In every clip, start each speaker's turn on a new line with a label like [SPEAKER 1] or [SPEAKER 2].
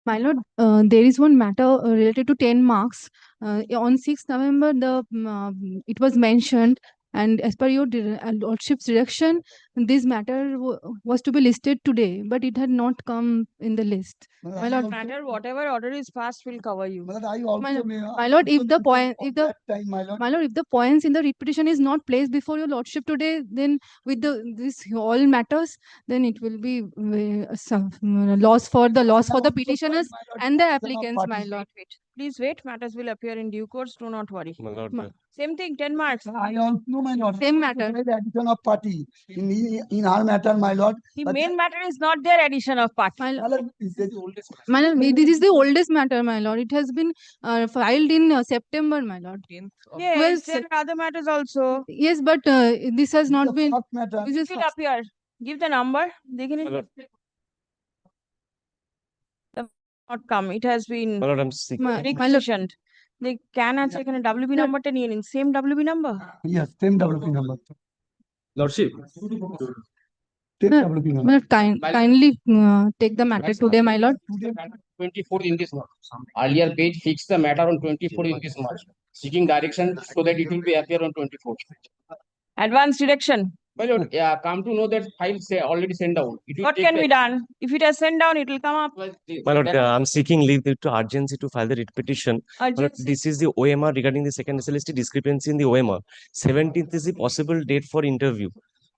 [SPEAKER 1] My lord, there is one matter related to 10 marks. On 6th November, it was mentioned, and as per your lordship's direction, this matter was to be listed today, but it had not come in the list. My lord,
[SPEAKER 2] Matter whatever order is passed will cover you.
[SPEAKER 1] my lord, if the point, my lord, if the points in the writ petition is not placed before your lordship today, then with this all matters, then it will be some loss for the petitioners and the applicants, my lord.
[SPEAKER 2] Wait. Please wait. Matters will appear in due course. Do not worry.
[SPEAKER 3] My lord,
[SPEAKER 2] Same thing, 10 marks.
[SPEAKER 4] I also know, my lord.
[SPEAKER 1] Same matter.
[SPEAKER 4] The addition of party in our matter, my lord.
[SPEAKER 2] The
[SPEAKER 4] But
[SPEAKER 2] main matter is not their addition of part.
[SPEAKER 1] My
[SPEAKER 4] my
[SPEAKER 1] lord,
[SPEAKER 4] lord, is the oldest.
[SPEAKER 1] my lord, this is the oldest matter, my lord. It has been filed in September, my lord.
[SPEAKER 2] Yes, there are other matters also.
[SPEAKER 1] Yes, but this has not been.
[SPEAKER 4] First matter.
[SPEAKER 1] This is
[SPEAKER 2] It will appear. Give the number. They can
[SPEAKER 3] my lord,
[SPEAKER 2] not come. It has been
[SPEAKER 3] my lord, I'm sick.
[SPEAKER 1] my lord,
[SPEAKER 2] requisitioned. They can check in a WB number 10 in same WB number.
[SPEAKER 4] Yes, same WP number.
[SPEAKER 3] Lordship,
[SPEAKER 4] Same
[SPEAKER 1] No,
[SPEAKER 4] WP number.
[SPEAKER 1] my lord, kindly take the matter today, my lord.
[SPEAKER 5] 24th in this month. Earlier page fixed the matter on 24th in this month. Seeking direction so that it will be appear on 24th.
[SPEAKER 2] Advance direction.
[SPEAKER 5] My lord, yeah, come to know that file say already sent down. It will
[SPEAKER 2] What
[SPEAKER 5] take
[SPEAKER 2] can
[SPEAKER 5] the-
[SPEAKER 2] be done? If it has sent down, it will come up.
[SPEAKER 3] my lord, I'm seeking leave to urgency to file the writ petition. My lord,
[SPEAKER 2] Urgency.
[SPEAKER 3] this is the OMR regarding the second SLST discrepancy in the OMR. 17th is the possible date for interview.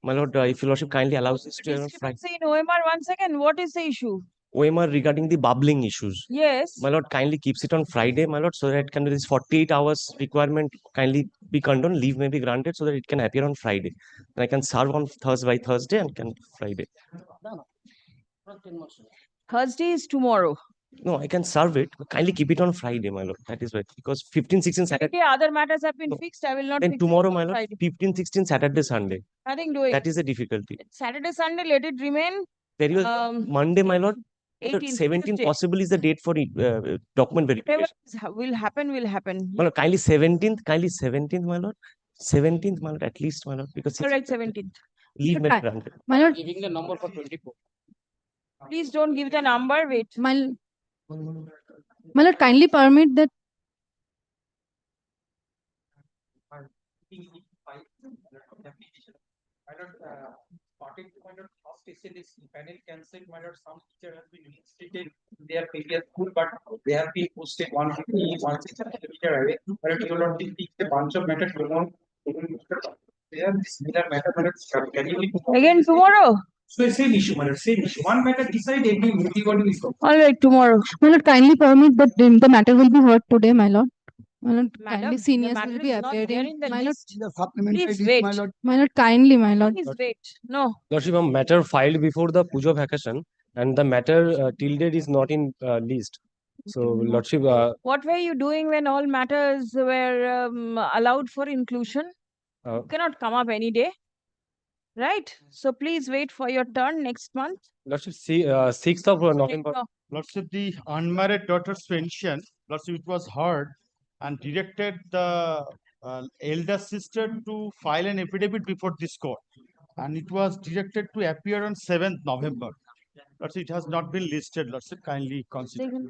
[SPEAKER 3] My lord, if your lordship kindly allows this to Friday.
[SPEAKER 2] Discrepancy in OMR, one second. What is the issue?
[SPEAKER 3] OMR regarding the bubbling issues.
[SPEAKER 2] Yes.
[SPEAKER 3] My lord, kindly keeps it on Friday, my lord, so that it can be this 48 hours requirement kindly be condoned, leave may be granted so that it can appear on Friday. And I can serve on Thursday and can Friday.
[SPEAKER 2] Thursday is tomorrow.
[SPEAKER 3] No, I can serve it, but kindly keep it on Friday, my lord. That is right. Because 15, 16, Saturday.
[SPEAKER 2] Okay, other matters have been
[SPEAKER 3] No.
[SPEAKER 2] fixed. I will not
[SPEAKER 3] Then
[SPEAKER 2] fix it
[SPEAKER 3] tomorrow,
[SPEAKER 2] on
[SPEAKER 3] my lord,
[SPEAKER 2] Friday.
[SPEAKER 3] 15, 16, Saturday, Sunday.
[SPEAKER 2] Nothing doing.
[SPEAKER 3] That is the difficulty.
[SPEAKER 2] Saturday, Sunday, let it remain.
[SPEAKER 3] There is Monday, my lord.
[SPEAKER 2] 18th,
[SPEAKER 3] 17
[SPEAKER 2] Tuesday.
[SPEAKER 3] possible is the date for document
[SPEAKER 2] Whatever
[SPEAKER 3] verification.
[SPEAKER 2] will happen, will happen.
[SPEAKER 3] My lord, kindly 17th, my lord. 17th, my lord, at least, my lord. Because
[SPEAKER 2] Correct, 17th.
[SPEAKER 3] leave may be granted.
[SPEAKER 1] My lord,
[SPEAKER 5] Giving the number for 24.
[SPEAKER 2] Please don't give the number. Wait.
[SPEAKER 1] my lord, kindly permit that.
[SPEAKER 6] Panel cancelled, my lord, some teacher has been reinstated in their previous school, but they have been posted 150, 160 kilometer away. But you will not take a bunch of matters alone. They have similar matter, but can you
[SPEAKER 2] Again tomorrow.
[SPEAKER 6] so same issue, my lord, same issue. One matter decide everybody is go.
[SPEAKER 2] All right, tomorrow.
[SPEAKER 1] My lord, kindly permit that the matter will be heard today, my lord. My lord,
[SPEAKER 2] Madam,
[SPEAKER 1] kindly
[SPEAKER 2] the
[SPEAKER 1] seniors
[SPEAKER 2] matter
[SPEAKER 1] will be
[SPEAKER 2] is not there
[SPEAKER 1] appearing.
[SPEAKER 2] in the
[SPEAKER 1] My lord,
[SPEAKER 2] list.
[SPEAKER 4] The supplementary
[SPEAKER 2] Please
[SPEAKER 4] list,
[SPEAKER 2] wait.
[SPEAKER 4] my lord.
[SPEAKER 1] my lord, kindly, my lord.
[SPEAKER 2] Please wait. No.
[SPEAKER 3] Lordship, a matter filed before the Pujo vacation and the matter till date is not in list. So, Lordship,
[SPEAKER 2] What were you doing when all matters were allowed for inclusion? You cannot come up any day. Right? So please wait for your turn next month.
[SPEAKER 3] Lordship, 6th of November.
[SPEAKER 2] No.
[SPEAKER 7] Lordship, the unmarried daughter's pension, Lordship, it was heard and directed the elder sister to file an affidavit before this court. And it was directed to appear on 7th November. Lordship, it has not been listed. Lordship, kindly consider.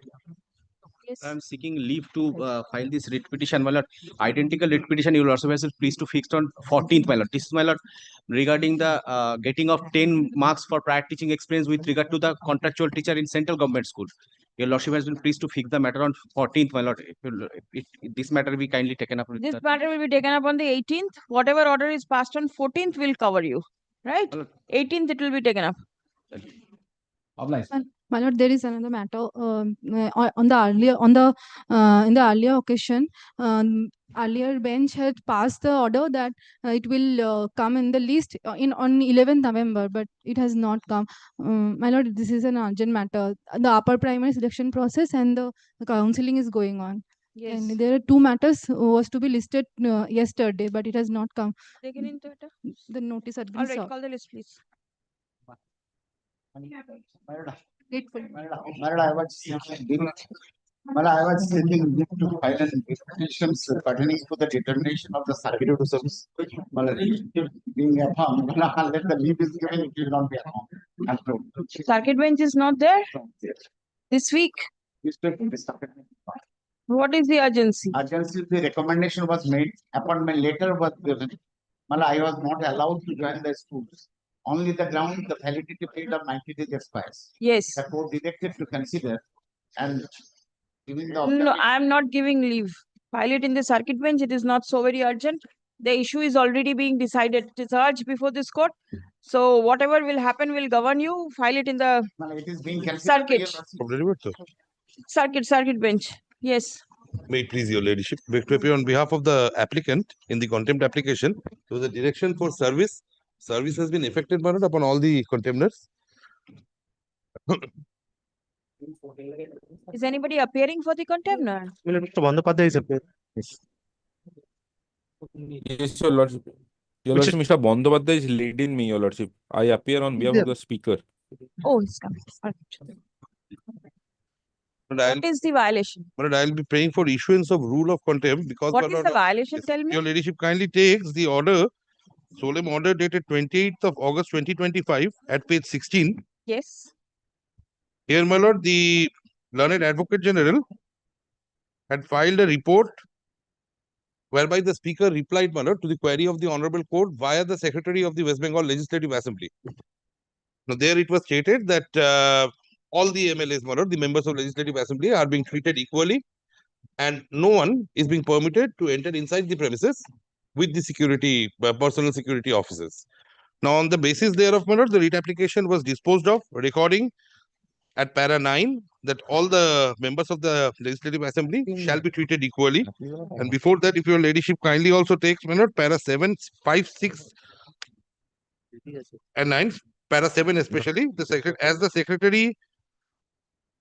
[SPEAKER 2] Yes.
[SPEAKER 5] I am seeking leave to file this writ petition, my lord. Identical writ petition, you will also be pleased to fix on 14th, my lord. This is, my lord, regarding the getting of 10 marks for prior teaching experience with regard to the contractual teacher in central government school. Your lordship has been pleased to fix the matter on 14th, my lord. This matter will be kindly taken up with
[SPEAKER 2] This
[SPEAKER 5] that.
[SPEAKER 2] matter will be taken up on the 18th. Whatever order is passed on 14th will cover you. Right? 18th it will be taken up.
[SPEAKER 1] My lord, there is another matter. On the earlier, in the earlier occasion, earlier bench had passed the order that it will come in the list on 11th November, but it has not come. My lord, this is an urgent matter. The upper primary selection process and the counseling is going on.
[SPEAKER 2] Yes.
[SPEAKER 1] And there are two matters was to be listed yesterday, but it has not come.
[SPEAKER 2] Taken into it.
[SPEAKER 1] The notice had been
[SPEAKER 2] All right,
[SPEAKER 1] served.
[SPEAKER 2] call the list, please.
[SPEAKER 1] Grateful.
[SPEAKER 4] I was seeking leave to file an petitions pertaining to the determination of the circuit of service. Being affirmed, unless the leave is given, it will not be affirmed.
[SPEAKER 2] Circuit bench is not there this week. What is the urgency?
[SPEAKER 4] Urgency, the recommendation was made, appointment letter was given. Well, I was not allowed to join the schools. Only the ground, the validity period of 90 days expires.
[SPEAKER 2] Yes.
[SPEAKER 4] The court directed to consider and giving the
[SPEAKER 2] No,
[SPEAKER 4] observation.
[SPEAKER 2] I am not giving leave. File it in the circuit bench. It is not so very urgent. The issue is already being decided. It is urged before this court. So whatever will happen will govern you. File it in the
[SPEAKER 4] Well, it is being considered by your
[SPEAKER 2] circuit. Circuit bench. Yes.
[SPEAKER 8] May it please your ladyship, beg to appear on behalf of the applicant in the contempt application. So the direction for service has been effected, my lord, upon all the contemners.
[SPEAKER 2] Is anybody appearing for the contemner?
[SPEAKER 3] Mr. Bandyopadhyay is appearing. Yes.
[SPEAKER 9] Yes, your lordship. Your lordship, Mr. Bandyopadhyay is leading me, your lordship. I appear on behalf of the speaker.
[SPEAKER 2] Oh, he's coming. What is the violation?
[SPEAKER 8] But I'll be praying for issuance of rule of contempt because
[SPEAKER 2] What
[SPEAKER 8] my
[SPEAKER 2] is
[SPEAKER 8] lord,
[SPEAKER 2] the violation?
[SPEAKER 8] yes,
[SPEAKER 2] Tell me.
[SPEAKER 8] your ladyship kindly takes the order, solemn order dated 28th of August 2025 at page 16.
[SPEAKER 2] Yes.
[SPEAKER 8] Here, my lord, the learned advocate general had filed a report whereby the speaker replied, my lord, to the query of the honorable court via the secretary of the West Bengal Legislative Assembly. Now, there it was stated that all the MLAs, my lord, the members of Legislative Assembly are being treated equally and no one is being permitted to enter inside the premises with the security, personal security officers. Now, on the basis thereof, my lord, the writ application was disposed of, recording at para 9 that all the members of the Legislative Assembly shall be treated equally. And before that, if your ladyship kindly also takes, my lord, para 7, 5, 6 and 9, para 7 especially, as the secretary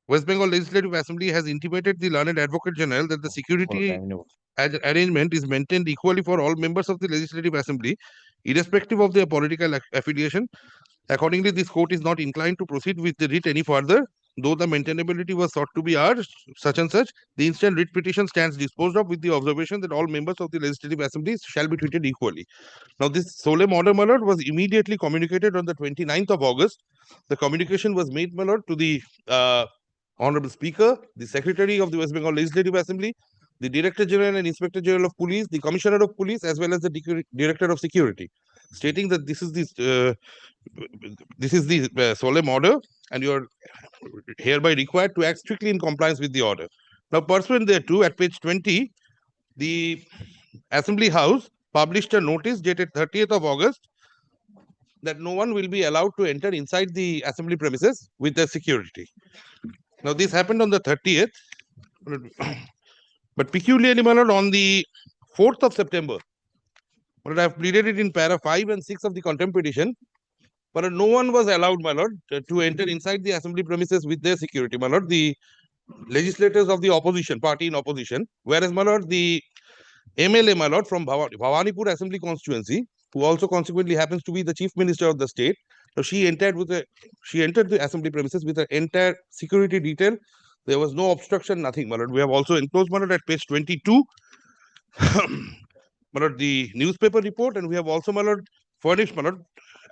[SPEAKER 8] West Bengal Legislative Assembly has intimated the learned advocate general that the security arrangement is maintained equally for all members of the Legislative Assembly, irrespective of their political affiliation. Accordingly, this court is not inclined to proceed with the writ any further, though the maintainability was sought to be urged, such and such. The instant writ petition stands disposed of with the observation that all members of the Legislative Assembly shall be treated equally. Now, this solemn order, my lord, was immediately communicated on the 29th of August. The communication was made, my lord, to the Honorable Speaker, the Secretary of the West Bengal Legislative Assembly, the Director General and Inspector General of Police, the Commissioner of Police, as well as the Director of Security, stating that this is the solemn order, and you are hereby required to act strictly in compliance with the order. Now, pursuant thereto, at page 20, the Assembly House published a notice dated 30th of August that no one will be allowed to enter inside the assembly premises with their security. Now, this happened on the 30th, but peculiarly, my lord, on the 4th of September, but I have pleaded it in para 5 and 6 of the contempt petition, but no one was allowed, my lord, to enter inside the assembly premises with their security, my lord, the legislators of the opposition, party in opposition, whereas, my lord, the MLA, my lord, from Bhawanipur Assembly constituency, who also consequently happens to be the Chief Minister of the state, so she entered the assembly premises with an entire security detail. There was no obstruction, nothing, my lord. We have also enclosed, my lord, at page 22, my lord, the newspaper report, and we have also, my lord, furnished, my lord,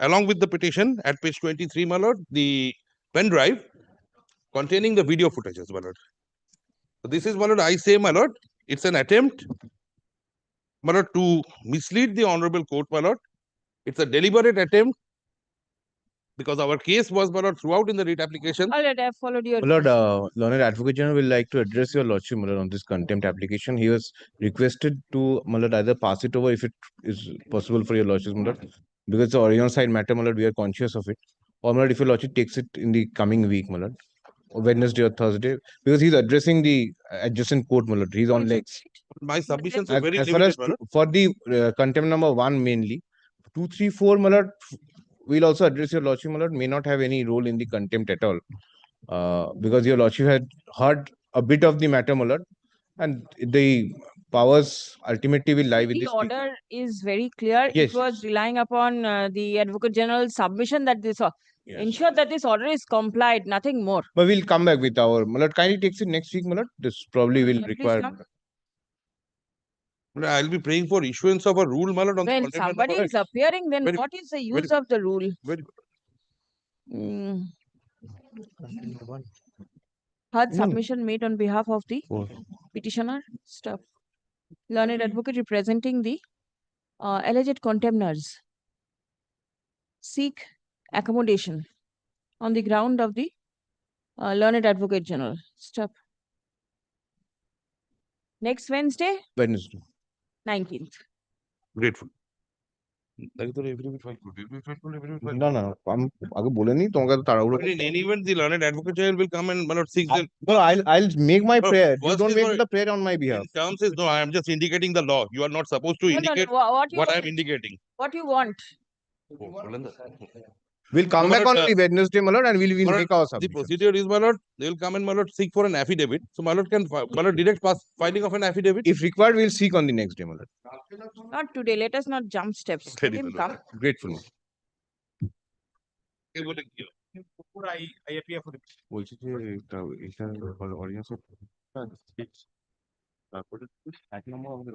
[SPEAKER 8] along with the petition at page 23, my lord, the pen drive containing the video footages, my lord. So this is, my lord, I say, my lord, it's an attempt, my lord, to mislead the honorable court, my lord. It's a deliberate attempt because our case was, my lord, throughout in the writ application.
[SPEAKER 2] All right, I followed your
[SPEAKER 5] My lord, learned advocate general will like to address your lordship, my lord, on this contempt application. He was requested to, my lord, either pass it over if it is possible for your lordship, my lord, because it's an original side matter, my lord, we are conscious of it. Or, my lord, if your lordship takes it in the coming week, my lord, or Wednesday or Thursday, because he's addressing the adjacent court, my lord. He's on legs.
[SPEAKER 8] My submissions are very
[SPEAKER 5] As far
[SPEAKER 8] limited,
[SPEAKER 5] as
[SPEAKER 8] my lord.
[SPEAKER 5] for the contempt number 1 mainly, 2, 3, 4, my lord, we'll also address your lordship, my lord, may not have any role in the contempt at all. Because your lordship had heard a bit of the matter, my lord, and the powers ultimately will lie with
[SPEAKER 2] The
[SPEAKER 5] the speaker.
[SPEAKER 2] order is very clear.
[SPEAKER 5] Yes,
[SPEAKER 2] It was relying upon the Advocate General's submission that this
[SPEAKER 5] yes.
[SPEAKER 2] ensure that this order is complied, nothing more.
[SPEAKER 5] But we'll come back with our, my lord, kindly takes it next week, my lord. This probably will
[SPEAKER 2] Please
[SPEAKER 5] require.
[SPEAKER 2] come.
[SPEAKER 8] I'll be praying for issuance of a rule, my lord, on the
[SPEAKER 2] When
[SPEAKER 8] contempt
[SPEAKER 2] somebody
[SPEAKER 8] number.
[SPEAKER 2] is appearing, then
[SPEAKER 8] Very-
[SPEAKER 2] what is the
[SPEAKER 8] very-
[SPEAKER 2] use of the rule?
[SPEAKER 8] Very good.
[SPEAKER 2] Mm. Heard submission made on behalf of the petitioner. Stop. Learned advocate representing the alleged contemners seek accommodation on the ground of the learned advocate general. Stop. Next Wednesday,
[SPEAKER 8] Wednesday.
[SPEAKER 2] 19th.
[SPEAKER 8] Grateful.
[SPEAKER 10] না না আমি আগে বলে নি তোমাকে তো তাড়াহুড়ো
[SPEAKER 8] But in any event, the learned advocate general will come and seek the.
[SPEAKER 10] No, I'll make my
[SPEAKER 8] No,
[SPEAKER 10] prayer. You
[SPEAKER 8] first
[SPEAKER 10] don't
[SPEAKER 8] is
[SPEAKER 10] make
[SPEAKER 8] for-
[SPEAKER 10] the prayer on my behalf.
[SPEAKER 8] In terms is no, I am just indicating the law. You are not supposed to
[SPEAKER 2] No, no,
[SPEAKER 8] indicate
[SPEAKER 2] no, what you
[SPEAKER 8] what I am indicating.
[SPEAKER 2] what you want?
[SPEAKER 10] We'll come
[SPEAKER 8] No,
[SPEAKER 10] back
[SPEAKER 8] my
[SPEAKER 10] on
[SPEAKER 8] lord,
[SPEAKER 10] the Wednesday, my lord, and we'll
[SPEAKER 8] my lord,
[SPEAKER 10] make our
[SPEAKER 8] the
[SPEAKER 10] submission.
[SPEAKER 8] procedure is, my lord, they will come and, my lord, seek for an affidavit. So, my lord can, my lord, direct filing of an affidavit.
[SPEAKER 10] If required, we'll seek on the next day, my lord.
[SPEAKER 2] Not today. Let us not jump steps. Let
[SPEAKER 8] Very
[SPEAKER 2] him
[SPEAKER 8] well.
[SPEAKER 2] come.
[SPEAKER 10] Grateful.
[SPEAKER 6] I appear for the
[SPEAKER 10] বলছি যে এটা audience তারপরে এক নম্বর আমাদের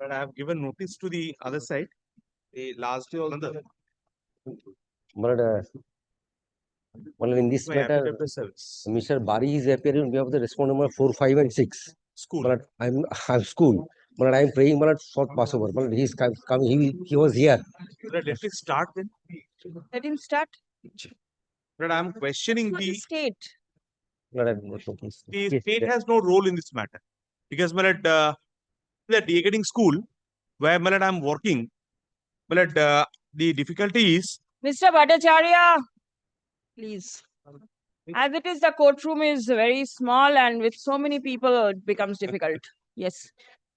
[SPEAKER 6] but I have given notice to the other side. The last day also.
[SPEAKER 3] Well, in this
[SPEAKER 6] My
[SPEAKER 3] matter,
[SPEAKER 6] affidavit service.
[SPEAKER 3] Mr. Bari is appearing on behalf of the respondent number 4, 5, and 6.
[SPEAKER 6] School.
[SPEAKER 3] But I'm school. But I'm praying for Passover. But he's coming. He was here.
[SPEAKER 6] Let me start then.
[SPEAKER 2] Let him start.
[SPEAKER 6] But I'm questioning
[SPEAKER 2] For the
[SPEAKER 6] the
[SPEAKER 2] state.
[SPEAKER 6] the state has no role in this matter because the de-getting school where I'm working, the difficulty is
[SPEAKER 2] Mr. Bhattacharya, please. As it is, the courtroom is very small and with so many people, it becomes difficult. Yes.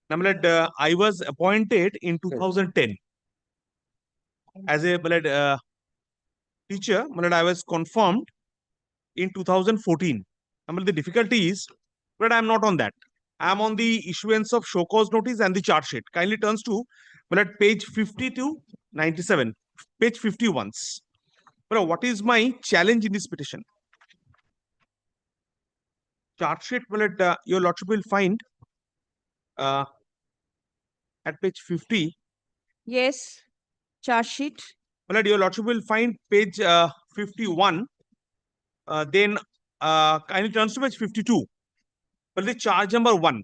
[SPEAKER 6] I was appointed in 2010 as a teacher. I was confirmed in 2014. The difficulty is, but I'm not on that. I'm on the issuance of show cause notice and the charge sheet. Kindly turns to page 50 to 97, page 51. But what is my challenge in this petition? Charge sheet, your lordship will find at page 50.
[SPEAKER 2] Yes. Charge sheet.
[SPEAKER 6] Your lordship will find page 51. Then kindly turns to page 52. But the charge number 1.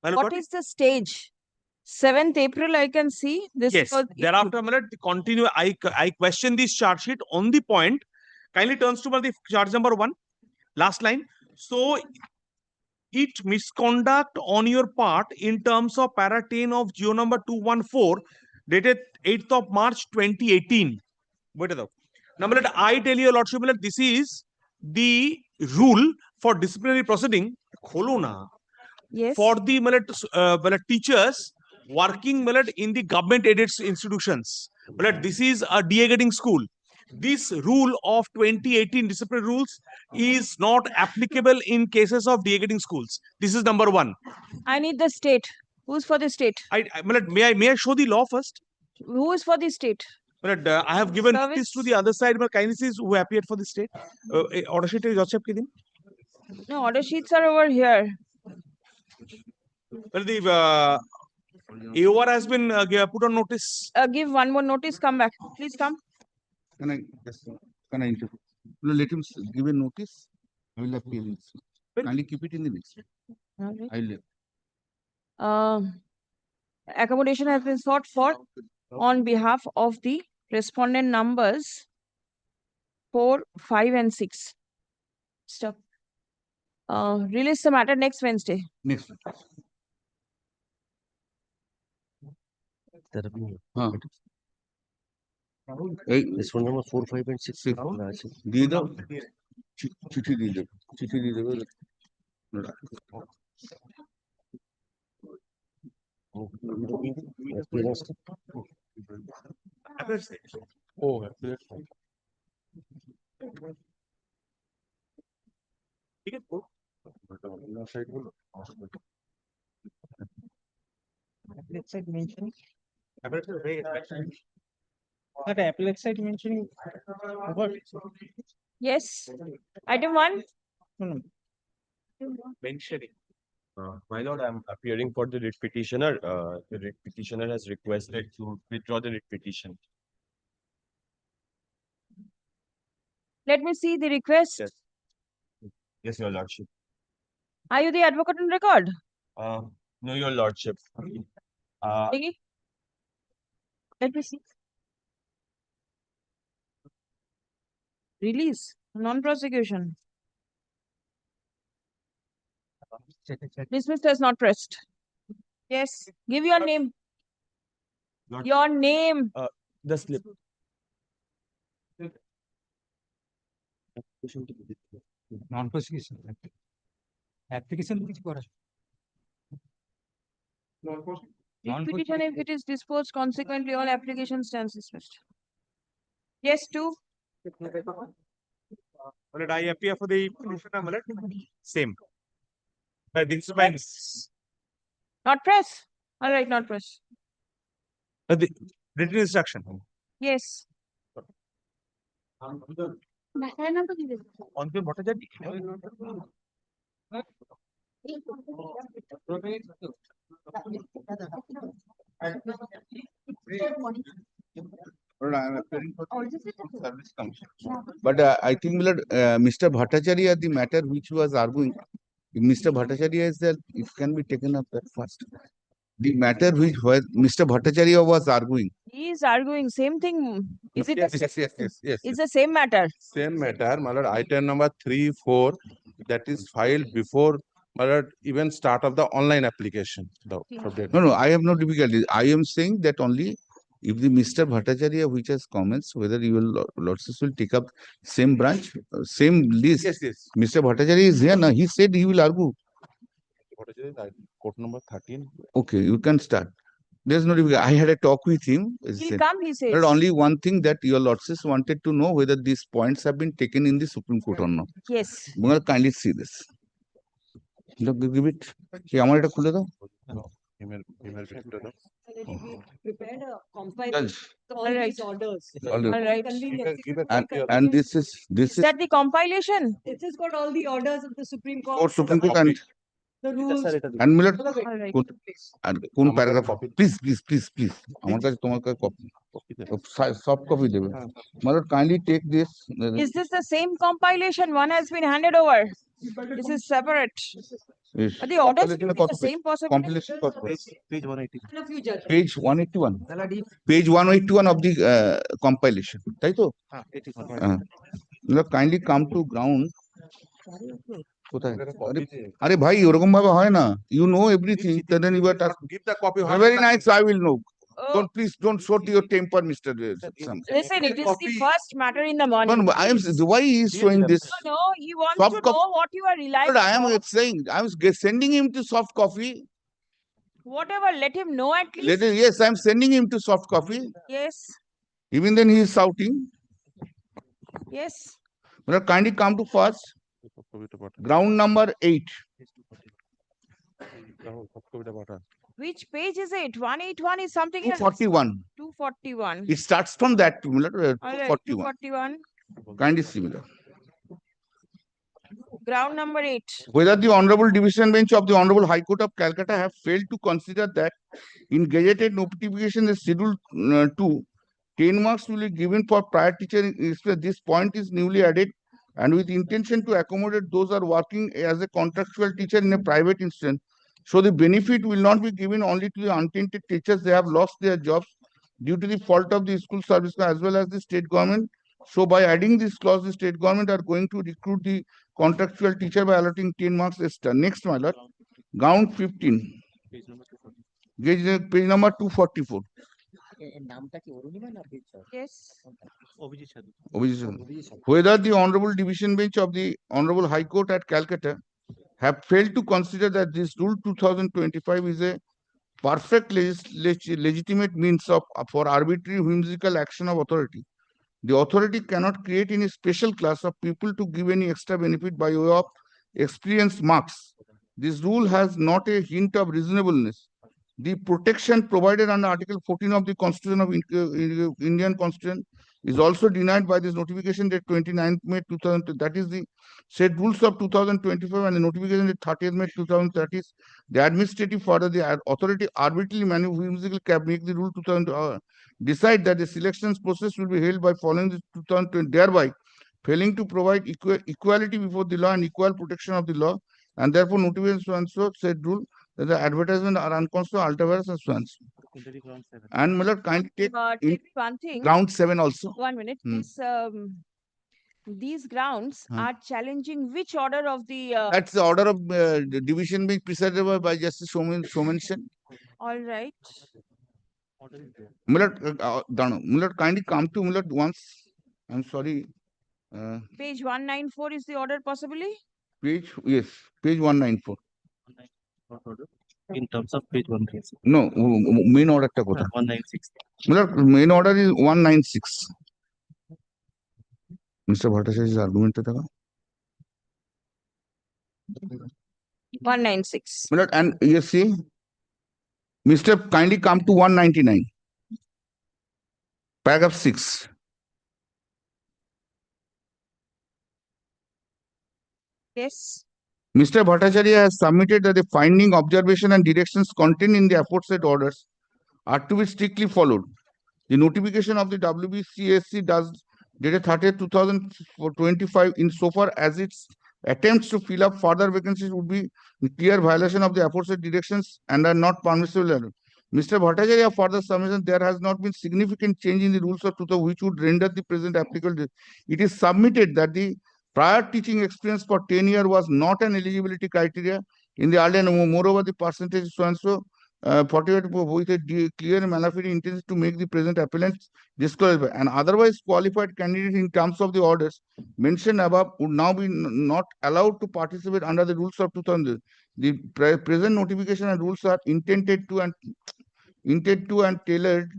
[SPEAKER 2] What is the stage? 7th April, I can see this.
[SPEAKER 6] Yes.
[SPEAKER 2] was
[SPEAKER 6] Thereafter, continue. I question this charge sheet on the point. Kindly turns to the charge number 1, last line. So, it misconduct on your part in terms of para 10 of GO number 214 dated 8th of March 2018. Wait a minute. Now, I tell you, lordship, this is the rule for disciplinary proceeding. Kholo na.
[SPEAKER 2] Yes.
[SPEAKER 6] For the teachers working in the government aided institutions. This is a de-getting school. This rule of 2018 disciplinary rules is not applicable in cases of de-getting schools. This is number 1.
[SPEAKER 2] I need the state. Who's for the state?
[SPEAKER 6] May I show the law first?
[SPEAKER 2] Who is for the state?
[SPEAKER 6] I have given
[SPEAKER 2] Service.
[SPEAKER 6] notice to the other side. Kindly see who appeared for the state. Order sheet is Joseph Kidin.
[SPEAKER 2] No, order sheets are over here.
[SPEAKER 6] Well, the AOR has been put on notice.
[SPEAKER 2] Give one more notice. Come back. Please come.
[SPEAKER 10] Can I interview? No, let him give a notice. I will appeal it. Kindly keep it in the next.
[SPEAKER 2] Alright. Accommodation has been sought for on behalf of the respondent numbers 4, 5, and 6. Stop. Release the matter next Wednesday.
[SPEAKER 10] Next.
[SPEAKER 3] This one number 4, 5, and 6.
[SPEAKER 10] দিয়ে দাও চিঠি দিয়ে দেবে
[SPEAKER 6] Appellate side mentioning what?
[SPEAKER 2] Yes. Item 1.
[SPEAKER 6] Mentioning.
[SPEAKER 11] My lord, I'm appearing for the writ petitioner. The writ petitioner has requested to withdraw the writ petition.
[SPEAKER 2] Let me see the request.
[SPEAKER 11] Yes. Yes, your lordship.
[SPEAKER 2] Are you the advocate on record?
[SPEAKER 11] No, your lordship.
[SPEAKER 2] Diggy? Let me see. Release, non-prosecution. Dismissed as not pressed. Yes, give your name. Your name.
[SPEAKER 11] The slip.
[SPEAKER 10] Non-prosecution. Application which for
[SPEAKER 2] Petition, if it is disposed, consequently all application stands dismissed. Yes, two.
[SPEAKER 11] But I appear for the petitioner, same. This is my
[SPEAKER 2] Not press. All right, not press.
[SPEAKER 11] the written instruction.
[SPEAKER 2] Yes.
[SPEAKER 11] On the what is that?
[SPEAKER 10] I am appearing for the service commission. But I think Mr. Bhattacharya, the matter which was arguing, if Mr. Bhattacharya is there, it can be taken up that first. The matter which Mr. Bhattacharya was arguing.
[SPEAKER 2] He is arguing same thing. Is it?
[SPEAKER 8] Yes.
[SPEAKER 2] It's the same matter.
[SPEAKER 8] Same matter, my lord, item number 3, 4, that is filed before, my lord, even start of the online application.
[SPEAKER 10] No, I have no difficulty. I am saying that only if the Mr. Bhattacharya which has comments, whether you will lordship will take up same branch, same list.
[SPEAKER 8] Yes.
[SPEAKER 10] Mr. Bhattacharya is here now. He said he will argue.
[SPEAKER 8] What is it? Court number 13.
[SPEAKER 10] Okay, you can start. There's no difficulty. I had a talk with him.
[SPEAKER 2] He'll come, he says.
[SPEAKER 10] But only one thing that your lordships wanted to know whether these points have been taken in the Supreme Court or not.
[SPEAKER 2] Yes.
[SPEAKER 10] Well, kindly see this. Look, give it. Okay, আমার এটা খুলে দাও।
[SPEAKER 8] Email picture.
[SPEAKER 12] Prepared a compilation of all these orders.
[SPEAKER 10] All right.
[SPEAKER 12] Convenience.
[SPEAKER 10] And this is
[SPEAKER 2] Is that the compilation?
[SPEAKER 12] It has got all the orders of the Supreme Court.
[SPEAKER 10] Court, Supreme Court and
[SPEAKER 12] The rules.
[SPEAKER 10] Miller,
[SPEAKER 2] All right.
[SPEAKER 10] কোন paragraph please আমার কাছে তোমার কাছে soft copy দেবে মানে kindly take this
[SPEAKER 2] Is this the same compilation? One has been handed over. This is separate. But the orders will be the same possibility.
[SPEAKER 10] compilation
[SPEAKER 11] Page 180.
[SPEAKER 12] And a few judges.
[SPEAKER 10] page 181 page 181 of the compilation তাই তো kindly come to ground কোথায় আরে ভাই ওরকম ভাবে হয় না you know everything then you are
[SPEAKER 8] Give the copy.
[SPEAKER 10] very nice I will know please don't show your temper Mr. Sam.
[SPEAKER 2] Listen, it is the first matter in the morning.
[SPEAKER 10] No, I am why he is showing this
[SPEAKER 2] No, he wants
[SPEAKER 10] Soft
[SPEAKER 2] to
[SPEAKER 10] copy.
[SPEAKER 2] know what you are relying
[SPEAKER 10] but I am
[SPEAKER 2] on.
[SPEAKER 10] saying I am sending him to soft coffee
[SPEAKER 2] Whatever, let him know at least.
[SPEAKER 10] yes I am sending him to soft coffee
[SPEAKER 2] Yes.
[SPEAKER 10] even then he is shouting
[SPEAKER 2] Yes.
[SPEAKER 10] but kindly come to first ground number 8
[SPEAKER 2] Which page is it? 181 is something else.
[SPEAKER 10] 241
[SPEAKER 2] 241.
[SPEAKER 10] it starts from that
[SPEAKER 2] All right,
[SPEAKER 10] 241
[SPEAKER 2] 241.
[SPEAKER 10] kindly similar
[SPEAKER 2] Ground number 8.
[SPEAKER 10] whether the Honorable Division Bench of the Honorable High Court of Calcutta have failed to consider that in gazetted notification the Schedule 2, 10 marks will be given for prior teacher. This point is newly added and with intention to accommodate those who are working as a contractual teacher in a private instance. So the benefit will not be given only to the untainted teachers. They have lost their jobs due to the fault of the school service as well as the state government. So by adding this clause, the state government are going to recruit the contractual teacher by allotting 10 marks extra. Next, my lord, ground 15. Page number 244.
[SPEAKER 2] Yes.
[SPEAKER 10] Whether the Honorable Division Bench of the Honorable High Court at Calcutta have failed to consider that this Rule 2025 is a perfect legitimate means for arbitrary whimsical action of authority. The authority cannot create any special class of people to give any extra benefit by way of experience marks. This rule has not a hint of reasonableness. The protection provided under Article 14 of the Constitution of Indian Constitution is also denied by this notification date 29th May 2000. That is the said rules of 2025 and the notification date 30th May 2030. The administrative further the authority arbitrarily whimsically can make the rule 2000 decide that the selections process will be held by following the 2020 thereby failing to provide equality before the law and equal protection of the law, and therefore notification so and so said rule that the advertisement are unconscionable, ultra-vires and so on. And my lord, kindly take in
[SPEAKER 2] Take one thing.
[SPEAKER 10] ground 7 also.
[SPEAKER 2] 1 minute.
[SPEAKER 10] Hmm.
[SPEAKER 2] These grounds
[SPEAKER 10] Huh.
[SPEAKER 2] are challenging which order of the
[SPEAKER 10] That's the order of the division being presided by Justice Soman Sen.
[SPEAKER 2] all right.
[SPEAKER 10] Milord, kindly come to Milord once. I'm sorry.
[SPEAKER 2] Page 194 is the order possibly?
[SPEAKER 10] Page, yes, page 194.
[SPEAKER 3] In terms of page 136.
[SPEAKER 10] No, main order.
[SPEAKER 3] 196.
[SPEAKER 10] Milord, main order is 196. Mr. Bhattacharya's argument.
[SPEAKER 2] 196.
[SPEAKER 10] Milord, and you see, Mr. kindly come to 199. Paragraph 6.
[SPEAKER 2] Yes.
[SPEAKER 10] Mr. Bhattacharya has submitted that the finding, observation, and directions contained in the aforesaid orders are to be strictly followed. The notification of the WBCSC does dated 30th 2025 insofar as its attempts to fill up further vacancies would be in clear violation of the aforesaid directions and are not permissible. Mr. Bhattacharya further submission there has not been significant change in the rules of 2000 which would render the present applicable. It is submitted that the prior teaching experience for 10 years was not an eligibility criteria in the earlier. Moreover, the percentage so and so 48 with a clear and malafide intention to make the present appellants disqualified and otherwise qualified candidates in terms of the orders mentioned above would now be not allowed to participate under the rules of 2000. The present notification and rules are intended to and tailored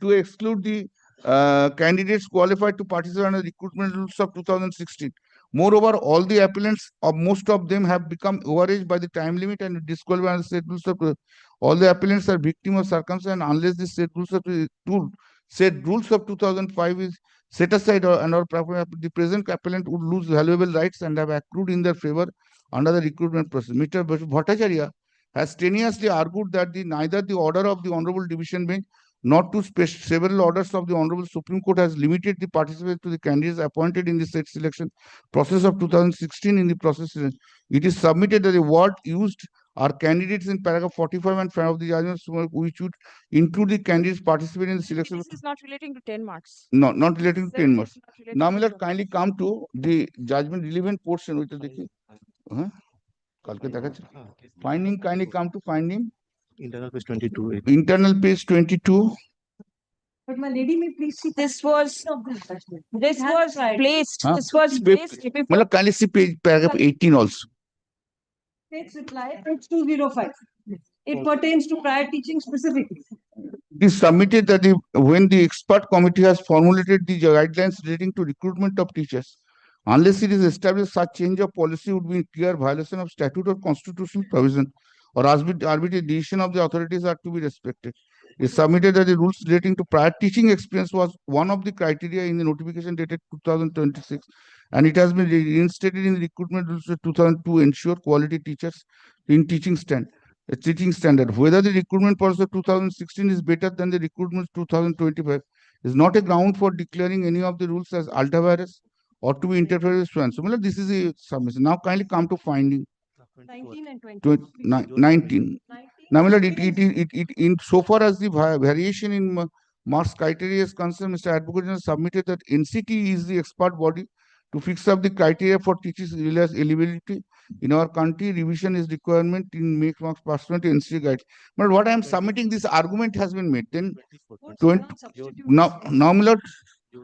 [SPEAKER 10] to exclude the candidates qualified to participate under the recruitment rules of 2016. Moreover, all the appellants, or most of them, have become overaged by the time limit and disqualified under said rules of. All the appellants are victims of circumstance unless the said rules of 2005 is set aside and or the present appellant would lose valuable rights and have accrued in their favor under the recruitment process. Mr. Bhattacharya has strenuously argued that neither the order of the Honorable Division Bench nor to several orders of the Honorable Supreme Court has limited the participation to the candidates appointed in the said selection process of 2016 in the process. It is submitted that the word used are candidates in paragraph 45 and 5 of the judgment which would include the candidates participating in the selection.
[SPEAKER 2] This is not relating to 10 marks.
[SPEAKER 10] No, not relating to 10 marks. Now,
[SPEAKER 2] Now,
[SPEAKER 10] let kindly come to the judgment relevant portion which is the finding, kindly come to finding.
[SPEAKER 3] Internal page 22.
[SPEAKER 10] Internal page 22.
[SPEAKER 12] But my lady, may please see.
[SPEAKER 2] this was placed.
[SPEAKER 10] Huh?
[SPEAKER 2] This was placed before.
[SPEAKER 10] Malak, kindly see page paragraph 18 also.
[SPEAKER 12] State's reply, page 205. It pertains to prior teaching specifically.
[SPEAKER 10] It is submitted that when the expert committee has formulated the guidelines relating to recruitment of teachers, unless it is established such change of policy would be in clear violation of statute or constitutional provision or arbitrary decision of the authorities are to be respected. It is submitted that the rules relating to prior teaching experience was one of the criteria in the notification dated 2026 and it has been reinstated in the recruitment rules of 2002 to ensure quality teachers in teaching standard. Whether the recruitment policy of 2016 is better than the recruitment 2025 is not a ground for declaring any of the rules as ultra-vires or to be interpreted as one. So, this is a submission. Now, kindly come to finding
[SPEAKER 12] 19 and 20.
[SPEAKER 10] 19. Now, it in so far as the variation in marks criteria is concerned, Mr. Advocate has submitted that NCT is the expert body to fix up the criteria for teachers' eligibility. In our country, revision is requirement in make marks pursuant to NCT guide. But what I am submitting, this argument has been made. Then, 20, now, my lord,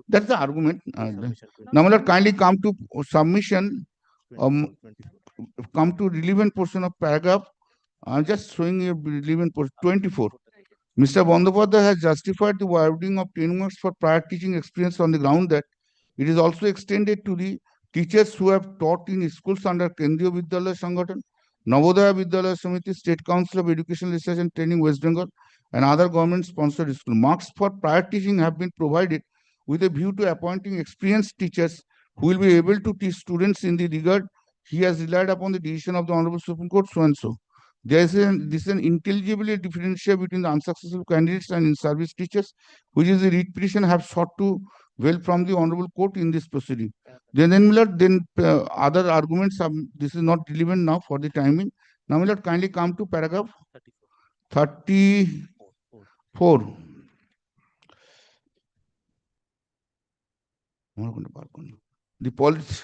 [SPEAKER 10] that's the argument. Now, my lord, kindly come to submission. Come to relevant portion of paragraph. I'm just showing you relevant portion 24. Mr. Bandopadhyay has justified the awarding of 10 marks for prior teaching experience on the ground that it is also extended to the teachers who have taught in schools under Kendriya Vidyalaya Sangathan, Navodaya Vidyalaya Samiti, State Council of Education Research and Training, West Bengal, and other government-sponsored schools. Marks for prior teaching have been provided with a view to appointing experienced teachers who will be able to teach students in the regard he has relied upon the decision of the Honorable Supreme Court, so and so. This is an intelligibly differentiate between the unsuccessful candidates and in-service teachers, which is the writ petition have sought to well from the honorable court in this proceeding. Then other arguments, this is not relevant now for the timing. Now, my lord, kindly come to paragraph 34. The policy.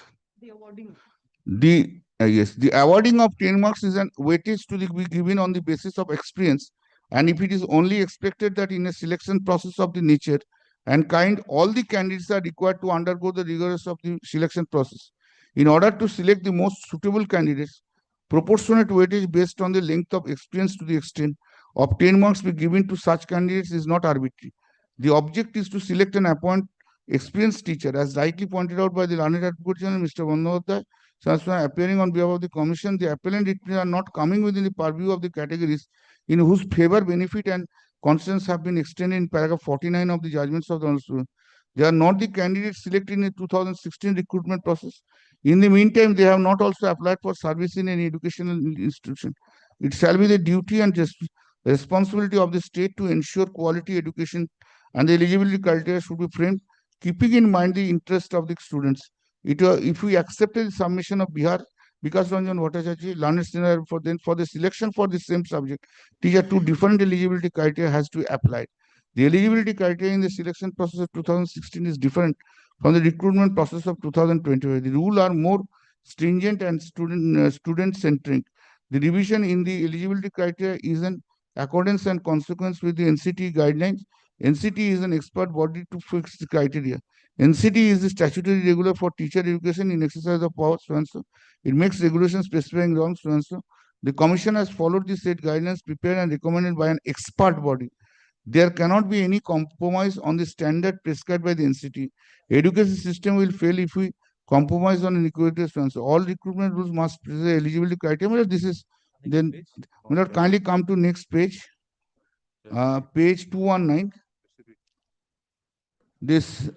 [SPEAKER 10] The awarding of 10 marks is an weightage to be given on the basis of experience, and if it is only expected that in a selection process of the nature and kind, all the candidates are required to undergo the rigorous of the selection process. In order to select the most suitable candidates, proportionate weightage based on the length of experience to the extent of 10 marks be given to such candidates is not arbitrary. The object is to select and appoint experienced teacher, as rightly pointed out by the learned advocate general, Mr. Bandyopadhyay. So as appearing on behalf of the commission, the appellant are not coming within the purview of the categories in whose favor, benefit, and conscience have been extended in paragraph 49 of the judgments of the honorable. They are not the candidates selected in the 2016 recruitment process. In the meantime, they have not also applied for service in any educational institution. It shall be the duty and responsibility of the state to ensure quality education, and the eligibility criteria should be framed keeping in mind the interest of the students. If we accepted the submission of Vikas Ranjan Bhattacharya, learned senior, for the selection for the same subject, teacher, two different eligibility criteria has to be applied. The eligibility criteria in the selection process of 2016 is different from the recruitment process of 2020. The rules are more stringent and student-centric. The revision in the eligibility criteria is in accordance and consequence with the NCT guidelines. NCT is an expert body to fix the criteria. NCT is the statutory regulator for teacher education in exercise of powers, so and so. It makes regulations specifying wrongs, so and so. The commission has followed the state guidelines prepared and recommended by an expert body. There cannot be any compromise on the standard prescribed by the NCT. Education system will fail if we compromise on inequality, so and so. All recruitment rules must present eligibility criteria. This is then. Kindly come to next page. Page 219. This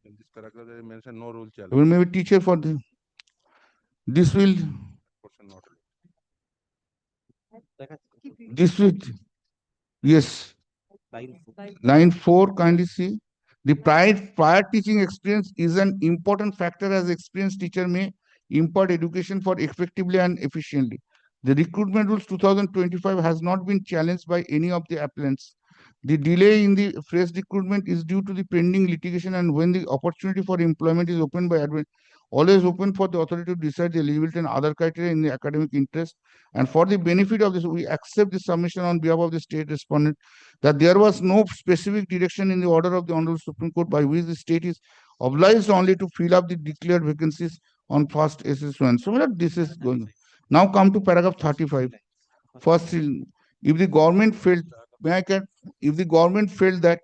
[SPEAKER 8] In this paragraph, they mention no rule challenge.
[SPEAKER 10] will maybe teacher for the. This will. This will. Yes. Line 4. Kindly see. The prior teaching experience is an important factor, as experienced teacher may impart education for effectively and efficiently. The recruitment rules 2025 has not been challenged by any of the applicants. The delay in the fresh recruitment is due to the pending litigation, and when the opportunity for employment is open by always open for the authority to decide the eligibility and other criteria in the academic interest. And for the benefit of this, we accept the submission on behalf of the state respondent that there was no specific direction in the order of the Honorable Supreme Court by which the state is obliged only to fill up the declared vacancies on first SS1. So this is going on. Now come to paragraph 35. First, if the government felt, if the government felt that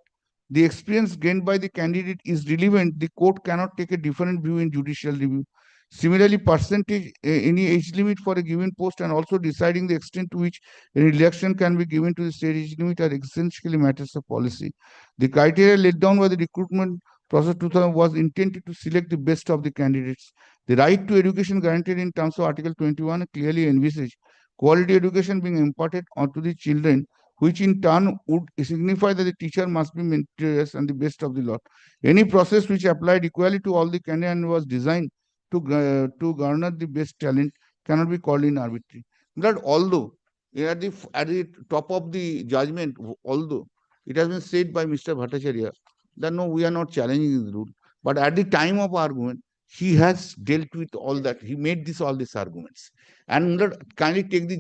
[SPEAKER 10] the experience gained by the candidate is relevant, the court cannot take a different view in judicial review. Similarly, percentage, any age limit for a given post, and also deciding the extent to which any reduction can be given to the state age limit are essentially matters of policy. The criteria laid down by the recruitment process 2000 was intended to select the best of the candidates. The right to education guaranteed in terms of Article 21 clearly envisage quality education being imparted onto the children, which in turn would signify that the teacher must be meritorious and the best of the lot. Any process which applied equally to all the candidates and was designed to garner the best talent cannot be called in arbitrary. But although at the top of the judgment, although it has been said by Mr. Bhattacharya that no, we are not challenging the rule, but at the time of argument, he has dealt with all that. He made all these arguments. And kindly take the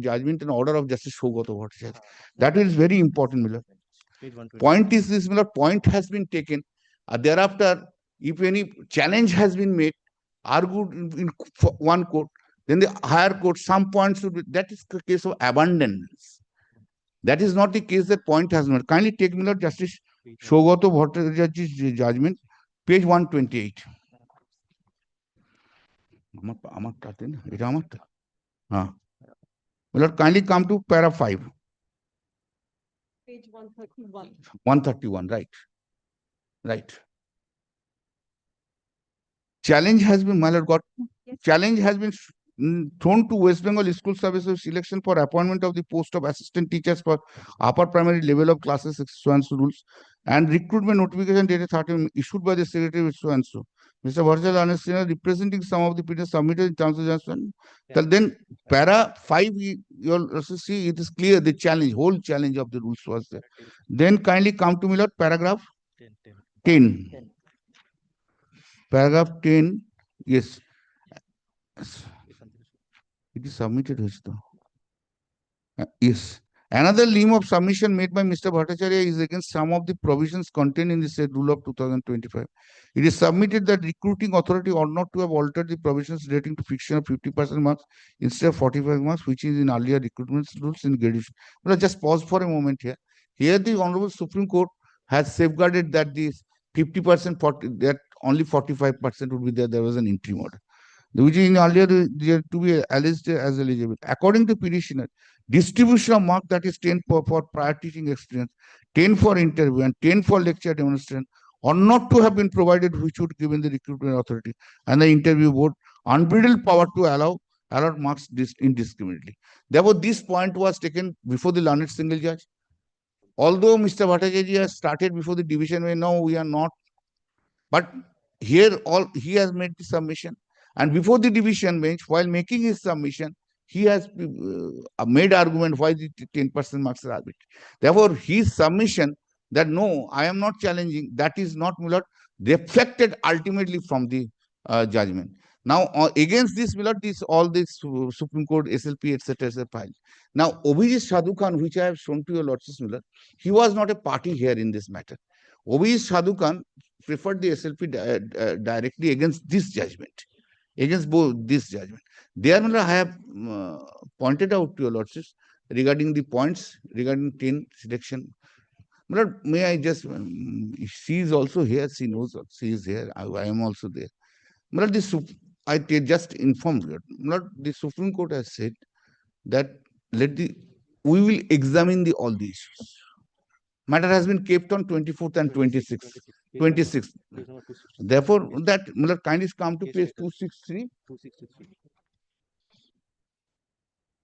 [SPEAKER 10] judgment and order of Justice Shogata Bhattacharya. That is very important, Miller. Point is this, Miller, point has been taken. Thereafter, if any challenge has been made, argued in one court, then the higher court, some points should be, that is the case of abundance. That is not the case that point has not. Kindly take, Miller, Justice Shogata Bhattacharya's judgment, page 128. Kindly come to para 5.
[SPEAKER 12] Page 131.
[SPEAKER 10] 131, right. Right. Challenge has been, my lord, challenge has been thrown to West Bengal School Services selection for appointment of the post of assistant teachers for upper primary level of classes so and so rules, and recruitment notification dated 13 issued by the secretary so and so. Mr. Bhattacharya representing some of the petitions submitted in terms of judgment. Then para 5, you'll also see it is clear the challenge, whole challenge of the rules was there. Then kindly come to me, Lord, paragraph 10. Paragraph 10, yes. It is submitted. Yes. Another limb of submission made by Mr. Bhattacharya is against some of the provisions contained in the said rule of 2025. It is submitted that recruiting authority ought not to have altered the provisions relating to fixation of 50% marks instead of 45 marks, which is in earlier recruitment rules in graduation. But just pause for a moment here. Here, the Honorable Supreme Court has safeguarded that this 50%, that only 45% would be there. There was an interim order, which is in earlier to be alleged as eligible. According to petitioner, distribution of mark, that is 10 for prior teaching experience, 10 for interview, and 10 for lecture demonstration, or not to have been provided, which would given the recruitment authority and the interview board unbridled power to allow marks indiscriminately. Therefore, this point was taken before the learned single judge. Although Mr. Bhattacharya started before the division, we know we are not, but here he has made the submission. And before the division bench, while making his submission, he has made argument why the 10% marks are arbitrary. Therefore, his submission that no, I am not challenging, that is not reflected ultimately from the judgment. Now, against this, all this Supreme Court, SLP, etc. is filed. Now, Obhijit Sadhu Khan, which I have shown to your Lordship, he was not a party here in this matter. Obhijit Sadhu Khan preferred the SLP directly against this judgment. Against both this judgment. There, I have pointed out to your Lordships regarding the points regarding 10 selection. May I just, she is also here, she knows, she is here, I am also there. I just informed you, the Supreme Court has said that we will examine all the issues. Matter has been kept on 24th and 26th. Therefore, that kindly come to page 263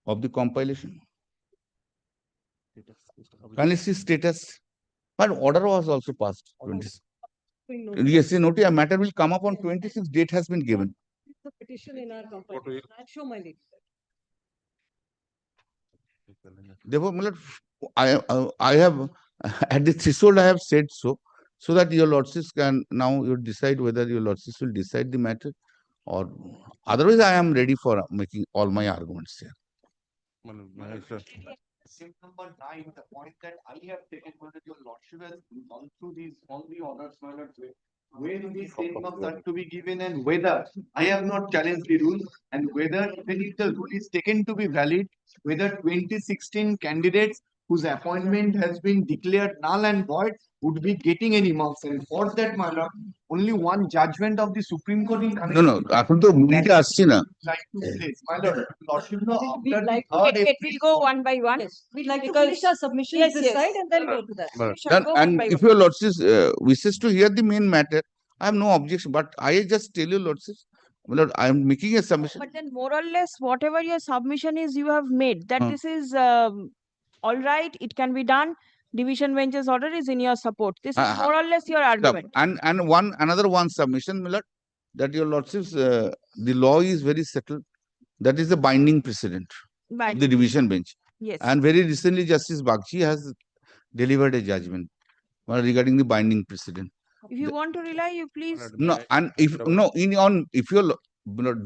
[SPEAKER 10] of the compilation. Kindly see status. But order was also passed. 26. Yes, note a matter will come up on 26th. Date has been given.
[SPEAKER 12] The petition in our compilation. I'll show my name.
[SPEAKER 10] Therefore, I have at the threshold I have said so that your Lordships can now you decide whether your Lordships will decide the matter, or otherwise I am ready for making all my arguments here.
[SPEAKER 4] Number 9, the point that I have taken, whether your Lordship has gone through these all the orders, when these 10 marks are to be given, and whether I have not challenged the rule, and whether even if the rule is taken to be valid, whether 2016 candidates whose appointment has been declared null and void would be getting any marks. And for that, my lord, only one judgment of the Supreme Court in
[SPEAKER 10] No, এখন তো মিনিটে আসছি না।
[SPEAKER 4] like to place. My lord, Lordship,
[SPEAKER 12] We'd
[SPEAKER 4] after
[SPEAKER 12] like
[SPEAKER 4] the third
[SPEAKER 2] We'll go one by one.
[SPEAKER 12] Yes, we'd like to
[SPEAKER 2] Because-
[SPEAKER 12] finish our submissions
[SPEAKER 2] Yes,
[SPEAKER 12] this
[SPEAKER 2] yes.
[SPEAKER 12] side and then go to that.
[SPEAKER 2] We shall go one
[SPEAKER 10] And
[SPEAKER 2] by
[SPEAKER 10] if
[SPEAKER 2] one.
[SPEAKER 10] your Lordships wishes to hear the main matter, I have no objection, but I just tell you, Lordships, I am making a submission.
[SPEAKER 2] But then more or less, whatever your submission is, you have made, that
[SPEAKER 10] Hmm.
[SPEAKER 2] this is all right, it can be done. Division bench's order is in your support. This is more or less your argument.
[SPEAKER 10] And another one submission, my lord, that your Lordships, the law is very settled. That is the binding precedent
[SPEAKER 2] But
[SPEAKER 10] of the division bench.
[SPEAKER 2] yes,
[SPEAKER 10] And very recently, Justice Bagchi has delivered a judgment regarding the binding precedent.
[SPEAKER 2] if you want to rely, you please.
[SPEAKER 10] No, and if your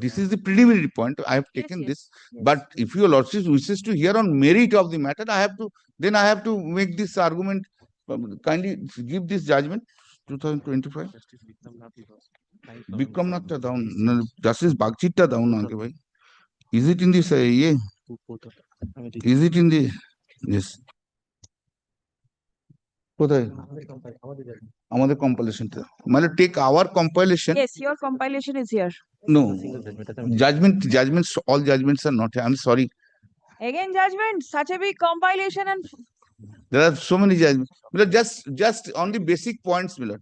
[SPEAKER 10] this is the preliminary point. I have
[SPEAKER 2] Yes,
[SPEAKER 10] taken
[SPEAKER 2] yes,
[SPEAKER 10] this,
[SPEAKER 2] yes.
[SPEAKER 10] but if your Lordship wishes to hear on merit of the matter, I have to make this argument. Kindly give this judgment. 2025. Bikram Nathta down. Justice Bagchita down. Is it in this? Yeah. Is it in the? Yes. কোথায় আমাদের compilation টা মানে take our compilation.
[SPEAKER 2] Yes, your compilation is here.
[SPEAKER 10] No, judgments, all judgments are not here. I'm sorry.
[SPEAKER 2] Again, judgment, such a big compilation, and
[SPEAKER 10] There are so many judgments. Just on the basic points, Miller.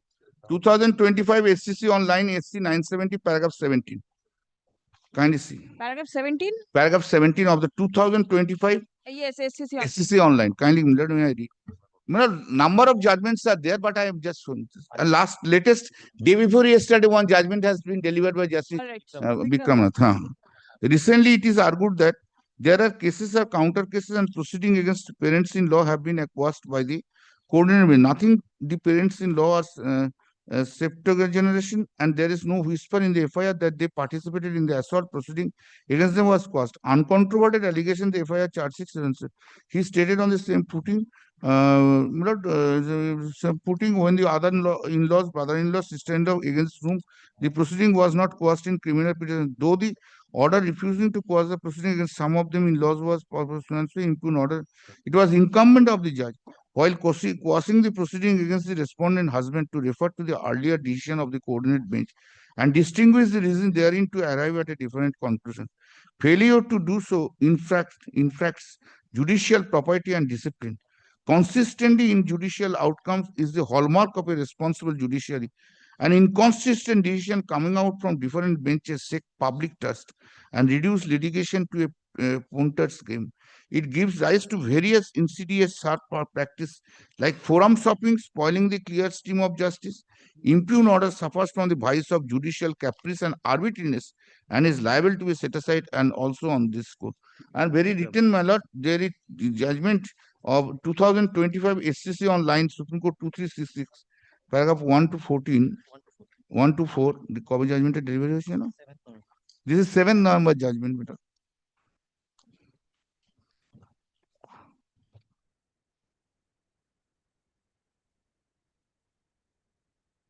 [SPEAKER 10] 2025 SCC on line SC 970, paragraph 17. Kindly see.
[SPEAKER 2] Paragraph 17?
[SPEAKER 10] Paragraph 17 of the 2025
[SPEAKER 2] Yes, SCC.
[SPEAKER 10] SCC online. Kindly let me read. Number of judgments are there, but I have just shown this. And latest day before yesterday, one judgment has been delivered by Justice
[SPEAKER 2] All right.
[SPEAKER 10] Vikramath. Recently, it is argued that there are cases or counter cases and proceeding against parents-in-law have been quashed by the coordinator. Nothing the parents-in-law are septuagenarian, and there is no whisper in the FIR that they participated in the assault proceeding against them was quashed. Uncontroverted allegation the FIR charges. He stated on the same footing, putting when the other in-laws, brother-in-law, sister-in-law against whom the proceeding was not quashed in criminal petition, though the order refusing to quash the proceeding against some of them in-laws was purposely impugned order. It was incumbent of the judge, while quashing the proceeding against the respondent husband, to refer to the earlier decision of the coordinate bench and distinguish the reason therein to arrive at a different conclusion. Failure to do so infracts judicial propriety and discipline. Consistency in judicial outcomes is the hallmark of a responsible judiciary. An inconsistent decision coming out from different benches shake public trust and reduce litigation to a punter's game. It gives rise to various insidious sharp practice like forum shopping, spoiling the clear stream of justice. Impugn order suffers from the vice of judicial caprice and arbitrariness and is liable to be set aside and also on this court. And very written, my lord, there is the judgment of 2025 SCC on line Supreme Court 2366, paragraph 1 to 14, 1 to 4, the Kobe judgment delivery. This is 7 November judgment.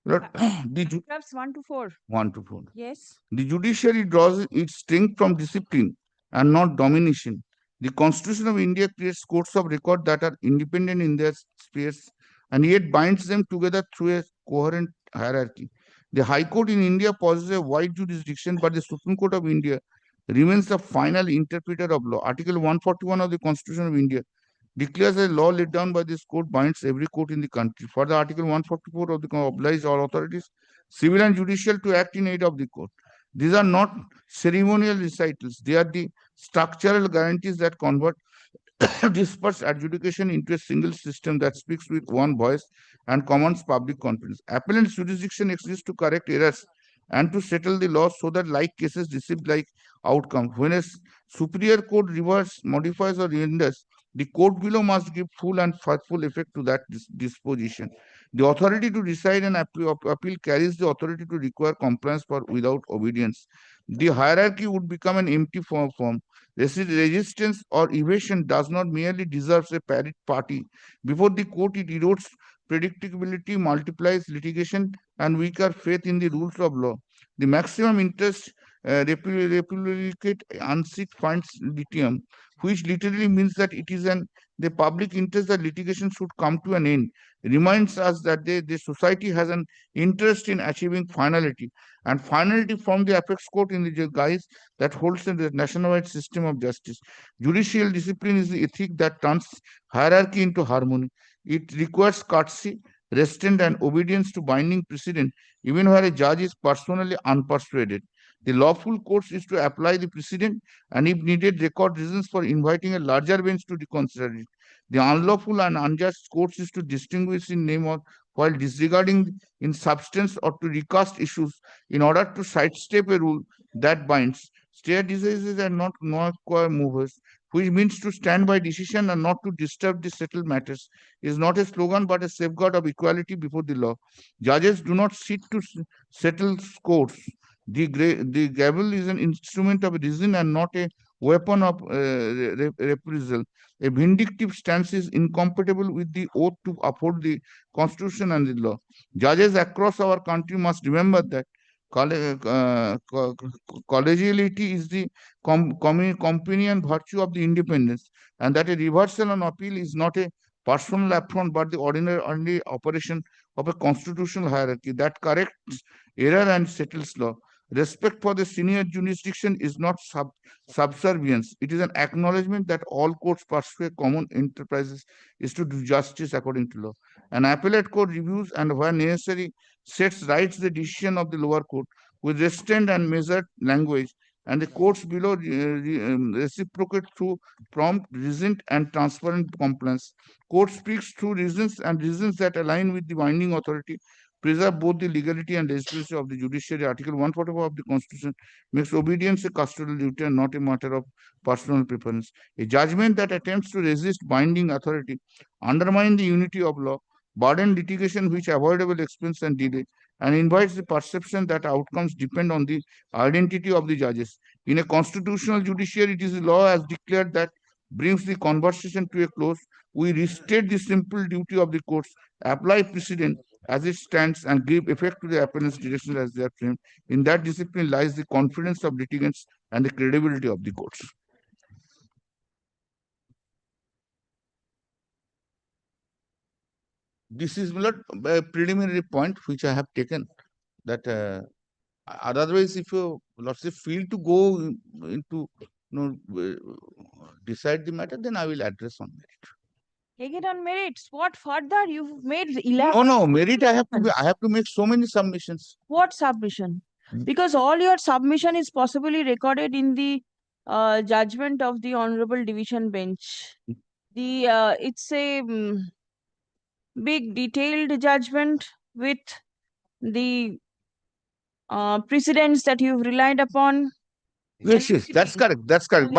[SPEAKER 2] Paragraphs 1 to 4.
[SPEAKER 10] 1 to 4.
[SPEAKER 2] Yes.
[SPEAKER 10] The judiciary draws its strength from discipline and not domination. The Constitution of India creates courts of record that are independent in their spheres and yet binds them together through a coherent hierarchy. The High Court in India possesses a wide jurisdiction, but the Supreme Court of India remains the final interpreter of law. Article 141 of the Constitution of India declares a law laid down by this court binds every court in the country. Further, Article 144 of the obliges all authorities, civil and judicial, to act in aid of the court. These are not ceremonial recitals. They are the structural guarantees that convert dispersed adjudication into a single system that speaks with one voice and commands public confidence. Appellate jurisdiction exists to correct errors and to settle the law so that like cases receive like outcome. When a superior court reverses, modifies, or renders, the court below must give full and faithful effect to that disposition. The authority to decide an appeal carries the authority to require compliance for without obedience. The hierarchy would become an empty form. Resistance or evasion does not merely deserve a party. Before the court, it erodes predictability, multiplies litigation, and weaker faith in the rules of law. The maximum interest replicate unseek finds litium, which literally means that it is the public interest that litigation should come to an end, reminds us that the society has an interest in achieving finality, and finality from the apex court in the guise that holds the nationwide system of justice. Judicial discipline is the ethic that turns hierarchy into harmony. It requires courtesy, restraint, and obedience to binding precedent, even where a judge is personally unpersuaded. The lawful course is to apply the precedent and, if needed, record reasons for inviting a larger bench to reconsider it. The unlawful and unjust course is to distinguish in name of while disregarding in substance or to recast issues in order to sidestep a rule that binds. Stare decisions are not movers, which means to stand by decision and not to disturb the settled matters, is not a slogan but a safeguard of equality before the law. Judges do not sit to settle scores. The gavel is an instrument of reason and not a weapon of reprisal. A vindictive stance is incompatible with the oath to uphold the Constitution and the law. Judges across our country must remember that collegiality is the companion virtue of the independence, and that a reversal on appeal is not a personal affront but the ordinary operation of a constitutional hierarchy that corrects error and settles law. Respect for the senior jurisdiction is not subservience. It is an acknowledgement that all courts pursue a common enterprises is to do justice according to law. An appellate court reviews and, where necessary, sets rights the decision of the lower court with restrained and measured language and the courts below reciprocate through prompt, recent, and transparent compliance. Court speaks through reasons and reasons that align with the binding authority, preserve both the legality and legitimacy of the judiciary. Article 144 of the Constitution makes obedience a custodial duty and not a matter of personal preference. A judgment that attempts to resist binding authority, undermine the unity of law, burden litigation which avoidable expense and delay, and invites the perception that outcomes depend on the identity of the judges. In a constitutional judiciary, it is the law as declared that brings the conversation to a close. We restate the simple duty of the courts, apply precedent as it stands, and give effect to the appellant's directions as they are framed. In that discipline lies the confidence of litigants and the credibility of the courts. This is a preliminary point which I have taken, that otherwise if you feel to go into decide the matter, then I will address on merit.
[SPEAKER 2] Take it on merits. What further? You've made 11.
[SPEAKER 10] Oh no, merit I have to make so many submissions.
[SPEAKER 2] What submission? Because all your submission is possibly recorded in the judgment of the Honorable Division Bench. It's a big detailed judgment with the precedents that you've relied upon.
[SPEAKER 10] Yes, that's correct. That's correct.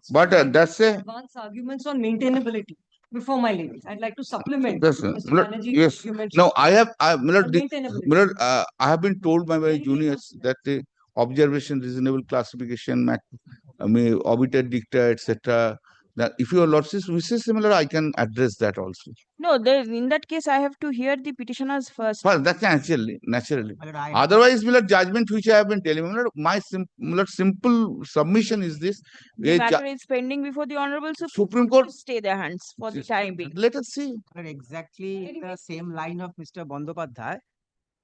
[SPEAKER 10] But that's a
[SPEAKER 12] advance arguments on maintainability before my lady. I'd like to supplement.
[SPEAKER 10] yes,
[SPEAKER 12] Mr. Banerjee,
[SPEAKER 10] yes.
[SPEAKER 12] you mentioned
[SPEAKER 10] No, I have
[SPEAKER 12] maintainability.
[SPEAKER 10] I have been told by my juniors that the observation, reasonable classification, obiter dicta, etc. That if your lordship wishes similar, I can address that also.
[SPEAKER 2] No, in that case, I have to hear the petitioners first.
[SPEAKER 10] Well, that's naturally. Otherwise, judgment which I have been telling you, my simple submission is this.
[SPEAKER 2] The matter is pending before the Honorable
[SPEAKER 10] Supreme Court.
[SPEAKER 2] Stay their hands for the time being.
[SPEAKER 10] Let us see.
[SPEAKER 13] Exactly the same line of Mr. Bandopadhyay,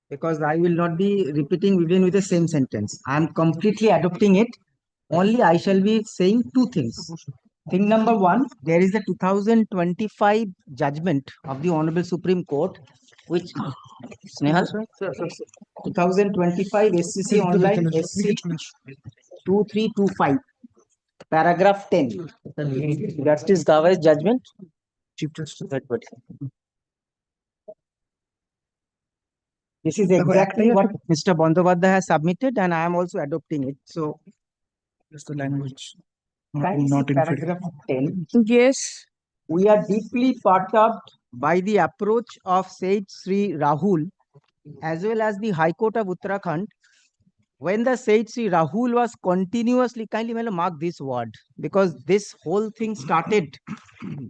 [SPEAKER 13] because I will not be repeating even with the same sentence. I am completely adopting it. Only I shall be saying two things. Thing number one, there is the 2025 judgment of the Honorable Supreme Court, which Snehal, 2025 SCC online SC 2325, paragraph 10. Justice Gawai's judgment. Chief Justice. This is exactly what Mr. Bandopadhyay has submitted, and I am also adopting it. So,
[SPEAKER 6] Just the language.
[SPEAKER 13] paragraph 10.
[SPEAKER 2] Yes.
[SPEAKER 13] We are deeply perturbed by the approach of Sage Sri Rahul as well as the High Court of Uttarakhand when the Sage Sri Rahul was continuously, kindly mark this word, because this whole thing started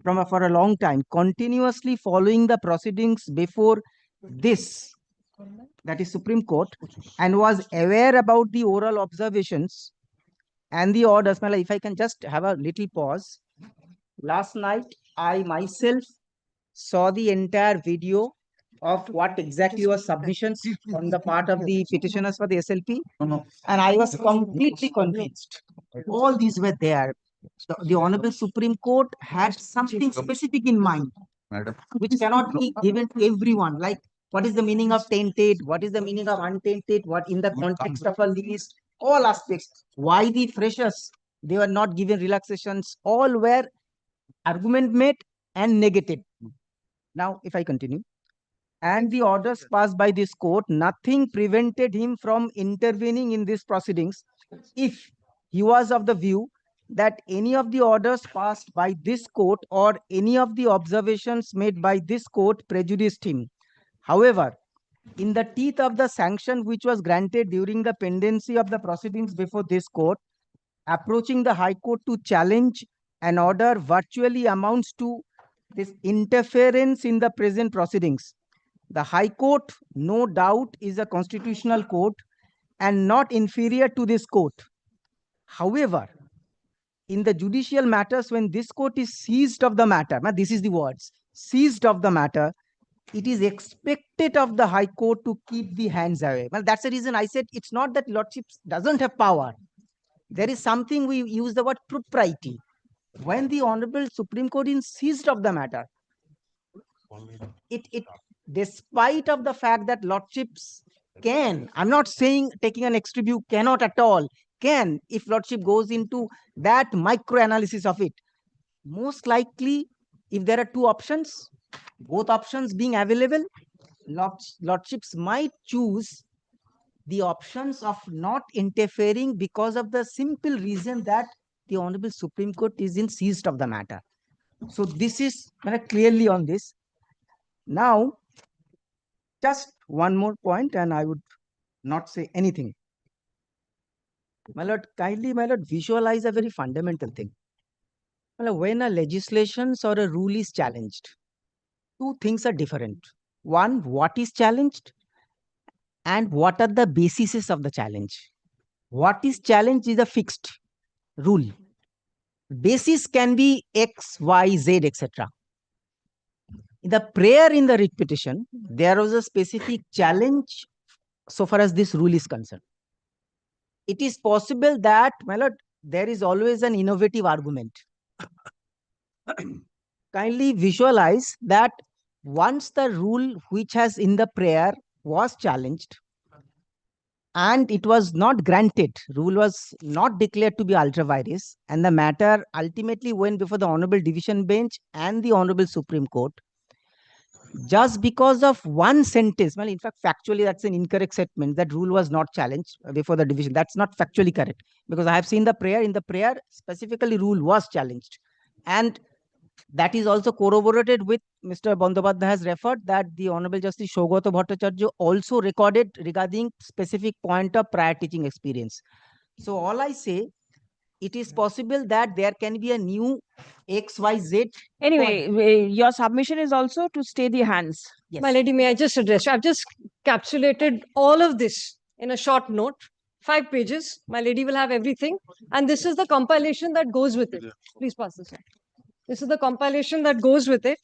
[SPEAKER 13] for a long time, continuously following the proceedings before this, that is Supreme Court, and was aware about the oral observations and the orders. If I can just have a little pause. Last night, I myself saw the entire video of what exactly was submissions on the part of the petitioners for the SLP. And I was completely convinced. All these were there. The Honorable Supreme Court had something specific in mind, which cannot be given to everyone. Like, what is the meaning of tainted? What is the meaning of untainted? What in the context of a list? All aspects. Why the freshers? They were not given relaxations. All were argument made and negated. Now, if I continue. And the orders passed by this court, nothing prevented him from intervening in these proceedings if he was of the view that any of the orders passed by this court or any of the observations made by this court prejudiced him. However, in the teeth of the sanction which was granted during the pendency of the proceedings before this court, approaching the High Court to challenge an order virtually amounts to this interference in the present proceedings. The High Court, no doubt, is a constitutional court and not inferior to this court. However, in the judicial matters, when this court is seized of the matter, now this is the words, seized of the matter, it is expected of the High Court to keep the hands away. Well, that's the reason I said it's not that Lordship doesn't have power. There is something, we use the word propriety. When the Honorable Supreme Court is seized of the matter, it despite of the fact that Lordships can, I'm not saying taking an extreme view, cannot at all, can, if Lordship goes into that micro analysis of it, most likely, if there are two options, both options being available, Lordships might choose the options of not interfering because of the simple reason that the Honorable Supreme Court is in seized of the matter. So this is very clearly on this. Now, just one more point, and I would not say anything. My lord, kindly, my lord, visualize a very fundamental thing. My lord, when a legislation or a rule is challenged, two things are different. One, what is challenged, and what are the bases of the challenge. What is challenged is a fixed rule. Basis can be X, Y, Z, etc. In the prayer in the writ petition, there was a specific challenge so far as this rule is concerned. It is possible that, my lord, there is always an innovative argument. Kindly visualize that once the rule which has in the prayer was challenged and it was not granted, rule was not declared to be ultra vires, and the matter ultimately went before the Honorable Division Bench and the Honorable Supreme Court, just because of one sentence, well, in fact, factually, that's an incorrect statement. That rule was not challenged before the division. That's not factually correct, because I have seen the prayer. In the prayer, specifically, rule was challenged. And that is also corroborated with Mr. Bandyopadhyay has referred that the Honorable Justice Saugata Bhattacharya also recorded regarding specific point of prior teaching experience. So all I say, it is possible that there can be a new XYZ.
[SPEAKER 2] Anyway, your submission is also to stay the hands.
[SPEAKER 13] Yes.
[SPEAKER 12] My lady, may I just address you? I've just capsulated all of this in a short note, 5 pages. My lady will have everything. And this is the compilation that goes with it. Please pass this on. This is the compilation that goes with it.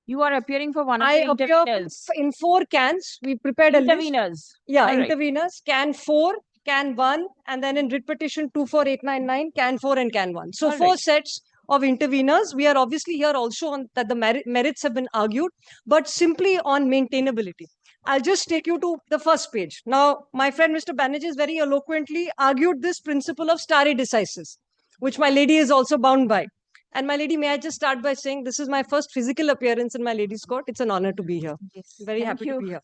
[SPEAKER 2] You are appearing for one of
[SPEAKER 12] I
[SPEAKER 2] the
[SPEAKER 12] appear
[SPEAKER 2] interveners.
[SPEAKER 12] in 4 cans. We prepared a list.
[SPEAKER 2] Interveners.
[SPEAKER 12] Yeah,
[SPEAKER 2] All right.
[SPEAKER 12] interveners. Can 4, can 1, and then in writ petition 24899, can 4 and can 1. So
[SPEAKER 2] All
[SPEAKER 12] 4
[SPEAKER 2] right.
[SPEAKER 12] sets of interveners. We are obviously here also on that the merits have been argued, but simply on maintainability. I'll just take you to the first page. Now, my friend Mr. Banerjee very eloquently argued this principle of stare decisis, which my lady is also bound by. And my lady, may I just start by saying this is my first physical appearance in my lady's court. It's an honor to be here.
[SPEAKER 2] Yes.
[SPEAKER 12] Very
[SPEAKER 2] Thank
[SPEAKER 12] happy
[SPEAKER 2] you.
[SPEAKER 12] to be here.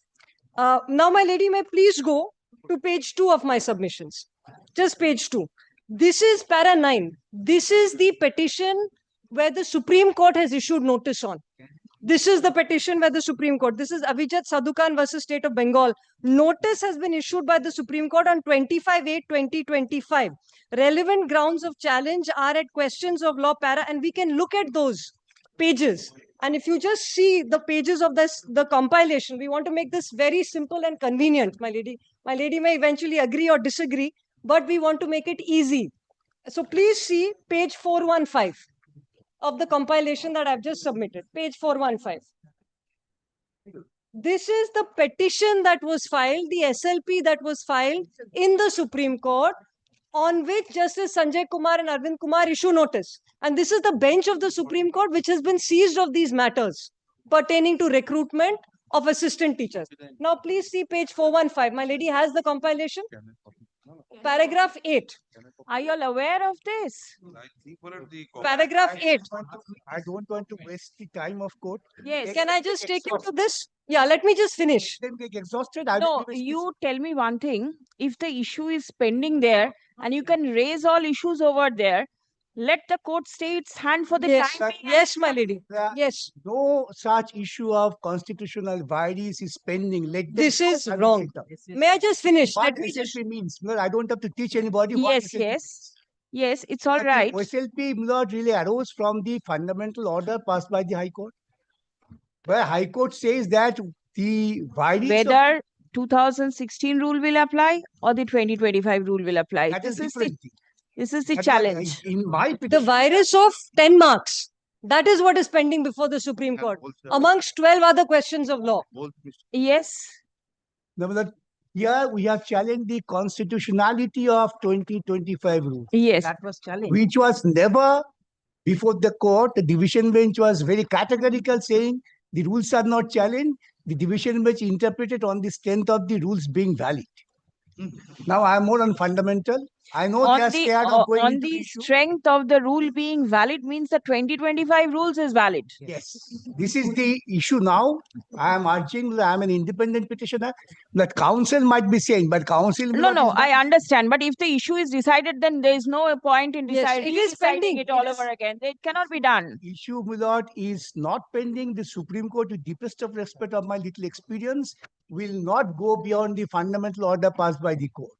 [SPEAKER 12] Now, my lady, may please go to page 2 of my submissions. Just page 2. This is para 9. This is the petition where the Supreme Court has issued notice on. This is the petition where the Supreme Court, this is Avijat Sadhukan versus State of Bengal. Notice has been issued by the Supreme Court on 25/8/2025. Relevant grounds of challenge are at questions of law para, and we can look at those pages. And if you just see the pages of the compilation, we want to make this very simple and convenient, my lady. My lady may eventually agree or disagree, but we want to make it easy. So please see page 415 of the compilation that I've just submitted, page 415. This is the petition that was filed, the SLP that was filed in the Supreme Court, on which Justice Sanjay Kumar and Arvind Kumar issue notice. And this is the bench of the Supreme Court which has been seized of these matters pertaining to recruitment of assistant teachers. Now, please see page 415. My lady has the compilation. Paragraph 8.
[SPEAKER 2] Are you all aware of this?
[SPEAKER 12] Paragraph 8.
[SPEAKER 14] I don't want to waste the time of court.
[SPEAKER 2] Yes.
[SPEAKER 12] Can I just take you to this? Yeah, let me just finish.
[SPEAKER 14] Then get exhausted.
[SPEAKER 2] No, you tell me one thing. If the issue is pending there and you can raise all issues over there, let the court stay its hand for the
[SPEAKER 12] Yes,
[SPEAKER 2] time being.
[SPEAKER 12] yes, my lady. Yes.
[SPEAKER 14] No such issue of constitutional violence is pending. Let them
[SPEAKER 12] This
[SPEAKER 14] go
[SPEAKER 12] is
[SPEAKER 14] and
[SPEAKER 12] wrong.
[SPEAKER 14] sit down.
[SPEAKER 12] May I just finish?
[SPEAKER 14] What
[SPEAKER 12] Let me just...
[SPEAKER 14] SLP means? No, I don't have to teach anybody what
[SPEAKER 2] Yes,
[SPEAKER 14] SLP
[SPEAKER 2] yes.
[SPEAKER 14] means.
[SPEAKER 2] Yes, it's all
[SPEAKER 14] But
[SPEAKER 2] right.
[SPEAKER 14] the SLP not really arose from the fundamental order passed by the High Court, where High Court says that the violence
[SPEAKER 2] Whether 2016 rule will apply or the 2025 rule will apply.
[SPEAKER 14] that is
[SPEAKER 2] This is
[SPEAKER 14] different.
[SPEAKER 2] the challenge.
[SPEAKER 14] In my
[SPEAKER 12] The
[SPEAKER 14] petition,
[SPEAKER 12] virus of 10 marks. That is what is pending before the Supreme Court, amongst 12 other questions of law.
[SPEAKER 2] Yes.
[SPEAKER 14] here we have challenged the constitutionality of 2025 rule,
[SPEAKER 2] Yes.
[SPEAKER 13] That was challenged.
[SPEAKER 14] which was never before the court. The division bench was very categorical, saying the rules are not challenged. The division bench interpreted on the strength of the rules being valid. Now I am more on fundamental. I know they are scared of going
[SPEAKER 2] on
[SPEAKER 14] into
[SPEAKER 2] the
[SPEAKER 14] issue.
[SPEAKER 2] strength of the rule being valid means the 2025 rules is valid.
[SPEAKER 14] Yes, this is the issue now. I am urging, I am an independent petitioner. That council might be saying, but council will
[SPEAKER 2] No,
[SPEAKER 14] not
[SPEAKER 2] no,
[SPEAKER 14] is not-
[SPEAKER 2] I understand. But if the issue is decided, then there is no point in
[SPEAKER 12] Yes,
[SPEAKER 2] deciding
[SPEAKER 12] it is pending.
[SPEAKER 2] it all over again. It cannot be done.
[SPEAKER 14] issue, Milord, is not pending. The Supreme Court, with deepest of respect of my little experience, will not go beyond the fundamental order passed by the court.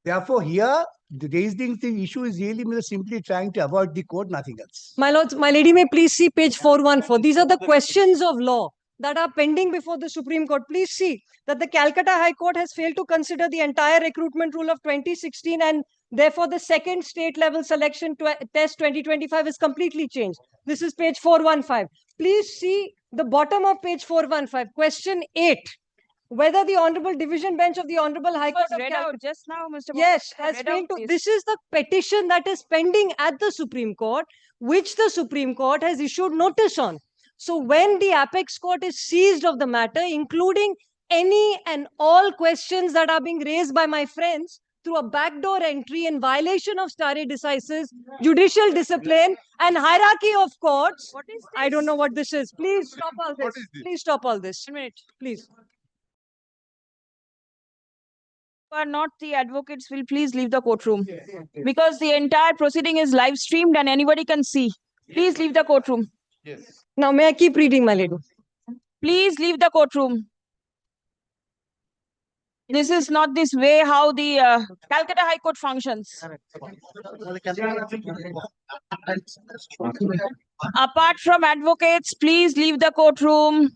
[SPEAKER 14] Therefore, here, the raising the issue is really simply trying to avoid the court, nothing else.
[SPEAKER 12] My lords, my lady may please see page 414. These are the questions of law that are pending before the Supreme Court. Please see that the Calcutta High Court has failed to consider the entire recruitment rule of 2016, and therefore the second state level selection test 2025 is completely changed. This is page 415. Please see the bottom of page 415. Question 8. Whether the Honorable Division Bench of the Honorable High Court
[SPEAKER 2] Was
[SPEAKER 12] of
[SPEAKER 2] read
[SPEAKER 12] Calcutta,
[SPEAKER 2] out just now, Mr.
[SPEAKER 12] yes,
[SPEAKER 2] Bhatt,
[SPEAKER 12] has
[SPEAKER 2] read
[SPEAKER 12] failed
[SPEAKER 2] out
[SPEAKER 12] to.
[SPEAKER 2] this.
[SPEAKER 12] This is the petition that is pending at the Supreme Court, which the Supreme Court has issued notice on. So when the apex court is seized of the matter, including any and all questions that are being raised by my friends through a backdoor entry in violation of stare decisis, judicial discipline, and hierarchy of courts,
[SPEAKER 2] What is
[SPEAKER 12] I don't
[SPEAKER 2] this?
[SPEAKER 12] know what this is. Please stop all this. Please stop all this.
[SPEAKER 2] 1 minute.
[SPEAKER 12] Please.
[SPEAKER 2] Who are not the advocates will please leave the courtroom because the entire proceeding is live streamed and anybody can see. Please leave the courtroom.
[SPEAKER 12] Now, may I keep reading, my lady?
[SPEAKER 2] Please leave the courtroom. This is not this way how the Calcutta High Court functions. Apart from advocates, please leave the courtroom.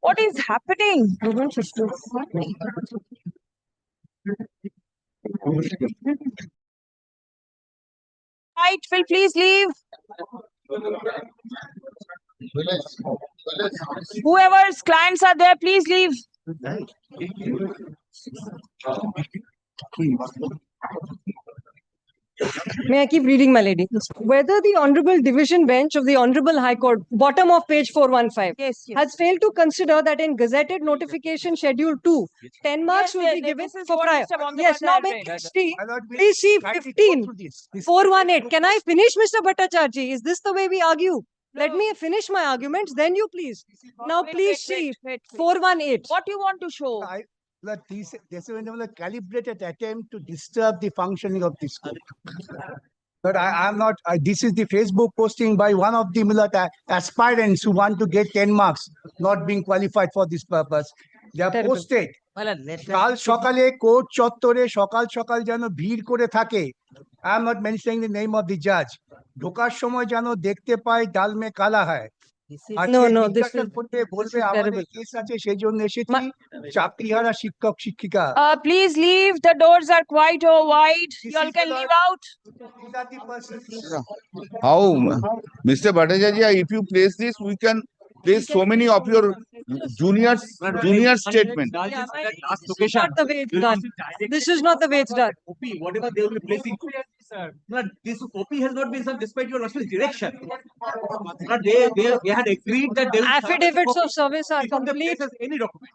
[SPEAKER 2] What is happening? Right, will please leave. Whoever's clients are there, please leave.
[SPEAKER 12] May I keep reading, my lady? Whether the Honorable Division Bench of the Honorable High Court, bottom of page 415,
[SPEAKER 2] Yes,
[SPEAKER 12] has failed to consider that in Gazetted Notification Schedule 2, 10 marks will be given for prior. Yes, now may please see 15, 418. Can I finish, Mr. Bhattacharjee? Is this the way we argue? Let me finish my arguments, then you please. Now please see 418.
[SPEAKER 2] What you want to show?
[SPEAKER 14] That this is a calibrated attempt to disturb the functioning of this court. But I am not, this is the Facebook posting by one of the aspirants who want to get 10 marks, not being qualified for this purpose. They are posted. কাল সকালে court চত্বরে সকাল সকাল যেন ভিড় করে থাকে। I am not mentioning the name of the judge. ঢোকার সময় যেন দেখতে পায় ডাল মে কালা হয়।
[SPEAKER 12] No, this is
[SPEAKER 14] বলবে আমাদের কেস আছে সেই জন্য এসেছি চাকরিহারা শিক্ষক শিক্ষিকা।
[SPEAKER 2] Please leave. The doors are quite wide. You all can leave out.
[SPEAKER 10] How, Mr. Bhattacharya, if you place this, we can place so many of your junior statements.
[SPEAKER 12] Yeah, this is not the way it's done. This is not the way it's done.
[SPEAKER 5] Whatever they will be placing, this copy has not been done despite your lordship's direction. They had agreed that they will
[SPEAKER 12] Affidavits of service are complete.
[SPEAKER 5] Any document.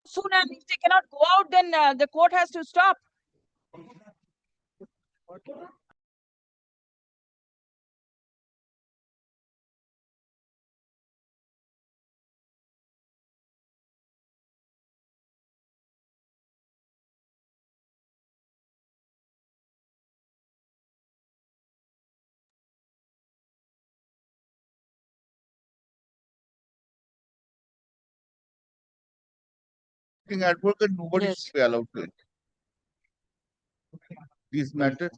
[SPEAKER 2] Soon as if they cannot go out, then the court has to stop.
[SPEAKER 10] Advocate, nobody should be allowed to. These matters.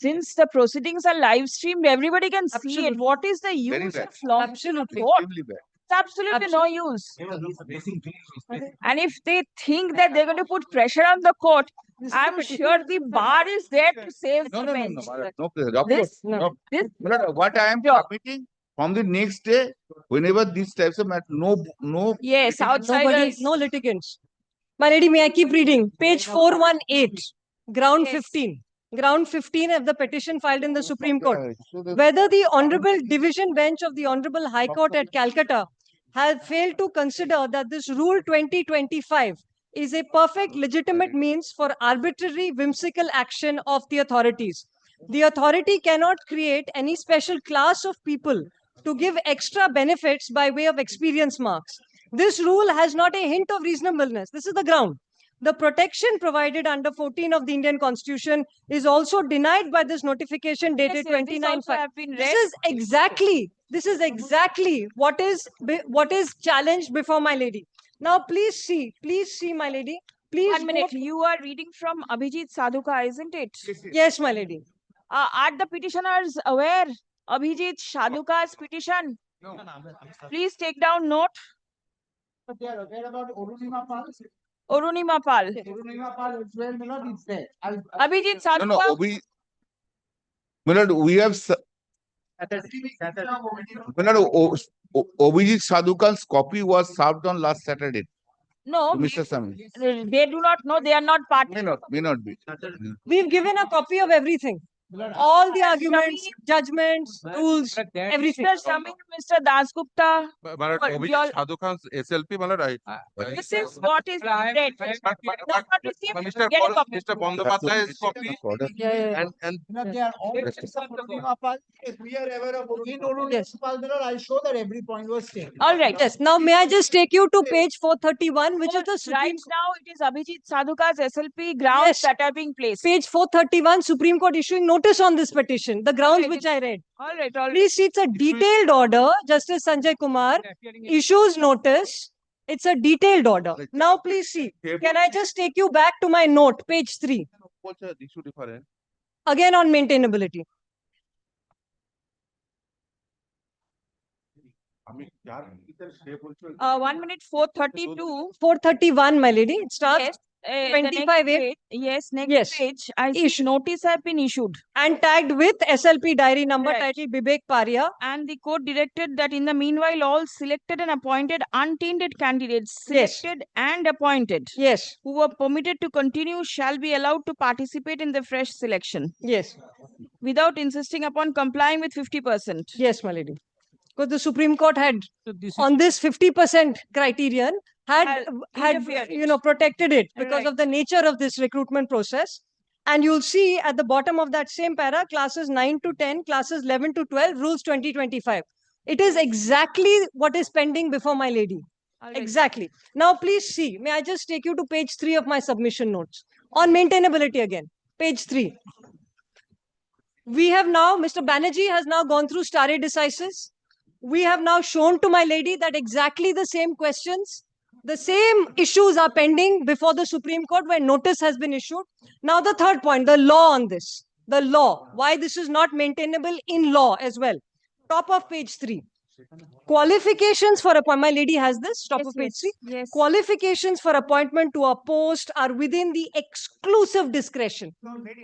[SPEAKER 2] Since the proceedings are live streamed, everybody can see it. What is the use
[SPEAKER 10] bad.
[SPEAKER 2] of law?
[SPEAKER 12] Absolutely.
[SPEAKER 10] Extremely bad.
[SPEAKER 2] It's absolutely no use. And if they think that they're going to put pressure on the court, I'm sure the bar is there to save the bench.
[SPEAKER 10] No, of
[SPEAKER 2] This-
[SPEAKER 10] course. No.
[SPEAKER 2] this-
[SPEAKER 10] What I am submitting, From the next day, whenever these types of matter, no.
[SPEAKER 2] Yes, outsiders.
[SPEAKER 12] No litigants. My lady, may I keep reading? Page 418, ground
[SPEAKER 2] Yes.
[SPEAKER 12] 15. Ground 15 of the petition filed in the Supreme Court.
[SPEAKER 10] So the-
[SPEAKER 12] Whether the Honorable Division Bench of the Honorable High Court at Calcutta has failed to consider that this Rule 2025 is a perfect legitimate means for arbitrary whimsical action of the authorities. The authority cannot create any special class of people to give extra benefits by way of experience marks. This rule has not a hint of reasonableness. This is the ground. The protection provided under 14 of the Indian Constitution is also denied by this notification dated
[SPEAKER 2] Yes, this
[SPEAKER 12] 29
[SPEAKER 2] also have been
[SPEAKER 12] This
[SPEAKER 2] read.
[SPEAKER 12] is exactly what is challenged before my lady. Now please see, my lady. Please
[SPEAKER 2] 1
[SPEAKER 12] go
[SPEAKER 2] minute.
[SPEAKER 12] to-
[SPEAKER 2] You are reading from Abhijit Sadhuka, isn't it?
[SPEAKER 12] Yes, my lady.
[SPEAKER 2] Are the petitioners aware Abhijit Sadhuka's petition? Please take down note.
[SPEAKER 14] But they are aware about Orunima Pal.
[SPEAKER 2] Orunima Pal.
[SPEAKER 14] Orunima Pal as well, my lord, is there.
[SPEAKER 2] Abhijit
[SPEAKER 10] No, no,
[SPEAKER 2] Sadhuka.
[SPEAKER 10] my lord, we have, my lord, Abhijit Sadhukan's copy was served on last Saturday
[SPEAKER 2] No,
[SPEAKER 10] to Mr. Sami.
[SPEAKER 2] they do not know. They are not party.
[SPEAKER 10] May not be.
[SPEAKER 12] We've given a copy of everything. All the arguments, judgments, rules, everything.
[SPEAKER 2] Mr. Samir, Mr. Dasgupta.
[SPEAKER 11] But
[SPEAKER 2] What,
[SPEAKER 11] Abhijit
[SPEAKER 2] y'all-
[SPEAKER 11] Sadhukan's SLP, my right?
[SPEAKER 2] This is what is read. Not received.
[SPEAKER 11] Mr.
[SPEAKER 2] Get a copy.
[SPEAKER 11] Mr. Bandyopadhyay's copy and
[SPEAKER 14] They are all except Orunima Pal. If we are aware of Orunima Pal, my lord, I'll show that every point was taken.
[SPEAKER 2] All right.
[SPEAKER 12] Yes. Now, may I just take you to page 431, which is the Supreme
[SPEAKER 2] Right now, it is Abhijit Sadhuka's SLP grounds
[SPEAKER 12] Yes.
[SPEAKER 2] that are being placed.
[SPEAKER 12] Page 431, Supreme Court issuing notice on this petition, the grounds which I read.
[SPEAKER 2] All right. All right.
[SPEAKER 12] Please see, it's a detailed order. Justice Sanjay Kumar issues notice. It's a detailed order. Now, please see. Can I just take you back to my note, page 3,
[SPEAKER 11] issue different.
[SPEAKER 12] again on maintainability.
[SPEAKER 2] 1 minute, 432.
[SPEAKER 12] 431, my lady. It starts
[SPEAKER 2] Yes. The
[SPEAKER 12] 25
[SPEAKER 2] next
[SPEAKER 12] A.
[SPEAKER 2] page, yes, next
[SPEAKER 12] Yes.
[SPEAKER 2] page. I see notice have been issued.
[SPEAKER 12] And tagged with SLP diary number
[SPEAKER 2] Right.
[SPEAKER 12] titled Bibek Paria.
[SPEAKER 2] And the court directed that in the meanwhile, all selected and appointed untainted candidates,
[SPEAKER 12] Yes.
[SPEAKER 2] selected and appointed,
[SPEAKER 12] Yes.
[SPEAKER 2] who were permitted to continue, shall be allowed to participate in the fresh selection
[SPEAKER 12] Yes.
[SPEAKER 2] without insisting upon complying with 50%.
[SPEAKER 12] Yes, my lady. Because the Supreme Court had, on this 50% criterion, had
[SPEAKER 2] interfered
[SPEAKER 12] protected it because
[SPEAKER 2] Right.
[SPEAKER 12] of the nature of this recruitment process. And you'll see at the bottom of that same para, classes 9 to 10, classes 11 to 12, rules 2025. It is exactly what is pending before my lady.
[SPEAKER 2] All right.
[SPEAKER 12] Exactly. Now, please see. May I just take you to page 3 of my submission notes on maintainability again. Page 3. We have now, Mr. Banerjee has now gone through stare decisis. We have now shown to my lady that exactly the same questions, the same issues are pending before the Supreme Court where notice has been issued. Now, the third point, the law on this, the law, why this is not maintainable in law as well. Top of page 3. Qualifications for appointment. My lady has this, top of page 3.
[SPEAKER 2] Yes.
[SPEAKER 12] Qualifications for appointment to a post are within the exclusive discretion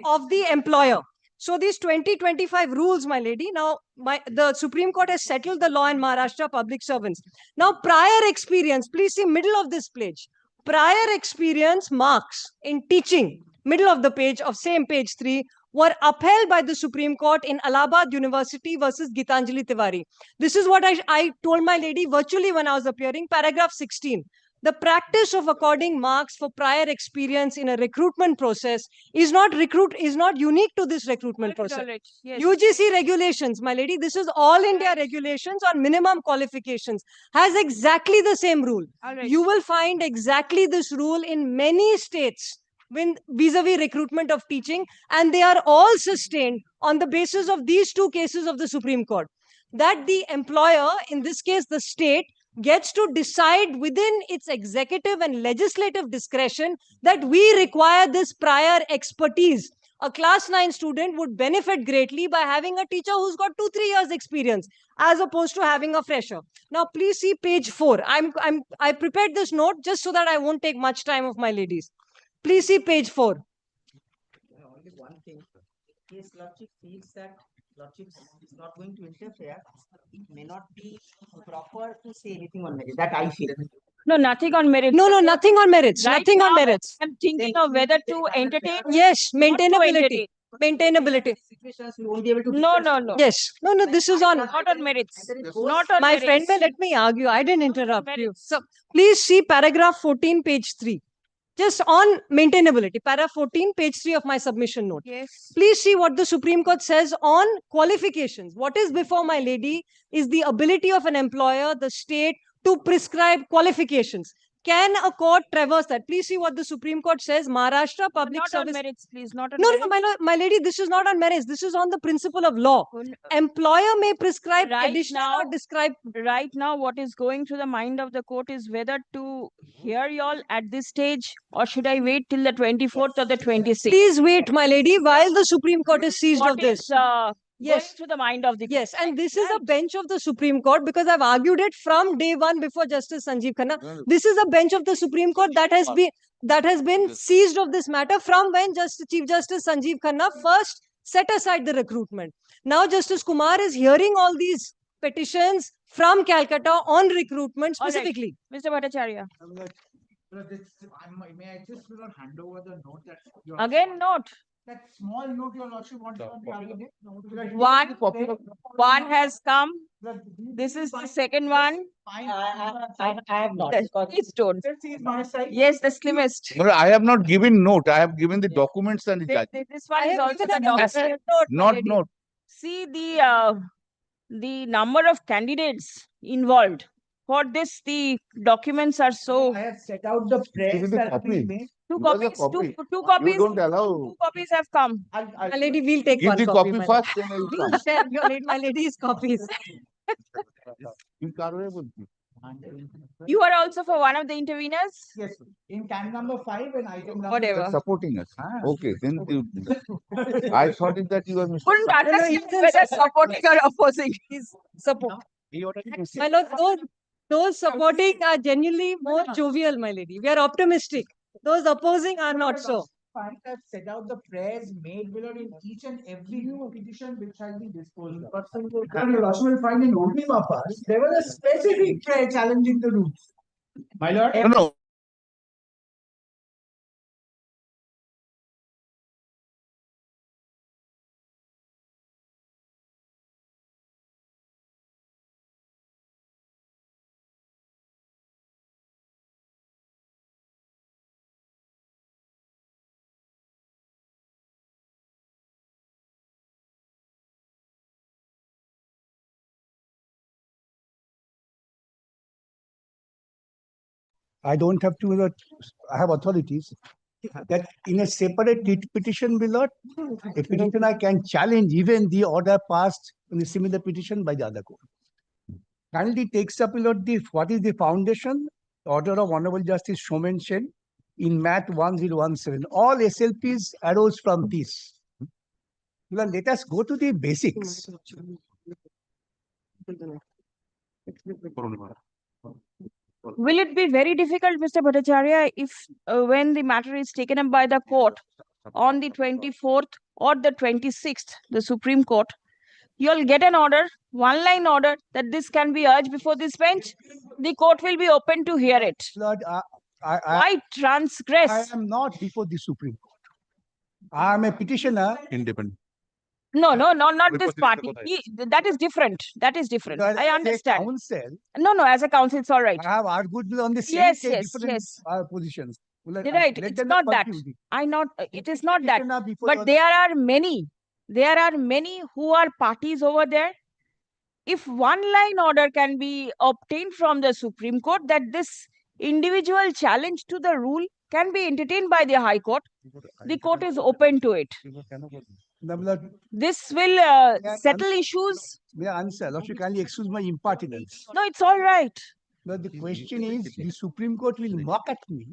[SPEAKER 12] of the employer. So these 2025 rules, my lady, now the Supreme Court has settled the law in Maharashtra public servants. Now, prior experience, please see middle of this page. Prior experience marks in teaching, middle of the page of same page 3, were upheld by the Supreme Court in Allahabad University versus Gitanjali Tiwari. This is what I told my lady virtually when I was appearing, paragraph 16. The practice of according marks for prior experience in a recruitment process is not unique to this recruitment process.
[SPEAKER 2] All right. Yes.
[SPEAKER 12] UGC regulations, my lady, this is all India regulations on minimum qualifications, has exactly the same rule.
[SPEAKER 2] All right.
[SPEAKER 12] You will find exactly this rule in many states when vis-a-vis recruitment of teaching, and they are all sustained on the basis of these two cases of the Supreme Court. That the employer, in this case the state, gets to decide within its executive and legislative discretion that we require this prior expertise. A class 9 student would benefit greatly by having a teacher who's got 2-3 years experience as opposed to having a fresher. Now, please see page 4. I prepared this note just so that I won't take much time of my ladies. Please see page 4.
[SPEAKER 13] Only one thing. His lordship feels that Lordship is not going to interfere. It may not be proper to say anything on merit. That I feel.
[SPEAKER 2] No, nothing on merits.
[SPEAKER 12] No, nothing on merits.
[SPEAKER 2] Right
[SPEAKER 12] Nothing on
[SPEAKER 2] now,
[SPEAKER 12] merits.
[SPEAKER 2] I'm thinking of whether to entertain.
[SPEAKER 12] Yes,
[SPEAKER 2] not to
[SPEAKER 12] maintainability.
[SPEAKER 2] entertain.
[SPEAKER 12] Maintainability.
[SPEAKER 13] Situations we won't be able to.
[SPEAKER 2] No.
[SPEAKER 12] Yes. No, this is on.
[SPEAKER 2] Not on merits. Not on
[SPEAKER 12] My
[SPEAKER 2] merits.
[SPEAKER 12] friend, may let me argue. I didn't interrupt you. So please see paragraph 14, page 3. Just on maintainability. Paragraph 14, page 3 of my submission note.
[SPEAKER 2] Yes.
[SPEAKER 12] Please see what the Supreme Court says on qualifications. What is before my lady is the ability of an employer, the state, to prescribe qualifications. Can a court traverse that? Please see what the Supreme Court says. Maharashtra Public
[SPEAKER 2] Not
[SPEAKER 12] Service.
[SPEAKER 2] on merits, please. Not on
[SPEAKER 12] No,
[SPEAKER 2] merits.
[SPEAKER 12] my lady, this is not on merits. This is on the principle of law. Employer may prescribe
[SPEAKER 2] Right
[SPEAKER 12] additional
[SPEAKER 2] now-
[SPEAKER 12] or describe.
[SPEAKER 2] Right now, what is going through the mind of the court is whether to hear y'all at this stage or should I wait till the 24th or the 26th?
[SPEAKER 12] Please wait, my lady, while the Supreme Court is seized
[SPEAKER 2] What
[SPEAKER 12] of this.
[SPEAKER 2] is,
[SPEAKER 12] Yes.
[SPEAKER 2] going through the mind of the
[SPEAKER 12] Yes, and this is a bench of the Supreme Court because I've argued it from day one before Justice Sanjeev Khanna. This is a bench of the Supreme Court that has been seized of this matter from when Chief Justice Sanjeev Khanna first set aside the recruitment. Now Justice Kumar is hearing all these petitions from Calcutta on recruitment
[SPEAKER 2] All right.
[SPEAKER 12] specifically.
[SPEAKER 2] Mr. Bhattacharya.
[SPEAKER 15] May I just hand over the note that you
[SPEAKER 2] Again, note.
[SPEAKER 15] that small note your lordship wants on the argument?
[SPEAKER 2] One has come. This is the second one.
[SPEAKER 13] I have not.
[SPEAKER 2] Please don't. Yes, the slimmest.
[SPEAKER 10] No, I have not given note. I have given the documents and the judgment.
[SPEAKER 2] This one is also the document.
[SPEAKER 10] Not note.
[SPEAKER 2] See the number of candidates involved. For this, the documents are so.
[SPEAKER 15] I have set out the press
[SPEAKER 10] Give me the
[SPEAKER 15] that has been
[SPEAKER 10] copy.
[SPEAKER 15] made.
[SPEAKER 2] Two
[SPEAKER 10] Give us the
[SPEAKER 2] copies.
[SPEAKER 10] copy.
[SPEAKER 2] Two copies.
[SPEAKER 10] You don't allow.
[SPEAKER 2] Two copies have come.
[SPEAKER 12] My lady, we'll take
[SPEAKER 10] Give
[SPEAKER 12] one
[SPEAKER 10] the
[SPEAKER 12] copy.
[SPEAKER 10] copy
[SPEAKER 12] my
[SPEAKER 10] first,
[SPEAKER 12] lady.
[SPEAKER 10] then I will
[SPEAKER 12] We'll
[SPEAKER 10] come.
[SPEAKER 12] share my lady's copies.
[SPEAKER 10] You can't able to.
[SPEAKER 2] You are also for one of the interveners?
[SPEAKER 15] Yes, in can number 5 and item number.
[SPEAKER 2] Whatever.
[SPEAKER 10] Supporting us. Okay, then I thought it that you are Mr.
[SPEAKER 2] Couldn't understand whether supporting or opposing.
[SPEAKER 12] Support. My lord, those supporting are genuinely more jovial, my lady. We are optimistic. Those opposing are not so.
[SPEAKER 15] Find that set out the prayers made below in each and every new petition which has been disposed of. Your lordship will find in only Mapas, there was a specific prayer challenging the rules. My lord.
[SPEAKER 10] No.
[SPEAKER 14] I don't have to, I have authorities that in a separate petition below, a petitioner can challenge even the order passed in a similar petition by the other court. Kindly takes up what is the foundation, order of Honorable Justice Shomen Sen in Math 1017. All SLPs arose from this. Well, let us go to the basics.
[SPEAKER 2] Will it be very difficult, Mr. Bhattacharya, if when the matter is taken up by the court on the 24th or the 26th, the Supreme Court, you'll get an order, one-line order that this can be urged before this bench? The court will be open to hear it.
[SPEAKER 14] Lord,
[SPEAKER 2] Why transgress?
[SPEAKER 14] I am not before the Supreme Court. I am a petitioner.
[SPEAKER 8] Independent.
[SPEAKER 2] No, not this party. That is different. That is different. I understand.
[SPEAKER 14] Counsel,
[SPEAKER 2] No, as a counsel, it's all right.
[SPEAKER 14] I have argued on the same
[SPEAKER 2] Yes,
[SPEAKER 14] different
[SPEAKER 2] yes.
[SPEAKER 14] positions.
[SPEAKER 2] Right. It's not that. It is not that. But there are many who are parties over there. If one line order can be obtained from the Supreme Court that this individual challenge to the rule can be entertained by the High Court, the court is open to it. This will settle issues.
[SPEAKER 14] May I answer? Lord, you kindly excuse my impertinence.
[SPEAKER 2] No, it's all right.
[SPEAKER 14] But the question is, the Supreme Court will mock at me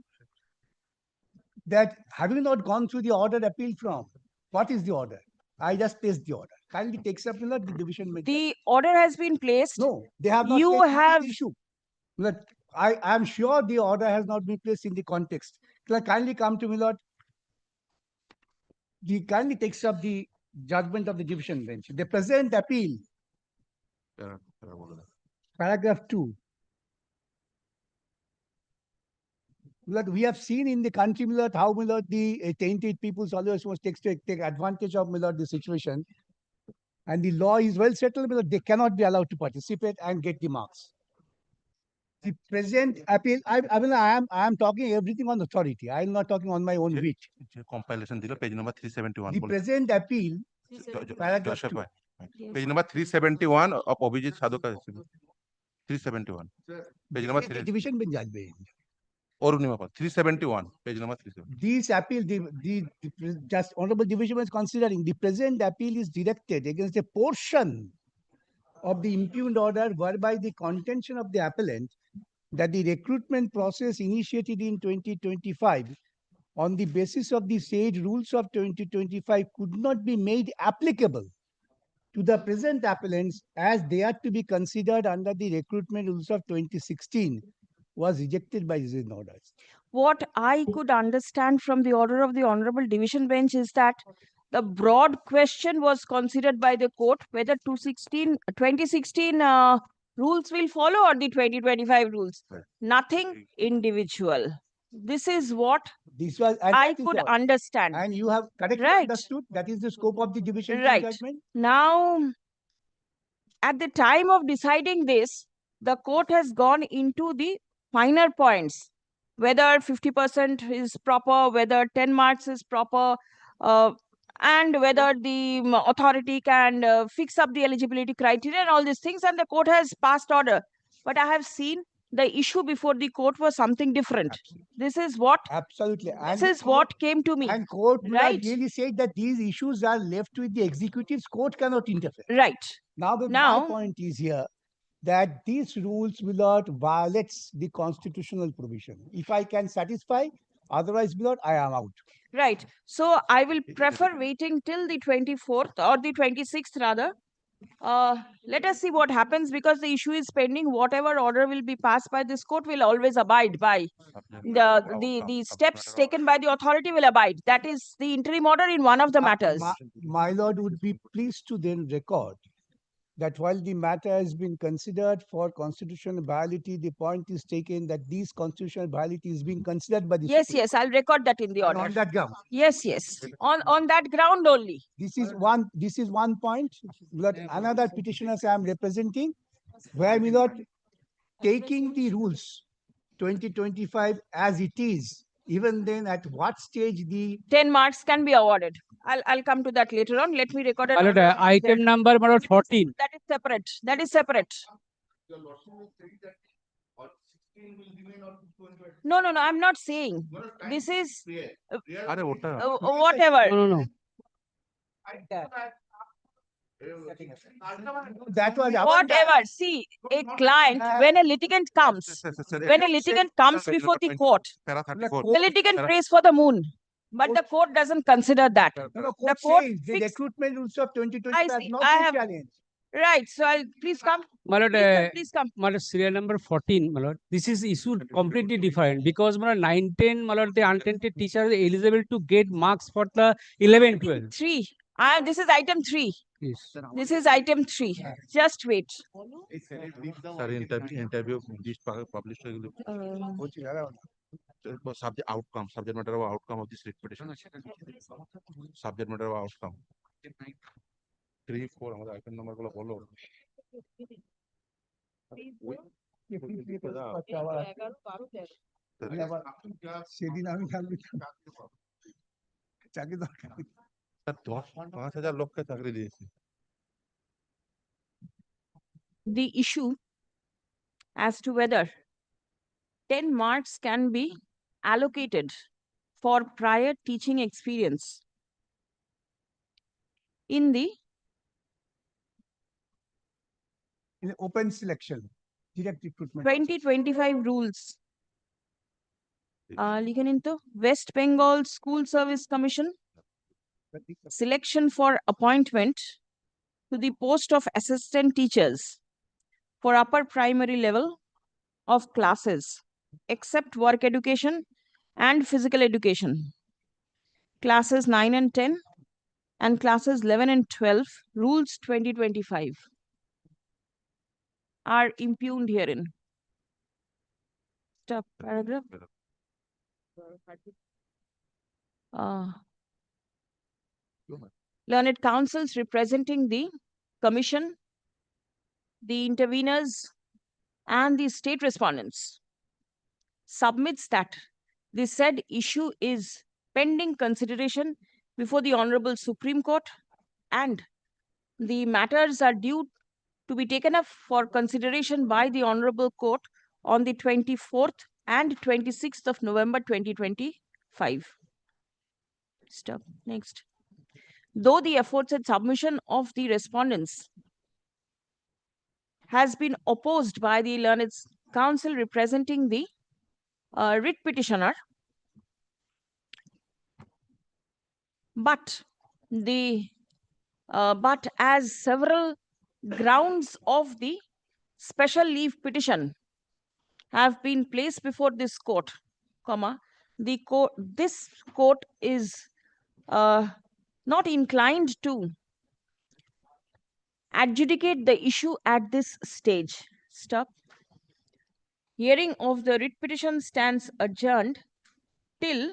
[SPEAKER 14] that have you not gone through the order appealed from? What is the order? I just placed the order. Kindly takes up the division.
[SPEAKER 2] The order has been placed.
[SPEAKER 14] No, they have not.
[SPEAKER 2] You have.
[SPEAKER 14] The issue. But I am sure the order has not been placed in the context. Kindly come to me, Lord. The kindly takes up the judgment of the division bench. The present appeal, paragraph 2. That we have seen in the country, Milord, how Milord, the tainted people's always must take advantage of Milord the situation. And the law is well settled, Milord, they cannot be allowed to participate and get the marks. The present appeal, I am talking everything on authority. I am not talking on my own wit.
[SPEAKER 8] Compilation page number 371.
[SPEAKER 14] The present appeal, paragraph 2.
[SPEAKER 8] Page number 371 of Abhijit Sadhaka. 371. Page number 3.
[SPEAKER 14] Division bench judge.
[SPEAKER 8] 371. Page number 371.
[SPEAKER 14] This appeal, the just honorable division is considering the present appeal is directed against a portion of the impugned order whereby the contention of the appellant that the recruitment process initiated in 2025 on the basis of the said rules of 2025 could not be made applicable to the present appellants as they are to be considered under the recruitment rules of 2016 was rejected by these orders.
[SPEAKER 2] What I could understand from the order of the Honorable Division Bench is that the broad question was considered by the court whether 2016 rules will follow or the 2025 rules. Nothing individual. This is what I could understand.
[SPEAKER 14] And you have correctly understood that is the scope of the division judgment.
[SPEAKER 2] Now, at the time of deciding this, the court has gone into the finer points, whether 50% is proper, whether 10 marks is proper, and whether the authority can fix up the eligibility criteria and all these things, and the court has passed order. But I have seen the issue before the court was something different. This is what this is what came to me.
[SPEAKER 14] And court really said that these issues are left with the executives. Court cannot interfere.
[SPEAKER 2] Right.
[SPEAKER 14] Now, my point is here that these rules will not violate the constitutional provision. If I can satisfy, otherwise, I am out.
[SPEAKER 2] Right. So I will prefer waiting till the 24th or the 26th rather. Let us see what happens because the issue is pending. Whatever order will be passed by this court will always abide by the steps taken by the authority will abide. That is the interim order in one of the matters.
[SPEAKER 14] My lord would be pleased to then record that while the matter has been considered for constitutional validity, the point is taken that these constitutional validity is being considered by the
[SPEAKER 2] Yes, I'll record that in the order.
[SPEAKER 14] on that ground.
[SPEAKER 2] Yes. On that ground only.
[SPEAKER 14] This is one point. But another petitioners I am representing, where we not taking the rules 2025 as it is, even then at what stage the
[SPEAKER 2] 10 marks can be awarded. I'll come to that later on. Let me record it.
[SPEAKER 16] Item number 14.
[SPEAKER 2] That is separate. That is separate. No, I'm not saying. This is whatever.
[SPEAKER 16] No.
[SPEAKER 14] That was
[SPEAKER 2] whatever. See, a client, when a litigant comes before the court, the litigant prays for the moon. But the court doesn't consider that.
[SPEAKER 14] The court says the recruitment rules of 2025 has not been challenged.
[SPEAKER 2] Right. So I'll please come.
[SPEAKER 16] My lord,
[SPEAKER 2] please come.
[SPEAKER 16] My lord, serial number 14, my lord. This is issue completely different because my lord, 9, 10, my lord, the untainted teacher is eligible to get marks for the 11, 12.
[SPEAKER 2] 3. This is item 3.
[SPEAKER 16] Yes.
[SPEAKER 2] This is item 3. Just wait.
[SPEAKER 8] Interview published. Subject matter of outcome of this petition. Subject matter of outcome. 3, 4. Item number follow.
[SPEAKER 14] সেদিন আমি থাকবি চাকরি দরকার
[SPEAKER 8] 5,000 লোককে চাকরি দিয়েছি
[SPEAKER 2] The issue as to whether 10 marks can be allocated for prior teaching experience in the
[SPEAKER 14] open selection, direct recruitment.
[SPEAKER 2] 2025 rules. Likhen into West Bengal School Service Commission selection for appointment to the post of assistant teachers for upper primary level of classes except work education and physical education, classes 9 and 10 and classes 11 and 12, rules 2025 are impugned herein. Stop paragraph. Learned counsels representing the commission, the interveners, and the state respondents submits that the said issue is pending consideration before the Honorable Supreme Court, and the matters are due to be taken up for consideration by the Honorable Court on the 24th and 26th of November 2025. Stop. Next. Though the aforesaid submission of the respondents has been opposed by the learned counsel representing the writ petitioner, but as several grounds of the special leave petition have been placed before this court, this court is not inclined to adjudicate the issue at this stage. Stop. Hearing of the writ petition stands adjourned till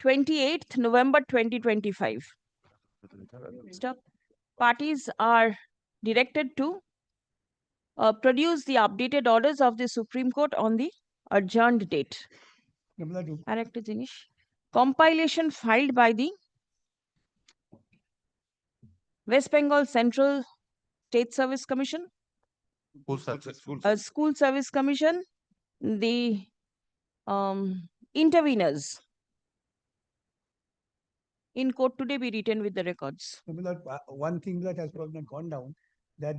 [SPEAKER 2] 28th November 2025. Stop. Parties are directed to produce the updated orders of the Supreme Court on the adjourned date. আরেকটা জিনিস, compilation filed by the West Bengal Central State Service Commission, School Service Commission, the interveners in court today be written with the records.
[SPEAKER 14] One thing that has probably gone down, that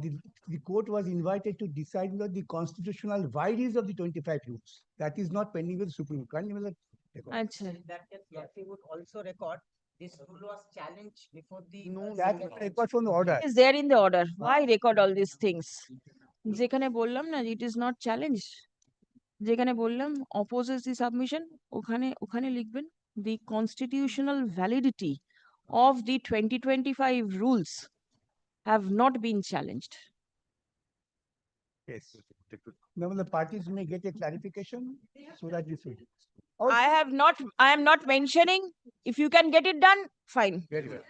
[SPEAKER 14] the court was invited to decide the constitutional vires of the 25 rules. That is not pending with the Supreme Court.
[SPEAKER 13] That we would also record this rule was challenged before the
[SPEAKER 14] That record from the order.
[SPEAKER 2] Is there in the order. Why record all these things? যেখানে বললাম না, it is not challenged. যেখানে বললাম opposes the submission, ওখানে লিখবেন the constitutional validity of the 2025 rules have not been challenged.
[SPEAKER 14] Yes. Now the parties may get a clarification so that this will.
[SPEAKER 2] I am not mentioning. If you can get it done, fine.
[SPEAKER 14] Very well.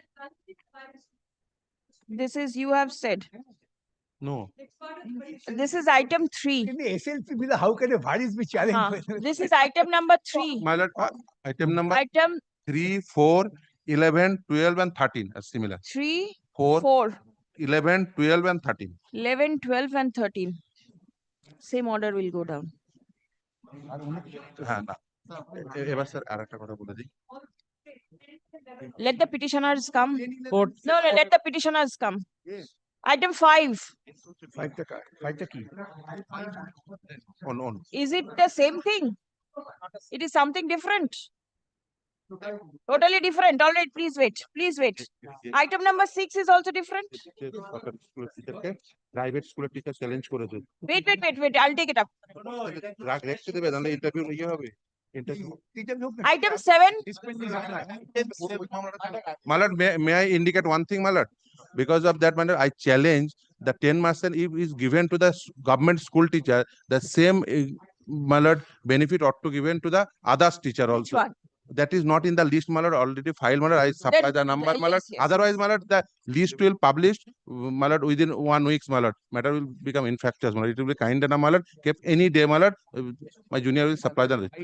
[SPEAKER 2] This is, you have said.
[SPEAKER 8] No.
[SPEAKER 2] This is item 3.
[SPEAKER 14] In the SLP, how can a varies be challenged?
[SPEAKER 2] This is item number 3.
[SPEAKER 8] My lord, item number
[SPEAKER 2] Item
[SPEAKER 8] 3, 4, 11, 12, and 13 are similar.
[SPEAKER 2] 3,
[SPEAKER 8] 4,
[SPEAKER 2] 4,
[SPEAKER 8] 11, 12, and 13.
[SPEAKER 2] 11, 12, and 13. Same order will go down.
[SPEAKER 8] হ্যাঁ না এবার sir আরেকটা কথা বলে দিই
[SPEAKER 2] Let the petitioners come. No, let the petitioners come. Item 5.
[SPEAKER 14] 5 key.
[SPEAKER 8] On.
[SPEAKER 2] Is it the same thing? It is something different. Totally different. All right, please wait. Please wait. Item number 6 is also different.
[SPEAKER 8] Private স্কুলের teacher challenge করেছে
[SPEAKER 2] Wait. I'll take it up.
[SPEAKER 8] রেখে দেবে তাহলে interview ইয়ে হবে
[SPEAKER 2] Item 7.
[SPEAKER 8] My lord, may I indicate one thing, my lord? Because of that, my lord, I challenge the 10 master if is given to the government school teacher, the same, my lord, benefit ought to given to the others teacher also.
[SPEAKER 2] Which one?
[SPEAKER 8] That is not in the list, my lord, already filed, my lord. I supply the number, my lord.
[SPEAKER 2] Yes.
[SPEAKER 8] Otherwise, my lord, the list will publish, my lord, within 1 week, my lord. Matter will become infectious, my lord. It will be kind enough, my lord. Kept any day, my lord, my junior will supply the list.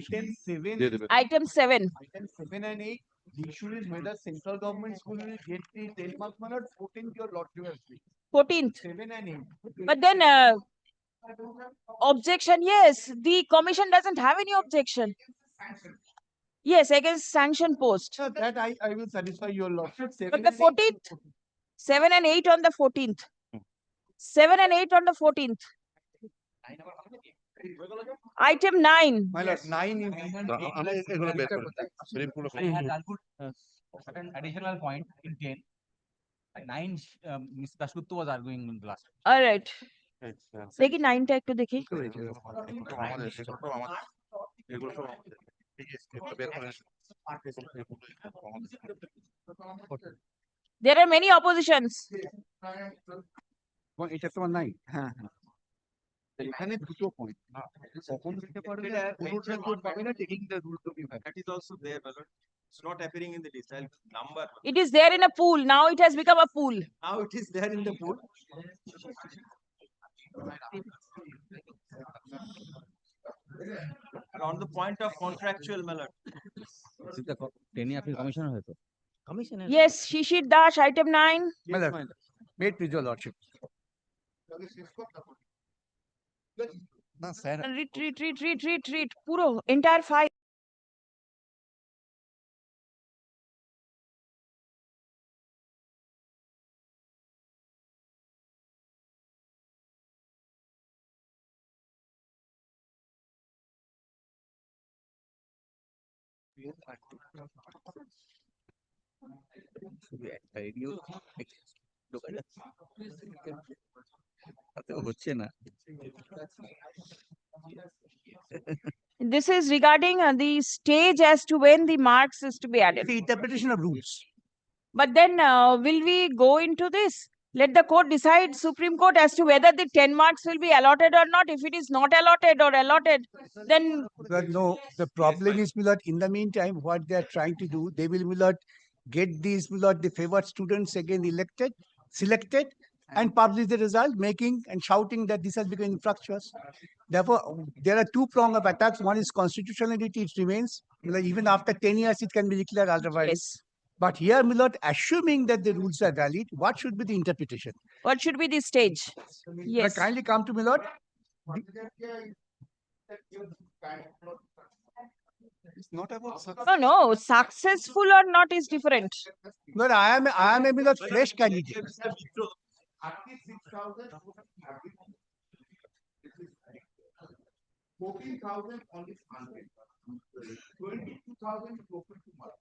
[SPEAKER 2] Item 7.
[SPEAKER 4] Item 7 and 8. The issue is whether central government school will get the 10 marks, my lord. 14th, your lordship has been.
[SPEAKER 2] 14th.
[SPEAKER 4] 7 and 8.
[SPEAKER 2] But then objection, yes. The commission doesn't have any objection. Yes, against sanction post.
[SPEAKER 4] So that I will satisfy your lordship.
[SPEAKER 2] But the 14th. 7 and 8 on the 14th. 7 and 8 on the 14th. Item 9.
[SPEAKER 4] My lord, 9 is.
[SPEAKER 5] An additional point in 10. 9, Mr. Dasgupta was arguing in the last.
[SPEAKER 2] All right. দেখি 9টা একটু দেখি There are many oppositions.
[SPEAKER 14] এটা তোমার নাই হ্যাঁ হ্যাঁ এখানে দুটো পয়েন্ট কখন দিতে পারবে পাবে না taking the rule to be
[SPEAKER 11] That is also there, my lord. It's not appearing in the list. I'll number.
[SPEAKER 2] It is there in a pool. Now it has become a pool.
[SPEAKER 11] Now it is there in the pool. And on the point of contractual, my lord.
[SPEAKER 5] commissioner হয়তো commissioner
[SPEAKER 2] Yes, Shishir Dash, item 9.
[SPEAKER 14] Made with your lordship.
[SPEAKER 10] না sir
[SPEAKER 2] Retreat. Puro, entire file.
[SPEAKER 5] শুধু একটা radio হচ্ছে না
[SPEAKER 2] This is regarding the stage as to when the marks is to be added.
[SPEAKER 14] The interpretation of rules.
[SPEAKER 2] But then will we go into this? Let the court decide, Supreme Court, as to whether the 10 marks will be allotted or not. If it is not allotted or allotted, then
[SPEAKER 14] But no, the problem is, Milord, in the meantime, what they are trying to do, they will, Milord, get these, Milord, the favored students again selected, and publish the result, making and shouting that this has become infructuous. Therefore, there are two prongs of attacks. One is constitutionality, it remains. Milord, even after 10 years, it can be declared otherwise.
[SPEAKER 2] yes.
[SPEAKER 14] But here, Milord, assuming that the rules are valid, what should be the interpretation?
[SPEAKER 2] What should be the stage? Yes.
[SPEAKER 14] But kindly come to Milord. It's not about success.
[SPEAKER 2] No, successful or not is different.
[SPEAKER 14] But I am a Milord fresh candidate.
[SPEAKER 10] 14,000 only 100. 22,000 broken to mother.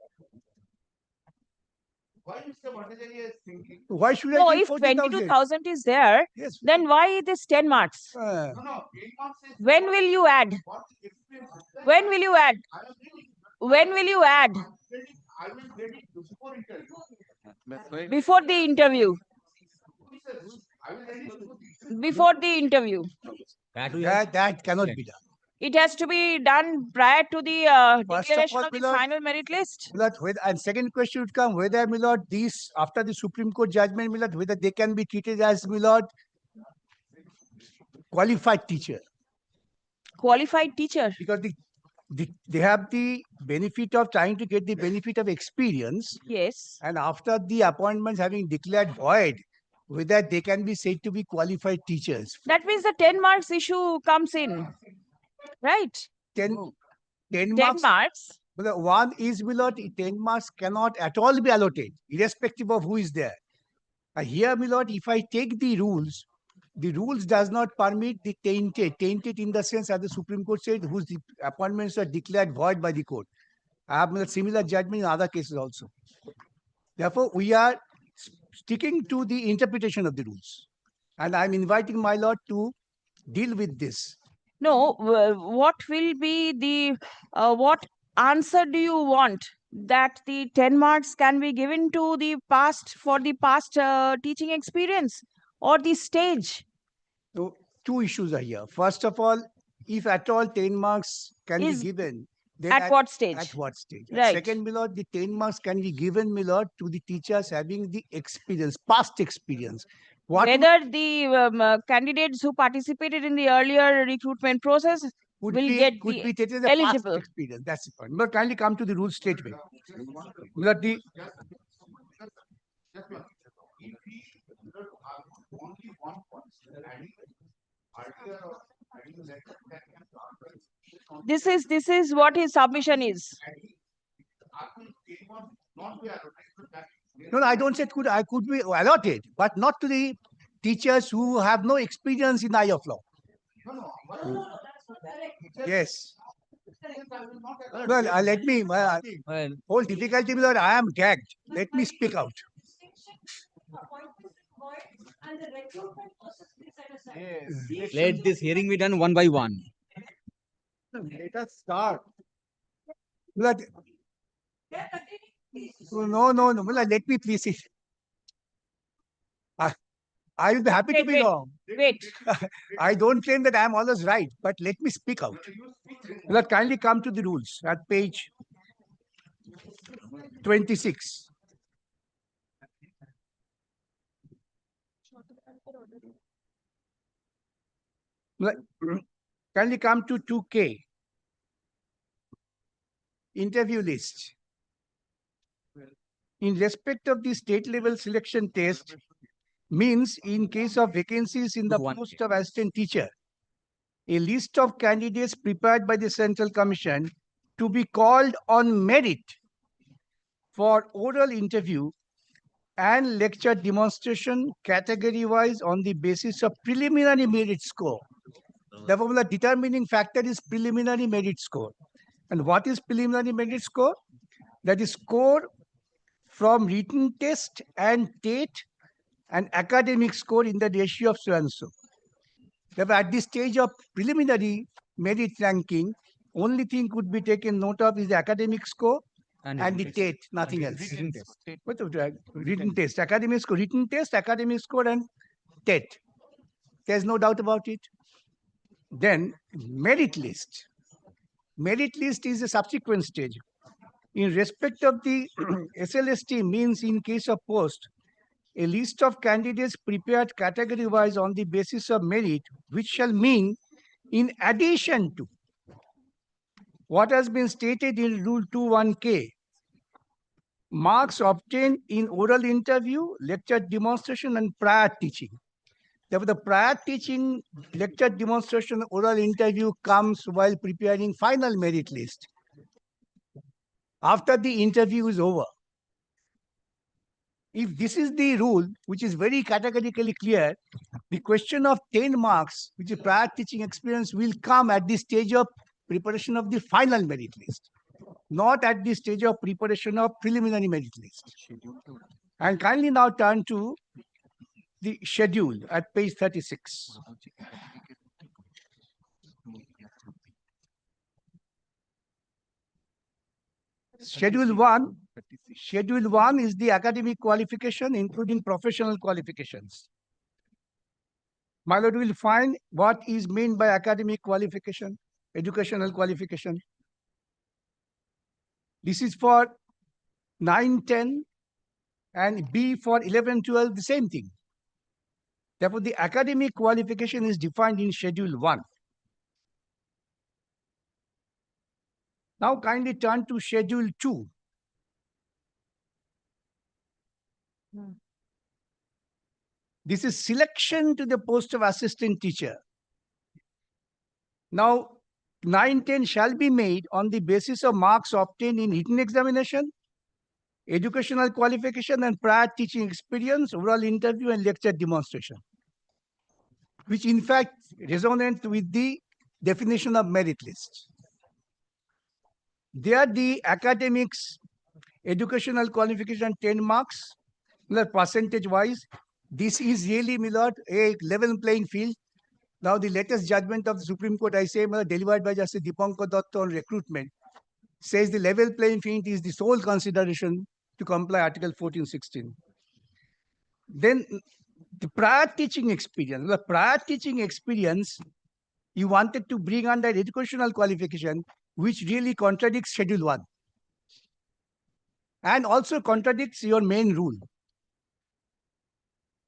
[SPEAKER 10] Why Mr. Bhattacharya is thinking?
[SPEAKER 14] Why should
[SPEAKER 2] No,
[SPEAKER 14] I give
[SPEAKER 2] if
[SPEAKER 14] 40,000?
[SPEAKER 2] 22,000 is there,
[SPEAKER 14] Yes.
[SPEAKER 2] then why this 10 marks?
[SPEAKER 14] Uh,
[SPEAKER 10] No, 8 months is
[SPEAKER 2] When will you add?
[SPEAKER 10] what experience.
[SPEAKER 2] When will you add?
[SPEAKER 10] I am ready.
[SPEAKER 2] When will you add?
[SPEAKER 10] I will ready before interview.
[SPEAKER 2] Before the interview.
[SPEAKER 10] I will ready
[SPEAKER 2] Before the interview.
[SPEAKER 14] that cannot be done.
[SPEAKER 2] It has to be done prior to the
[SPEAKER 14] First of
[SPEAKER 2] declaration
[SPEAKER 14] all,
[SPEAKER 2] of the
[SPEAKER 14] Milord,
[SPEAKER 2] final merit list.
[SPEAKER 14] Milord, and second question would come whether, Milord, these after the Supreme Court judgment, Milord, whether they can be treated as, Milord, qualified teacher,
[SPEAKER 2] Qualified teacher.
[SPEAKER 14] because they have the benefit of trying to get the benefit of experience,
[SPEAKER 2] Yes.
[SPEAKER 14] and after the appointments having declared void, whether they can be said to be qualified teachers.
[SPEAKER 2] That means the 10 marks issue comes in. Right?
[SPEAKER 14] 10
[SPEAKER 2] 10
[SPEAKER 14] marks.
[SPEAKER 2] marks.
[SPEAKER 14] But the one is, Milord, 10 marks cannot at all be allotted, irrespective of who is there. Here, Milord, if I take the rules does not permit the tainted in the sense, as the Supreme Court said, whose appointments are declared void by the court. I have made similar judgment in other cases also. Therefore, we are sticking to the interpretation of the rules. And I'm inviting my Lord to deal with this.
[SPEAKER 2] No, what will be the, what answer do you want? That the 10 marks can be given to the past, for the past teaching experience, or the stage?
[SPEAKER 14] So, two issues are here. First of all, if at all 10 marks can
[SPEAKER 2] Is
[SPEAKER 14] be given, then
[SPEAKER 2] at what stage?
[SPEAKER 14] At what stage?
[SPEAKER 2] Right.
[SPEAKER 14] Second, Milord, the 10 marks can be given, Milord, to the teachers having the experience, past experience.
[SPEAKER 2] Whether the candidates who participated in the earlier recruitment process
[SPEAKER 14] could
[SPEAKER 2] will
[SPEAKER 14] be,
[SPEAKER 2] get
[SPEAKER 14] could
[SPEAKER 2] the
[SPEAKER 14] be taken as a
[SPEAKER 2] eligible.
[SPEAKER 14] past experience. That's the point. But kindly come to the rules straight away. Milord, the
[SPEAKER 10] If we have only one point, adding earlier or adding later, that can answer.
[SPEAKER 2] This is what his submission is.
[SPEAKER 10] Not be allotted.
[SPEAKER 14] No, I don't say I could be allotted, but not to the teachers who have no experience in eye of law. Yes. Well, let me, whole difficulty, Milord, I am gagged. Let me speak out.
[SPEAKER 5] let this hearing be done one by one.
[SPEAKER 10] Let us start.
[SPEAKER 14] Mullah, no. Mullah, let me please it. I will be happy to be wrong.
[SPEAKER 2] Wait.
[SPEAKER 14] I don't claim that I am always right, but let me speak out. Mullah, kindly come to the rules at page 26. Mullah, kindly come to 2K. Interview list. In respect of the state level selection test, means in case of vacancies in the post of assistant teacher, a list of candidates prepared by the Central Commission to be called on merit for oral interview and lecture demonstration category wise on the basis of preliminary merit score. Therefore, the determining factor is preliminary merit score. And what is preliminary merit score? That is score from written test and TET and academic score in the ratio of so and so. Therefore, at this stage of preliminary merit ranking, only thing could be taken note of is the academic score and the TET, nothing else. What the written test, academic score, written test, academic score, and TET. There's no doubt about it. Then merit list. Merit list is a subsequent stage. In respect of the SLST, means in case of post, a list of candidates prepared category-wise on the basis of merit, which shall mean in addition to what has been stated in Rule 21K, marks obtained in oral interview, lecture demonstration, and prior teaching. Therefore, the prior teaching, lecture demonstration, oral interview comes while preparing final merit list. After the interview is over. If this is the rule, which is very categorically clear, the question of 10 marks, which is prior teaching experience, will come at the stage of preparation of the final merit list, not at the stage of preparation of preliminary merit list. And kindly now turn to the schedule at page 36. Schedule 1 is the academic qualification, including professional qualifications. My lord, will find what is meant by academic qualification, educational qualification. This is for 9, 10, and B for 11, 12, the same thing. Therefore, the academic qualification is defined in Schedule 1. Now, kindly turn to Schedule 2. This is selection to the post of assistant teacher. Now, 9, 10 shall be made on the basis of marks obtained in written examination, educational qualification, and prior teaching experience, oral interview, and lecture demonstration, which in fact resonate with the definition of merit list. There, the academics, educational qualification 10 marks, percentage wise. This is really, Millard, a level playing field. Now, the latest judgment of the Supreme Court, I say, delivered by Justice Dipankar Datta on recruitment, says the level playing field is the sole consideration to comply Article 14-16. Then the prior teaching experience. The prior teaching experience, you wanted to bring under educational qualification, which really contradicts Schedule 1. And also contradicts your main rule.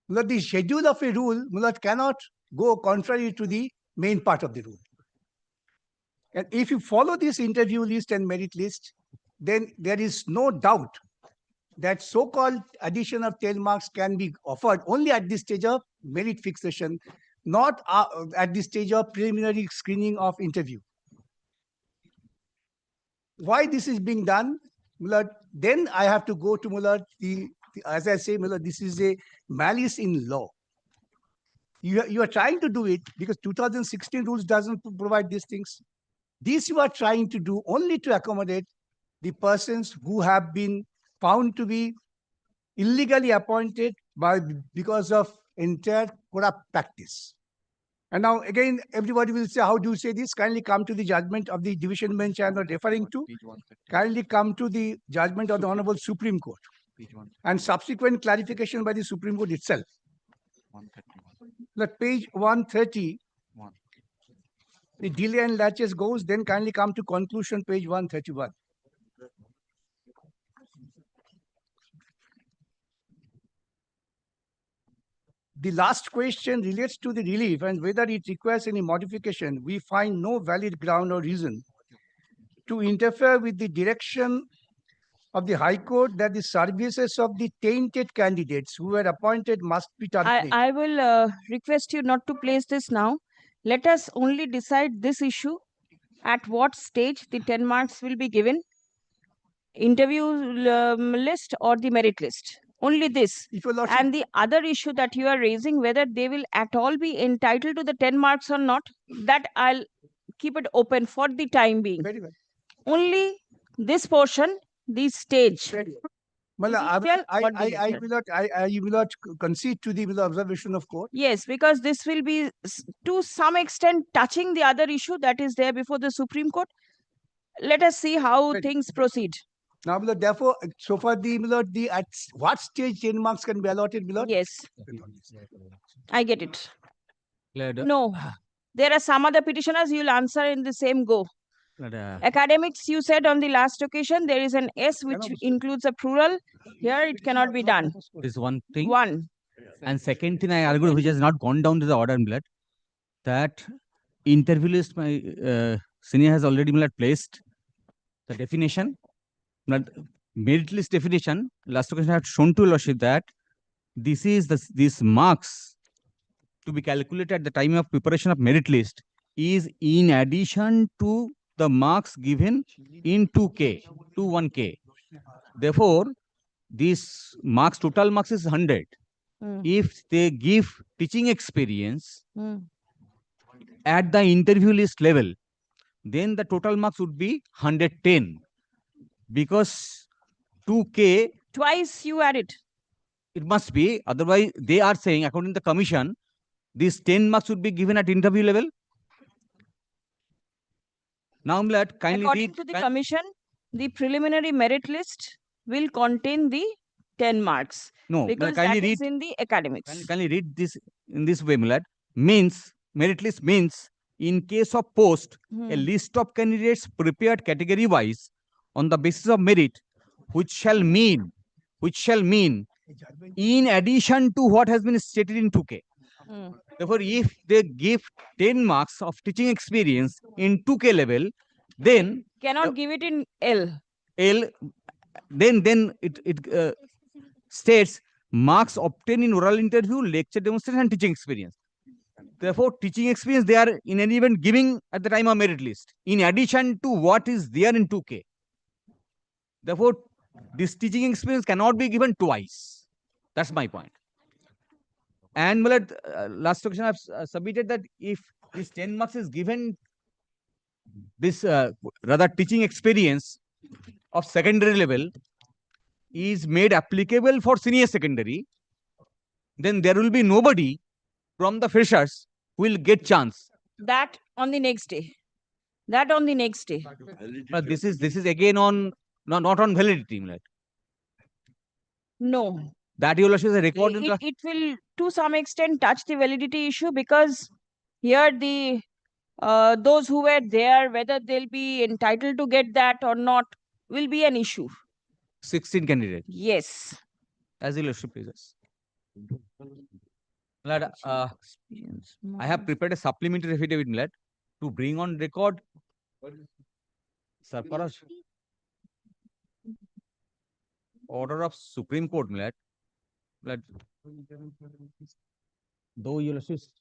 [SPEAKER 14] The schedule of a rule cannot go contrary to the main part of the rule. And if you follow this interview list and merit list, then there is no doubt that so-called addition of 10 marks can be offered only at this stage of merit fixation, not at this stage of preliminary screening of interview. Why this is being done? Then I have to go to as I say, this is a malice in law. You are trying to do it because 2016 rules doesn't provide these things. This you are trying to do only to accommodate the persons who have been found to be illegally appointed because of entire corrupt practice. And now again, everybody will say, how do you say this? Kindly come to the judgment of the division bench I am not referring to. Kindly come to the judgment of the Honorable Supreme Court and subsequent clarification by the Supreme Court itself. That page 130, the delay and latches goes, then kindly come to conclusion, page 131. The last question relates to the relief and whether it requires any modification. We find no valid ground or reason to interfere with the direction of the High Court that the services of the tainted candidates who were appointed must be terminated.
[SPEAKER 2] I will request you not to place this now. Let us only decide this issue. At what stage the 10 marks will be given? Interview list or the merit list? Only this. And the other issue that you are raising, whether they will at all be entitled to the 10 marks or not, that I'll keep it open for the time being.
[SPEAKER 14] Very well.
[SPEAKER 2] Only this portion, the stage.
[SPEAKER 14] Well, I will not concede to the observation of court.
[SPEAKER 2] Yes, because this will be to some extent touching the other issue that is there before the Supreme Court. Let us see how things proceed.
[SPEAKER 14] Now, therefore, so far the at what stage 10 marks can be allotted, Milord?
[SPEAKER 2] Yes, I get it. No, there are some other petitioners you will answer in the same go. Academics, you said on the last occasion there is an S which includes a plural. Here it cannot be done.
[SPEAKER 17] This one thing.
[SPEAKER 2] One.
[SPEAKER 17] And second thing I argued, which has not gone down to the order, Milord, that interview list my senior has already placed the definition. Merit list definition. Last occasion I had shown to Lordship that this is these marks to be calculated at the time of preparation of merit list is in addition to the marks given in 2K, 1K. Therefore, this marks, total marks is 100. If they give teaching experience at the interview list level, then the total marks would be 110. Because 2K...
[SPEAKER 2] Twice you add it.
[SPEAKER 17] It must be. Otherwise, they are saying, according to the commission, these 10 marks would be given at interview level. Now, kindly
[SPEAKER 2] according to the commission, the preliminary merit list will contain the 10 marks.
[SPEAKER 17] No,
[SPEAKER 2] because that is in the academics.
[SPEAKER 17] Kindly read this in this way, Milad. Means, merit list means, in case of post, a list of candidates prepared category-wise on the basis of merit, which shall mean in addition to what has been stated in 2K. Therefore, if they give 10 marks of teaching experience in 2K level, then
[SPEAKER 2] cannot give it in L.
[SPEAKER 17] Then it states marks obtained in oral interview, lecture demonstration, and teaching experience. Therefore, teaching experience they are in any event giving at the time of merit list, in addition to what is there in 2K. Therefore, this teaching experience cannot be given twice. That's my point. And last question I have submitted that if this 10 marks is given, this rather teaching experience of secondary level is made applicable for senior secondary, then there will be nobody from the freshers who will get chance.
[SPEAKER 2] That on the next day. That on the next day.
[SPEAKER 17] But this is again on not on validity.
[SPEAKER 2] No.
[SPEAKER 17] That you will show the record.
[SPEAKER 2] It will to some extent touch the validity issue because here the those who were there, whether they'll be entitled to get that or not, will be an issue.
[SPEAKER 17] 16 candidates.
[SPEAKER 2] Yes.
[SPEAKER 17] As you should please. I have prepared a supplementary affidavit, Milad, to bring on record Sarfaraz order of Supreme Court, Milad. Though you will assist.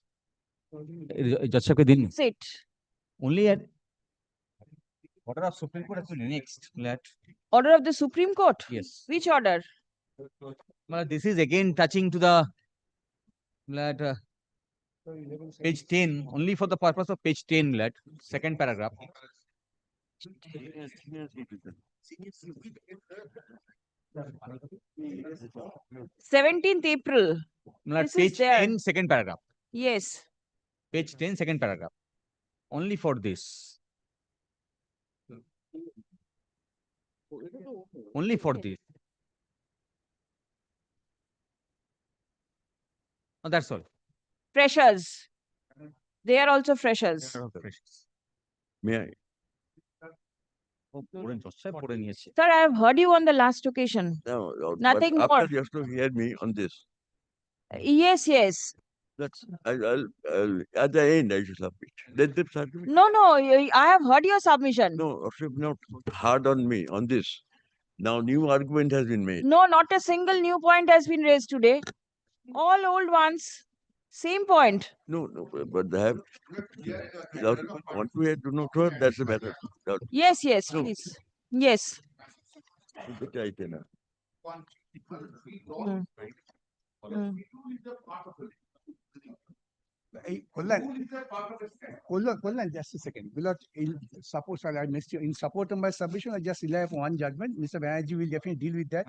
[SPEAKER 2] Sit.
[SPEAKER 17] Only at order of Supreme Court actually next, Milad.
[SPEAKER 2] Order of the Supreme Court?
[SPEAKER 17] Yes.
[SPEAKER 2] Which order?
[SPEAKER 17] This is again touching to the page 10, only for the purpose of page 10, second paragraph.
[SPEAKER 2] 17th April.
[SPEAKER 17] Page 10, second paragraph.
[SPEAKER 2] Yes.
[SPEAKER 17] page 10, second paragraph. Only for this. Only for this. Oh, that's all.
[SPEAKER 2] Freshers. They are also freshers.
[SPEAKER 11] May I?
[SPEAKER 2] Sir, I have heard you on the last occasion.
[SPEAKER 11] No, no,
[SPEAKER 2] Nothing
[SPEAKER 11] but
[SPEAKER 2] more.
[SPEAKER 11] after you have to hear me on this.
[SPEAKER 2] Yes, yes.
[SPEAKER 11] That's I'll at the end I should submit. Let them submit.
[SPEAKER 2] No, no, I have heard your submission.
[SPEAKER 11] No, not hard on me on this. Now new argument has been made.
[SPEAKER 2] No, not a single new point has been raised today. All old ones. Same point.
[SPEAKER 11] No, but they have want to hear, do not hear, that's a matter.
[SPEAKER 2] Yes, yes, please. Yes.
[SPEAKER 14] Kullan, just a second. Suppose I missed you. In support of my submission, I just rely upon one judgment. Mr. Banerjee will definitely deal with that.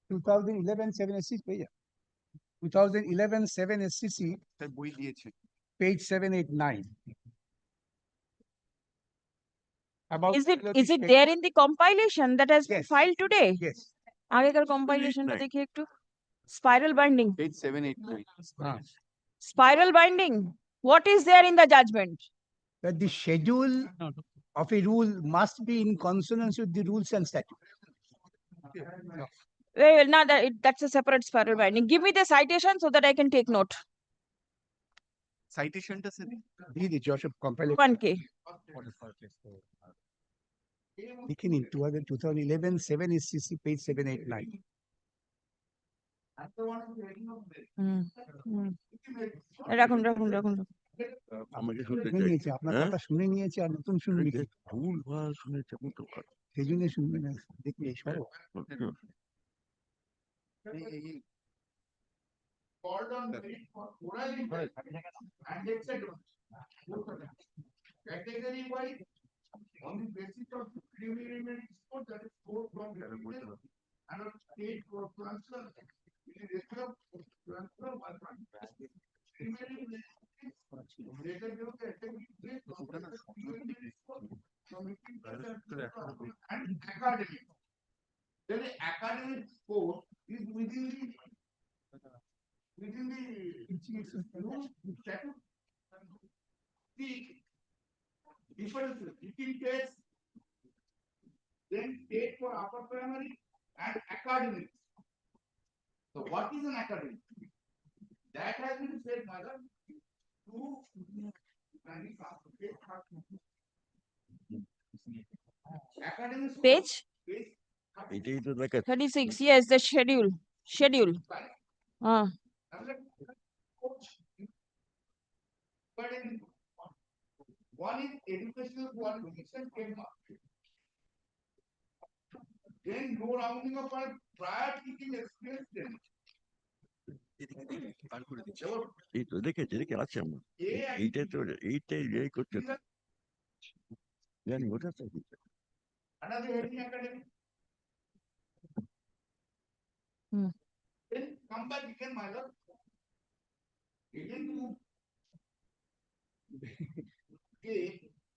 [SPEAKER 14] 2011 7 SCC. 2011 7 SCC. Page 789.
[SPEAKER 2] Is it there in the compilation that has been filed today?
[SPEAKER 14] Yes.
[SPEAKER 2] Agekar compilation ta dekhiye ekটু. Spiral binding.
[SPEAKER 10] Page 789.
[SPEAKER 2] Spiral binding. What is there in the judgment?
[SPEAKER 14] That the schedule of a rule must be in consonance with the rules and statutes.
[SPEAKER 2] Well, now that's a separate spiral binding. Give me the citation so that I can take note.
[SPEAKER 14] Citation to the Joseph compilation.
[SPEAKER 2] 1K.
[SPEAKER 14] In 2011 7 SCC page 789.
[SPEAKER 2] রাখুন
[SPEAKER 11] আমাকে শুনতে
[SPEAKER 14] শুনে
[SPEAKER 11] চাই
[SPEAKER 14] নিয়েছি, আপনার কথা শুনে নিয়েছি আর নতুন শুনবি কি?
[SPEAKER 11] ভুল ভাল শুনেছে
[SPEAKER 14] সেই জন্য শুনবে না, দেখবি এই সব
[SPEAKER 10] Called on merit for oral and etc. Category wise, on the basis of preliminary score that is scored from the and on state for transfer, it is transfer one preliminary later you and academic. Then the academic score is within the statute. The differences between tests, then state for upper primary and academic. So what is an academic? That has been said, madam, to academic
[SPEAKER 2] Page?
[SPEAKER 11] এটাই তো দেখা
[SPEAKER 2] 36. Yes, the schedule.
[SPEAKER 10] One is educational qualification, 10 marks. Then go rounding up on prior teaching experience.
[SPEAKER 11] এই তো দেখে আছে আমার এইটাই তো এইটাই করতে জানি ওটা তো
[SPEAKER 10] Another heading academic. Then come back again, my lord. Again to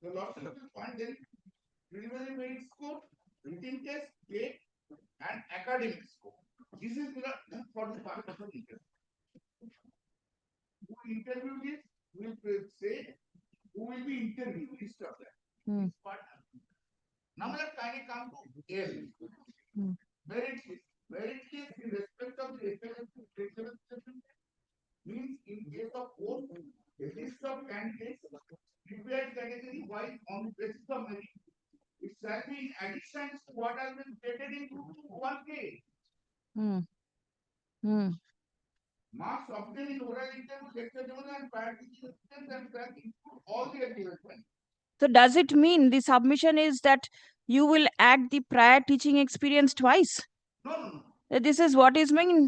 [SPEAKER 10] the loss of the point, then preliminary merit score, written test, play, and academic score. This is for the purpose of interview. Who interviewed this will say who will be interviewed, list of that. Now let's kindly come to L. Merit list. Merit list in respect of the means in case of both a list of candidates prepared category wise on the basis of merit. It shall be in addition to what has been stated in 1K. Marks obtained in oral interview, lecture given and prior teaching assistance and track include all the achievements.
[SPEAKER 2] So does it mean the submission is that you will add the prior teaching experience twice?
[SPEAKER 10] No.
[SPEAKER 2] This is what is mean.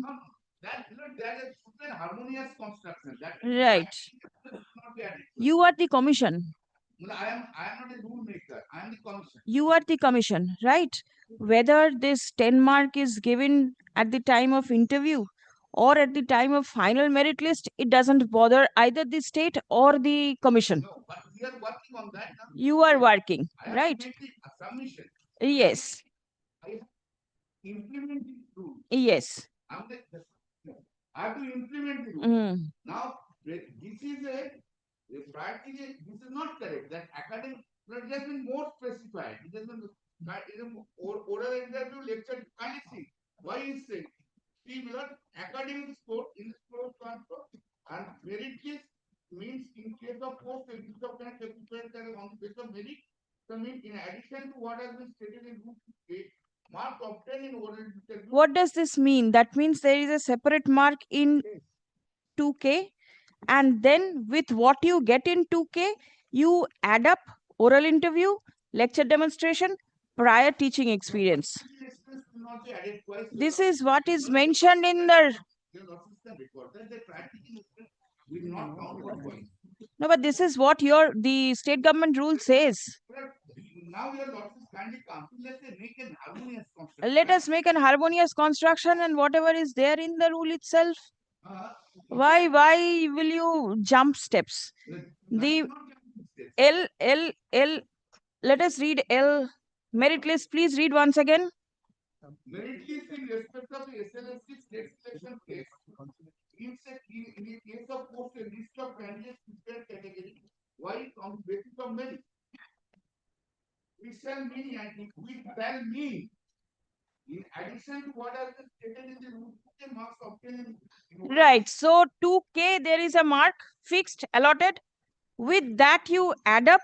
[SPEAKER 10] That is super harmonious construction.
[SPEAKER 2] Right. You are the commission.
[SPEAKER 10] I am not a rule maker. I am the commission.
[SPEAKER 2] You are the commission, right? Whether this 10 mark is given at the time of interview or at the time of final merit list, it doesn't bother either the state or the commission.
[SPEAKER 10] No, but we are working on that now.
[SPEAKER 2] You are working,
[SPEAKER 10] I have
[SPEAKER 2] right?
[SPEAKER 10] to make the submission.
[SPEAKER 2] Yes,
[SPEAKER 10] I have to implement the rule.
[SPEAKER 2] yes.
[SPEAKER 10] I have to implement the rule.
[SPEAKER 2] Mm.
[SPEAKER 10] Now, this is practically, this is not correct. That academic, it has been more specified. It has been oral interview, lecture, kindly see. Why is saying? See, whether academic score in score transfer and merit list means in case of post exit of candidate on the basis of merit, so means in addition to what has been stated in Group A, mark obtained in oral interview.
[SPEAKER 2] What does this mean? That means there is a separate mark in 2K, and then with what you get in 2K, you add up oral interview, lecture demonstration, prior teaching experience. This is what is mentioned in the... No, but this is what the state government rule says.
[SPEAKER 10] Now your losses kindly come. Let's say make an harmonious construction.
[SPEAKER 2] Let us make an harmonious construction, and whatever is there in the rule itself. Why will you jump steps? The L, let us read L. Merit list, please read once again.
[SPEAKER 10] Merit list in respect of the SLSC state selection case. In the case of post, a list of candidates prepared category. Why on the basis of merit? We shall mean and we shall mean. In addition to what has been stated in the rule, marks obtained.
[SPEAKER 2] Right. So 2K, there is a mark fixed, allotted. With that, you add up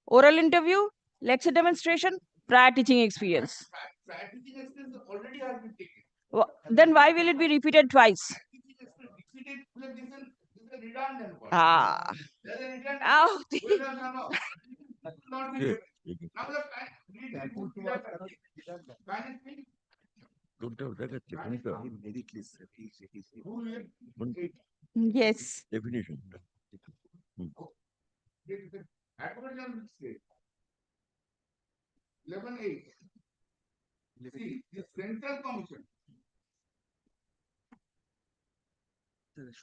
[SPEAKER 2] oral interview, lecture demonstration, prior teaching experience.
[SPEAKER 10] Prior teaching experience already has been taken.
[SPEAKER 2] Then why will it be repeated twice? Ah. Oh. Yes.
[SPEAKER 18] Definition.
[SPEAKER 10] Adjournment state. 11A. See, the Central Commission.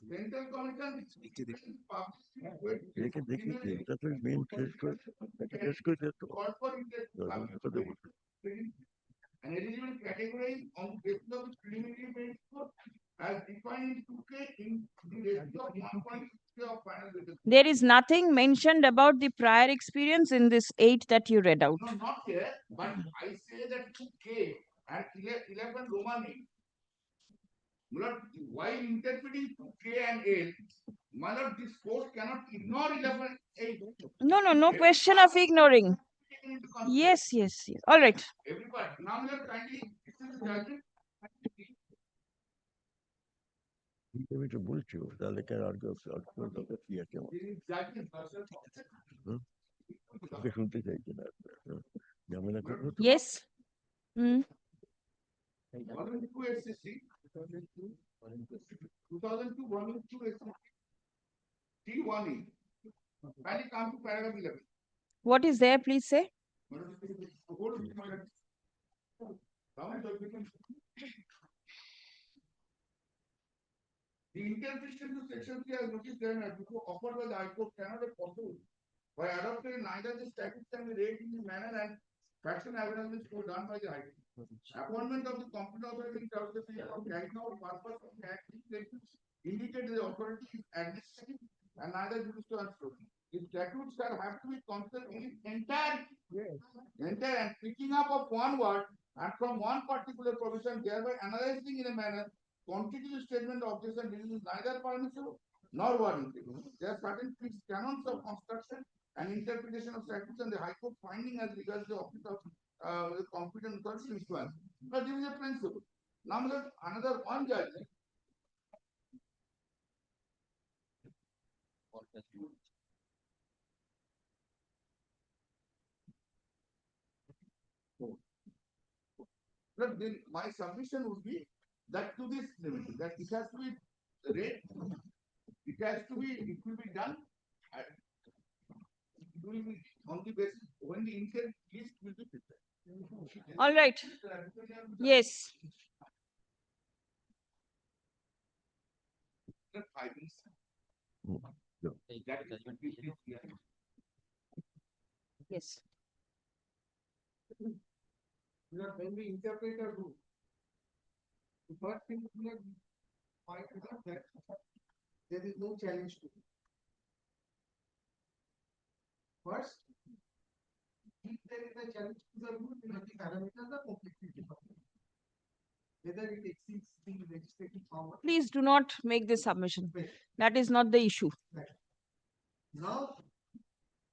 [SPEAKER 10] Central Commission an eligible category on the basis of the preliminary merit score as defined in 2K in the ratio of 1.6 of final result.
[SPEAKER 2] There is nothing mentioned about the prior experience in this 8 that you read out.
[SPEAKER 10] No, not here, but I say that 2K and 11 Romani. While interpreting 2K and 8, this course cannot ignore 11 8.
[SPEAKER 2] No question of ignoring. Yes. All right.
[SPEAKER 10] Everybody, now we are kindly, this is the judgment.
[SPEAKER 2] Yes.
[SPEAKER 10] 2002 SSC. 2002 volume 2 SSC. T1E. Finally come to paragraph 11.
[SPEAKER 2] What is there, please say?
[SPEAKER 10] The interpretation to section 3 as noticed there before offered by the High Court cannot be possible by adopting neither the statute can be read in the manner and fashion available done by the High Court. Appointment of the competent authority in terms of carrying out purpose of the act indicate the authority is administrative and neither judicial and social. The statutes shall have to be considered in its entire and picking up of one word and from one particular provision, thereby analyzing in a manner constitutive statement of objection is neither permissible nor warranted. There are certain fixed canons of construction and interpretation of statutes and the High Court finding as regards the office of the competent authority influence. But this is a principle. Now, another one judge. But then my submission would be that to this limit, that it has to be read, it will be done, it will be on the basis when the intent list will be prepared.
[SPEAKER 2] All right. Yes.
[SPEAKER 4] 5 minutes.
[SPEAKER 2] Yes.
[SPEAKER 15] When we interpret a rule, the first thing we find out that there is no challenge to it. First, if there is a challenge to the rule, then the parameters are completely different. Whether it exceeds the legislative power.
[SPEAKER 2] Please do not make this submission. That is not the issue.
[SPEAKER 15] Right. Now,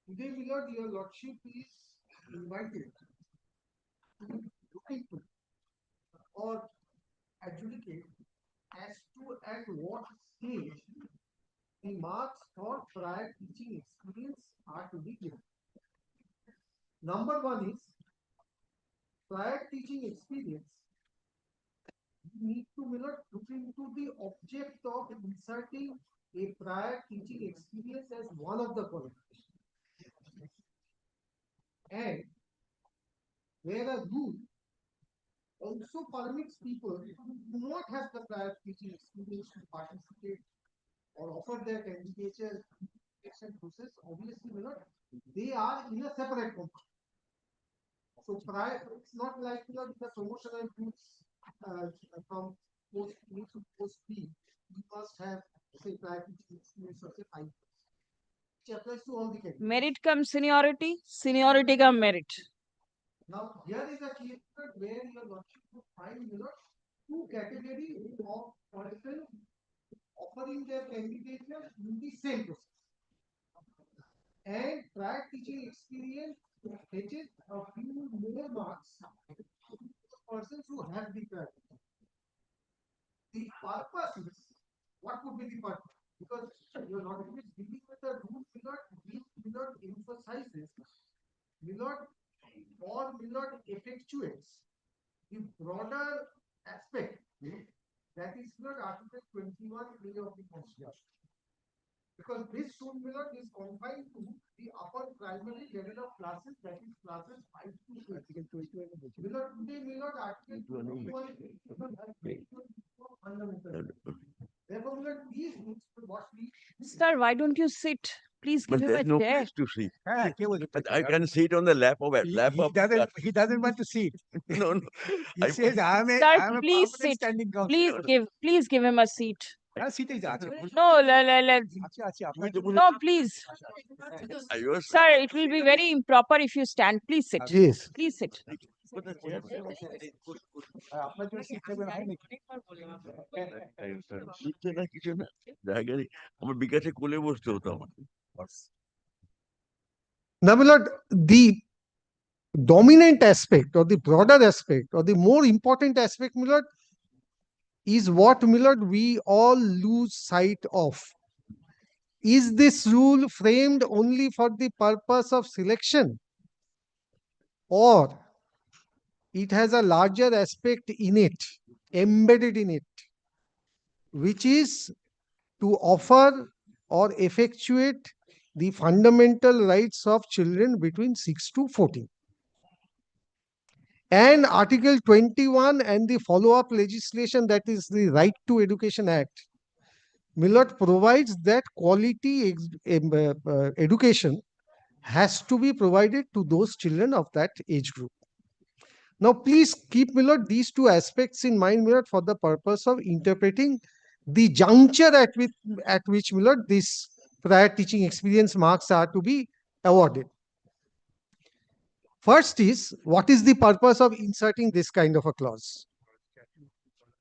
[SPEAKER 15] today, my lord, your lordship is invited to look into or adjudicate as to at what stage the marks for prior teaching experience are to be given. Number one is prior teaching experience. You need to look into the object of inserting a prior teaching experience as one of the qualifications. And where a rule also permits people who do not have the prior teaching experience to participate or offer their candidature process, obviously they are in a separate component. So prior, it's not like the promotional routes from post A to post B, you must have say prior teaching experience of say 5 years. Which applies to all the candidates.
[SPEAKER 2] Merit comes seniority, seniority comes merit.
[SPEAKER 15] Now here is a case where your lordship would find two categories of person offering their candidature in the same process. And prior teaching experience fetches a few more marks to persons who have the prior. The purpose is, what would be the purpose? Because your lordship is dealing with the rule emphasizes, or effectuates the broader aspect that is Article 21A of the Constitution. Because this rule is confined to the upper primary level of classes, that is classes 5 to 6. Article 21 fundamental. Therefore, these rules what we.
[SPEAKER 2] Sir, why don't you sit? Please give
[SPEAKER 18] But
[SPEAKER 2] him
[SPEAKER 18] there's
[SPEAKER 2] a
[SPEAKER 18] no
[SPEAKER 2] chair.
[SPEAKER 18] place to sit. But I can sit on the lap of it.
[SPEAKER 14] He doesn't want to sit.
[SPEAKER 18] No, no.
[SPEAKER 14] He says, I'm
[SPEAKER 2] Sir,
[SPEAKER 14] a
[SPEAKER 2] please
[SPEAKER 14] permanent
[SPEAKER 2] sit.
[SPEAKER 14] standing counsel.
[SPEAKER 2] Please give him a seat.
[SPEAKER 14] Seat is
[SPEAKER 2] No, no, please. Sir, it will be very improper if you stand. Please sit.
[SPEAKER 14] Yes.
[SPEAKER 2] Please sit.
[SPEAKER 18] আমার বিকাশে কোলে বসতে হতো আমার।
[SPEAKER 14] Now, my lord, the dominant aspect or the broader aspect or the more important aspect, my lord, is what, my lord, we all lose sight of. Is this rule framed only for the purpose of selection, or it has a larger aspect in it, embedded in it, which is to offer or effectuate the fundamental rights of children between 6 to 14. And Article 21 and the follow-up legislation, that is the Right to Education Act, Millard provides that quality education has to be provided to those children of that age group. Now, please keep, Millard, these two aspects in mind, Millard, for the purpose of interpreting the juncture at which, Millard, this prior teaching experience marks are to be awarded. First is, what is the purpose of inserting this kind of a clause?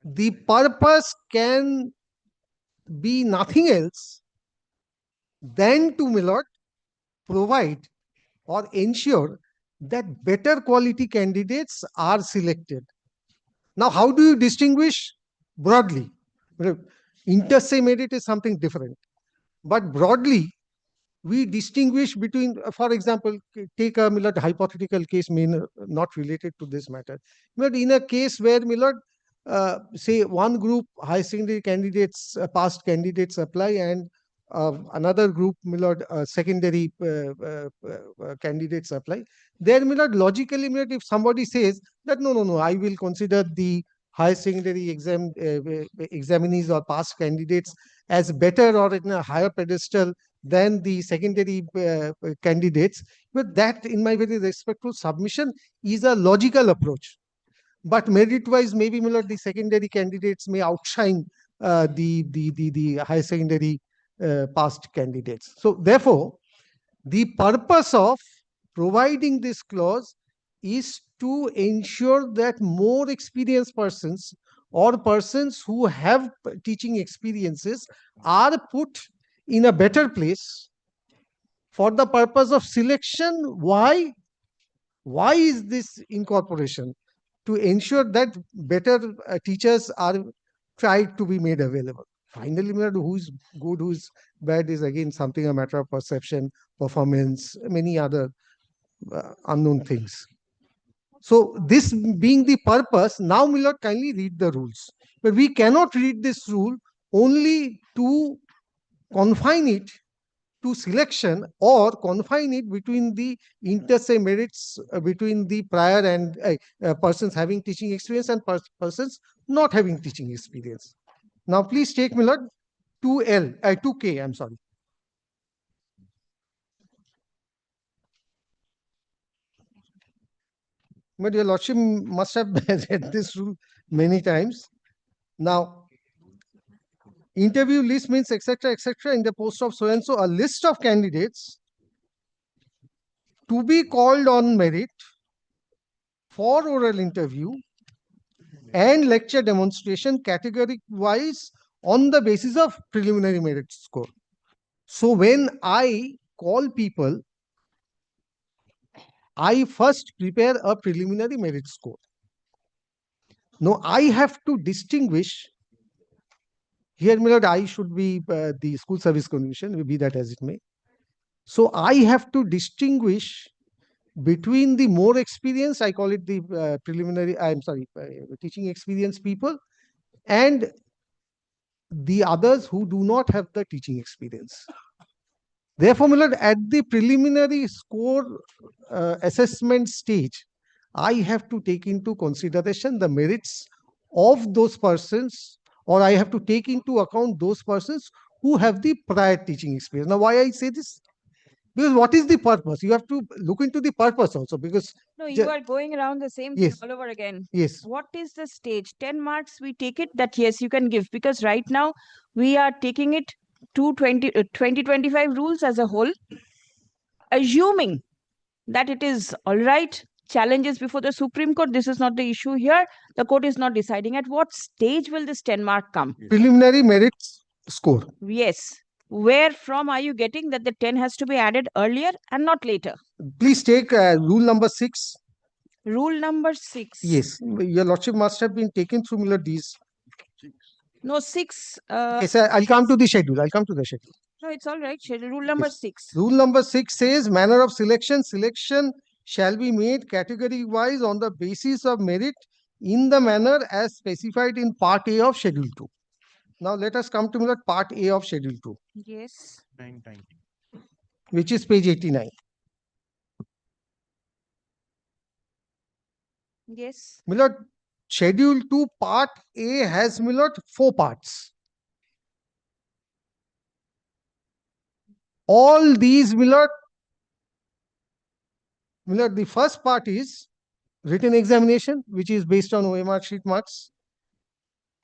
[SPEAKER 14] The purpose can be nothing else than to, Millard, provide or ensure that better quality candidates are selected. Now, how do you distinguish broadly? Inter se merit is something different. But broadly, we distinguish between, for example, take a Millard hypothetical case, not related to this matter. But in a case where, Millard, say one group high secondary candidates, past candidates apply, and another group, Millard, secondary candidates apply. There, Millard, logically, Millard, if somebody says that no, I will consider the
[SPEAKER 19] higher secondary examinees or past candidates as better or in a higher pedestal than the secondary candidates. But that, in my very respectful submission, is a logical approach. But merit-wise, maybe the secondary candidates may outshine the higher secondary past candidates. So therefore, the purpose of providing this clause is to ensure that more experienced persons or persons who have teaching experiences are put in a better place for the purpose of selection. Why? Why is this incorporation? To ensure that better teachers are tried to be made available. Finally, who's good, who's bad is again something a matter of perception, performance, many other unknown things. So this being the purpose, now Millard kindly read the rules. But we cannot read this rule only to confine it to selection or confine it between the inter-se merits between the prior and persons having teaching experience and persons not having teaching experience. Now please take Millard 2K, I'm sorry. But your lordship must have read this rule many times. Now, interview list means etc. in the post of so and so, a list of candidates to be called on merit for oral interview and lecture demonstration category wise on the basis of preliminary merit score. So when I call people, I first prepare a preliminary merit score. Now I have to distinguish. Here, Millard, I should be the school service commission, be that as it may. So I have to distinguish between the more experienced, I call it the preliminary, teaching experience people, and the others who do not have the teaching experience. Therefore, Millard, at the preliminary score assessment stage, I have to take into consideration the merits of those persons, or I have to take into account those persons who have the prior teaching experience. Now, why I say this? Because what is the purpose? You have to look into the purpose also, because
[SPEAKER 2] no, you are going around the same thing all over again.
[SPEAKER 19] Yes.
[SPEAKER 2] What is the stage? 10 marks, we take it that yes, you can give, because right now we are taking it to 2025 rules as a whole, assuming that it is all right. Challenges before the Supreme Court. This is not the issue here. The court is not deciding at what stage will this 10 mark come.
[SPEAKER 19] Preliminary merit score.
[SPEAKER 2] Yes. Where from are you getting that the 10 has to be added earlier and not later?
[SPEAKER 19] Please take rule number 6.
[SPEAKER 2] Rule number 6.
[SPEAKER 19] Yes, your lordship must have been taken through Millard these.
[SPEAKER 2] No, 6.
[SPEAKER 19] Yes, I'll come to the schedule.
[SPEAKER 2] No, it's all right. Schedule rule number 6.
[SPEAKER 19] Rule number 6 says manner of selection. Selection shall be made category wise on the basis of merit in the manner as specified in part A of schedule 2. Now let us come to part A of schedule 2.
[SPEAKER 2] Yes.
[SPEAKER 19] Which is page 89.
[SPEAKER 2] Yes.
[SPEAKER 19] Millard, schedule 2 part A has, Millard, 4 parts. All these, Millard, the first part is written examination, which is based on OMR sheet marks.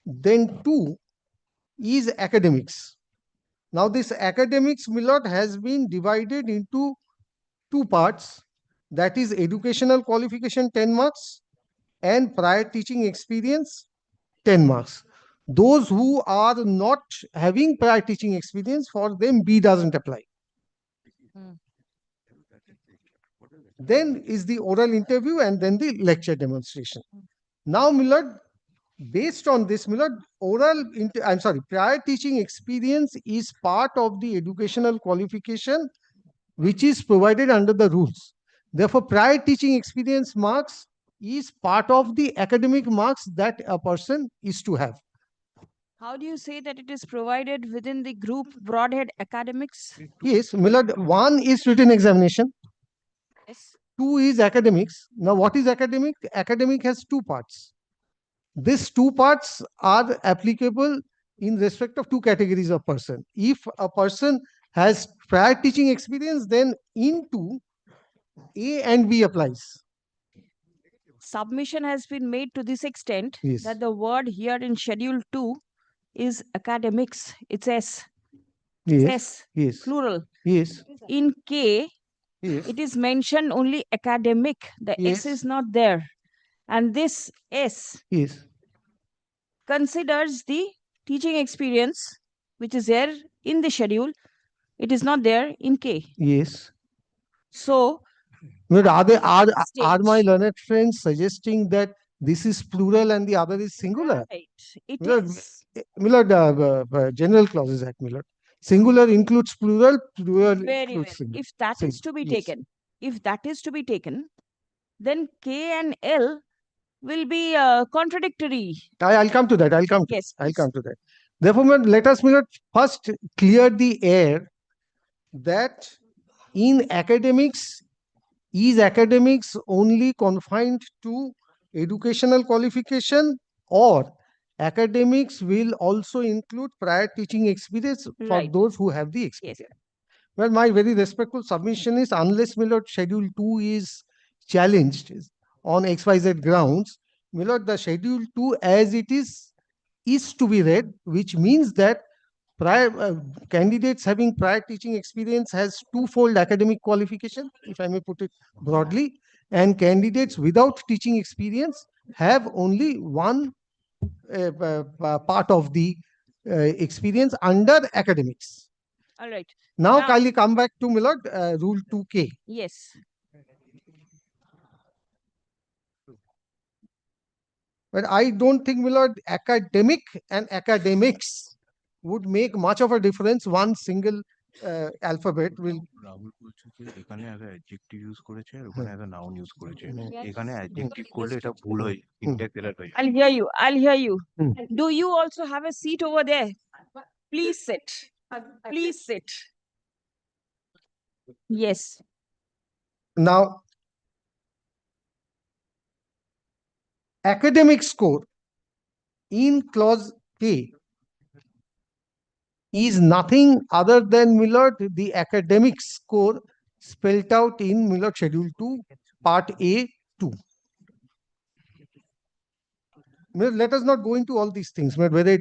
[SPEAKER 19] Then 2 is academics. Now this academics, Millard, has been divided into 2 parts. That is educational qualification 10 marks and prior teaching experience 10 marks. Those who are not having prior teaching experience, for them B doesn't apply. Then is the oral interview and then the lecture demonstration. Now, Millard, based on this, Millard, prior teaching experience is part of the educational qualification which is provided under the rules. Therefore, prior teaching experience marks is part of the academic marks that a person is to have.
[SPEAKER 2] How do you say that it is provided within the group broadhead academics?
[SPEAKER 19] Yes, Millard, 1 is written examination.
[SPEAKER 2] Yes.
[SPEAKER 19] 2 is academics. Now, what is academic? Academic has 2 parts. These two parts are applicable in respect of two categories of person. If a person has prior teaching experience, then into A and B applies.
[SPEAKER 2] Submission has been made to this extent
[SPEAKER 19] Yes.
[SPEAKER 2] that the word here in Schedule 2 is academics. It's S. It's
[SPEAKER 19] Yes.
[SPEAKER 2] S,
[SPEAKER 19] Yes.
[SPEAKER 2] plural.
[SPEAKER 19] Yes.
[SPEAKER 2] In K,
[SPEAKER 19] Yes.
[SPEAKER 2] it is mentioned only academic. The
[SPEAKER 19] Yes.
[SPEAKER 2] S is not there. And this S
[SPEAKER 19] Yes.
[SPEAKER 2] considers the teaching experience, which is there in the schedule. It is not there in K.
[SPEAKER 19] Yes.
[SPEAKER 2] So,
[SPEAKER 19] But are
[SPEAKER 2] stage.
[SPEAKER 19] my learned friends suggesting that this is plural and the other is singular?
[SPEAKER 2] Right. It
[SPEAKER 19] Millard,
[SPEAKER 2] is.
[SPEAKER 19] Millard, general clauses act, Millard. Singular includes plural, plural
[SPEAKER 2] Very well.
[SPEAKER 19] includes singular.
[SPEAKER 2] If that is to be
[SPEAKER 19] Yes.
[SPEAKER 2] taken, then K and L will be contradictory.
[SPEAKER 19] I'll come to that. I'll come to
[SPEAKER 2] Yes,
[SPEAKER 19] I'll
[SPEAKER 2] please.
[SPEAKER 19] come to that. Therefore, let us, Millard, first clear the air that in academics, is academics only confined to educational qualification, or academics will also include prior teaching experience for
[SPEAKER 2] Right.
[SPEAKER 19] those who have the experience?
[SPEAKER 2] Yes.
[SPEAKER 19] Well, my very respectful submission is, unless Millard Schedule 2 is challenged on XYZ grounds, Millard, the Schedule 2 as it is to be read, which means that prior candidates having prior teaching experience has twofold academic qualification, if I may put it broadly, and candidates without teaching experience have only one part of the experience under academics.
[SPEAKER 2] All right.
[SPEAKER 19] Now, kindly come back to Millard, Rule 2K.
[SPEAKER 2] Yes.
[SPEAKER 19] But I don't think, Millard, academic and academics would make much of a difference. One single alphabet will.
[SPEAKER 5] Rahul বলছে যে এখানে আগে adjective use করেছে আর ওখানে আগে noun use করেছে এখানে adjective করলে এটা ভুল হয় ইনটেক্ট এরর হয়
[SPEAKER 2] I'll hear you. Do you also have a seat over there? Please sit. Please sit. Yes.
[SPEAKER 19] Now, academic score in clause K is nothing other than, Millard, the academic score spelled out in Millard Schedule 2, Part A2. Let us not go into all these things, whether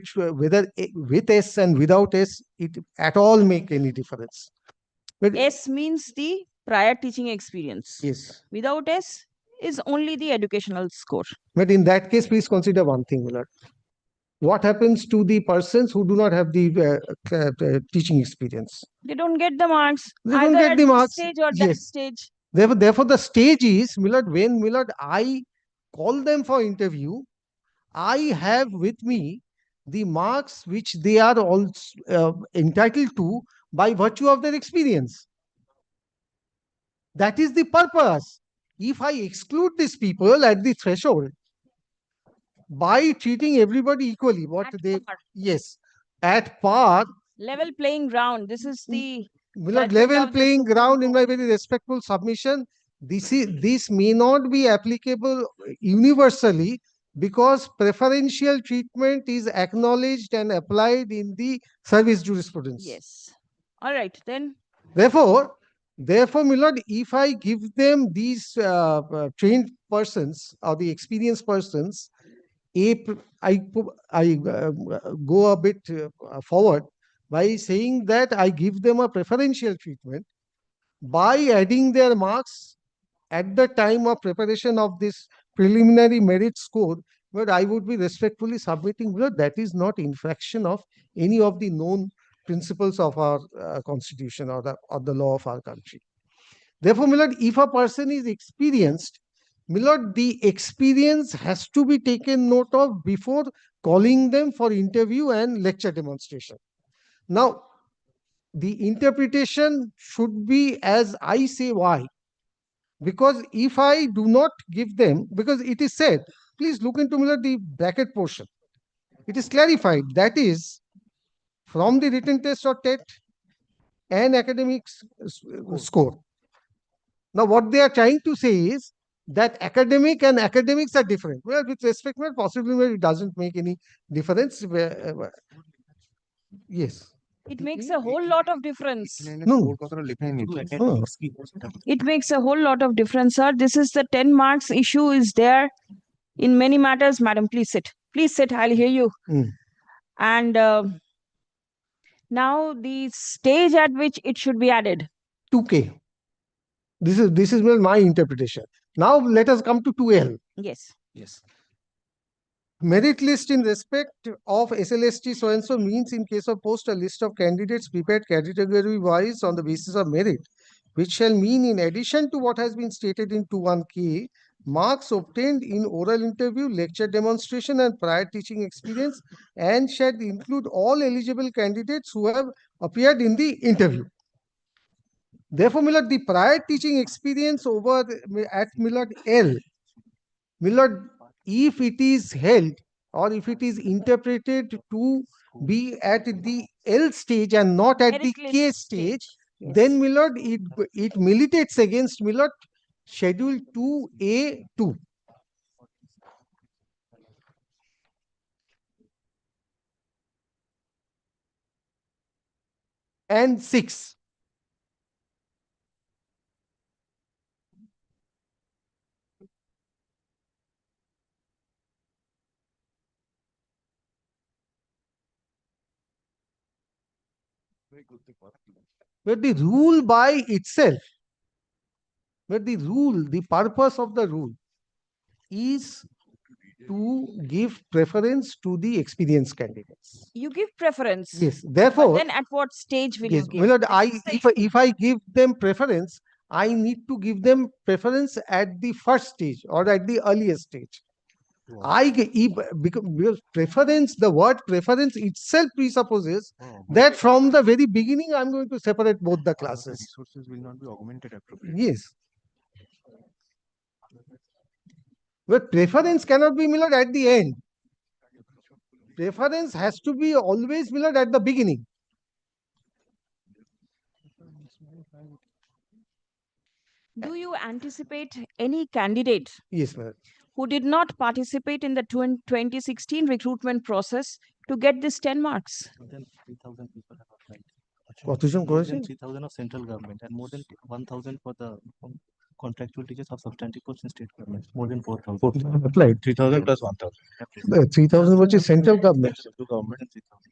[SPEAKER 19] with S and without S, it at all make any difference. But
[SPEAKER 2] S means the prior teaching experience.
[SPEAKER 19] yes.
[SPEAKER 2] Without S is only the educational score.
[SPEAKER 19] But in that case, please consider one thing, Millard. What happens to the persons who do not have the teaching experience?
[SPEAKER 2] They don't get the marks.
[SPEAKER 19] They don't
[SPEAKER 2] either
[SPEAKER 19] get
[SPEAKER 2] at
[SPEAKER 19] the
[SPEAKER 2] this
[SPEAKER 19] marks.
[SPEAKER 2] stage or that
[SPEAKER 19] Yes.
[SPEAKER 2] stage.
[SPEAKER 19] Therefore, the stage is, Millard, when, Millard, I call them for interview, I have with me the marks which they are also entitled to by virtue of their experience. That is the purpose. If I exclude these people at the threshold by treating everybody equally, yes, at par,
[SPEAKER 2] Level playing ground. This is the
[SPEAKER 19] Millard,
[SPEAKER 2] judgment
[SPEAKER 19] level
[SPEAKER 2] of the
[SPEAKER 19] playing
[SPEAKER 2] Supreme
[SPEAKER 19] ground, in
[SPEAKER 2] Court.
[SPEAKER 19] my very respectful submission, this may not be applicable universally, because preferential treatment is acknowledged and applied in the service jurisprudence.
[SPEAKER 2] Yes. All right, then.
[SPEAKER 19] Therefore, Millard, if I give them these trained persons or the experienced persons, I go a bit forward by saying that I give them a preferential treatment by adding their marks at the time of preparation of this preliminary merit score. But I would be respectfully submitting that is not infraction of any of the known principles of our constitution or the law of our country. Therefore, Millard, if a person is experienced, Millard, the experience has to be taken note of before calling them for interview and lecture demonstration. Now, the interpretation should be as I say. Why? Because if I do not give them, because it is said, please look into, Millard, the bracket portion. It is clarified, that is, from the written test or TET and academic score. Now, what they are trying to say is that academic and academics are different. Well, with respect, well, possibly it doesn't make any difference. Yes.
[SPEAKER 2] It makes a whole lot of difference.
[SPEAKER 19] No.
[SPEAKER 2] It makes a whole lot of difference, sir. This is the 10 marks issue is there in many matters. Madam, please sit. Please sit. I'll hear you. And now the stage at which it should be added.
[SPEAKER 19] 2K. This is my interpretation. Now let us come to 2L.
[SPEAKER 2] Yes.
[SPEAKER 19] Yes. Merit list in respect of SLST so and so means in case of post a list of candidates prepared category wise on the basis of merit, which shall mean in addition to what has been stated in 21K, marks obtained in oral interview, lecture demonstration and prior teaching experience, and shall include all eligible candidates who have appeared in the interview. Therefore, Millard, the prior teaching experience over at Millard L, Millard, if it is held or if it is interpreted to be at the L stage and not at the K stage, then Millard, it militates against Millard Schedule 2A2. And 6. But the rule by itself, the purpose of the rule is to give preference to the experienced candidates.
[SPEAKER 2] You give preference.
[SPEAKER 19] Yes. Therefore,
[SPEAKER 2] but then at what stage will you give?
[SPEAKER 19] Millard, if I give them preference, I need to give them preference at the first stage or at the earliest stage. Because preference, the word preference itself presupposes that from the very beginning I'm going to separate both the classes.
[SPEAKER 11] Resources will not be augmented appropriately.
[SPEAKER 19] Yes. But preference cannot be Millard at the end. Preference has to be always Millard at the beginning.
[SPEAKER 2] Do you anticipate any candidate?
[SPEAKER 19] Yes, ma'am.
[SPEAKER 2] Who did not participate in the 2016 recruitment process to get this 10 marks?
[SPEAKER 20] More than 3,000 people have applied.
[SPEAKER 19] More
[SPEAKER 20] than 3,000 of central government and more than 1,000 for the contractual teachers of substantive posts in state government. More than 4,000.
[SPEAKER 19] Applied.
[SPEAKER 20] 3,000 plus 1,000.
[SPEAKER 19] 3,000 which is central government.
[SPEAKER 20] Government and 3,000.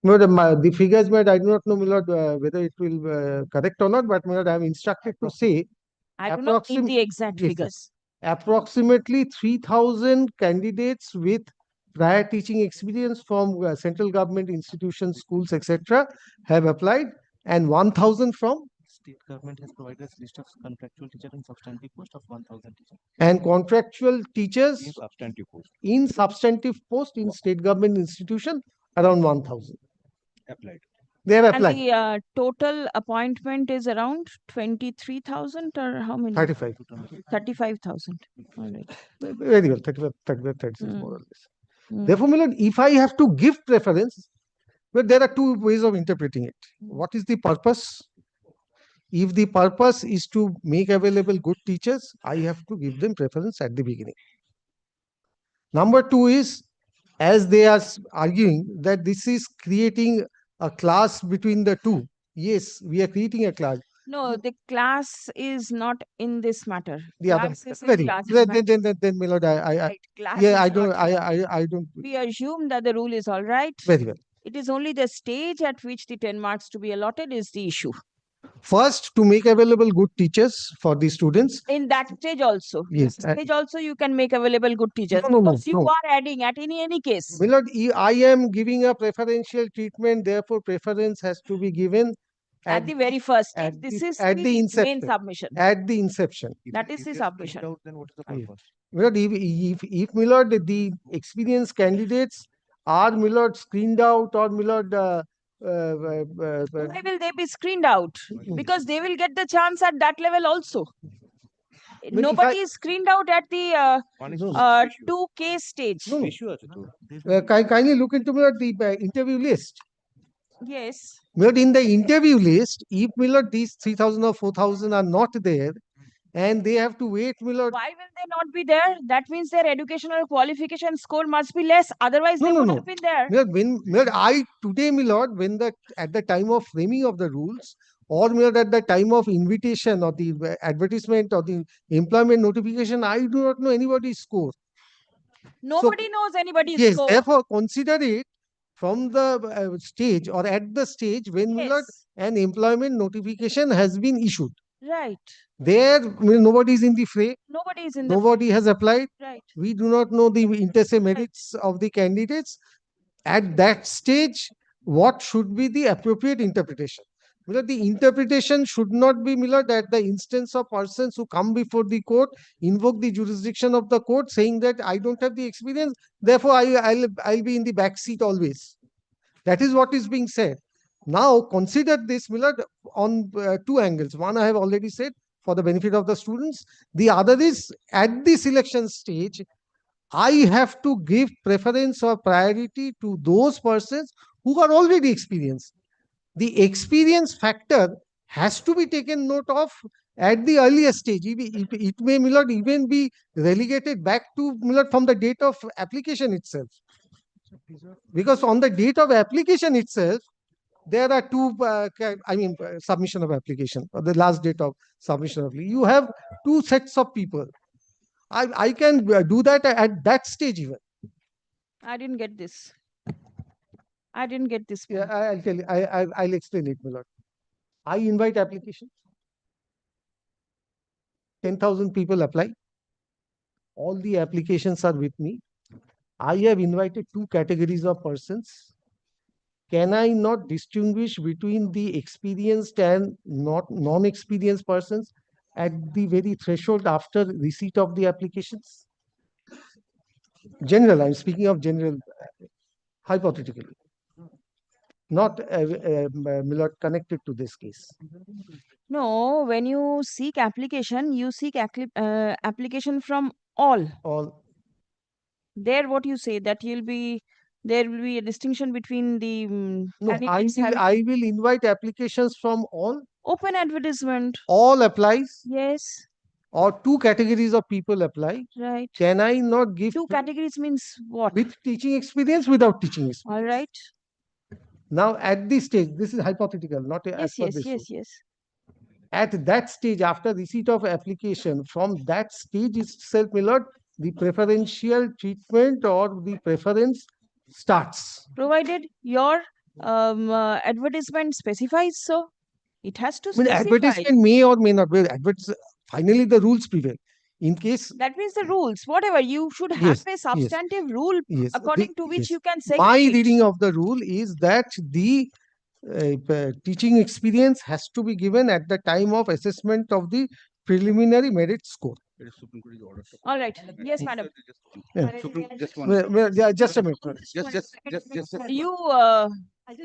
[SPEAKER 19] No, the figures, but I do not know, Millard, whether it will correct or not, but Millard, I am instructed to say
[SPEAKER 2] I do not need the exact figures.
[SPEAKER 19] Approximately 3,000 candidates with prior teaching experience from central government institutions, schools, etc. have applied, and 1,000 from
[SPEAKER 20] state government has provided a list of contractual teachers and substantive post of 1,000 teachers.
[SPEAKER 19] And contractual teachers
[SPEAKER 20] in substantive post
[SPEAKER 19] in state government institution around 1,000.
[SPEAKER 20] Applied.
[SPEAKER 19] They have applied.
[SPEAKER 2] And the total appointment is around 23,000 or how many?
[SPEAKER 19] 35.
[SPEAKER 2] 35,000. All right.
[SPEAKER 19] Very well, 36 more or less. Therefore, Millard, if I have to give preference, well, there are two ways of interpreting it. What is the purpose? If the purpose is to make available good teachers, I have to give them preference at the beginning. Number two is, as they are arguing that this is creating a class between the two. Yes, we are creating a class.
[SPEAKER 2] No, the class is not in this matter.
[SPEAKER 19] The other, very then Millard, I don't.
[SPEAKER 2] We assume that the rule is all right.
[SPEAKER 19] Very well.
[SPEAKER 2] It is only the stage at which the 10 marks to be allotted is the issue.
[SPEAKER 19] First, to make available good teachers for the students.
[SPEAKER 2] In that stage also.
[SPEAKER 19] Yes.
[SPEAKER 2] Stage also you can make available good teachers.
[SPEAKER 19] No.
[SPEAKER 2] You are adding at any case.
[SPEAKER 19] Millard, I am giving a preferential treatment, therefore preference has to be given
[SPEAKER 2] at the very first stage. This is
[SPEAKER 19] at the inception.
[SPEAKER 2] Main submission.
[SPEAKER 19] At the inception.
[SPEAKER 2] That is the submission.
[SPEAKER 20] Then what is the purpose?
[SPEAKER 19] Millard, if Millard, the experienced candidates are Millard screened out or Millard
[SPEAKER 2] why will they be screened out? Because they will get the chance at that level also. Nobody is screened out at the 2K stage.
[SPEAKER 19] Kindly look into the interview list.
[SPEAKER 2] Yes.
[SPEAKER 19] Millard, in the interview list, if Millard these 3,000 or 4,000 are not there, and they have to wait, my lord.
[SPEAKER 2] Why will they not be there? That means their educational qualification score must be less. Otherwise, they would have been there.
[SPEAKER 19] My lord, my lord, today, my lord, at the time of framing of the rules, or my lord, at the time of invitation or the advertisement or the employment notification, I do not know anybody's score.
[SPEAKER 2] Nobody knows anybody's
[SPEAKER 19] Yes,
[SPEAKER 2] score.
[SPEAKER 19] therefore consider it from the stage or at the stage when, my lord, an employment notification has been issued.
[SPEAKER 2] Right.
[SPEAKER 19] There, nobody is in the fray.
[SPEAKER 2] Nobody is in the
[SPEAKER 19] Nobody has applied.
[SPEAKER 2] Right.
[SPEAKER 19] We do not know the inter se merits of the candidates. At that stage, what should be the appropriate interpretation? Milord, the interpretation should not be, Milord, at the instance of persons who come before the court, invoke the jurisdiction of the court, saying that I don't have the experience, therefore I'll be in the back seat always. That is what is being said. Now consider this, Milord, on two angles. One I have already said, for the benefit of the students. The other is, at the selection stage, I have to give preference or priority to those persons who are already experienced. The experience factor has to be taken note of at the earliest stage. It may, my lord, even be relegated back to, my lord, from the date of application itself. Because on the date of application itself, there are two, submission of application, or the last date of submission of, you have two sets of people. I can do that at that stage even.
[SPEAKER 2] I didn't get this. I didn't get this.
[SPEAKER 19] Yeah, I'll tell you. I'll explain it, my lord. I invite applications. 10,000 people apply. All the applications are with me. I have invited two categories of persons. Can I not distinguish between the experienced and non-experienced persons at the very threshold after receipt of the applications? General, I'm speaking of general, hypothetically. Not Milord, connected to this case.
[SPEAKER 2] No, when you seek application, you seek application from all.
[SPEAKER 19] All.
[SPEAKER 2] There, what you say that there will be a distinction between the
[SPEAKER 19] No, I will invite applications from all.
[SPEAKER 2] Open advertisement.
[SPEAKER 19] All applies.
[SPEAKER 2] Yes.
[SPEAKER 19] Or two categories of people apply.
[SPEAKER 2] Right.
[SPEAKER 19] Can I not give
[SPEAKER 2] two categories means what?
[SPEAKER 19] With teaching experience, without teaching experience.
[SPEAKER 2] All right.
[SPEAKER 19] Now at this stage, this is hypothetical, not as per this rule.
[SPEAKER 2] Yes.
[SPEAKER 19] At that stage, after receipt of application, from that stage itself, my lord, the preferential treatment or the preference starts.
[SPEAKER 2] Provided your advertisement specifies so, it has to
[SPEAKER 19] I mean,
[SPEAKER 2] specify.
[SPEAKER 19] advertisement may or may not be. Finally, the rules prevail. In case
[SPEAKER 2] that means the rules, whatever, you should have
[SPEAKER 19] Yes,
[SPEAKER 2] a substantive rule
[SPEAKER 19] yes,
[SPEAKER 2] according to which
[SPEAKER 19] yes.
[SPEAKER 2] you can
[SPEAKER 19] My
[SPEAKER 2] segregate.
[SPEAKER 19] reading of the rule is that the teaching experience has to be given at the time of assessment of the preliminary merit score.
[SPEAKER 2] All right. Yes, madam.
[SPEAKER 19] Yeah.
[SPEAKER 5] Just one.
[SPEAKER 19] Yeah, just a minute.
[SPEAKER 5] Just.
[SPEAKER 2] You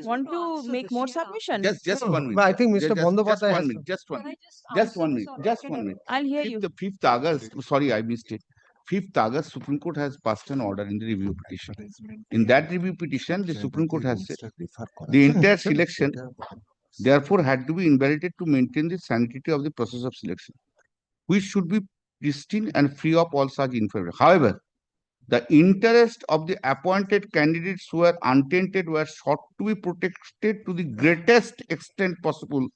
[SPEAKER 2] want to make more submission?
[SPEAKER 5] Just
[SPEAKER 19] No,
[SPEAKER 5] 1 minute.
[SPEAKER 19] but I think Mr.
[SPEAKER 5] Just
[SPEAKER 19] Bandyopadhyay
[SPEAKER 5] 1
[SPEAKER 19] has
[SPEAKER 5] minute.
[SPEAKER 19] to-
[SPEAKER 5] Just 1 minute. Just 1 minute. Just 1 minute.
[SPEAKER 2] I'll hear you.
[SPEAKER 5] 5th August, sorry, I missed it. 5th August, Supreme Court has passed an order in the review petition. In that review petition, the Supreme Court has said the entire selection, therefore, had to be invalidated to maintain the sanctity of the process of selection, which should be pristine and free of all such infirmity. However, the interest of the appointed candidates who were untainted were sought to be protected to the greatest extent possible,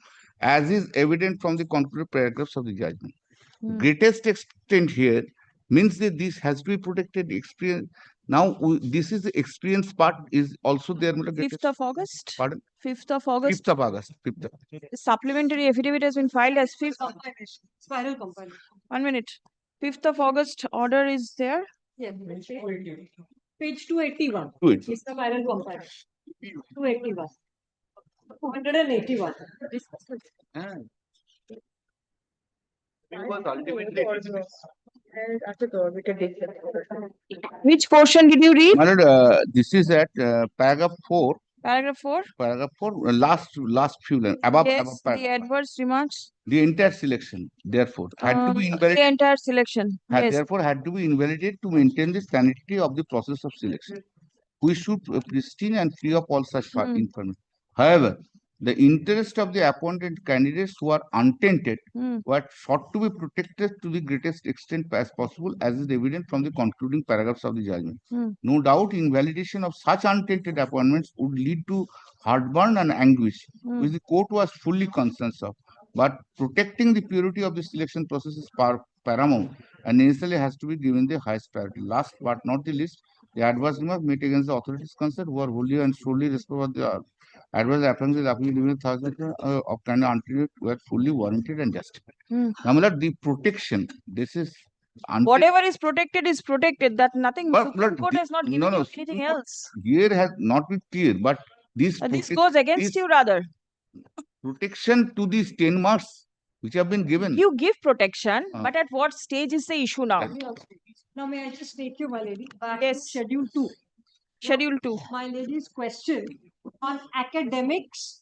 [SPEAKER 5] as is evident from the concluded paragraphs of the judgment. Greatest extent here means that this has to be protected. Experience. Now, this is the experience part is also there.
[SPEAKER 2] 5th of August?
[SPEAKER 5] Pardon?
[SPEAKER 2] 5th of August.
[SPEAKER 5] 5th of August. 5th.
[SPEAKER 2] The supplementary affidavit has been filed as 5th.
[SPEAKER 12] Spiral compilation.
[SPEAKER 2] 1 minute. 5th of August order is there?
[SPEAKER 12] Yes. Page 281.
[SPEAKER 5] Good.
[SPEAKER 12] It's the spiral compilation. 281. 281.
[SPEAKER 2] Which portion did you read?
[SPEAKER 5] My lord, this is at paragraph 4.
[SPEAKER 2] Paragraph 4?
[SPEAKER 5] Paragraph 4, last few lines, above
[SPEAKER 2] Yes,
[SPEAKER 5] paragraph.
[SPEAKER 2] the adverse remarks.
[SPEAKER 5] The entire selection, therefore, had to be
[SPEAKER 2] The
[SPEAKER 5] invalidated.
[SPEAKER 2] entire selection. Yes.
[SPEAKER 5] Therefore, had to be invalidated to maintain the sanity of the process of selection. We should pristine and free of all such information. However,
[SPEAKER 10] the interest of the appointed candidates who are untainted were sought to be protected to the greatest extent as possible, as is evident from the concluding paragraphs of the judgment. No doubt, invalidation of such untainted appointments would lead to heartburn and anguish, which the court was fully conscious of. But protecting the purity of the selection process is paramount and necessarily has to be given the highest priority. Last but not the least, the adverse remarks made against the authorities concerned, who are wholly and solely responsible for the adverse appearances of kind of until were fully warranted and justified. Now, my lord, the protection, this is
[SPEAKER 2] whatever is protected is protected. That nothing.
[SPEAKER 10] But,
[SPEAKER 2] Supreme Court has not given you anything else.
[SPEAKER 10] here has not been clear, but this
[SPEAKER 2] This goes against you rather.
[SPEAKER 10] protection to these 10 marks which have been given.
[SPEAKER 2] You give protection, but at what stage is the issue now?
[SPEAKER 12] Now, may I just take you, my lady, back
[SPEAKER 2] Yes.
[SPEAKER 12] to Schedule 2.
[SPEAKER 2] Schedule 2.
[SPEAKER 12] My lady's question on academics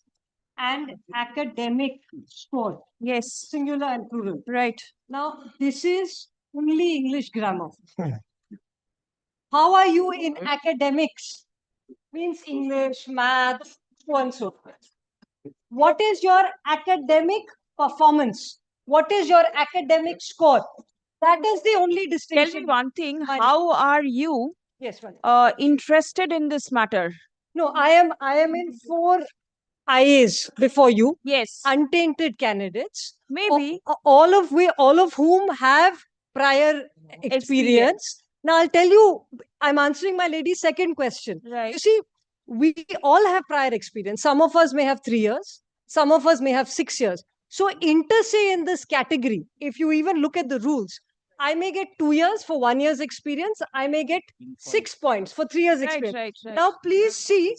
[SPEAKER 12] and academic score.
[SPEAKER 2] Yes.
[SPEAKER 12] Singular and plural.
[SPEAKER 2] Right.
[SPEAKER 12] Now, this is only English grammar. How are you in academics? Means English, math, so on and so forth. What is your academic performance? What is your academic score? That is the only distinction.
[SPEAKER 2] Tell me one thing. How are you interested in this matter?
[SPEAKER 12] No, I am in 4 IAs before you.
[SPEAKER 2] Yes.
[SPEAKER 12] Untainted candidates.
[SPEAKER 2] Maybe.
[SPEAKER 12] All of whom have prior experience. Now I'll tell you, I'm answering my lady's second question.
[SPEAKER 2] Right.
[SPEAKER 12] You see, we all have prior experience. Some of us may have 3 years. Some of us may have 6 years. So inter se in this category, if you even look at the rules, I may get 2 years for 1 year's experience. I may get 6 points for 3 years experience.
[SPEAKER 2] Right.
[SPEAKER 12] Now, please see.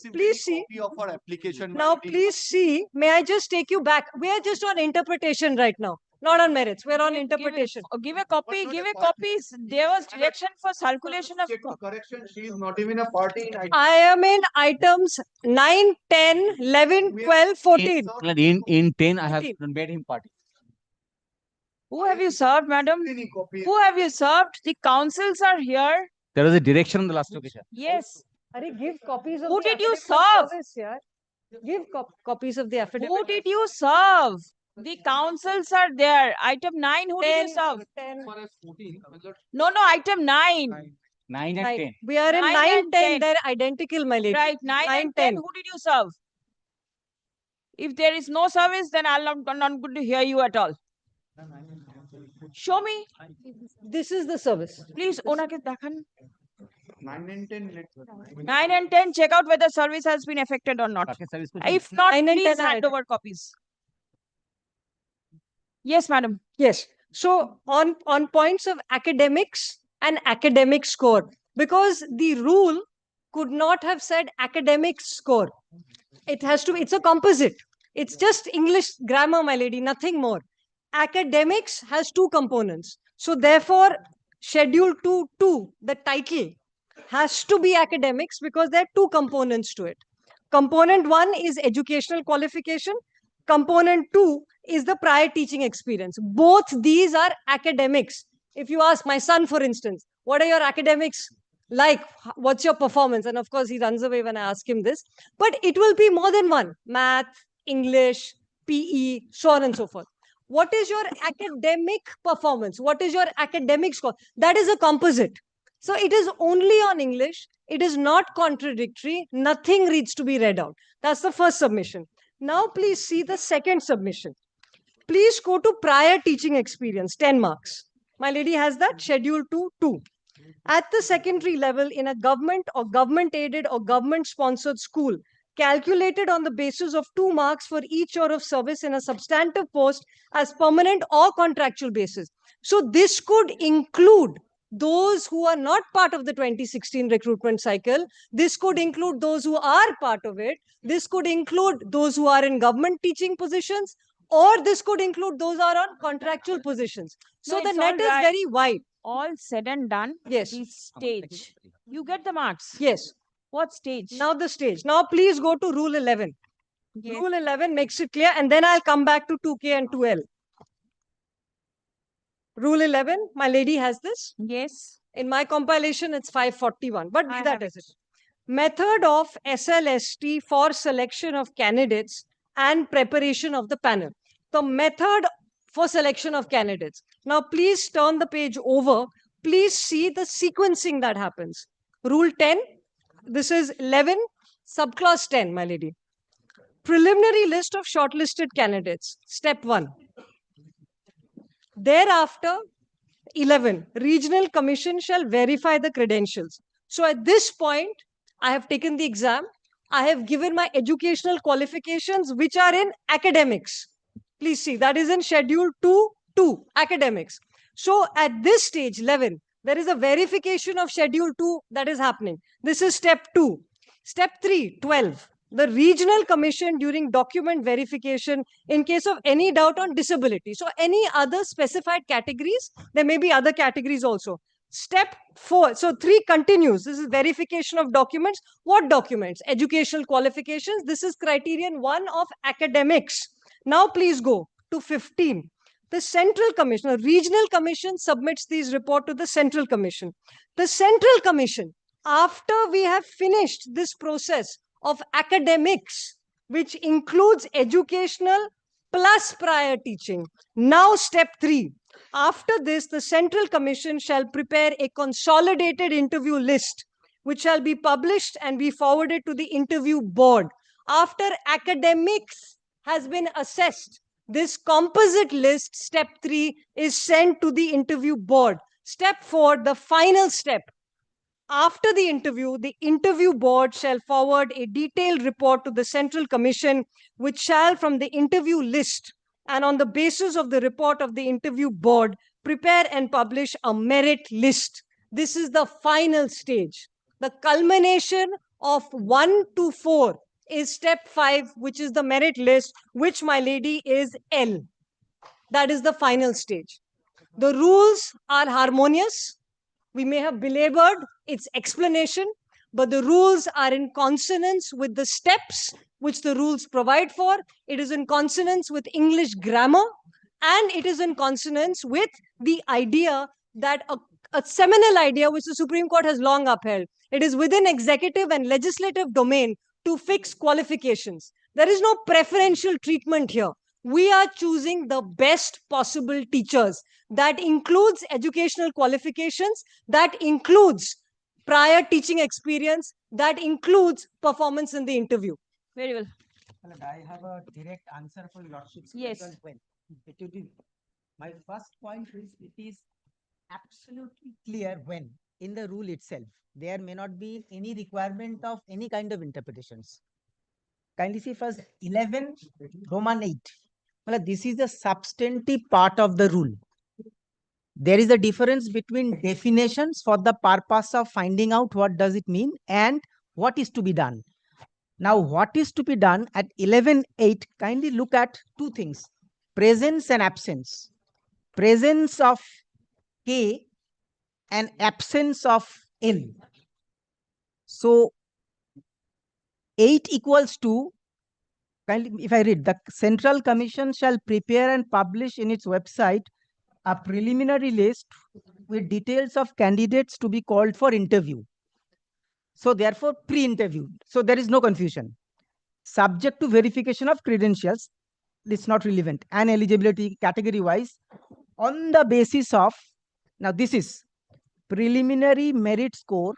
[SPEAKER 4] Of our application.
[SPEAKER 12] Now, please see. May I just take you back? We are just on interpretation right now, not on merits. We're on interpretation.
[SPEAKER 2] Give a copy. Give a copy. There was direction for circulation of.
[SPEAKER 4] Correction, she is not even a party.
[SPEAKER 12] I am in items 9, 10, 11, 12, 14.
[SPEAKER 17] In 10, I have made him party.
[SPEAKER 2] Who have you served, madam? Who have you served? The councils are here.
[SPEAKER 17] There was a direction on the last occasion.
[SPEAKER 2] Yes.
[SPEAKER 12] Give copies of
[SPEAKER 2] Who
[SPEAKER 12] the
[SPEAKER 2] did you
[SPEAKER 12] affidavit of
[SPEAKER 2] serve?
[SPEAKER 12] service here. Give copies of the affidavit.
[SPEAKER 2] Who did you serve? The councils are there. Item 9, who did you serve?
[SPEAKER 12] 10.
[SPEAKER 2] No, item 9.
[SPEAKER 17] 9 and 10.
[SPEAKER 12] We are in
[SPEAKER 2] 9
[SPEAKER 12] 9,
[SPEAKER 2] and
[SPEAKER 12] 10.
[SPEAKER 2] 10.
[SPEAKER 12] They're identical, my lady.
[SPEAKER 2] Right, 9 and 10. Who did you serve? If there is no service, then I'm not going to hear you at all. Show me.
[SPEAKER 12] This is the service.
[SPEAKER 2] Please, onake dakhan.
[SPEAKER 4] 9 and 10.
[SPEAKER 2] 9 and 10, check out whether service has been affected or not. If not,
[SPEAKER 12] 9 and
[SPEAKER 2] please
[SPEAKER 12] 10
[SPEAKER 2] hand over copies. Yes, madam.
[SPEAKER 12] Yes. So on points of academics and academic score, because the rule could not have said academic score. It has to be, it's a composite. It's just English grammar, my lady, nothing more. Academics has 2 components. So therefore, Schedule 2.2, the title, has to be academics because there are 2 components to it. Component 1 is educational qualification. Component 2 is the prior teaching experience. Both these are academics. If you ask my son, for instance, what are your academics like? What's your performance? And of course, he runs away when I ask him this. But it will be more than one. Math, English, PE, so on and so forth. What is your academic performance? What is your academic score? That is a composite. So it is only on English. It is not contradictory. Nothing needs to be read out. That's the first submission. Now, please see the second submission. Please go to prior teaching experience, 10 marks. My lady has that, Schedule 2.2. At the secondary level in a government or government-aided or government-sponsored school, calculated on the basis of 2 marks for each year of service in a substantive post as permanent or contractual basis. So this could include those who are not part of the 2016 recruitment cycle. This could include those who are part of it. This could include those who are in government teaching positions, or this could include those who are on contractual positions. So
[SPEAKER 2] No,
[SPEAKER 12] the
[SPEAKER 2] it's
[SPEAKER 12] net
[SPEAKER 2] all
[SPEAKER 12] is
[SPEAKER 2] right.
[SPEAKER 12] very wide.
[SPEAKER 2] All said and done.
[SPEAKER 12] Yes.
[SPEAKER 2] The stage. You get the marks.
[SPEAKER 12] Yes.
[SPEAKER 2] What stage?
[SPEAKER 12] Now the stage. Now please go to Rule 11.
[SPEAKER 2] Yes.
[SPEAKER 12] Rule 11 makes it clear, and then I'll come back to 2K and 2L. Rule 11, my lady has this.
[SPEAKER 2] Yes.
[SPEAKER 12] In my compilation, it's 541, but be that as it. Method of SLST for selection of candidates and preparation of the panel. The method for selection of candidates. Now, please turn the page over. Please see the sequencing that happens. Rule 10, this is 11, subclause 10, my lady. Preliminary list of shortlisted candidates, step 1. Thereafter, 11, regional commission shall verify the credentials. So at this point, I have taken the exam. I have given my educational qualifications, which are in academics. Please see, that is in schedule 2, academics. So at this stage, 11, there is a verification of schedule 2 that is happening. This is step 2. Step 3, 12. The regional commission during document verification in case of any doubt on disability. So any other specified categories, there may be other categories also. Step 4, so 3 continues. This is verification of documents. What documents? Educational qualifications. This is criterion 1 of academics. Now please go to 15. The central commission, or regional commission submits these report to the central commission. The central commission, after we have finished this process of academics, which includes educational plus prior teaching. Now step 3. After this, the Central Commission shall prepare a consolidated interview list, which shall be published and be forwarded to the interview board. After academics has been assessed, this composite list, step 3, is sent to the interview board. Step 4, the final step. After the interview board shall forward a detailed report to the Central Commission, which shall, from the interview list and on the basis of the report of the interview board, prepare and publish a merit list. This is the final stage. The culmination of 1 to 4 is step 5, which is the merit list, which, my lady, is L. That is the final stage. The rules are harmonious. We may have belabored its explanation, but the rules are in consonance with the steps which the rules provide for. It is in consonance with English grammar, and it is in consonance with the idea that a seminal idea which the Supreme Court has long upheld. It is within executive and legislative domain to fix qualifications. There is no preferential treatment here. We are choosing the best possible teachers. That includes educational qualifications, that includes prior teaching experience, that includes performance in the interview. Very well.
[SPEAKER 13] I have a direct answer for Lordship's
[SPEAKER 12] Yes.
[SPEAKER 13] question. When it will be, my first point is, it is absolutely clear when in the rule itself there may not be any requirement of any kind of interpretations. Kindly see first 11 Roman 8. Well, this is the substantive part of the rule. There is a difference between definitions for the purpose of finding out what does it mean and what is to be done. Now, what is to be done at 11.8, kindly look at two things, presence and absence. Presence of K and absence of L. So, 8 equals to, kindly, if I read, the Central Commission shall prepare and publish in its website a preliminary list with details of candidates to be called for interview. So therefore, pre-interview. So there is no confusion. Subject to verification of credentials, it's not relevant. And eligibility category-wise, on the basis of, now this is preliminary merit score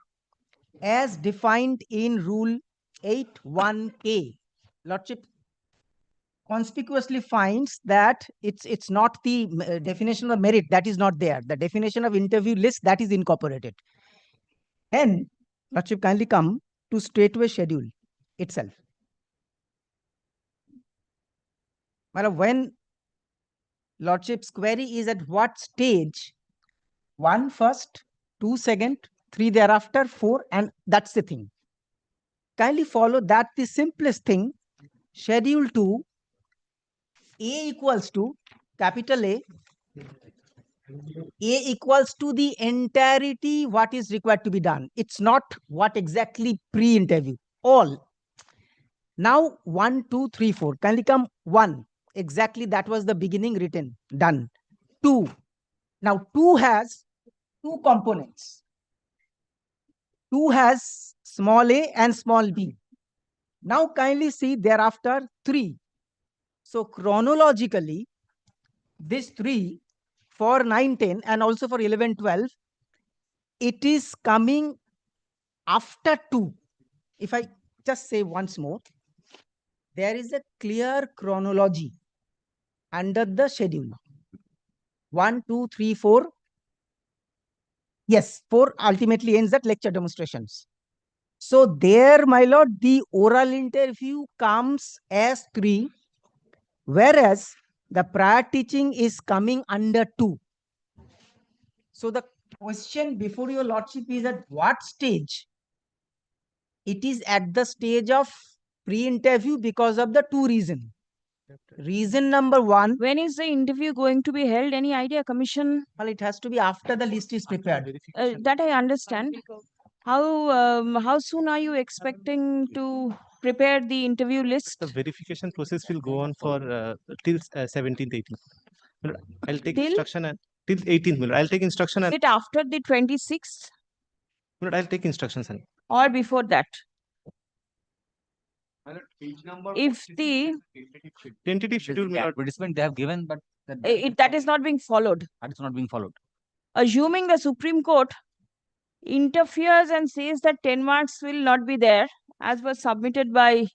[SPEAKER 13] as defined in Rule 8.1a. Lordship conspicuously finds that it's not the definition of merit, that is not there. The definition of interview list, that is incorporated. And Lordship, kindly come to straightway schedule itself. When Lordship's query is at what stage, 1 first, 2 second, 3 thereafter, 4, and that's the thing. Kindly follow that the simplest thing, schedule 2, A equals to capital A equals to the entirety what is required to be done. It's not what exactly pre-interview, all. Now 1, 2, 3, 4, kindly come 1. Exactly that was the beginning written, done. 2. Now 2 has 2 components. 2 has small a and small b. Now kindly see thereafter 3. So chronologically, this 3 for 9, 10 and also for 11, 12, it is coming after 2. If I just say once more, there is a clear chronology under the schedule. 1, 2, 3, 4. Yes, 4 ultimately ends at lecture demonstrations. So there, my lord, the oral interview comes as 3, whereas the prior teaching is coming under 2. So the question before your lordship is at what stage? It is at the stage of pre-interview because of the 2 reasons. Reason number 1.
[SPEAKER 2] When is the interview going to be held? Any idea, Commission?
[SPEAKER 13] Well, it has to be after the list is prepared.
[SPEAKER 2] That I understand. How soon are you expecting to prepare the interview list?
[SPEAKER 20] The verification process will go on for till 17th, 18th. I'll take
[SPEAKER 2] Till?
[SPEAKER 20] instruction and till 18th. I'll take instruction
[SPEAKER 2] Is
[SPEAKER 20] and
[SPEAKER 2] it after the 26th
[SPEAKER 20] I'll take instructions and
[SPEAKER 2] or before that? If the
[SPEAKER 20] tentative schedule,
[SPEAKER 17] The advertisement they have given, but
[SPEAKER 2] that is not being followed.
[SPEAKER 17] that is not being followed.
[SPEAKER 2] Assuming the Supreme Court interferes and says that 10 marks will not be there, as was submitted by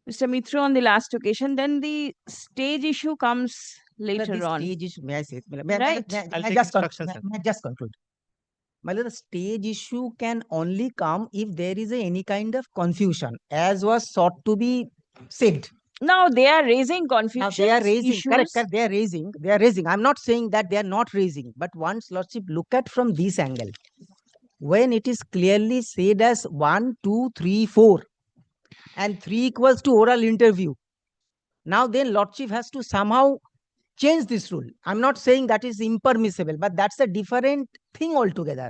[SPEAKER 2] Mr. Mitra on the last occasion, then the stage issue comes later on.
[SPEAKER 13] Stage issue, may I say?
[SPEAKER 2] Right.
[SPEAKER 13] May I just conclude. My lord, the stage issue can only come if there is any kind of confusion, as was sought to be said.
[SPEAKER 2] Now they are raising confusion.
[SPEAKER 13] Now they are raising,
[SPEAKER 2] issues.
[SPEAKER 13] correct, they are raising. I'm not saying that they are not raising, but once lordship look at from this angle, when it is clearly said as 1, 2, 3, 4, and 3 equals to oral interview. Now then lordship has to somehow change this rule. I'm not saying that is impermissible, but that's a different thing altogether.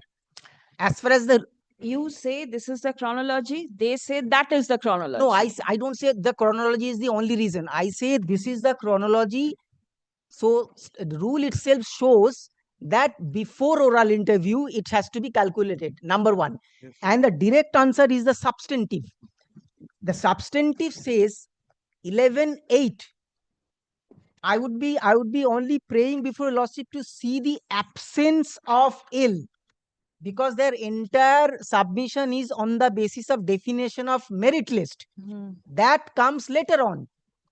[SPEAKER 13] As far as the
[SPEAKER 2] you say this is the chronology, they say that is the chronology.
[SPEAKER 13] No, I don't say the chronology is the only reason. I say this is the chronology. So the rule itself shows that before oral interview, it has to be calculated, number 1. Yes. And the direct answer is the substantive. The substantive says 11.8. I would be only praying before lordship to see the absence of L, because their entire submission is on the basis of definition of merit list. That comes later on.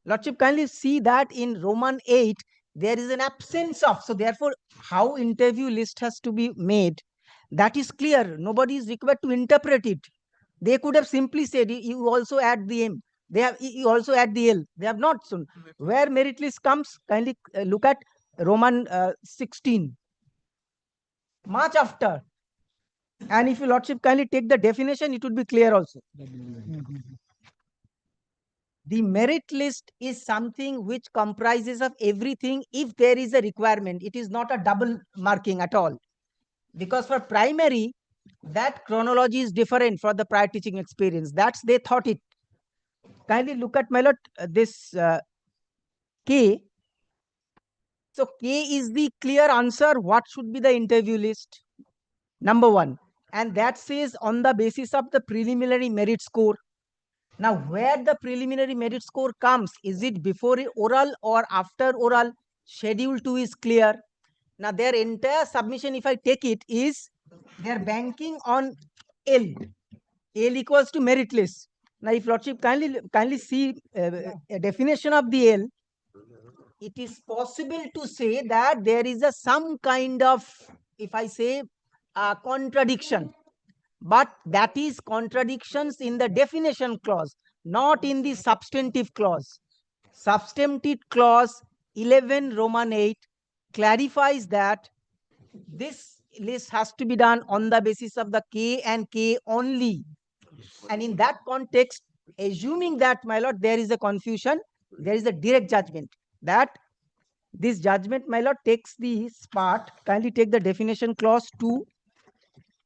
[SPEAKER 13] Lordship, kindly see that in Roman 8, there is an absence of. So therefore, how interview list has to be made, that is clear. Nobody is required to interpret it. They could have simply said, you also add the M. You also add the L. They have not. So where merit list comes, kindly look at Roman 16. Much after. And if you lordship kindly take the definition, it would be clear also. The merit list is something which comprises of everything if there is a requirement. It is not a double marking at all. Because for primary, that chronology is different for the prior teaching experience. That's they thought it. Kindly look at my lord, this K. So K is the clear answer. What should be the interview list? Number 1. And that says on the basis of the preliminary merit score. Now, where the preliminary merit score comes, is it before oral or after oral? Schedule 2 is clear. Now, their entire submission, if I take it, is they are banking on L. L equals to merit list. Now, if lordship kindly see a definition of the L, it is possible to say that there is some kind of, if I say, contradiction. But that is contradictions in the definition clause, not in the substantive clause. Substantive clause 11 Roman 8 clarifies that this list has to be done on the basis of the K and K only. And in that context, assuming that, my lord, there is a confusion, there is a direct judgment. That this judgment, my lord, takes this part. Kindly take the definition clause 2.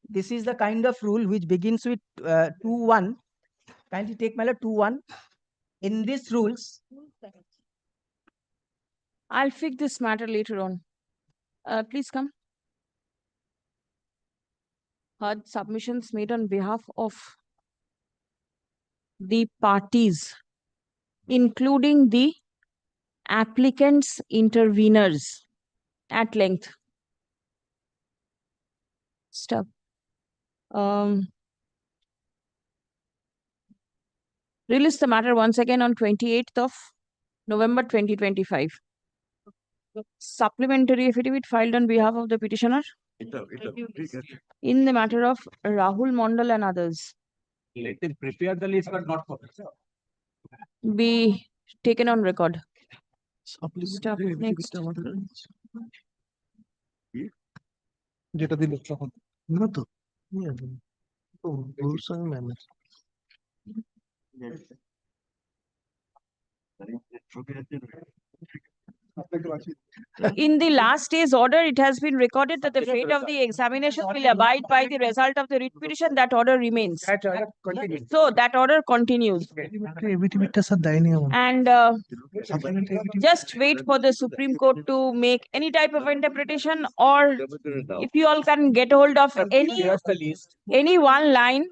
[SPEAKER 13] This is the kind of rule which begins with 2.1. Kindly take my lord 2.1. In these rules,
[SPEAKER 2] I'll fix this matter later on. Please come. Heard submissions made on behalf of the parties, including the applicants interveners at length. Stuff. Release the matter once again on 28th of November 2025. Supplementary affidavit filed on behalf of the petitioner in the matter of Rahul Mondal and others.
[SPEAKER 17] Let them prepare the list, but not for
[SPEAKER 2] Be taken on record. Stuff next.
[SPEAKER 20] যেটা দিলে তখন না তো rules and manners
[SPEAKER 2] In the last day's order, it has been recorded that the fate of the examination will abide by the result of the writ petition. That order remains. So that order continues. And just wait for the Supreme Court to make any type of interpretation, or if you all can get hold of any one line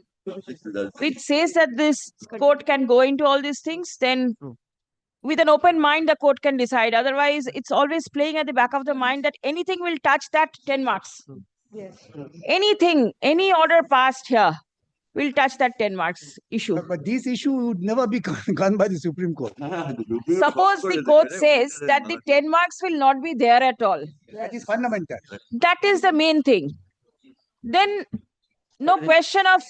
[SPEAKER 2] which says that this court can go into all these things, then with an open mind, the court can decide. Otherwise, it's always playing at the back of the mind that anything will touch that 10 marks.
[SPEAKER 12] Yes.
[SPEAKER 2] Anything, any order passed here will touch that 10 marks issue.
[SPEAKER 14] But this issue would never be gone by the Supreme Court.
[SPEAKER 2] Suppose the court says that the 10 marks will not be there at all.
[SPEAKER 14] That is fundamental.
[SPEAKER 2] That is the main thing. Then no question of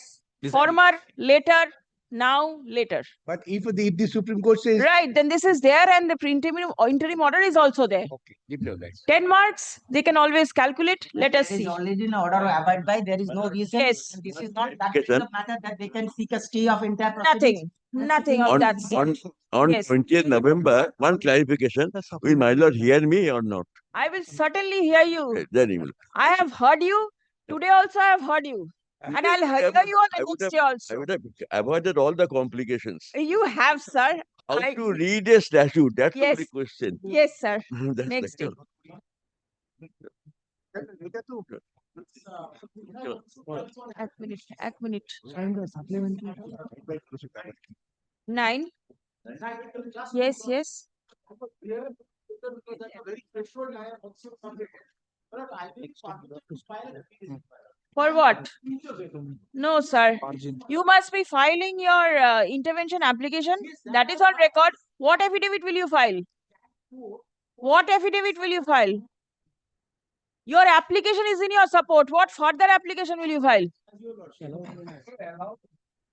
[SPEAKER 2] former, later, now, later.
[SPEAKER 14] But if the Supreme Court says...
[SPEAKER 2] Right, then this is there and the interim order is also there.
[SPEAKER 14] Okay, give me that.
[SPEAKER 2] 10 marks, they can always calculate. Let us
[SPEAKER 13] There is
[SPEAKER 2] see.
[SPEAKER 13] already an order to abide by. There is no reason.
[SPEAKER 2] Yes.
[SPEAKER 13] And this is not that kind of matter that they can seek a stay of entire proceedings.
[SPEAKER 2] Nothing of that sort.
[SPEAKER 18] On
[SPEAKER 2] Yes.
[SPEAKER 18] 20th November, one clarification. Will my lord hear me or not?
[SPEAKER 2] I will certainly hear you.
[SPEAKER 18] Then he will.
[SPEAKER 2] I have heard you. Today also I have heard you. And I'll hear you on the next day
[SPEAKER 18] I
[SPEAKER 2] also.
[SPEAKER 18] would have avoided all the complications.
[SPEAKER 2] You have, sir.
[SPEAKER 18] How to read a statute? That's
[SPEAKER 2] Yes.
[SPEAKER 18] the question.
[SPEAKER 2] Yes, sir.
[SPEAKER 18] That's
[SPEAKER 2] Next day. Ek minute. 9. Yes, yes. For what? No, sir. You must be filing your intervention application. That is on record. What affidavit will you file? What affidavit will you file? Your application is in your support. What further application will you file?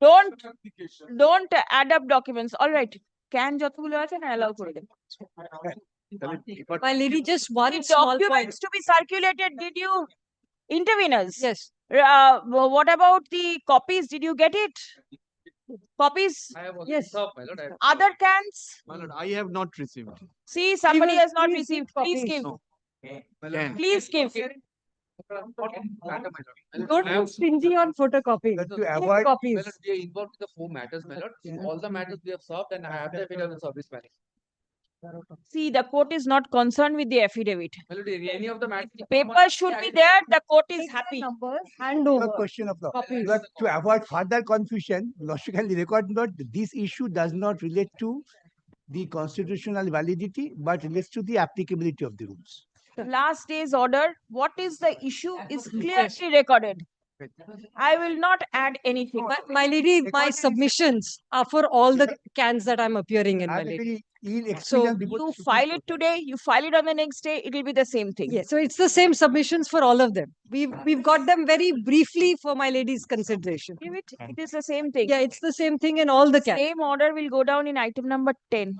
[SPEAKER 2] Don't add up documents. All right. Can যতগুলো আছে না allow করে দেন.
[SPEAKER 12] My lady, just one
[SPEAKER 2] The
[SPEAKER 12] small
[SPEAKER 2] documents to be circulated, did you interveners?
[SPEAKER 12] Yes.
[SPEAKER 2] What about the copies? Did you get it? Copies?
[SPEAKER 12] Yes.
[SPEAKER 2] Other cans?
[SPEAKER 5] My lord, I have not received.
[SPEAKER 2] See, somebody
[SPEAKER 12] will-
[SPEAKER 2] has not
[SPEAKER 12] please
[SPEAKER 2] received.
[SPEAKER 12] give
[SPEAKER 2] Please
[SPEAKER 12] copies.
[SPEAKER 2] give.
[SPEAKER 5] Can.
[SPEAKER 2] Please give.
[SPEAKER 12] Don't be stingy on photocopying.
[SPEAKER 14] To
[SPEAKER 12] Give
[SPEAKER 14] avoid...
[SPEAKER 12] copies.
[SPEAKER 6] They are involved in the 4 matters, my lord. All the matters they have solved, and I have the affidavit of service management.
[SPEAKER 2] See, the court is not concerned with the affidavit.
[SPEAKER 6] My lord, any of the matters.
[SPEAKER 2] Paper should be there. The court is happy.
[SPEAKER 12] Hand
[SPEAKER 14] A
[SPEAKER 12] over.
[SPEAKER 14] question of law.
[SPEAKER 12] Copies.
[SPEAKER 14] But to avoid further confusion, logically record note, this issue does not relate to the constitutional validity, but relates to the applicability of the rules.
[SPEAKER 2] Last day's order, what is the issue is clearly recorded. I will not add anything.
[SPEAKER 12] My lady, my submissions are for all the cans that I'm appearing in,
[SPEAKER 14] I
[SPEAKER 12] my
[SPEAKER 14] have a
[SPEAKER 12] lady.
[SPEAKER 14] very ill
[SPEAKER 2] So
[SPEAKER 14] experience before
[SPEAKER 2] you
[SPEAKER 14] the Supreme
[SPEAKER 2] file it
[SPEAKER 14] Court.
[SPEAKER 2] today, you file it on the next day, it will be the same thing.
[SPEAKER 12] Yes, so it's the same submissions for all of them. We've got them very briefly for my lady's consideration.
[SPEAKER 2] Give it. It is the same thing.
[SPEAKER 12] Yeah, it's the same thing in all the cans.
[SPEAKER 2] Same order will go down in item number 10.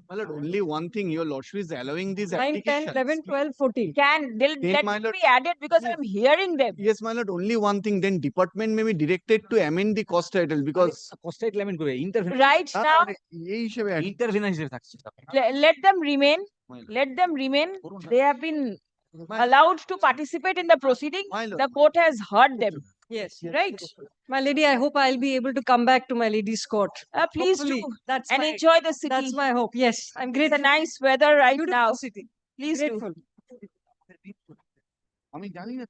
[SPEAKER 5] My lord, only one thing, your lordship is allowing these
[SPEAKER 12] 9, 10,
[SPEAKER 5] applications.
[SPEAKER 12] 11, 12, 14.
[SPEAKER 2] They'll
[SPEAKER 5] Then,
[SPEAKER 2] let
[SPEAKER 5] my
[SPEAKER 2] it
[SPEAKER 5] lord-
[SPEAKER 2] be added because I'm hearing them.
[SPEAKER 5] Yes, my lord, only one thing, then department may be directed to amend the cost title because
[SPEAKER 17] cost title amendment করবে intervention
[SPEAKER 2] Right now,
[SPEAKER 5] এই হিসেবে
[SPEAKER 17] intervention হিসেবে থাকছে
[SPEAKER 2] let them remain. Let them remain. They have been allowed to participate in the proceeding.
[SPEAKER 5] My lord.
[SPEAKER 2] The court has heard them.
[SPEAKER 12] Yes.
[SPEAKER 2] Right?
[SPEAKER 12] My lady, I hope I'll be able to come back to my lady's court.
[SPEAKER 2] Please
[SPEAKER 12] Hopefully.
[SPEAKER 2] do.
[SPEAKER 12] That's
[SPEAKER 2] And
[SPEAKER 12] my,
[SPEAKER 2] enjoy the city.
[SPEAKER 12] that's my hope. Yes, I'm
[SPEAKER 2] It's
[SPEAKER 12] grateful.
[SPEAKER 2] a nice weather right
[SPEAKER 12] Beautiful
[SPEAKER 2] now.
[SPEAKER 12] city.
[SPEAKER 2] Please do.
[SPEAKER 12] Grateful.
[SPEAKER 5] আমি জানি না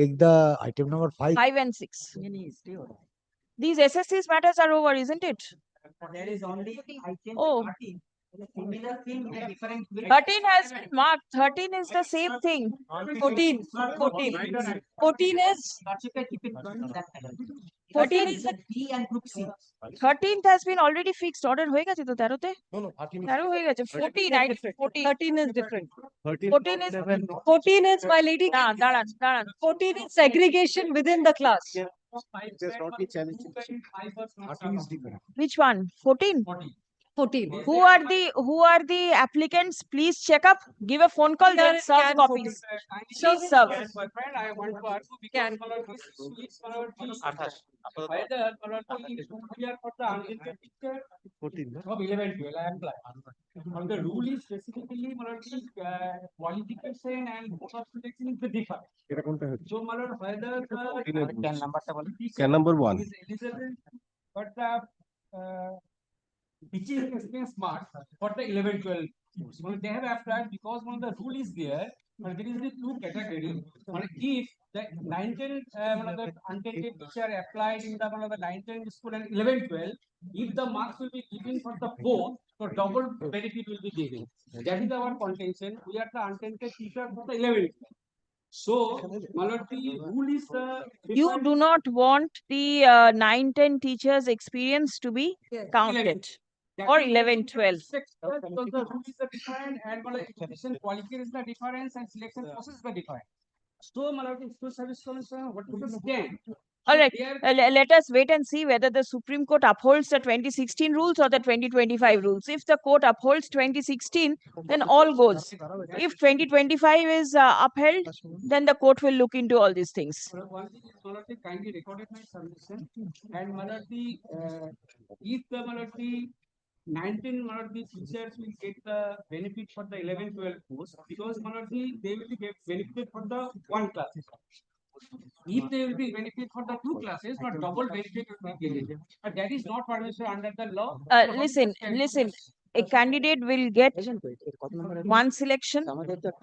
[SPEAKER 15] take the item number 5.
[SPEAKER 2] 5 and 6. These SSC's matters are over, isn't it?
[SPEAKER 13] There is only item
[SPEAKER 2] Oh.
[SPEAKER 13] 13. Similar thing in a different way.
[SPEAKER 2] 13 has been marked. 13 is the same thing.
[SPEAKER 12] 14. 14 is
[SPEAKER 2] 14 is
[SPEAKER 13] B and group C.
[SPEAKER 2] 13th has been already fixed. Order হয়ে গেছে তো 13 তে?
[SPEAKER 8] No, no, 13
[SPEAKER 2] 13 হয়ে গেছে। 14, right?
[SPEAKER 12] 13 is different.
[SPEAKER 2] 14 is
[SPEAKER 12] 14 is, my lady,
[SPEAKER 2] না, দাঁড়ান, দাঁড়ান।
[SPEAKER 12] 14 is segregation within the class.
[SPEAKER 15] Just not be challenged. 13 is different.
[SPEAKER 2] Which one? 14?
[SPEAKER 12] 14.
[SPEAKER 2] Who are the applicants? Please check up. Give a phone call. Then serve copies. Please serve.
[SPEAKER 16] I want to argue because whether we are for the unlimited teacher
[SPEAKER 15] 14.
[SPEAKER 16] of 11, 12, I apply. And the rule is specifically qualification and mode of selection is the different. So, whether
[SPEAKER 11] Can number 1.
[SPEAKER 16] is eligible, but the teaching experience mark for the 11, 12. They have applied because one of the rule is there. There is the two categories. If the 9, 10 one of the untainted teacher applied in the one of the 9, 10 school and 11, 12, if the marks will be given for the both, so double benefit will be given. That is our contention. We are the untainted teacher for the 11. So, the rule is the
[SPEAKER 2] You do not want the 9, 10 teachers' experience to be counted. Or 11, 12.
[SPEAKER 16] Because the rule is the different and education quality is the difference and selection process is the different. So, school service commission, what is stand?
[SPEAKER 2] All right. Let us wait and see whether the Supreme Court upholds the 2016 rules or the 2025 rules. If the court upholds 2016, then all goes. If 2025 is upheld, then the court will look into all these things.
[SPEAKER 16] One thing is kindly recorded my submission and if the 19 teachers will get the benefit for the 11, 12 course because they will get benefit for the one class. If they will be benefit for the two classes, but double benefit will be given. But that is not permissible under the law.
[SPEAKER 2] Listen. A candidate will get one selection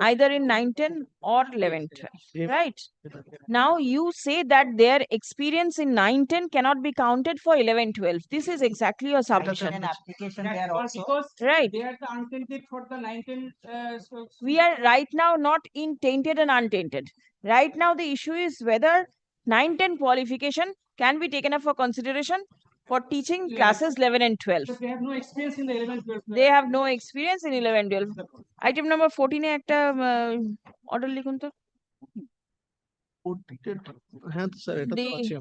[SPEAKER 2] either in 9, 10 or 11, 12. Right? Now you say that their experience in 9, 10 cannot be counted for 11, 12. This is exactly your submission.
[SPEAKER 13] An application there also.
[SPEAKER 16] Because
[SPEAKER 2] Right.
[SPEAKER 16] they are the untainted for the 9, 10.
[SPEAKER 2] We are right now not in tainted and untainted. Right now the issue is whether 9, 10 qualification can be taken up for consideration for teaching classes 11 and 12.
[SPEAKER 16] They have no experience in the 11, 12.
[SPEAKER 2] They have no experience in 11, 12. Item number 14 এ একটা order লিখুন তো।
[SPEAKER 15] হ্যাঁ sir এটা তো আছে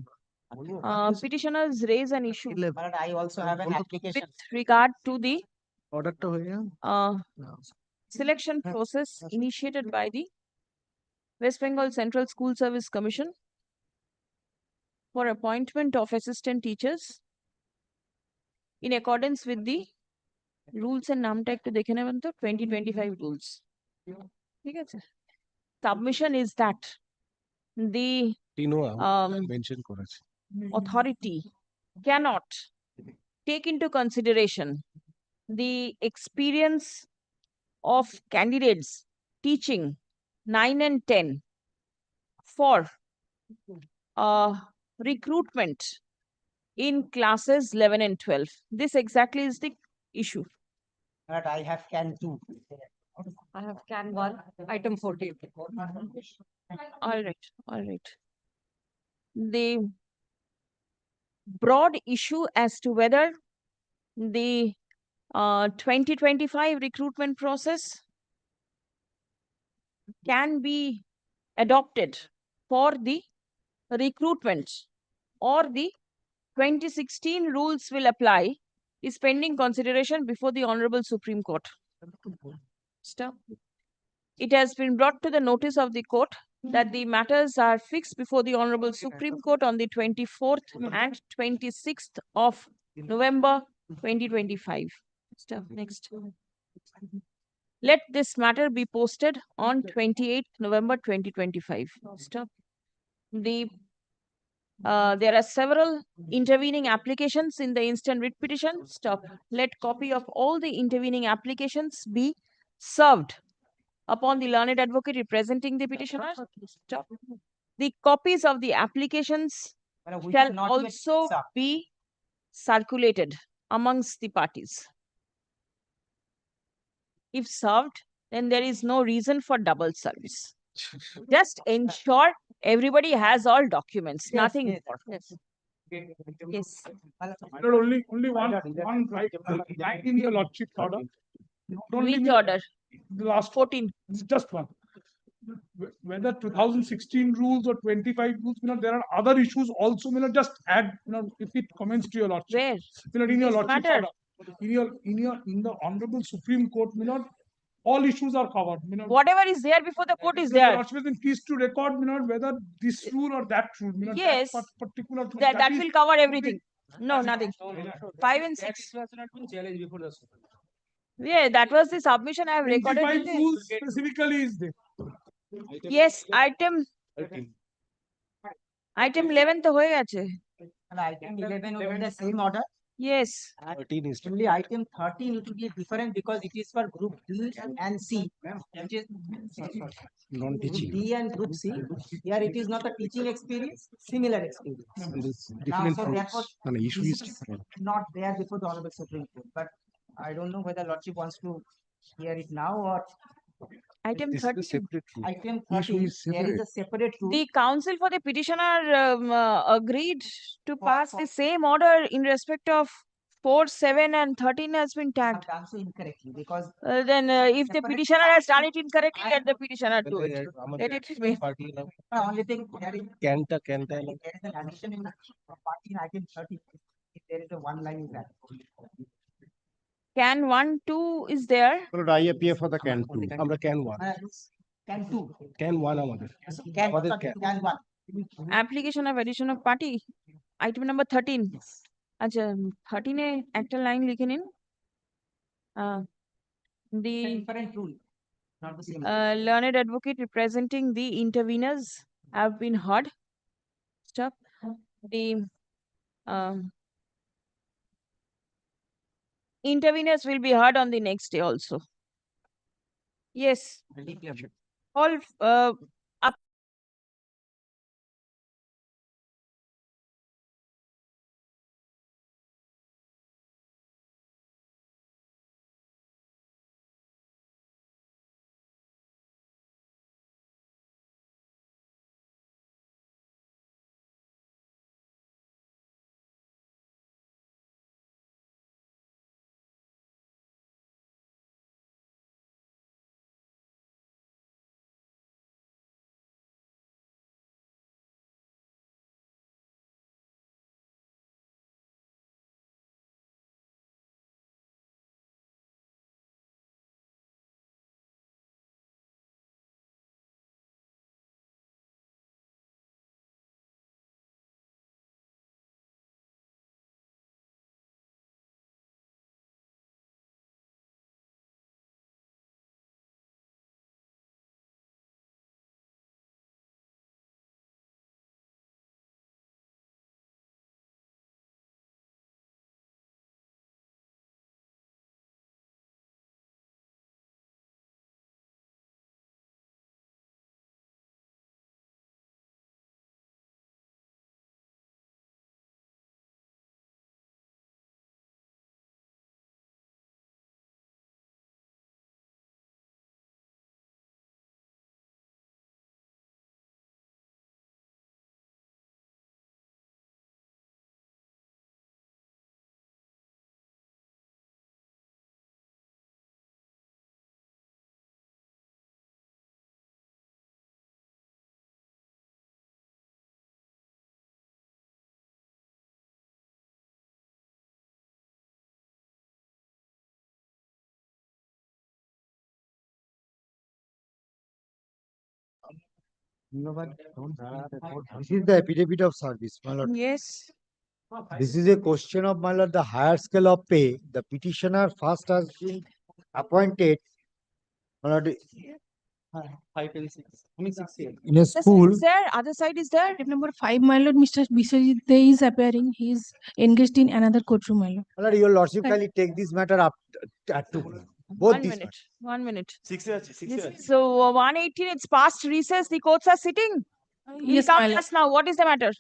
[SPEAKER 2] Petitioners raise an issue
[SPEAKER 13] But I also have an application.
[SPEAKER 2] with regard to the
[SPEAKER 15] অর্ডারটা হয়ে গেল
[SPEAKER 2] selection process initiated by the West Bengal Central School Service Commission for appointment of assistant teachers in accordance with the rules and নামটা একটু দেখে নেবেন তো 2025 rules. ঠিক আছে? Submission is that the
[SPEAKER 15] mention করেছে
[SPEAKER 2] authority cannot take into consideration the experience of candidates teaching 9 and 10 for recruitment in classes 11 and 12. This exactly is the issue.
[SPEAKER 13] But I have can 2.
[SPEAKER 12] I have can 1, item 14.
[SPEAKER 2] All right. The broad issue as to whether the 2025 recruitment process can be adopted for the recruitment or the 2016 rules will apply is pending consideration before the Honorable Supreme Court. Stop. It has been brought to the notice of the court that the matters are fixed before the Honorable Supreme Court on the 24th and 26th of November 2025. Stop. Next. Let this matter be posted on 28th November 2025. Stop. There are several intervening applications in the instant writ petition. Stop. Let copy of all the intervening applications be served upon the learned advocate representing the petitioner. Stop. The copies of the applications
[SPEAKER 13] which
[SPEAKER 2] shall
[SPEAKER 13] is not yet
[SPEAKER 2] also
[SPEAKER 13] served.
[SPEAKER 2] be circulated amongst the parties. If served, then there is no reason for double service. Just ensure everybody has all documents, nothing more. Yes.
[SPEAKER 21] Only one right in your lordship order.
[SPEAKER 2] Which order?
[SPEAKER 21] The last
[SPEAKER 2] 14.
[SPEAKER 21] Just one. Whether 2016 rules or 25 rules, there are other issues also, just add, if it comments to your lordship.
[SPEAKER 2] Where?
[SPEAKER 21] In your
[SPEAKER 2] Which
[SPEAKER 21] lordship
[SPEAKER 2] matter?
[SPEAKER 21] order, in the Honorable Supreme Court, all issues are covered.
[SPEAKER 2] Whatever is there before the court is
[SPEAKER 21] Your
[SPEAKER 2] there.
[SPEAKER 21] lordship has been pleased to record, whether this rule or that rule.
[SPEAKER 2] Yes.
[SPEAKER 21] That particular
[SPEAKER 2] That will cover everything. No, nothing. 5 and 6.
[SPEAKER 16] Has not been challenged before the Supreme.
[SPEAKER 2] Yeah, that was the submission I have recorded.
[SPEAKER 21] 25 rules specifically is there.
[SPEAKER 2] Yes, item 11 to hoye gache.
[SPEAKER 13] And item 11 will be the same order.
[SPEAKER 2] Yes.
[SPEAKER 21] 13 is
[SPEAKER 13] Only item 13 it will be different because it is for group D and C, which is
[SPEAKER 21] non-teaching.
[SPEAKER 13] D and group C. Here it is not a teaching experience, similar experience. Now, so therefore,
[SPEAKER 21] issue
[SPEAKER 13] this
[SPEAKER 21] is
[SPEAKER 13] is
[SPEAKER 21] different.
[SPEAKER 13] not there before the Honorable Supreme Court. But I don't know whether Lordship wants to hear it now or
[SPEAKER 2] Item 13.
[SPEAKER 13] item 13. There is a separate rule.
[SPEAKER 2] The counsel for the petitioner agreed to pass the same order in respect of 4, 7 and 13 has been tagged.
[SPEAKER 13] Done so incorrectly because
[SPEAKER 2] Then if the petitioner has done it incorrectly, let the petitioner do it. Let it be.
[SPEAKER 13] only thing there is
[SPEAKER 21] Kanta.
[SPEAKER 13] there is an addition in party in item 13. If there is a one line is that.
[SPEAKER 2] Can 1, 2 is there.
[SPEAKER 21] I appear for the can 2. আমরা can 1.
[SPEAKER 13] Can 2.
[SPEAKER 21] Can 1 আমাদের.
[SPEAKER 13] Can 1.
[SPEAKER 2] Application of addition of party. Item number 13. আচ্ছা 13 এ একটা line লিখে নিন the
[SPEAKER 13] Different rule, not the same.
[SPEAKER 2] Learned advocate representing the interveners have been heard. Stop. The interveners will be heard on the next day also. Yes. All up.
[SPEAKER 22] This is the affidavit of service, my lord.
[SPEAKER 2] Yes.
[SPEAKER 22] This is a question of, my lord, the higher scale of pay. The petitioner first has been appointed, my lord,
[SPEAKER 16] 5 and 6. I mean 6 here.
[SPEAKER 22] in a
[SPEAKER 2] Other side
[SPEAKER 22] school.
[SPEAKER 2] is there. Other side is there.
[SPEAKER 1] Item number 5, my lord, Mr. Biswajit Dey is appearing. He is engaged in another courtroom, my lord.
[SPEAKER 22] My lord, your lordship kindly take this matter up at 2. Both
[SPEAKER 2] 1
[SPEAKER 22] these
[SPEAKER 2] minute. 1 minute.
[SPEAKER 21] 6
[SPEAKER 2] So 118, it's past recess. The courts are sitting. We'll
[SPEAKER 1] Yes,
[SPEAKER 2] come
[SPEAKER 1] my lord.
[SPEAKER 2] just now. What is the matter?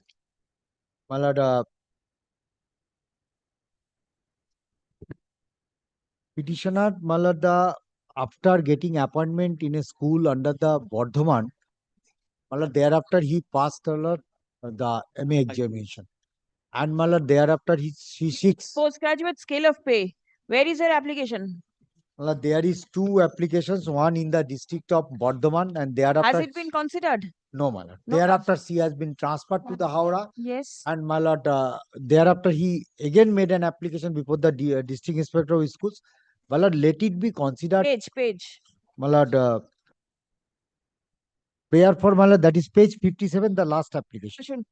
[SPEAKER 22] My lord, petitioner, my lord, after getting appointment in a school under the Bardhaman, my lord, thereafter he passed the MA examination. And my lord, thereafter he seeks.
[SPEAKER 2] Postgraduate scale of pay. Where is your application?
[SPEAKER 22] My lord, there is two applications, one in the district of Bardhaman and thereafter.
[SPEAKER 2] Has it been considered?
[SPEAKER 22] No, my lord.
[SPEAKER 2] No.
[SPEAKER 22] Thereafter, she has been transferred to the Howrah.
[SPEAKER 2] Yes.
[SPEAKER 22] And my lord, thereafter he again made an application before the district inspector of schools. My lord, let it be considered.
[SPEAKER 2] Page.
[SPEAKER 22] My lord, prayer for my lord, that is page 57, the last application.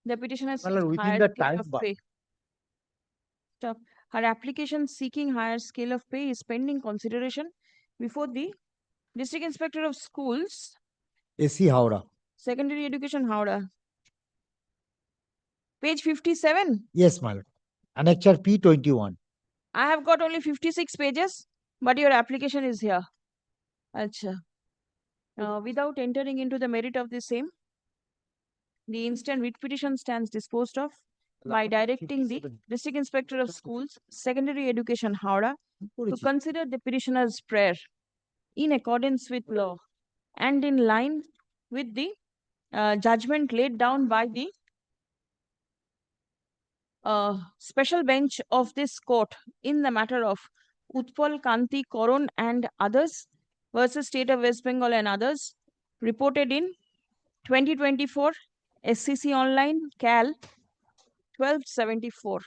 [SPEAKER 2] The petitioner
[SPEAKER 22] My lord,
[SPEAKER 2] seeks
[SPEAKER 22] within
[SPEAKER 2] higher
[SPEAKER 22] the
[SPEAKER 2] scale
[SPEAKER 22] time
[SPEAKER 2] of
[SPEAKER 22] bar.
[SPEAKER 2] pay. Stop. Her application seeking higher scale of pay is pending consideration before the District Inspector of Schools,
[SPEAKER 22] AC Howrah.
[SPEAKER 2] Secondary Education, Howrah. Page 57.
[SPEAKER 22] Yes, my lord. Annexure P21.
[SPEAKER 2] I have got only 56 pages, but your application is here. Acha. Without entering into the merit of the same, the instant writ petition stands disposed of by directing the District Inspector of Schools, Secondary Education, Howrah, to consider the petitioner's prayer in accordance with law and in line with the judgment laid down by the special bench of this court in the matter of Utpal Kanti Koron and others versus State of West Bengal and others, reported in 2024 SCC Online Cal 1274.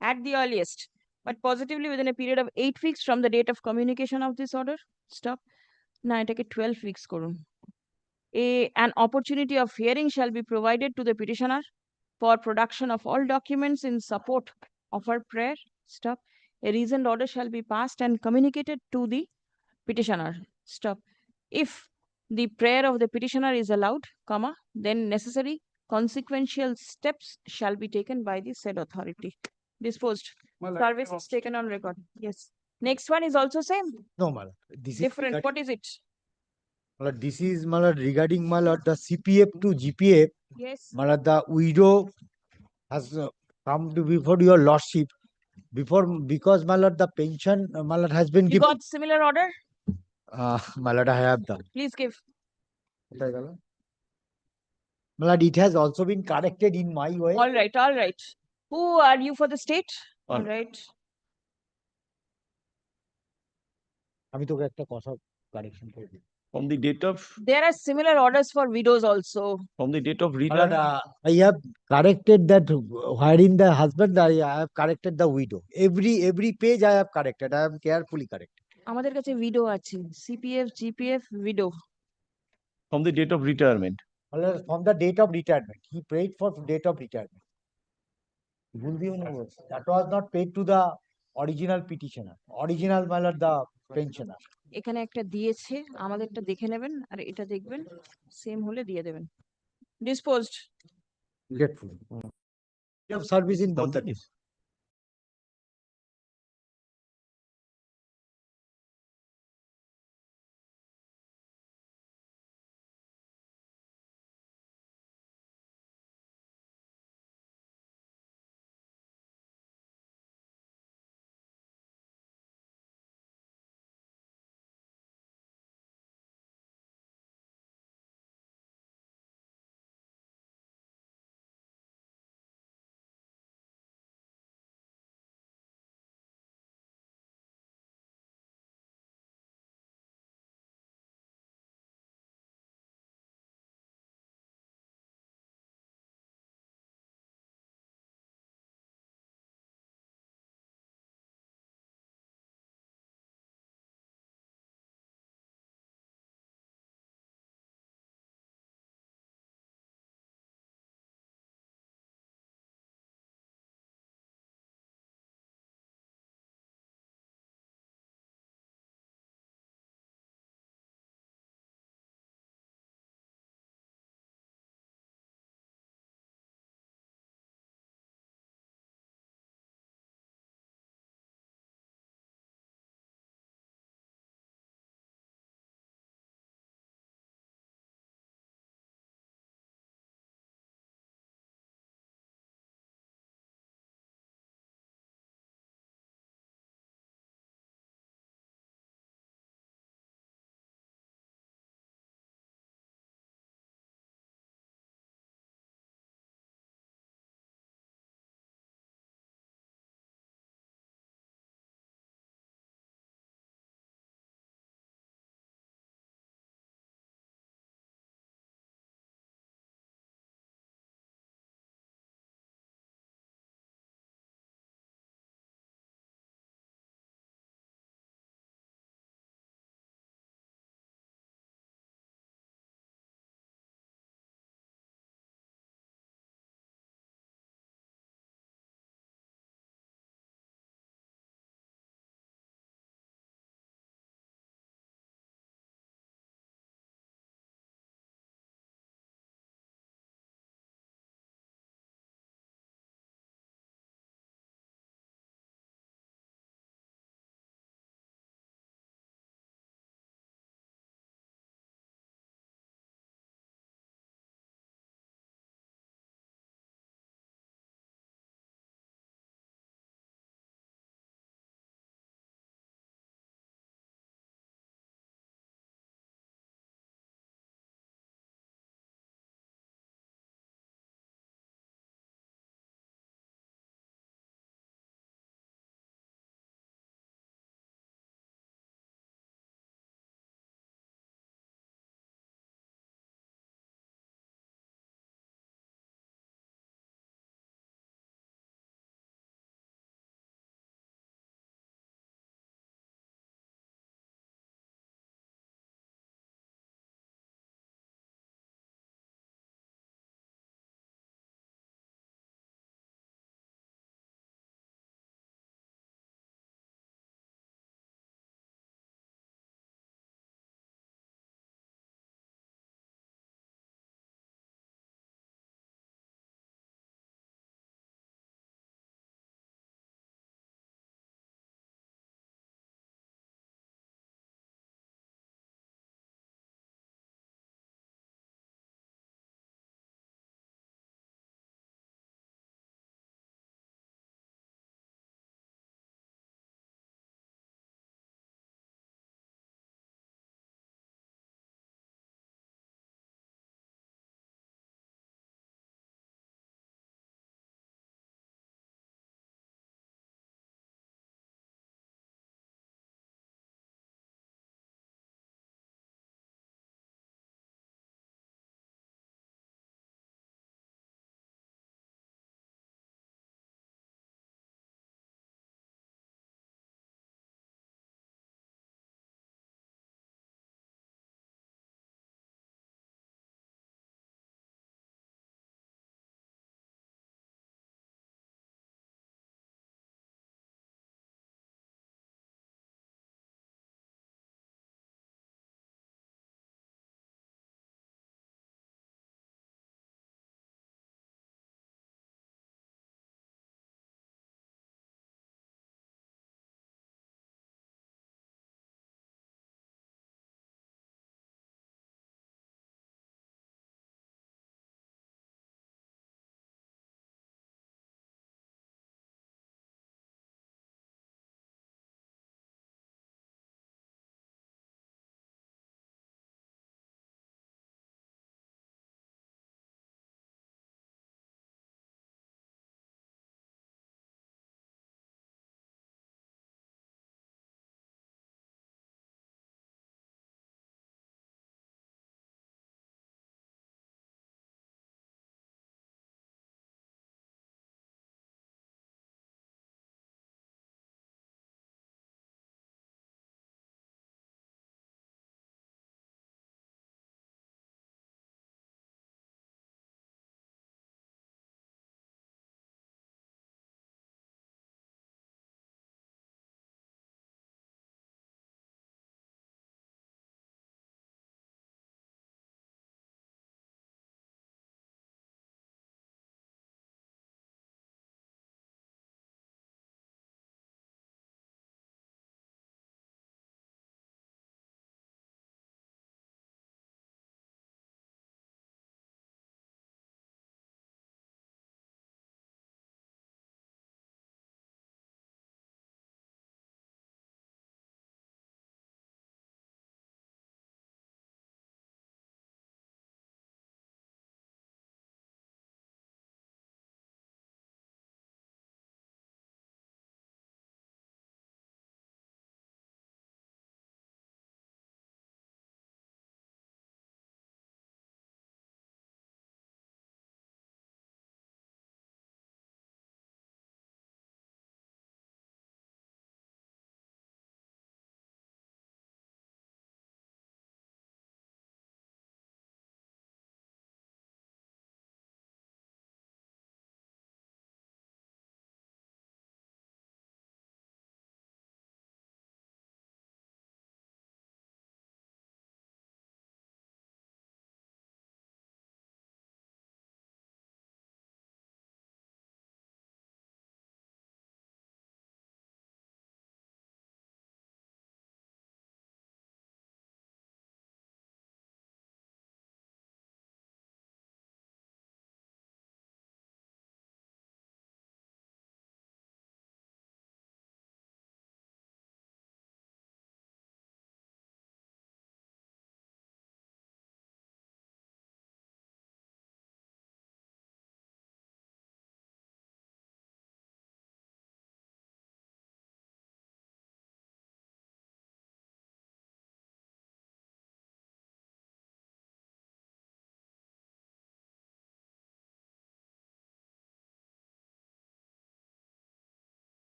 [SPEAKER 2] At the earliest, but positively within a period of 8 weeks from the date of communication of this order. Stop. Now I take it 12 weeks. Korun. An opportunity of hearing shall be provided to the petitioner for production of all documents in support of her prayer. Stop. A reasoned order shall be passed and communicated to the petitioner. Stop. If the prayer of the petitioner is allowed, comma, then necessary consequential steps shall be taken by the said authority. Disposed. Service is taken on record. Yes. Next one is also same.
[SPEAKER 22] No, my lord. This
[SPEAKER 2] Different.
[SPEAKER 22] is
[SPEAKER 2] What is it?
[SPEAKER 22] my lord, this is my lord, regarding my lord, the CPF to GPF.
[SPEAKER 2] Yes.
[SPEAKER 22] My lord, the widow has come to before your lordship because my lord, the pension my lord has been
[SPEAKER 2] You
[SPEAKER 22] given.
[SPEAKER 2] got similar order?
[SPEAKER 22] My lord, I have the.
[SPEAKER 2] Please give.
[SPEAKER 22] My lord, it has also been corrected in my way.
[SPEAKER 2] All right, all right. Who are you for the state? All right.
[SPEAKER 22] আমি তোকে একটা কথা correction করে দিই।
[SPEAKER 3] From the date of
[SPEAKER 2] There are similar orders for widows also.
[SPEAKER 3] from the date of
[SPEAKER 22] My lord,
[SPEAKER 3] return.
[SPEAKER 22] I have corrected that wherein the husband, I have corrected the widow. Every page I have corrected. I have carefully corrected.
[SPEAKER 2] আমাদের কাছে widow আছে CPF GPF widow.
[SPEAKER 3] From the date of retirement.
[SPEAKER 22] My lord, from the date of retirement, he paid for date of retirement. That was not paid to the original petitioner. Original, my lord, the pensioner.
[SPEAKER 2] এখানে একটা দিয়েছে আমাদেরটা দেখে নেবেন আর এটা দেখবেন same হলে দিয়ে দেবেন disposed.
[SPEAKER 22] Grateful. You have service in both the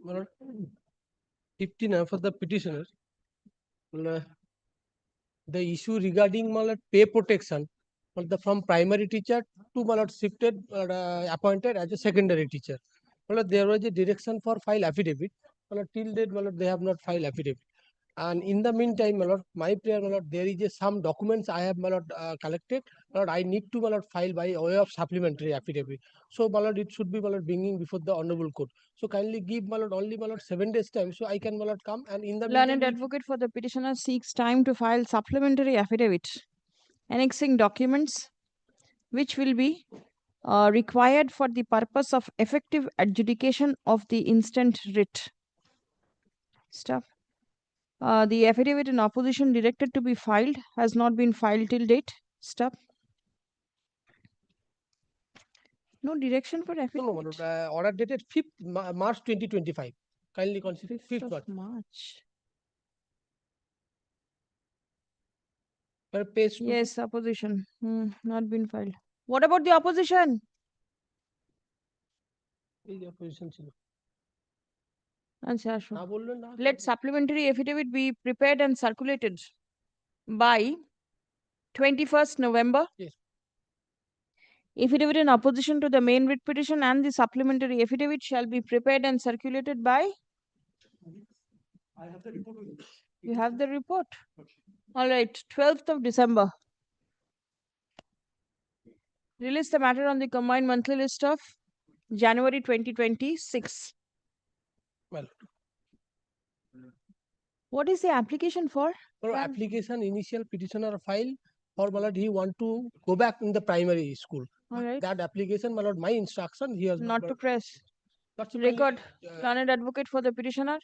[SPEAKER 7] Well, 59 for the petitioner. The issue regarding pay protection from primary teacher to shifted appointed as a secondary teacher. There was a direction for file affidavit. Till date they have not filed affidavit. And in the meantime, my prayer, there is some documents I have collected. I need to file by way of supplementary affidavit. So it should be bringing before the honorable court. So kindly give only 7 days time, so I can come, and in the
[SPEAKER 2] Learned
[SPEAKER 7] meantime,
[SPEAKER 2] advocate for the petitioner seeks time to file supplementary affidavit annexing documents which will be required for the purpose of effective adjudication of the instant writ. Stuff. The affidavit in opposition directed to be filed has not been filed till date. Stop. No direction for affidavit.
[SPEAKER 7] No, order dated 5th March 2025. Kindly consider 5th
[SPEAKER 2] March.
[SPEAKER 7] Page 2.
[SPEAKER 2] Yes, opposition. Not been filed. What about the opposition? Let supplementary affidavit be prepared and circulated by 21st November.
[SPEAKER 7] Yes.
[SPEAKER 2] Affidavit in opposition to the main writ petition and the supplementary affidavit shall be prepared and circulated by.
[SPEAKER 7] I have the report.
[SPEAKER 2] You have the report. All right, 12th of December. Release the matter on the combined monthly list of January 2026.
[SPEAKER 7] Well,
[SPEAKER 2] what is the application for?
[SPEAKER 7] Application initial petitioner file for he want to go back in the primary school.
[SPEAKER 2] All right.
[SPEAKER 7] That application, my instruction, he has
[SPEAKER 2] not to press.
[SPEAKER 7] That's
[SPEAKER 2] Record. Learned advocate for the petitioner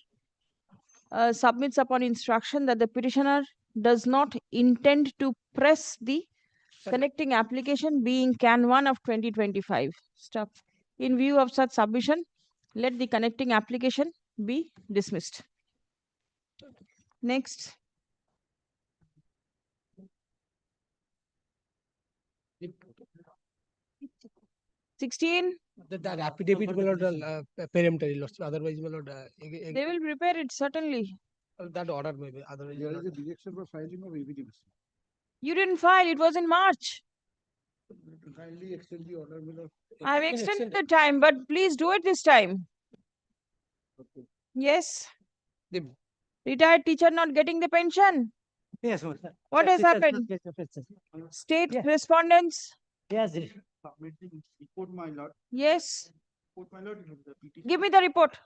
[SPEAKER 2] submits upon instruction that the petitioner does not intend to press the connecting application being Can 1 of 2025. Stop. In view of such submission, let the connecting application be dismissed. Next. $16.
[SPEAKER 7] That affidavit peremptory loss. Otherwise,
[SPEAKER 2] they will prepare it certainly.
[SPEAKER 7] That order maybe. Otherwise,
[SPEAKER 10] there is a direction for filing of ABDBC.
[SPEAKER 2] You didn't file. It was in March.
[SPEAKER 10] Kindly extend the order.
[SPEAKER 2] I've extended the time, but please do it this time.
[SPEAKER 10] Okay.
[SPEAKER 2] Yes. The retired teacher not getting the pension.
[SPEAKER 9] Yes.
[SPEAKER 2] What has happened? State respondents.
[SPEAKER 9] Yes.
[SPEAKER 10] Submitting report, my lord.
[SPEAKER 2] Yes.
[SPEAKER 10] Report, my lord.
[SPEAKER 2] Give me the report.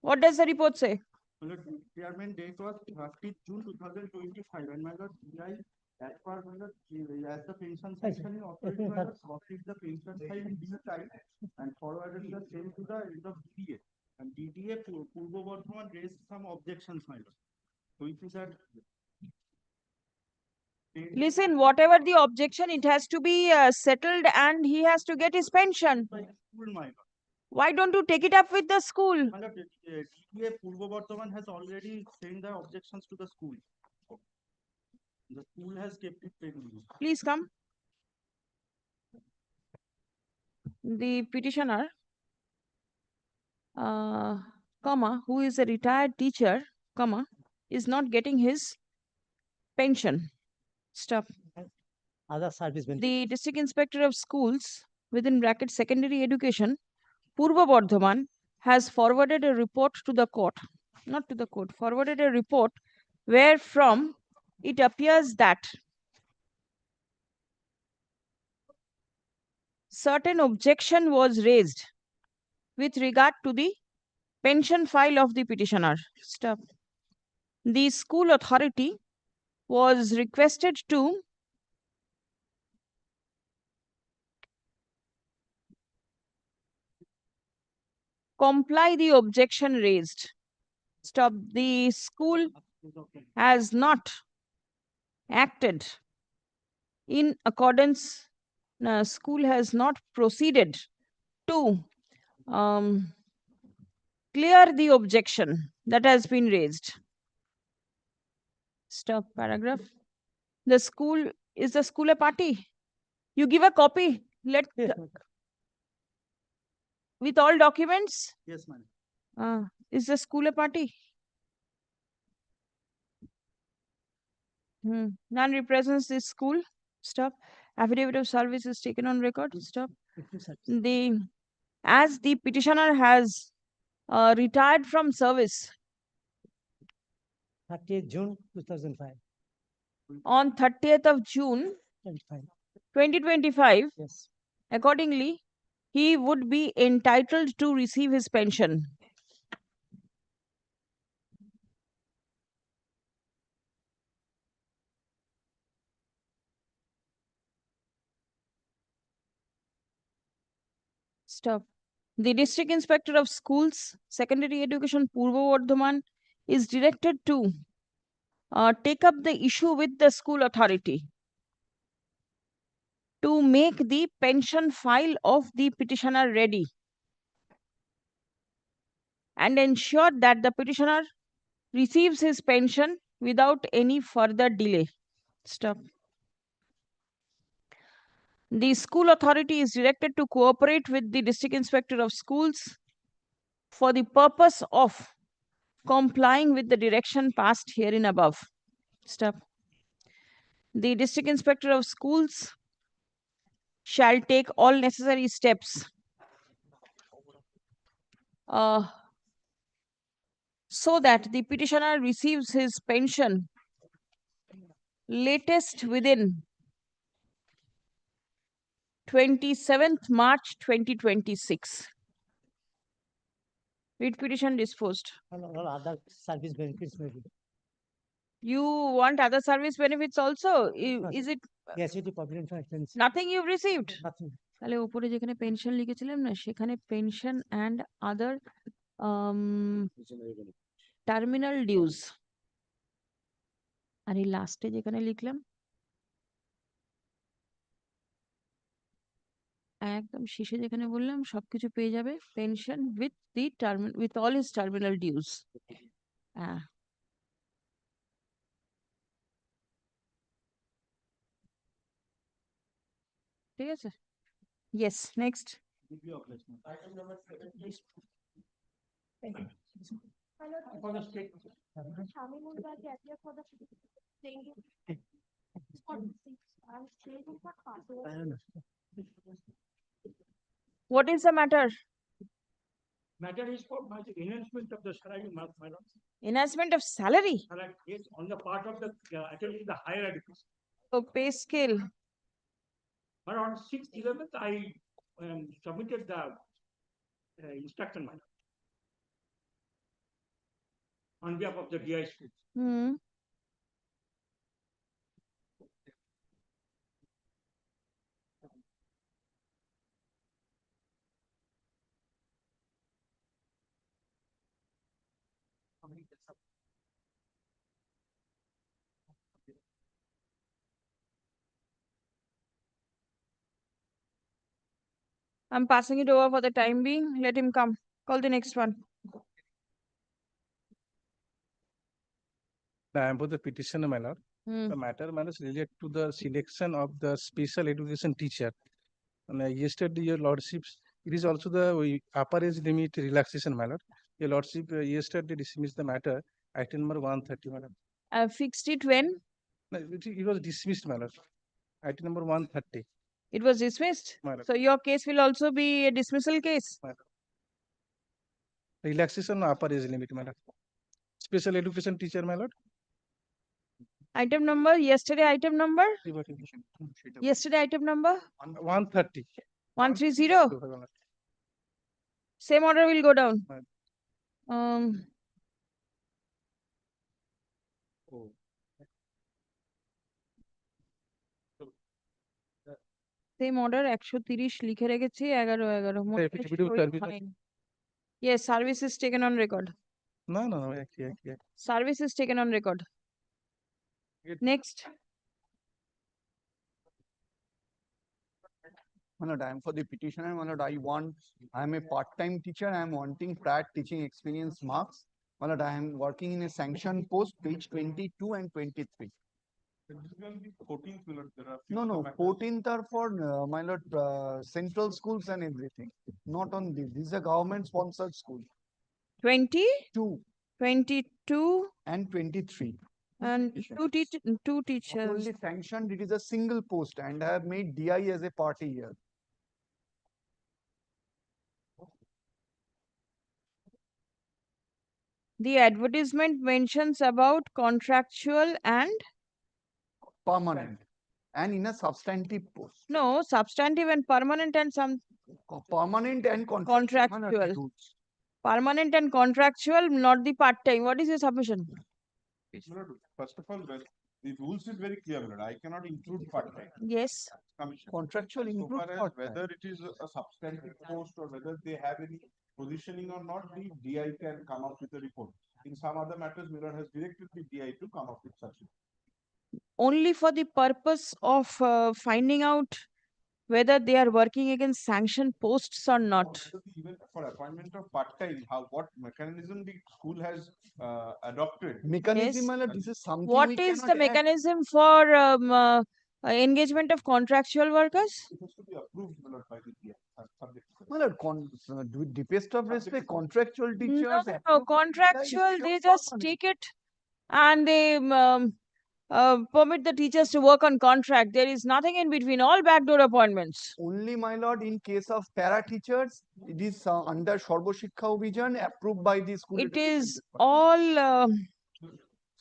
[SPEAKER 2] What does the report say?
[SPEAKER 10] My lord, retirement date was 30th June 2025, and my lord, as per my lord, as the pension section authority, my lord, copied the pension file in due time and forwarded the same to the end of DDA. And DDA Purbo Bardhaman raised some objections, my lord. Which is that.
[SPEAKER 2] Listen, whatever the objection, it has to be settled and he has to get his pension. Why don't you take it up with the school?
[SPEAKER 10] DDA Purbo Bardhaman has already sent the objections to the school. The school has kept it pending.
[SPEAKER 2] Please come. The petitioner, who is a retired teacher, is not getting his pension. Stop.
[SPEAKER 9] Other service benefit.
[SPEAKER 2] The district inspector of schools, within bracket secondary education, Purbo Bardhaman, has forwarded a report to the court, not to the court, forwarded a report where from it appears that certain objection was raised with regard to the pension file of the petitioner. Stop. The school authority was requested to comply the objection raised. Stop. The school has not acted in accordance. School has not proceeded to clear the objection that has been raised. Stop paragraph. Is the school a party? You give a copy. Let with all documents.
[SPEAKER 15] Yes, madam.
[SPEAKER 2] Is the school a party? None represents this school. Stop. Affidavit of service is taken on record. Stop. As the petitioner has retired from service
[SPEAKER 9] 30th June 2005.
[SPEAKER 2] on 30th of June 2025,
[SPEAKER 9] Yes.
[SPEAKER 2] accordingly, he would be entitled to receive his pension. Stop. The District Inspector of Schools, Secondary Education, Purva Bardhaman, is directed to take up the issue with the school authority to make the pension file of the petitioner ready and ensure that the petitioner receives his pension without any further delay. Stop. The school authority is directed to cooperate with the District Inspector of Schools for the purpose of complying with the direction passed herein above. Stop. The District Inspector of Schools shall take all necessary steps so that the petitioner receives his pension latest within 27th March 2026. Writ petition disposed.
[SPEAKER 9] All other service benefits maybe.
[SPEAKER 2] You want other service benefits also? Is it
[SPEAKER 9] Yes, with the public expense.
[SPEAKER 2] nothing you've received?
[SPEAKER 9] Nothing.
[SPEAKER 2] তাহলে উপরে যেখানে pension লিখেছিলাম না সেখানে pension and other terminal dues আর এই লাস্টে যেখানে লিখলাম একদম শেষে যেখানে বললাম সবকিছু পেয়ে যাবে pension with the with all his terminal dues. ঠিক আছে, yes next. What is the matter?
[SPEAKER 16] Matter is for my enhancement of the salary, madam.
[SPEAKER 2] Enhancement of salary?
[SPEAKER 16] Correct. Yes, on the part of the attending the higher education.
[SPEAKER 2] So pay scale.
[SPEAKER 16] But on 6/11th, I submitted the instruction, madam, on behalf of the DI school.
[SPEAKER 2] I'm passing it over for the time being. Let him come. Call the next one.
[SPEAKER 4] I am for the petitioner, my lord. The matter is related to the selection of the special education teacher. And yesterday, your lordships, it is also the upper age limit relaxation, my lord. Your lordship yesterday dismissed the matter, item number 130, madam.
[SPEAKER 2] Fixed it when?
[SPEAKER 4] No, it was dismissed, my lord. Item number 130.
[SPEAKER 2] It was dismissed.
[SPEAKER 4] Madam.
[SPEAKER 2] So your case will also be a dismissal case.
[SPEAKER 4] Madam. Relaxation upper age limit, madam. Special education teacher, my lord.
[SPEAKER 2] Item number, yesterday item number? Yesterday item number?
[SPEAKER 4] 130.
[SPEAKER 2] 130? Same order will go down. Same order 130 লিখে রেখেছি 11/11 Yes, service is taken on record.
[SPEAKER 4] No.
[SPEAKER 2] Service is taken on record. Next.
[SPEAKER 19] My lord, I am for the petitioner. My lord, I am a part-time teacher. I am wanting prior teaching experience marks. My lord, I am working in a sanctioned post, page 22 and 23. No, no, 14th are for, my lord, central schools and everything, not on this. This is a government sponsored school.
[SPEAKER 2] 22
[SPEAKER 19] and 23.
[SPEAKER 2] and two teachers.
[SPEAKER 19] Only sanctioned, it is a single post, and I have made DI as a party here.
[SPEAKER 2] The advertisement mentions about contractual and
[SPEAKER 19] Permanent and in a substantive post.
[SPEAKER 2] no substantive and permanent and some
[SPEAKER 19] Permanent and
[SPEAKER 2] contractual. Permanent and contractual, not the part-time. What is your submission?
[SPEAKER 8] First of all, the rules is very clear, Lord. I cannot include part-time.
[SPEAKER 2] Yes.
[SPEAKER 19] Contractual
[SPEAKER 8] So
[SPEAKER 19] include
[SPEAKER 8] far as whether it is a substantive post or whether they have any positioning or not, the DI can come up with a report. In some other matters, Miller has directed the DI to come up with such a
[SPEAKER 2] Only for the purpose of finding out whether they are working against sanctioned posts or not.
[SPEAKER 8] Even for appointment of part-time, what mechanism the school has adopted?
[SPEAKER 19] Mechanism, my lord, this is something
[SPEAKER 2] What
[SPEAKER 19] we
[SPEAKER 2] is
[SPEAKER 19] cannot
[SPEAKER 2] the
[SPEAKER 19] add.
[SPEAKER 2] mechanism for engagement of contractual workers?
[SPEAKER 8] It has to be approved, my lord, by the DI. Subject to
[SPEAKER 19] My lord, with deepest of respect, contractual teachers.
[SPEAKER 2] No,
[SPEAKER 19] approved
[SPEAKER 2] no,
[SPEAKER 19] by
[SPEAKER 2] contractual,
[SPEAKER 19] DI
[SPEAKER 2] they
[SPEAKER 19] is
[SPEAKER 2] just
[SPEAKER 19] permanent.
[SPEAKER 2] take it and they permit the teachers to work on contract. There is nothing in between, all backdoor appointments.
[SPEAKER 19] Only, my lord, in case of para teachers, it is under Sarva Shiksha Abhijan approved by the school.
[SPEAKER 2] It is all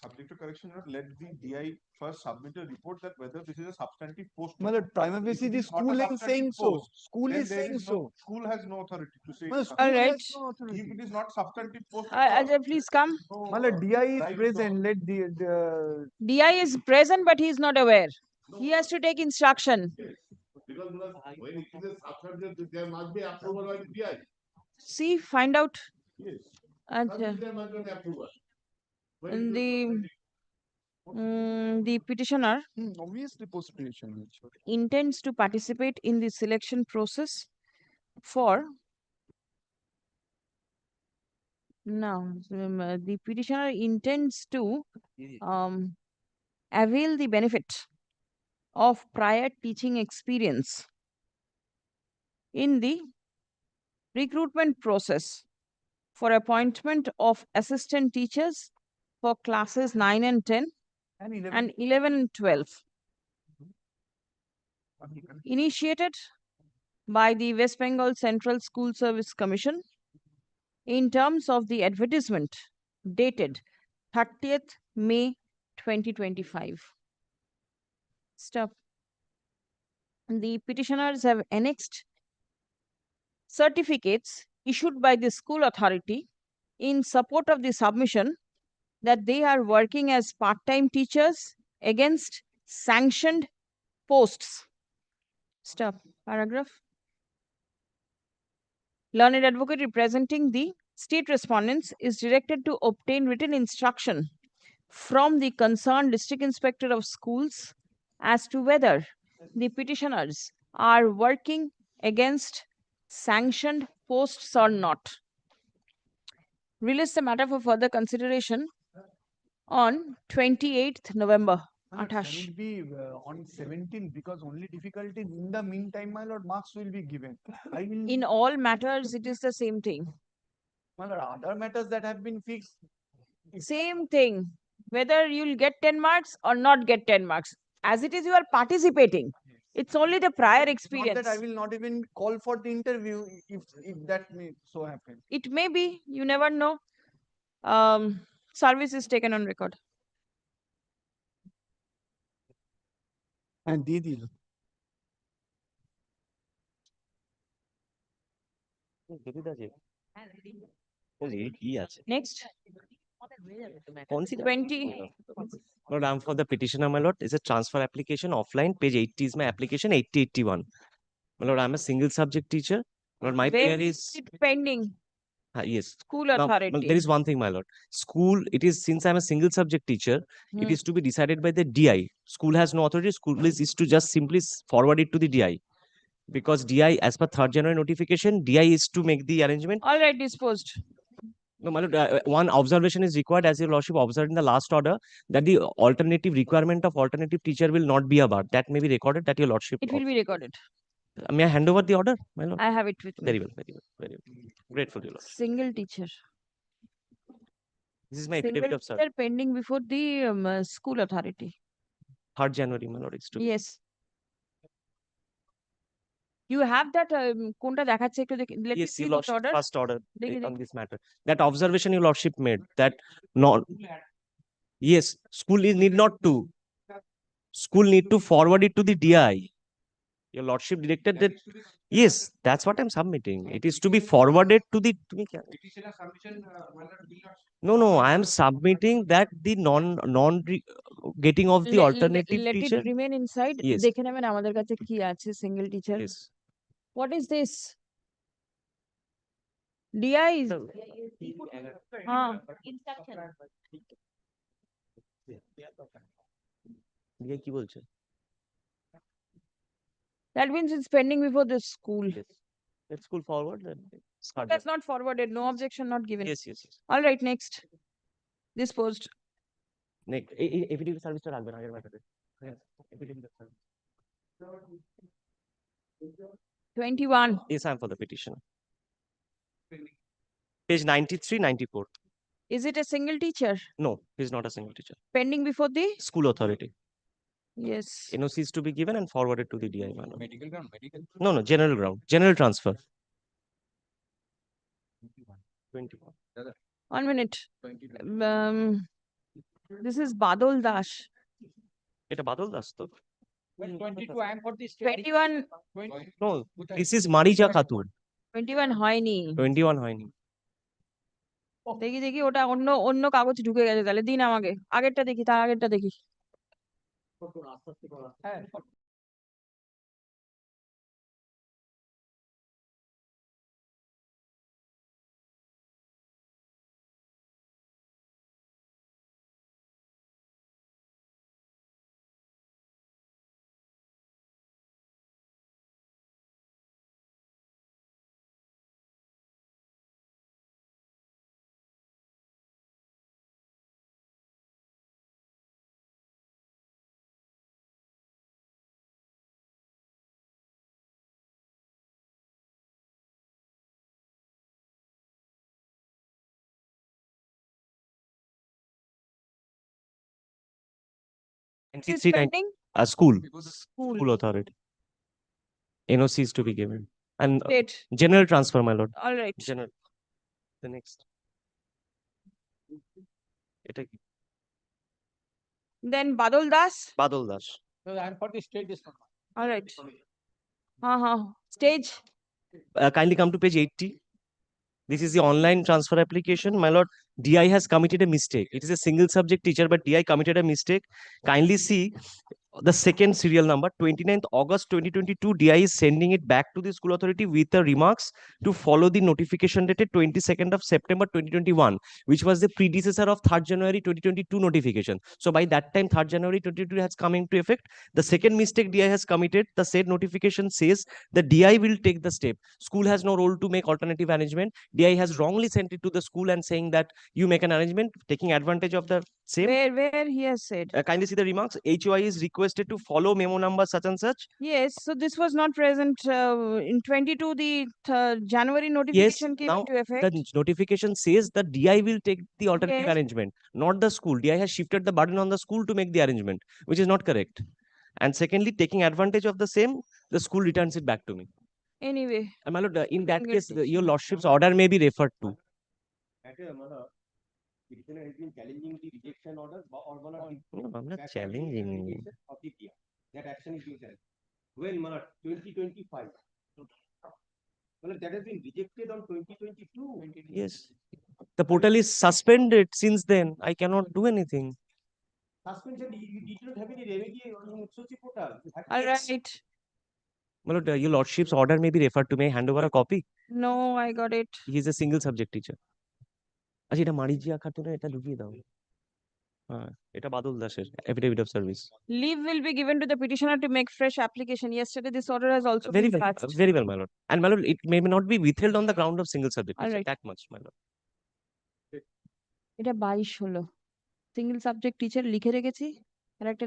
[SPEAKER 8] subject to correction, Lord, let the DI first submit a report that whether this is a substantive post.
[SPEAKER 19] My lord, prima facie,
[SPEAKER 8] If it
[SPEAKER 19] the
[SPEAKER 8] is not a
[SPEAKER 19] school is
[SPEAKER 8] substantive
[SPEAKER 19] saying so.
[SPEAKER 8] post,
[SPEAKER 19] School
[SPEAKER 8] then
[SPEAKER 19] is
[SPEAKER 8] there
[SPEAKER 19] saying
[SPEAKER 8] is
[SPEAKER 19] so.
[SPEAKER 8] School has no authority to say.
[SPEAKER 19] My lord,
[SPEAKER 8] it's
[SPEAKER 19] school
[SPEAKER 2] All right.
[SPEAKER 19] has no authority.
[SPEAKER 8] If it is not substantive post,
[SPEAKER 2] Ajay, please come.
[SPEAKER 19] My lord, DI is present. Let the
[SPEAKER 2] DI is present, but he is not aware. He has to take instruction.
[SPEAKER 8] Because when it is a substantive, there must be approval by the DI.
[SPEAKER 2] See, find out.
[SPEAKER 8] Yes.
[SPEAKER 2] And
[SPEAKER 8] There must be an approval.
[SPEAKER 2] the petitioner
[SPEAKER 19] obviously post petition
[SPEAKER 2] intends to participate in the selection process for the petitioner intends to avail the benefit of prior teaching experience in the recruitment process for appointment of assistant teachers for classes 9 and 10 and 11 and 12, initiated by the West Bengal Central School Service Commission in terms of the advertisement dated 30th May 2025. Stop. The petitioners have annexed certificates issued by the school authority in support of the submission that they are working as part-time teachers against sanctioned posts. Stop. Paragraph. Learned advocate representing the state respondents is directed to obtain written instruction from the concerned district inspector of schools as to whether the petitioners are working against sanctioned posts or not. Release the matter for further consideration on 28th November.
[SPEAKER 19] Can it be on 17th? Because only difficulty in the meantime, my lord, marks will be given. I will.
[SPEAKER 2] In all matters, it is the same thing.
[SPEAKER 19] My lord, other matters that have been fixed.
[SPEAKER 2] Same thing. Whether you'll get 10 marks or not get 10 marks. As it is, you are participating. It's only the prior experience.
[SPEAKER 19] Not that I will not even call for the interview if that may so happen.
[SPEAKER 2] It may be. You never know. Service is taken on record.
[SPEAKER 19] And Didi.
[SPEAKER 2] Next. 20.
[SPEAKER 3] Lord, I'm for the petitioner, my lord. It's a transfer application offline. Page 80 is my application, 8081. My lord, I'm a single subject teacher. Lord, my
[SPEAKER 2] Where
[SPEAKER 3] prayer
[SPEAKER 2] is
[SPEAKER 3] is
[SPEAKER 2] it pending?
[SPEAKER 3] Yes.
[SPEAKER 2] School
[SPEAKER 3] Now,
[SPEAKER 2] authority.
[SPEAKER 3] there is one thing, my lord. School, it is since I'm a single subject teacher, it is to be decided by the DI. School has no authority. School is to just simply forward it to the DI. Because DI, as per 3rd January notification, DI is to make the arrangement.
[SPEAKER 2] All right, disposed.
[SPEAKER 3] No, my lord, one observation is required, as your lordship observed in the last order, that the alternative requirement of alternative teacher will not be a bar. That may be recorded, that your lordship.
[SPEAKER 2] It will be recorded.
[SPEAKER 3] May I hand over the order, my lord?
[SPEAKER 2] I have it with me.
[SPEAKER 3] Very well, very well, very well. Grateful, your lord.
[SPEAKER 2] Single teacher.
[SPEAKER 3] This is my
[SPEAKER 2] Single
[SPEAKER 3] affidavit of sir.
[SPEAKER 2] teacher pending before the school authority.
[SPEAKER 3] 3rd January, my lord, it's to be.
[SPEAKER 2] Yes. You have that কোনটা দেখাচ্ছে একটু let me
[SPEAKER 3] Yes,
[SPEAKER 2] see
[SPEAKER 3] your
[SPEAKER 2] this
[SPEAKER 3] lordship,
[SPEAKER 2] order.
[SPEAKER 3] first order
[SPEAKER 2] দেখি,
[SPEAKER 3] on
[SPEAKER 2] দেখি।
[SPEAKER 3] this matter. That observation your lordship made, that not, yes, school need not to. School need to forward it to the DI. Your lordship directed that. Yes, that's what I'm submitting. It is to be forwarded to the. No, I am submitting that the non getting of the alternative
[SPEAKER 2] Let
[SPEAKER 3] teacher.
[SPEAKER 2] it remain inside.
[SPEAKER 3] Yes.
[SPEAKER 2] দেখে নেবেন আমাদের কাছে কি আছে single teacher.
[SPEAKER 3] Yes.
[SPEAKER 2] What is this? DI is
[SPEAKER 3] DI কি বলছে?
[SPEAKER 2] That means it's pending before the school.
[SPEAKER 3] Yes. Let school forward. Then start.
[SPEAKER 2] That's not forwarded. No objection not given.
[SPEAKER 3] Yes.
[SPEAKER 2] All right, next. This post.
[SPEAKER 3] Next, affidavit সার্ভিসটা রাখবেন আগের ম্যাটারে। Affidavit of service.
[SPEAKER 2] 21.
[SPEAKER 3] Yes, I'm for the petition. Page 93, 94.
[SPEAKER 2] Is it a single teacher?
[SPEAKER 3] No, he's not a single teacher.
[SPEAKER 2] Pending before the
[SPEAKER 3] School authority.
[SPEAKER 2] Yes.
[SPEAKER 3] NOC is to be given and forwarded to the DI. Medical ground, medical. No, general ground, general transfer. 21.
[SPEAKER 2] 1 minute. This is Badal Das.
[SPEAKER 3] এটা বাদল দাস তো?
[SPEAKER 16] 22, I am for this.
[SPEAKER 2] 21.
[SPEAKER 3] No, this is Marija Khatun.
[SPEAKER 2] 21 হয়নি।
[SPEAKER 3] 21 হয়নি।
[SPEAKER 2] দেখি ওটা অন্য কাগজ ঢুকে গেছে তাহলে দিন আমাকে। আগেরটা দেখি, তার আগেরটা দেখি। Is pending?
[SPEAKER 3] School authority. NOC is to be given. And
[SPEAKER 2] State.
[SPEAKER 3] general transfer, my lord.
[SPEAKER 2] All right.
[SPEAKER 3] General. The next. এটা কি?
[SPEAKER 2] Then Badal Das.
[SPEAKER 3] Badal Das.
[SPEAKER 16] So I am for the state this one.
[SPEAKER 2] All right. Stage.
[SPEAKER 3] Kindly come to page 80. This is the online transfer application. My lord, DI has committed a mistake. It is a single subject teacher, but DI committed a mistake. Kindly see the second serial number, 29th August 2022. DI is sending it back to the school authority with the remarks to follow the notification dated 22nd of September 2021, which was the predecessor of 3rd January 2022 notification. So by that time, 3rd January 2022 has come into effect. The second mistake DI has committed, the said notification says the DI will take the step. School has no role to make alternative arrangement. DI has wrongly sent it to the school and saying that you make an arrangement, taking advantage of the same.
[SPEAKER 2] Where he has said.
[SPEAKER 3] Kindly see the remarks. HOI is requested to follow memo number such and such.
[SPEAKER 2] Yes, so this was not present in 22. The January notification came
[SPEAKER 3] now
[SPEAKER 2] into effect.
[SPEAKER 3] the notification says that DI will take the alternative
[SPEAKER 2] Yes.
[SPEAKER 3] arrangement, not the school. DI has shifted the burden on the school to make the arrangement, which is not correct. And secondly, taking advantage of the same, the school returns it back to me.
[SPEAKER 2] Anyway.
[SPEAKER 3] And my lord, in that case, your lordship's order may be referred to.
[SPEAKER 5] Challenging the rejection order or
[SPEAKER 3] No, I'm not challenging.
[SPEAKER 5] that action is being challenged. When 2025. That has been rejected on 2022.
[SPEAKER 3] Yes. The portal is suspended since then. I cannot do anything.
[SPEAKER 5] Suspension, you did not have any remedy on Sochi portal.
[SPEAKER 2] All right.
[SPEAKER 3] My lord, your lordship's order may be referred to. May I hand over a copy?
[SPEAKER 2] No, I got it.
[SPEAKER 3] He is a single subject teacher. আচ্ছা এটা মারিজিয়া খাতুনের এটা ঢুকিয়ে দাও। হ্যাঁ, এটা বাদল দাসের affidavit of service.
[SPEAKER 2] Leave will be given to the petitioner to make fresh application. Yesterday, this order has also
[SPEAKER 3] Very
[SPEAKER 2] been
[SPEAKER 3] well,
[SPEAKER 2] passed.
[SPEAKER 3] very well, my lord. And my lord, it may not be withheld on the ground of single subject.
[SPEAKER 2] All right.
[SPEAKER 3] That much, my lord.
[SPEAKER 2] এটা 22 হলো single subject teacher লিখে রেখেছি আর একটা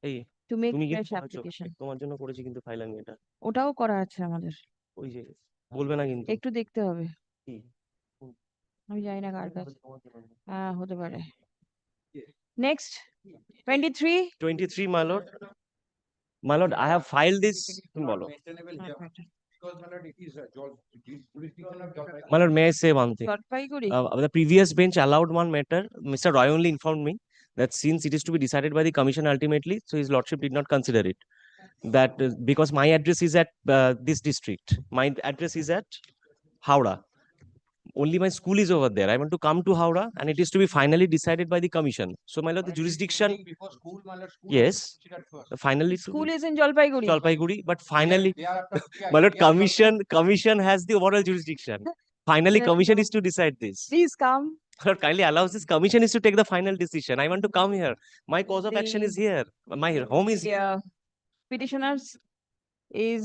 [SPEAKER 3] এই
[SPEAKER 2] to make
[SPEAKER 3] তুমি
[SPEAKER 2] fresh
[SPEAKER 3] কিন্তু করেছো,
[SPEAKER 2] application
[SPEAKER 3] তোমার জন্য করেছি কিন্তু ফাইল আমি এটা
[SPEAKER 2] ওটাও করা আছে আমাদের
[SPEAKER 3] ওই যে বলবে না কিন্তু
[SPEAKER 2] একটু দেখতে হবে
[SPEAKER 3] কি
[SPEAKER 2] আমি জানি না কার কাছে হতে পারে next 23
[SPEAKER 3] 23 my lord I have filed this বলো my lord may I say one thing
[SPEAKER 2] Jalpaiguri
[SPEAKER 3] the previous bench allowed one matter Mr. Roy only informed me that since it is to be decided by the commission ultimately so his lordship did not consider it that because my address is at this district my address is at Howrah only my school is over there I want to come to Howrah and it is to be finally decided by the commission so my lord the jurisdiction yes finally
[SPEAKER 2] school is in Jalpaiguri
[SPEAKER 3] but finally my lord commission has the overall jurisdiction finally commission is to decide this
[SPEAKER 2] please come
[SPEAKER 3] Lord, kindly allows this commission is to take the final decision I want to come here my cause of action is here my home is here
[SPEAKER 2] petitioners is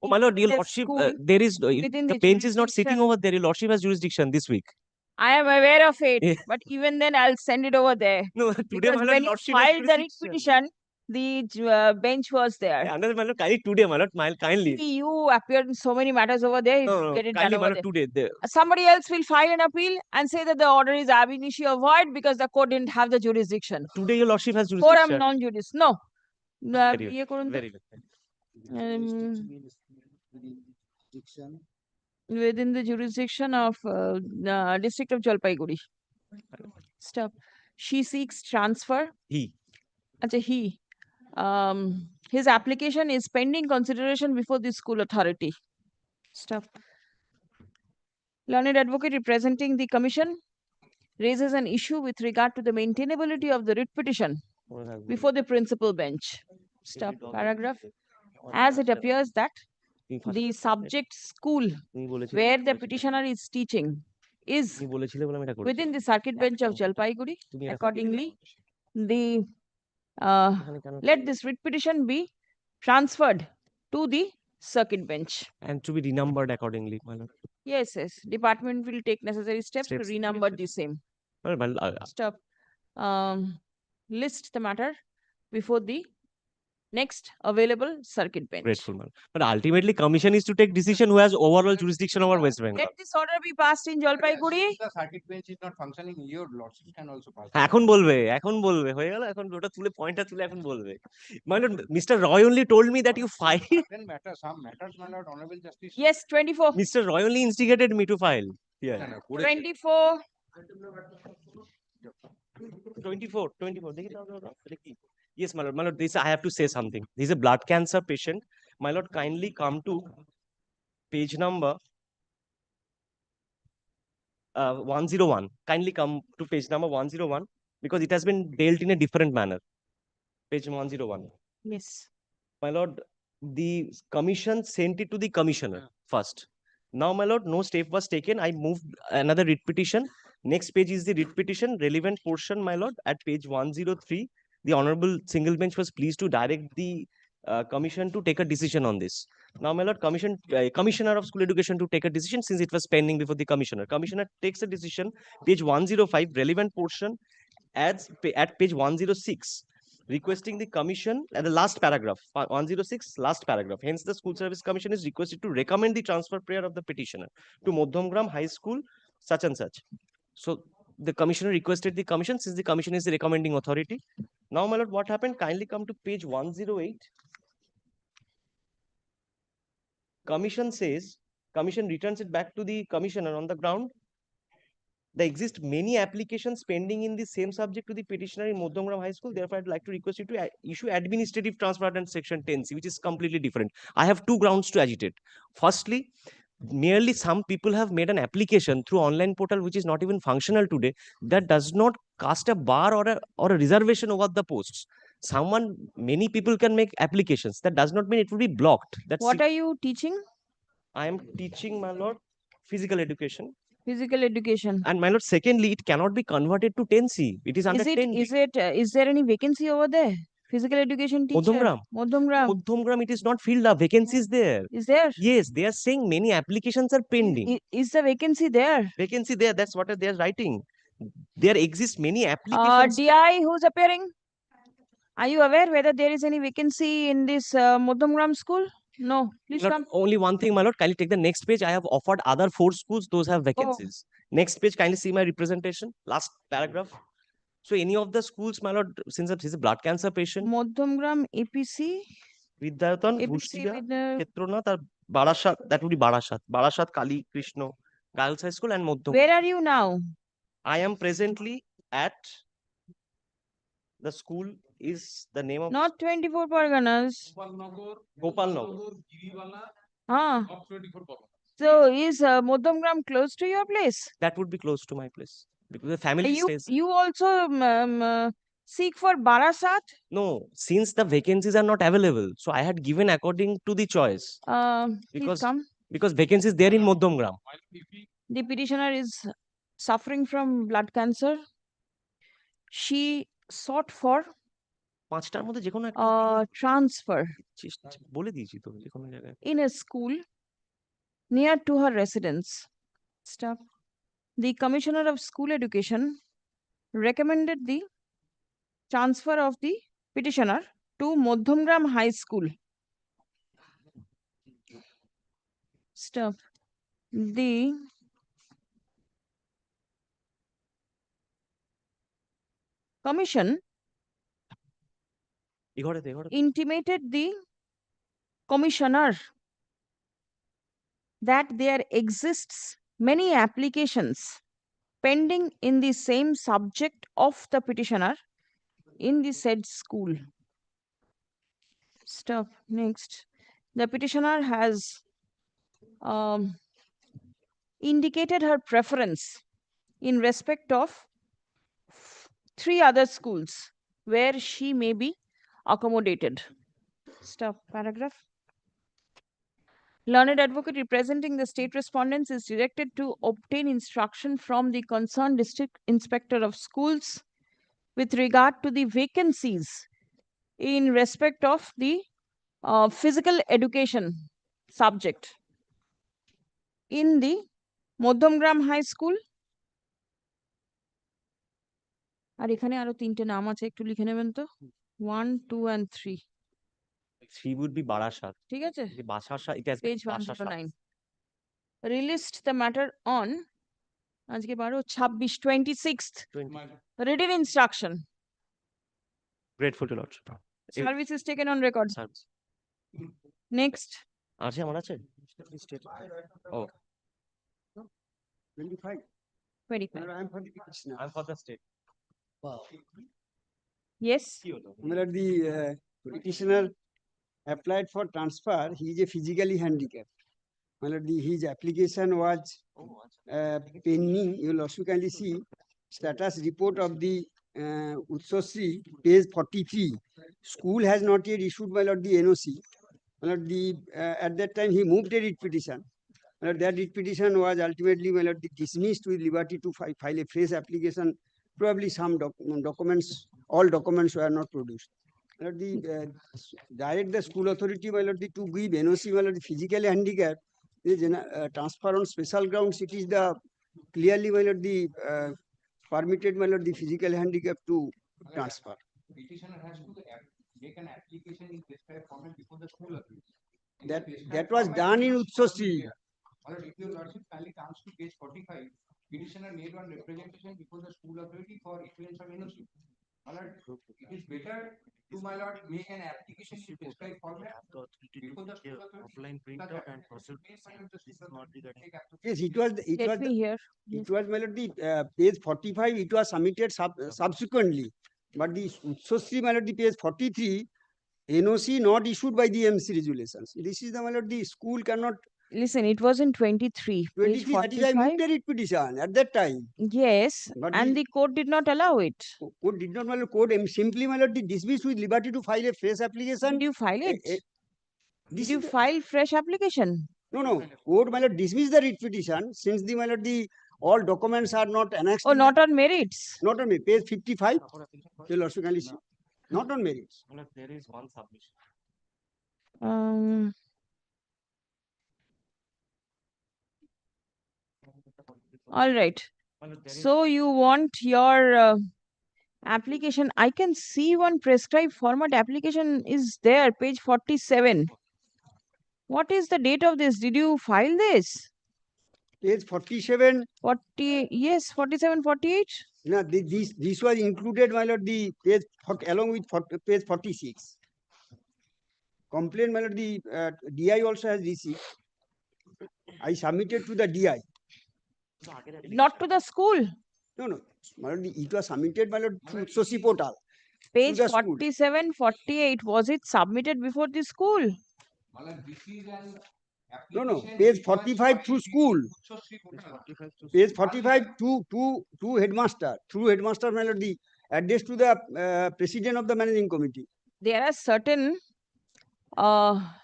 [SPEAKER 3] oh my lord your lordship there is
[SPEAKER 2] within
[SPEAKER 3] the
[SPEAKER 2] the
[SPEAKER 3] bench is not sitting
[SPEAKER 2] jurisdiction.
[SPEAKER 3] over there your lordship has jurisdiction this week
[SPEAKER 2] I am aware of it,
[SPEAKER 3] Yeah.
[SPEAKER 2] but even then I'll send it over there.
[SPEAKER 3] no today
[SPEAKER 2] Because
[SPEAKER 3] my lord
[SPEAKER 2] when you
[SPEAKER 3] lordship has
[SPEAKER 2] filed the writ
[SPEAKER 3] jurisdiction.
[SPEAKER 2] petition, the bench was there.
[SPEAKER 3] Another my lord kindly today my lord kindly
[SPEAKER 2] You appeared in so many matters over there,
[SPEAKER 3] no,
[SPEAKER 2] you
[SPEAKER 3] no,
[SPEAKER 2] get it done
[SPEAKER 3] kindly my
[SPEAKER 2] over
[SPEAKER 3] lord
[SPEAKER 2] there.
[SPEAKER 3] today there
[SPEAKER 2] Somebody else will file an appeal and say that the order is ab initio void because the court didn't have the jurisdiction.
[SPEAKER 3] today your lordship has
[SPEAKER 2] Forum
[SPEAKER 3] jurisdiction
[SPEAKER 2] non-juris. No.
[SPEAKER 3] very
[SPEAKER 2] ইয়ে করুন তো।
[SPEAKER 3] good very good
[SPEAKER 2] Within the jurisdiction of district of Jalpaiguri. Stop. She seeks transfer.
[SPEAKER 3] he
[SPEAKER 2] He. His application is pending consideration before the school authority. Stop. Learned advocate representing the commission raises an issue with regard to the maintainability of the writ petition before the principal bench. Stop. Paragraph. As it appears that the subject school where the petitioner is teaching is within the circuit bench of Jalpaiguri. Accordingly, the let this writ petition be transferred to the circuit bench.
[SPEAKER 3] and to be renumbered accordingly my lord
[SPEAKER 2] Yes. Department will take necessary steps to renumber the same.
[SPEAKER 3] well,
[SPEAKER 2] Stop. List the matter before the next available circuit bench.
[SPEAKER 3] grateful man but ultimately commission is to take decision who has overall jurisdiction over West Bengal
[SPEAKER 2] Let this order be passed in Jalpaiguri.
[SPEAKER 5] The circuit bench is not functioning. Your lordship can also pass.
[SPEAKER 3] এখন বলবে হয়ে গেল এখন ওটা তুলে পয়েন্টটা তুলে এখন বলবে my lord Mr. Roy only told me that you file
[SPEAKER 5] Then matter some matters, my lord, honorable justice.
[SPEAKER 2] Yes, 24.
[SPEAKER 3] Mr. Roy only instigated me to file yeah
[SPEAKER 2] 24.
[SPEAKER 3] 24 দেখি দাও, দেখি yes my lord this I have to say something this is a blood cancer patient my lord kindly come to page number 101 kindly come to page number 101 because it has been dealt in a different manner page 101
[SPEAKER 2] Yes.
[SPEAKER 3] my lord the commission sent it to the commissioner first now my lord no step was taken I moved another writ petition next page is the writ petition relevant portion my lord at page 103 the honorable single bench was pleased to direct the commission to take a decision on this now my lord commissioner of school education to take a decision since it was pending before the commissioner takes a decision page 105 relevant portion at page 106 requesting the commission at the last paragraph 106 last paragraph hence the school service commission is requested to recommend the transfer prayer of the petitioner to Modhamgram high school such and such so the commissioner requested the commission since the commission is the recommending authority now my lord what happened kindly come to page 108 commission says commission returns it back to the commissioner on the ground there exist many applications pending in the same subject to the petitioner in Modhamgram High School. Therefore, I'd like to request you to issue administrative transfer under section 10C, which is completely different. I have two grounds to agitate. Firstly, merely some people have made an application through online portal which is not even functional today that does not cast a bar or a reservation over the posts. Many people can make applications. That does not mean it will be blocked.
[SPEAKER 2] What are you teaching?
[SPEAKER 3] I am teaching, my lord, physical education.
[SPEAKER 2] Physical education.
[SPEAKER 3] And my lord, secondly, it cannot be converted to 10C. It is under 10B.
[SPEAKER 2] Is there any vacancy over there? Physical education teacher.
[SPEAKER 3] Modhamgram, it is not filled up. Vacancy is there.
[SPEAKER 2] Is there?
[SPEAKER 3] Yes, they are saying many applications are pending.
[SPEAKER 2] Is the vacancy there?
[SPEAKER 3] Vacancy there. That's what they are writing. there exist many applications.
[SPEAKER 2] DI, who's appearing? Are you aware whether there is any vacancy in this Modhamgram school? No, please come.
[SPEAKER 3] Only one thing, my lord. Kindly take the next page. I have offered other 4 schools. Those have vacancies. Next page. Kindly see my representation. Last paragraph. So any of the schools, my lord, since he's a blood cancer patient.
[SPEAKER 2] Modhamgram APC.
[SPEAKER 3] Vidyayatan,
[SPEAKER 2] APC
[SPEAKER 3] Bhushtiya,
[SPEAKER 2] with the...
[SPEAKER 3] Ketrona, Barashat. That would be Barashat. Barashat, Kali, Krishna, Girls High School, and Modham.
[SPEAKER 2] Where are you now?
[SPEAKER 3] I am presently at the school. Is the name of
[SPEAKER 2] not 24 Parganas.
[SPEAKER 3] Gopalnagar.
[SPEAKER 2] Ah. So is Modhamgram close to your place?
[SPEAKER 3] That would be close to my place because the family stays.
[SPEAKER 2] You also seek for Barasat?
[SPEAKER 3] No, since the vacancies are not available, so I had given according to the choice. Because vacancies there in Modhamgram.
[SPEAKER 2] The petitioner is suffering from blood cancer. She sought for transfer in a school near to her residence. Stop. The Commissioner of School Education recommended the transfer of the petitioner to Modhamgram High School. Stop. The Commission intimated the Commissioner that there exists many applications pending in the same subject of the petitioner in the said school. Stop. Next. The petitioner has indicated her preference in respect of 3 other schools where she may be accommodated. Stop. Paragraph. Learned advocate representing the state respondents is directed to obtain instruction from the concerned district inspector of schools with regard to the vacancies in respect of the physical education subject in the Modhamgram High School. আর এখানে আরো 3টে নাম আছে একটু লিখে নেবেন তো 1 2 and 3
[SPEAKER 3] She would be Barashat.
[SPEAKER 2] ঠিক আছে
[SPEAKER 3] Barashat. It has
[SPEAKER 2] page 109 released the matter on আজকে 26th written instruction.
[SPEAKER 3] Grateful to Lord.
[SPEAKER 2] Service is taken on record. Next.
[SPEAKER 3] আছে আমার আছে Oh.
[SPEAKER 18] 25.
[SPEAKER 2] 25.
[SPEAKER 18] I'm for the petitioner.
[SPEAKER 3] I'm for the state.
[SPEAKER 18] Wow.
[SPEAKER 2] Yes.
[SPEAKER 18] The petitioner applied for transfer. He is a physically handicapped. His application was pending. You will also kindly see status report of the Utsosri, page 43. School has not yet issued the NOC. At that time he moved a writ petition. That writ petition was ultimately dismissed with liberty to file a fresh application. Probably some documents, all documents were not produced. Direct the school authority to give NOC the physically handicapped, transfer on special grounds. It is the clearly permitted the physical handicap to transfer.
[SPEAKER 16] Petitioner has to make an application in prescribed format before the school authority.
[SPEAKER 18] That was done in Utsosri.
[SPEAKER 16] If your lordship kindly comes to page 45, petitioner made one representation before the school authority for issuance of NOC. It is better to, my lord, make an application in prescribed format before the school authority. Offline printer and process.
[SPEAKER 18] Yes, it was my lord, the page 45. It was submitted subsequently, but the Utsosri, my lord, the page 43. NOC not issued by the MC regulations. This is the, my lord, the school cannot.
[SPEAKER 2] Listen, it was in 23.
[SPEAKER 18] 23, that is I moved a writ petition at that time.
[SPEAKER 2] Yes, but and the court did not allow it.
[SPEAKER 18] Court did not, my lord, court simply, my lord, dismissed with liberty to file a fresh application.
[SPEAKER 2] Did you file it? Did you file fresh application?
[SPEAKER 18] No. Court, my lord, dismissed the writ petition since the, my lord, the all documents are not annexed.
[SPEAKER 2] Oh, not on merits?
[SPEAKER 18] Not on merits. Page 55. You'll also kindly see. Not on merits.
[SPEAKER 3] There is one submission.
[SPEAKER 2] All right. So you want your application. I can see one prescribed format application is there, page 47. What is the date of this? Did you file this?
[SPEAKER 18] Page 47.
[SPEAKER 2] 40, yes, 47, 48.
[SPEAKER 18] No, this was included, my lord, the page along with page 46. Complaint, my lord, the DI also has received. I submitted to the DI.
[SPEAKER 2] Not to the school.
[SPEAKER 18] No. My lord, it was submitted, my lord, through Soci portal.
[SPEAKER 2] Page 47, 48. Was it submitted before the school?
[SPEAKER 18] No. Page 45 through school. Page 45 to headmaster. Through headmaster, my lord, the address to the president of the managing committee.
[SPEAKER 2] There are certain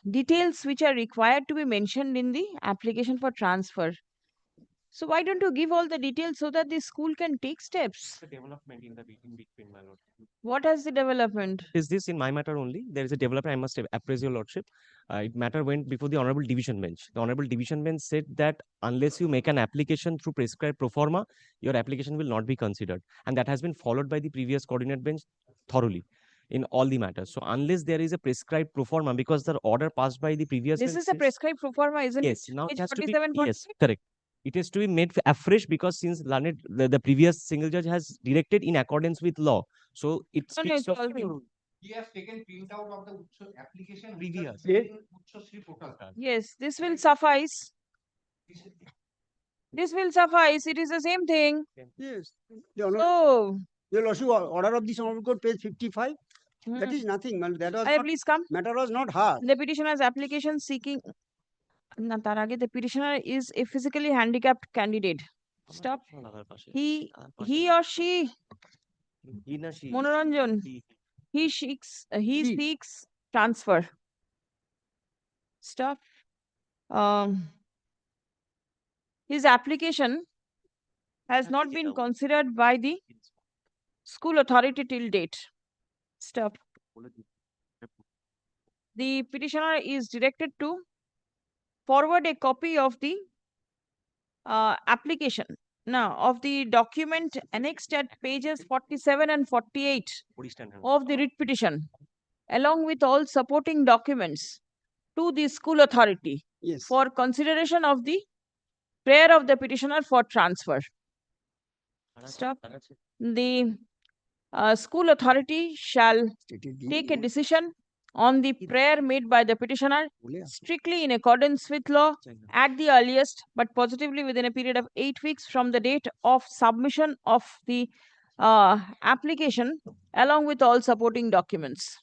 [SPEAKER 2] details which are required to be mentioned in the application for transfer. So why don't you give all the details so that the school can take steps?
[SPEAKER 3] The development in the meeting between, my lord.
[SPEAKER 2] What has the development?
[SPEAKER 3] Is this in my matter only? There is a development. I must appraise your lordship. It matter went before the honorable division bench. The honorable division bench said that unless you make an application through prescribed pro forma, your application will not be considered, and that has been followed by the previous coordinate bench thoroughly in all the matters. So unless there is a prescribed pro forma, because the order passed by the previous
[SPEAKER 2] This
[SPEAKER 3] bench
[SPEAKER 2] is a prescribed pro forma, isn't it?
[SPEAKER 3] yes, now
[SPEAKER 2] Page
[SPEAKER 3] it has to be
[SPEAKER 2] 47,
[SPEAKER 3] yes, correct. It has to be made afresh because since learned the previous single judge has directed in accordance with law. So it
[SPEAKER 2] No,
[SPEAKER 3] speaks of
[SPEAKER 15] He has taken printout of the application
[SPEAKER 3] previous.
[SPEAKER 2] Yes, this will suffice. This will suffice. It is the same thing.
[SPEAKER 18] Yes.
[SPEAKER 2] So,
[SPEAKER 18] your lordship, order of this honorable court, page 55. That is nothing, man. That was not,
[SPEAKER 2] please come.
[SPEAKER 18] matter was not hard.
[SPEAKER 2] The petitioner's application seeking the petitioner is a physically handicapped candidate. Stop. He or she Monoranjan. He seeks transfer. Stop. His application has not been considered by the school authority till date. Stop. The petitioner is directed to forward a copy of the application. Now, of the document annexed at pages 47 and 48 of the writ petition, along with all supporting documents to the school authority for consideration of the prayer of the petitioner for transfer. Stop. The school authority shall take a decision on the prayer made by the petitioner strictly in accordance with law at the earliest, but positively within a period of 8 weeks from the date of submission of the application, along with all supporting documents.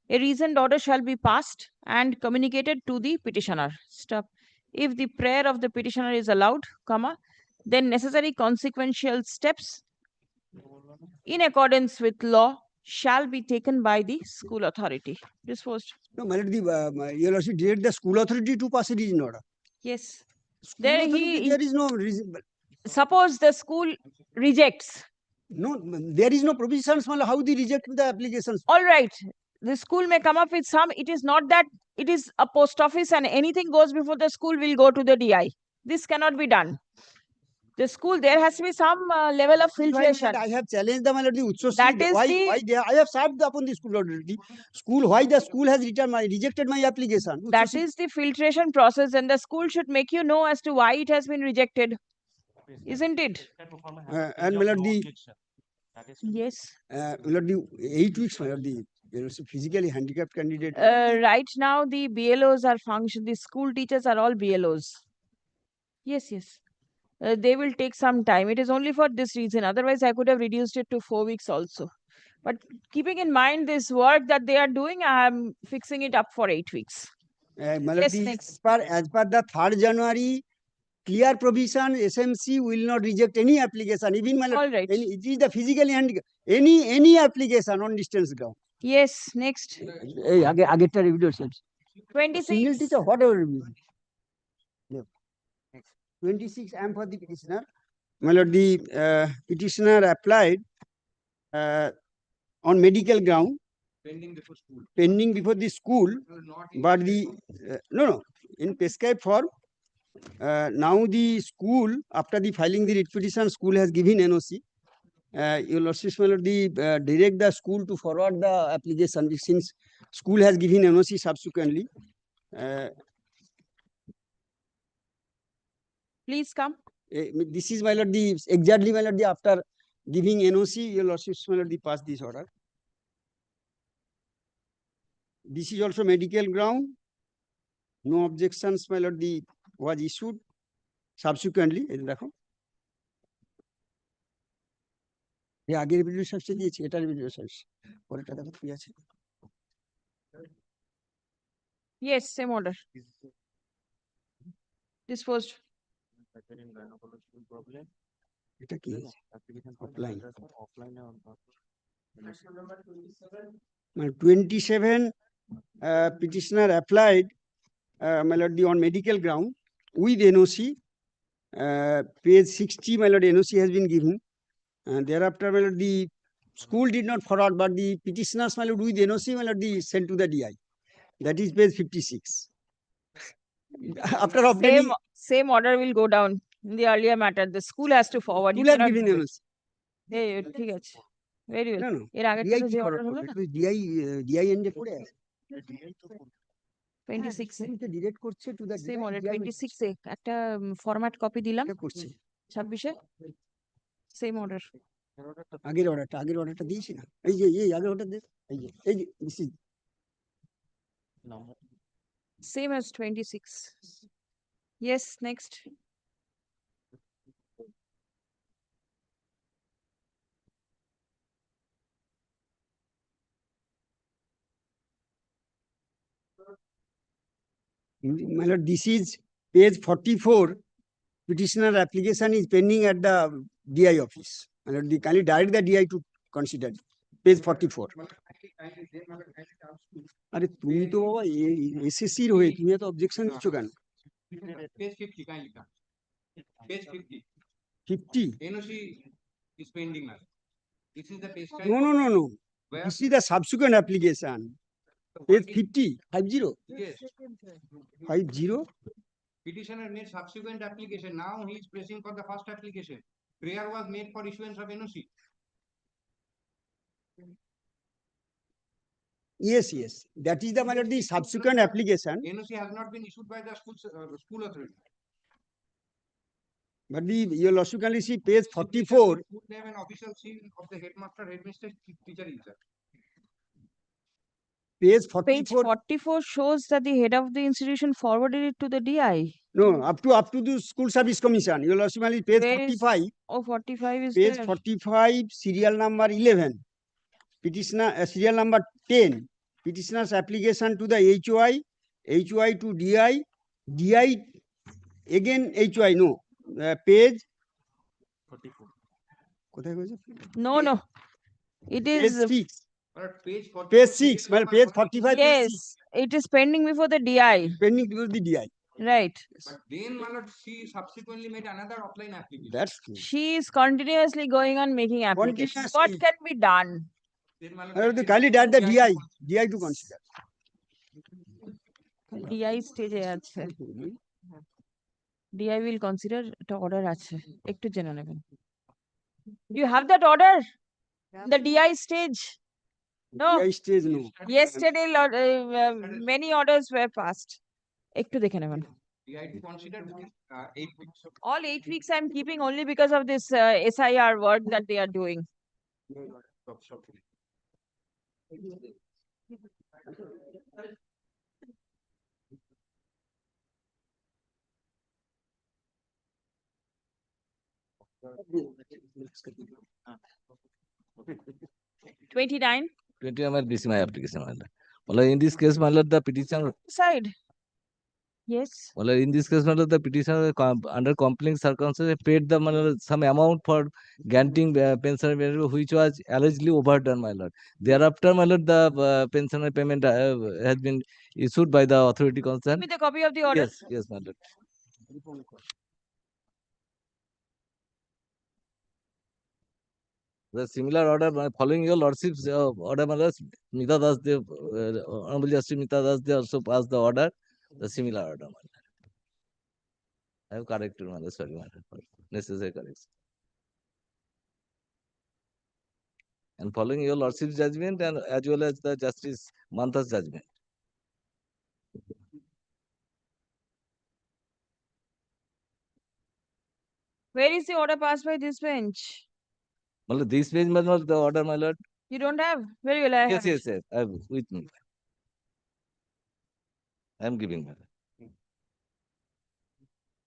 [SPEAKER 2] A reasoned order shall be passed and communicated to the petitioner. Stop. If the prayer of the petitioner is allowed, then necessary consequential steps in accordance with law shall be taken by the school authority. Disposed.
[SPEAKER 18] No, my lord, your lordship directed the school authority to pass a reasoned order.
[SPEAKER 2] Yes.
[SPEAKER 18] There is no reason.
[SPEAKER 2] Suppose the school rejects.
[SPEAKER 18] No, there is no provisions how they reject the applications.
[SPEAKER 2] All right. The school may come up with some. It is not that it is a post office and anything goes before the school will go to the DI. This cannot be done. The school, there has to be some level of filtration.
[SPEAKER 18] I have challenged them.
[SPEAKER 2] That is
[SPEAKER 18] I have served upon the school authority. Why the school has rejected my application?
[SPEAKER 2] That is the filtration process, and the school should make you know as to why it has been rejected. Isn't it?
[SPEAKER 18] And my lord,
[SPEAKER 2] yes.
[SPEAKER 18] My lord, 8 weeks, my lord, physically handicapped candidate.
[SPEAKER 2] Right now, the BLOs are function. The school teachers are all BLOs. Yes. They will take some time. It is only for this reason. Otherwise, I could have reduced it to 4 weeks also. But keeping in mind this work that they are doing, I am fixing it up for 8 weeks.
[SPEAKER 18] Yes, as per the 3rd January, clear provision, SMC will not reject any application. Even
[SPEAKER 2] all right.
[SPEAKER 18] It is the physically handicapped. Any application on distance ground.
[SPEAKER 2] Yes, next. 26.
[SPEAKER 18] Single teacher, whatever. 26, I am for the petitioner. My lord, the petitioner applied on medical ground, pending before the school, but the in prescribed form, Now the school, after the filing the writ petition, school has given NOC. Your lordship, my lord, direct the school to forward the application since school has given NOC subsequently.
[SPEAKER 2] Please come.
[SPEAKER 18] This is, my lord, exactly, my lord, after giving NOC, your lordship, my lord, pass this order. This is also medical ground. No objections, my lord, was issued subsequently. আগের video সার্ভিসে দিয়েছি, এটার video service পরেরটা দেখো কি আছে।
[SPEAKER 2] Yes, same order. Disposed.
[SPEAKER 18] এটা কি অফলাইন, মানে 27 petitioner applied, my lord, on medical ground with NOC. Page 60, my lord, NOC has been given. And thereafter, my lord, the school did not forward, but the petitioners, my lord, with NOC, my lord, sent to the DI. That is page 56. After obtaining,
[SPEAKER 2] Same order will go down in the earlier matter. The school has to forward.
[SPEAKER 18] school has given NOC.
[SPEAKER 2] Hey, ঠিক আছে. Very well.
[SPEAKER 18] No.
[SPEAKER 2] এর আগে
[SPEAKER 18] DI
[SPEAKER 2] তো
[SPEAKER 18] কি
[SPEAKER 2] যে
[SPEAKER 18] forward
[SPEAKER 2] order হলো
[SPEAKER 18] করবে?
[SPEAKER 2] না?
[SPEAKER 18] DI এন্ডে পড়ে আছে।
[SPEAKER 2] 26 এ
[SPEAKER 18] ডিরেক্ট করছে টু দ্য
[SPEAKER 2] সেম অর্ডার 26 এ একটা ফরম্যাট কপি দিলাম
[SPEAKER 18] করছে
[SPEAKER 2] 26 এ সেম অর্ডার
[SPEAKER 18] আগের অর্ডারটা দিয়েছি না, এই যে আগের অর্ডার দে, এই যে this is
[SPEAKER 2] same as 26. Yes, next.
[SPEAKER 18] My lord, this is page 44. Petitioner application is pending at the DI office. My lord, the kindly direct the DI to consider. Page 44. আরে তুমি তো বাবা এসএসসি এর হয়ে তুমি এত অবজেকশন দিচ্ছ কেন?
[SPEAKER 5] Page 50 kindly come. Page 50.
[SPEAKER 18] 50.
[SPEAKER 5] NOC is pending now. This is the page.
[SPEAKER 18] No. This is the subsequent application. Page 50. 50.
[SPEAKER 5] Yes.
[SPEAKER 18] 50.
[SPEAKER 5] Petitioner made subsequent application. Now he is pressing for the first application. Prayer was made for issuance of NOC.
[SPEAKER 18] Yes. That is the subsequent application.
[SPEAKER 5] NOC has not been issued by the school authority.
[SPEAKER 18] But your lordship can see page 44.
[SPEAKER 5] Put them an official seal of the headmaster, headmistress, teacher in charge.
[SPEAKER 18] Page 44.
[SPEAKER 2] Page 44 shows that the head of the institution forwarded it to the DI.
[SPEAKER 18] No, up to the school service commission. Your lordship, page 45.
[SPEAKER 2] Oh, 45 is
[SPEAKER 18] page
[SPEAKER 2] there.
[SPEAKER 18] 45, serial number 11. Petitioner, serial number 10. Petitioner's application to the HOI, HOI to DI, DI again HOI. No, page
[SPEAKER 5] 44.
[SPEAKER 18] কোথায় হয়েছে?
[SPEAKER 2] No. It is
[SPEAKER 18] page 6. Well, page 45.
[SPEAKER 2] Yes, it is pending before the DI.
[SPEAKER 18] Pending before the DI.
[SPEAKER 2] Right.
[SPEAKER 5] But then, my lord, she subsequently made another offline application.
[SPEAKER 18] That's true.
[SPEAKER 2] She is continuously going on making applications. What can be done?
[SPEAKER 5] Then, my
[SPEAKER 18] lord, the kindly direct the DI to consider.
[SPEAKER 2] DI stage আছে. DI will consider the order আছে. একটু জেনে নেবেন. You have that order? The DI stage? No.
[SPEAKER 18] DI stage, no.
[SPEAKER 2] Yesterday, many orders were passed. একটু দেখে নেবেন.
[SPEAKER 5] DI to consider 8 weeks.
[SPEAKER 2] All 8 weeks I am keeping only because of this SIR work that they are doing. $29.
[SPEAKER 6] 20 this is my application. Well, in this case, my lord, the petitioner
[SPEAKER 2] Side. Yes.
[SPEAKER 6] Well, in this case, my lord, the petitioner under compelling circumstances paid the some amount for granting pension which was allegedly overdone, my lord. Thereafter, my lord, the pension payment has been issued by the authority concerned.
[SPEAKER 2] Give me the copy of the order.
[SPEAKER 6] Yes, my lord. The similar order following your lordship's order, my lord, Mita Das, Honorable Justice Mita Das, they also passed the order, the similar order. I have corrected, my lord. Sorry, my lord, for necessary correction. And following your lordship's judgment and as well as the Justice Mantha's judgment.
[SPEAKER 2] Where is the order passed by this bench?
[SPEAKER 6] My lord, this page, my lord, the order, my lord.
[SPEAKER 2] You don't have? Very well, I
[SPEAKER 6] Yes,
[SPEAKER 2] have it.
[SPEAKER 6] yes, yes. I have with me. I am giving, my lord.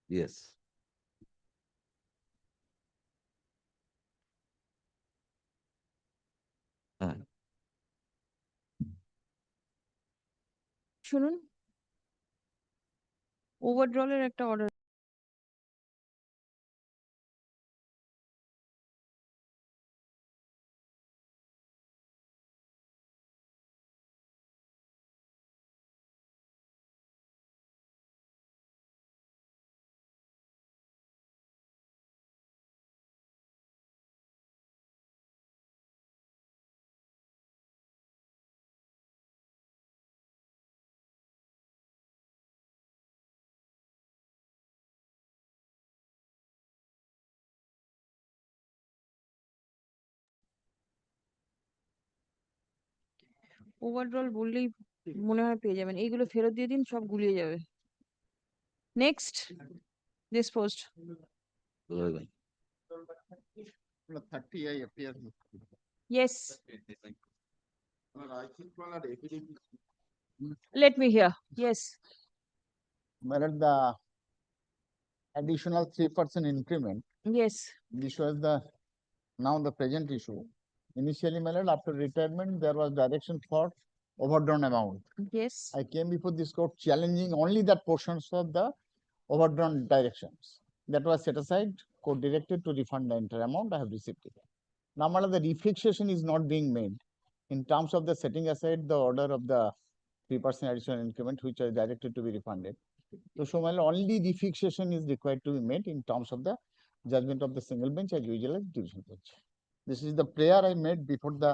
[SPEAKER 6] Yes.
[SPEAKER 2] শুনুন, ওভারড্রলের একটা order. ওভারড্রল বললেই মনে হয় পেয়ে যাবেন। এইগুলো ফেরত দিয়ে দিন, সব গুলিয়ে যাবে। Next, disposed.
[SPEAKER 10] 30 I appear.
[SPEAKER 2] Yes. Let me hear. Yes.
[SPEAKER 10] Madam, the additional 3% increment.
[SPEAKER 2] Yes.
[SPEAKER 10] This was the now the present issue. Initially, madam, after retirement, there was direction for overdrawn amount.
[SPEAKER 2] Yes.
[SPEAKER 10] I came before this court challenging only that portions of the overdrawn directions. That was set aside, court directed to refund the entire amount. I have received it. Now, madam, the refixation is not being made in terms of the setting aside the order of the 3% additional increment, which is directed to be refunded. So, madam, only refixation is required to be made in terms of the judgment of the single bench as usual as division bench. This is the prayer I made before the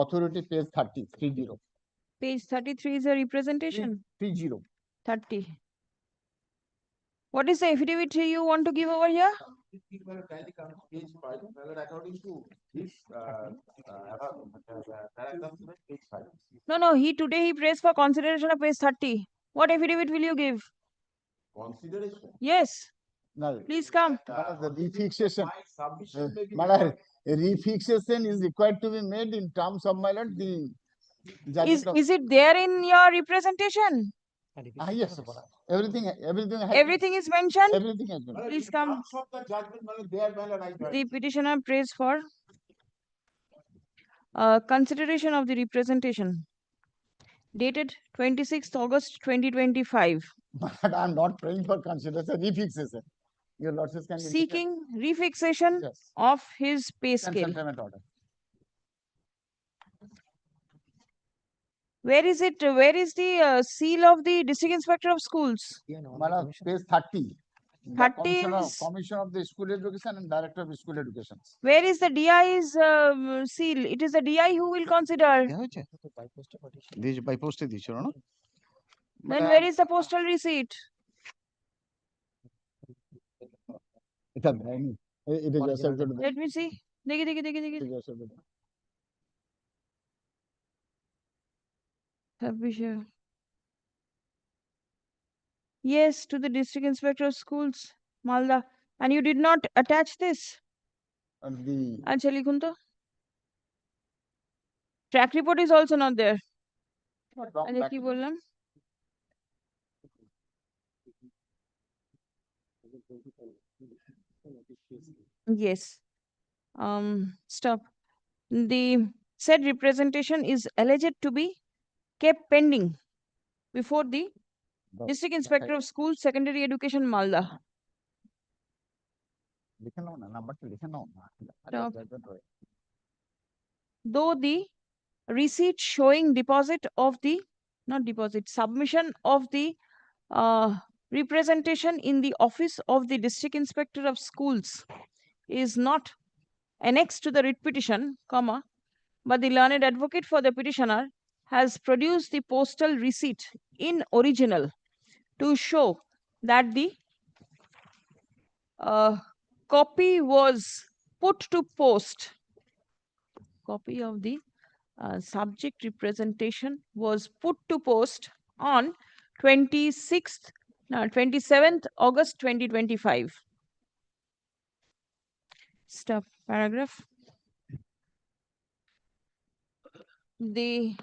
[SPEAKER 10] authority, page 30, 30.
[SPEAKER 2] Page 33 is a representation.
[SPEAKER 10] 30.
[SPEAKER 2] 30. What is the affidavit you want to give over here? No, today he prays for consideration of page 30. What affidavit will you give?
[SPEAKER 10] Consideration?
[SPEAKER 2] Yes.
[SPEAKER 10] No.
[SPEAKER 2] Please come.
[SPEAKER 10] The refixation. Madam, refixation is required to be made in terms of, my lord, the
[SPEAKER 2] Is it there in your representation?
[SPEAKER 10] Yes, everything
[SPEAKER 2] Everything is mentioned?
[SPEAKER 10] Everything has been.
[SPEAKER 2] Please come. The petitioner prays for consideration of the representation dated 26th August 2025.
[SPEAKER 10] But I am not praying for consideration, refixation. Your lordship can
[SPEAKER 2] Seeking refixation of his pay scale.
[SPEAKER 10] Order.
[SPEAKER 2] Where is it? Where is the seal of the district inspector of schools?
[SPEAKER 10] Madam, page 30.
[SPEAKER 2] 30 is
[SPEAKER 10] Commissioner of the School Education and Director of School Education.
[SPEAKER 2] Where is the DI's seal? It is the DI who will consider.
[SPEAKER 10] This by post no?
[SPEAKER 2] Then where is the postal receipt? Let me see. Degi. Yes, to the district inspector of schools, Malda. And you did not attach this? Acha likhun to. Track report is also not there. Acha ki bollam? Yes. Stop. The said representation is alleged to be kept pending before the District Inspector of Schools, Secondary Education, Malda. Though the receipt showing submission of the representation in the office of the District Inspector of Schools is not annexed to the writ petition, but the learned advocate for the petitioner has produced the postal receipt in original to show that the copy was put to post. Copy of the subject representation was put to post on 27th August 2025. Stop paragraph. The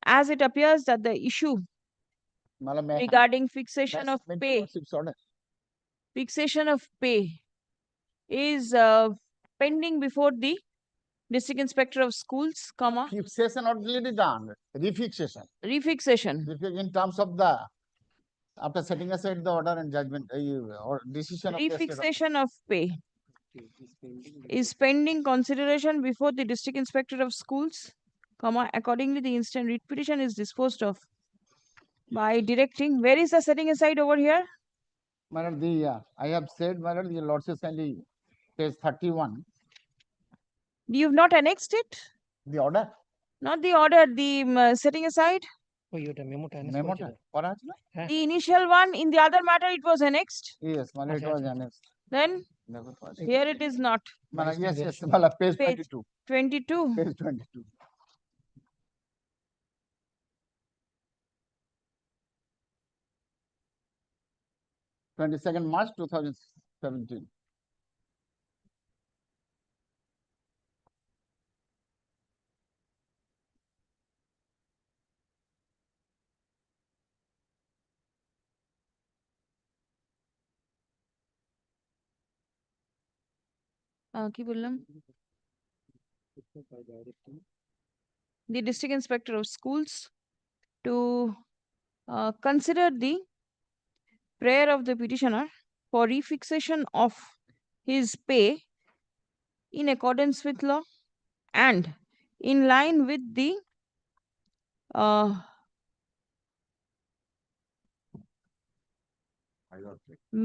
[SPEAKER 2] as it appears that the issue regarding fixation of pay is pending before the district inspector of schools, comma.
[SPEAKER 10] Fixation already done. Refixation.
[SPEAKER 2] Refixation.
[SPEAKER 10] In terms of the after setting aside the order and judgment or decision of the state
[SPEAKER 2] Refixation of pay is pending consideration before the district inspector of schools, comma. Accordingly, the instant writ petition is disposed of by directing. Where is the setting aside over here?
[SPEAKER 10] Madam, the I have said, Madam, the lordship kindly page 31.
[SPEAKER 2] You've not annexed it?
[SPEAKER 10] The order?
[SPEAKER 2] Not the order, the setting aside.
[SPEAKER 10] Memo
[SPEAKER 2] The initial one, in the other matter, it was annexed.
[SPEAKER 10] Yes, Madam, it was annexed.
[SPEAKER 2] Then here it is not.
[SPEAKER 10] Madam, yes, Madam, page 22.
[SPEAKER 2] 22.
[SPEAKER 10] Page 22. March 2017.
[SPEAKER 2] কি বললাম? The district inspector of schools to consider the prayer of the petitioner for refixation of his pay in accordance with law and in line with the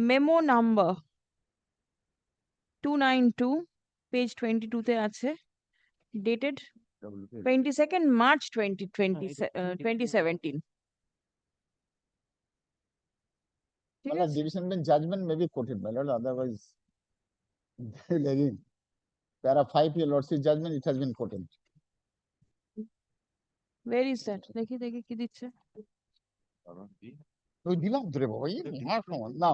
[SPEAKER 2] memo number 292 page 22 te ache, dated 22nd March 2017.
[SPEAKER 10] Well, division bench judgment may be quoted, my lord, otherwise again para 5 your lordship judgment, it has been quoted.
[SPEAKER 2] Where is that? দেখি কি দিচ্ছে?
[SPEAKER 10] ওই দিলাম ধরে বাবা এই না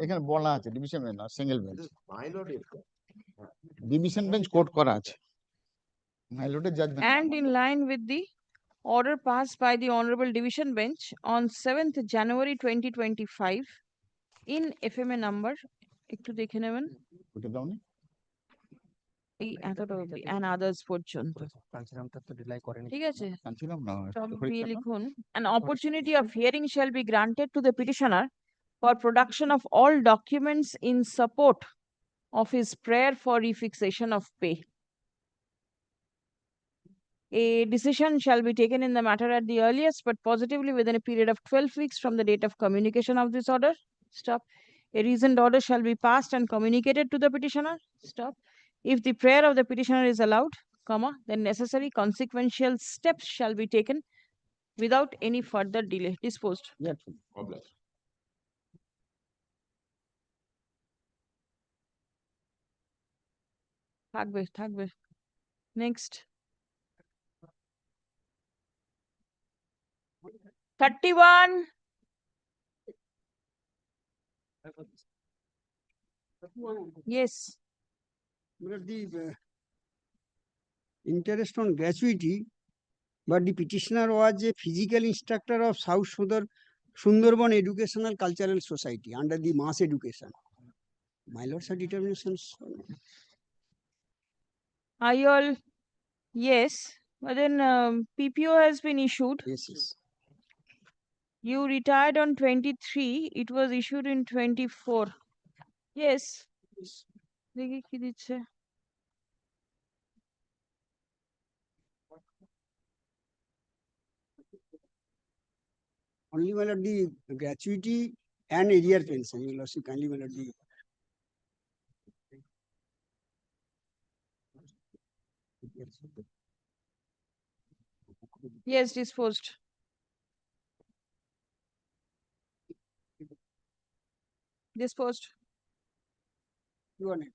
[SPEAKER 10] এখানে বলা আছে ডিভিশন বেঞ্চ না single bench division bench court করা আছে my lord judgment
[SPEAKER 2] and in line with the order passed by the honorable division bench on 7th January 2025 in FMA number একটু দেখে নেবেন
[SPEAKER 10] ওটা দাও নি
[SPEAKER 2] এই এতটা অবধি and others পর্যন্ত ঠিক আছে
[SPEAKER 10] কাঞ্চিলাম না
[SPEAKER 2] সব দিয়ে লিখুন an opportunity of hearing shall be granted to the petitioner for production of all documents in support of his prayer for refixation of pay. A decision shall be taken in the matter at the earliest, but positively within a period of 12 weeks from the date of communication of this order. Stop. A reasoned order shall be passed and communicated to the petitioner. Stop. If the prayer of the petitioner is allowed, comma, then necessary consequential steps shall be taken without any further delay. Disposed.
[SPEAKER 10] Yes.
[SPEAKER 2] থাকবে next 31 yes
[SPEAKER 18] the interest on gratuity, but the petitioner was a physical instructor of South Sundarban Educational Cultural Society under the mass education. My lords are determinations.
[SPEAKER 2] Are you all? Yes, but then PPO has been issued.
[SPEAKER 18] Yes.
[SPEAKER 2] You retired on 23. It was issued in 24. Yes. দেখি কি দিচ্ছে
[SPEAKER 18] Only one of the gratuity and arrear pension. You will also kindly one of the
[SPEAKER 2] yes, disposed. Disposed.
[SPEAKER 18] You want it?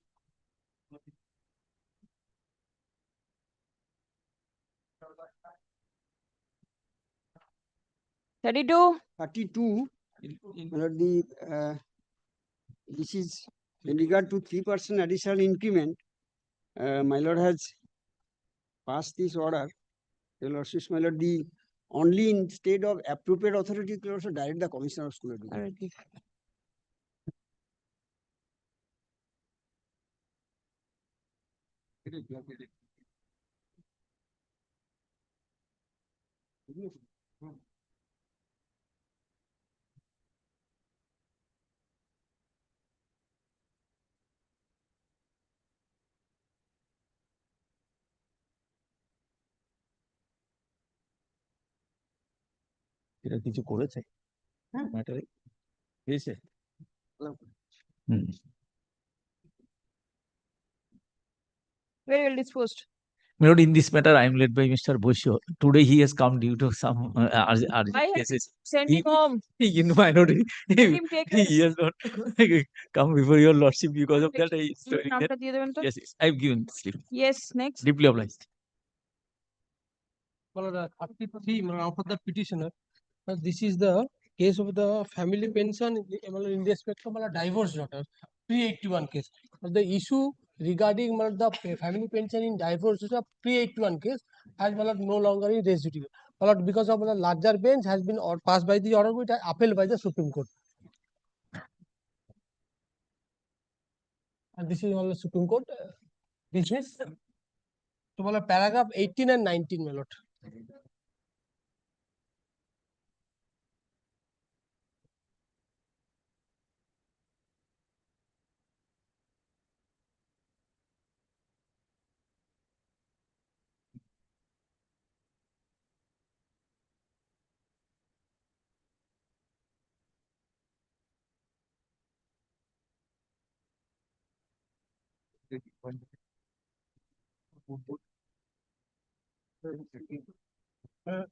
[SPEAKER 2] 32.
[SPEAKER 18] 32. This is in regard to 3% additional increment. My lord has passed this order. Your lordship, my lord, the only instead of appropriate authority, you also direct the commissioner of school education.
[SPEAKER 6] এটা কিছু করেছে ম্যাটারে হয়েছে
[SPEAKER 2] Very well disposed.
[SPEAKER 14] My lord, in this matter, I am led by Mr. Bosho. Today he has come due to some urgent
[SPEAKER 2] I have
[SPEAKER 14] cases.
[SPEAKER 2] sent him home.
[SPEAKER 14] You know, my lord,
[SPEAKER 2] Let him take
[SPEAKER 14] he has not come before your lordship because of that. I is
[SPEAKER 2] Extension
[SPEAKER 14] telling that.
[SPEAKER 2] after the other.
[SPEAKER 14] Yes, yes, I've given the slip.
[SPEAKER 2] Yes, next.
[SPEAKER 14] Deeply obliged.
[SPEAKER 7] My lord, 33 out of the petitioner. This is the case of the family pension in respect of divorced daughter, 381 case. But the issue regarding the family pension in divorced daughter, 381 case has no longer in residue. Because of the larger bench has been passed by the order, which upheld by the Supreme Court. And this is all the Supreme Court business. So, paragraph 18 and 19, my lord.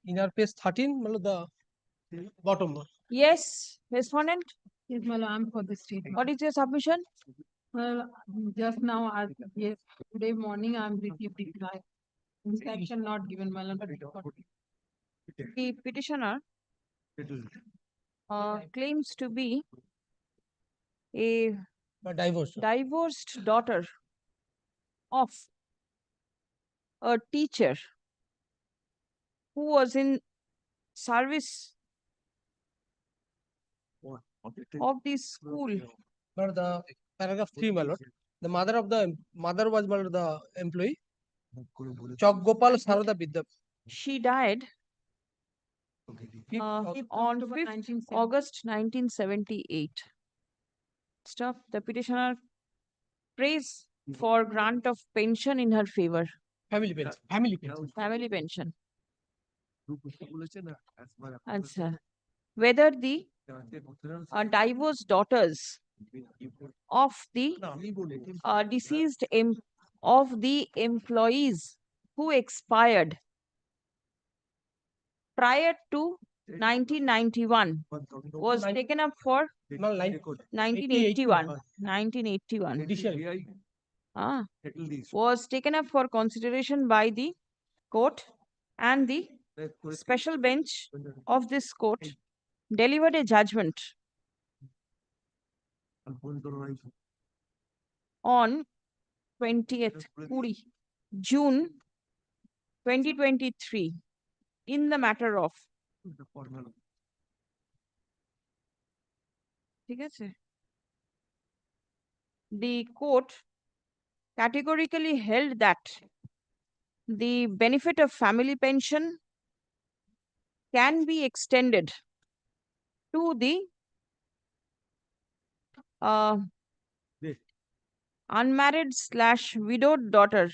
[SPEAKER 7] In our page 13, the bottom one.
[SPEAKER 2] Yes, respondent.
[SPEAKER 1] Yes, my lord, I'm for the statement.
[SPEAKER 2] What is your submission?
[SPEAKER 1] Well, just now, yes, today morning, I'm received reply. Inspection not given, my lord, but it got-
[SPEAKER 2] The petitioner claims to be a divorced daughter of a teacher who was in service of the school.
[SPEAKER 7] But the paragraph 3, my lord, the mother was my lord, the employee. Chok Gopal Sarada Vidya.
[SPEAKER 2] She died on 5th August 1978. Stuff. The petitioner prays for grant of pension in her favor.
[SPEAKER 7] Family pension. Family pension.
[SPEAKER 2] Family pension. Answer. Whether the divorced daughters of the deceased of the employees who expired prior to 1991 was taken up for 1981. 1981 was taken up for consideration by the court, and the special bench of this court delivered a judgment on 20th June 2023 in the matter of the court categorically held that the benefit of family pension can be extended to the unmarried / widowed daughter.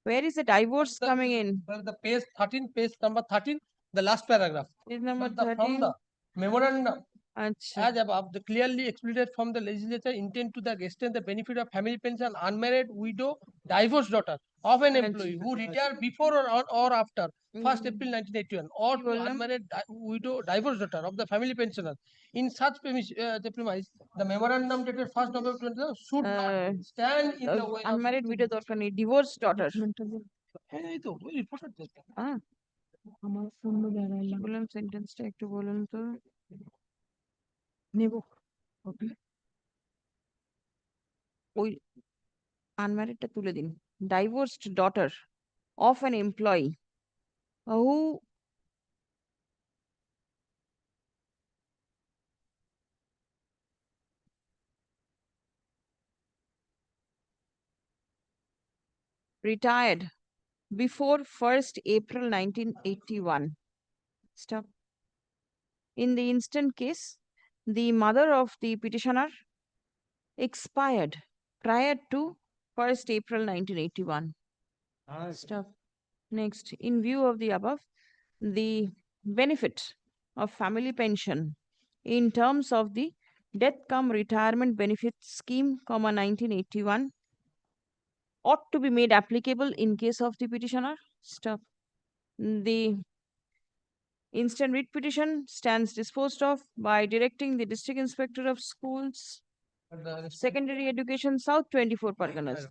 [SPEAKER 2] Where is the divorce coming in?
[SPEAKER 7] The page number 13, the last paragraph.
[SPEAKER 2] Page number
[SPEAKER 7] From
[SPEAKER 2] 13.
[SPEAKER 7] the memorandum As above, the clearly explicit from the legislature intent to the extent the benefit of family pension unmarried widow divorced daughter of an employee who retired before or after 1st April 1981 or to unmarried widow divorced daughter of the family pensioner. In such the premise, the memorandum dated 1st November 2020 should not stand in the way of
[SPEAKER 2] unmarried widow দরকার নেই, divorced daughter.
[SPEAKER 7] হ্যাঁ এই তো ওই report
[SPEAKER 1] আমার অন্য জায়গায় লাগবে।
[SPEAKER 2] বললাম সেন্টেন্সটা একটু বলুন তো।
[SPEAKER 1] নেব।
[SPEAKER 2] ওই আনম্যারিডটা তুলে দিন। Divorced daughter of an employee who retired before 1st April 1981. Stop. In the instant case, the mother of the petitioner expired prior to 1st April 1981. Stop. Next, in view of the above, the benefit of family pension in terms of the death cum retirement benefit scheme, 1981 ought to be made applicable in case of the petitioner. Stop. The instant writ petition stands disposed of by directing the District Inspector of Schools, Secondary Education, South 24 Parganas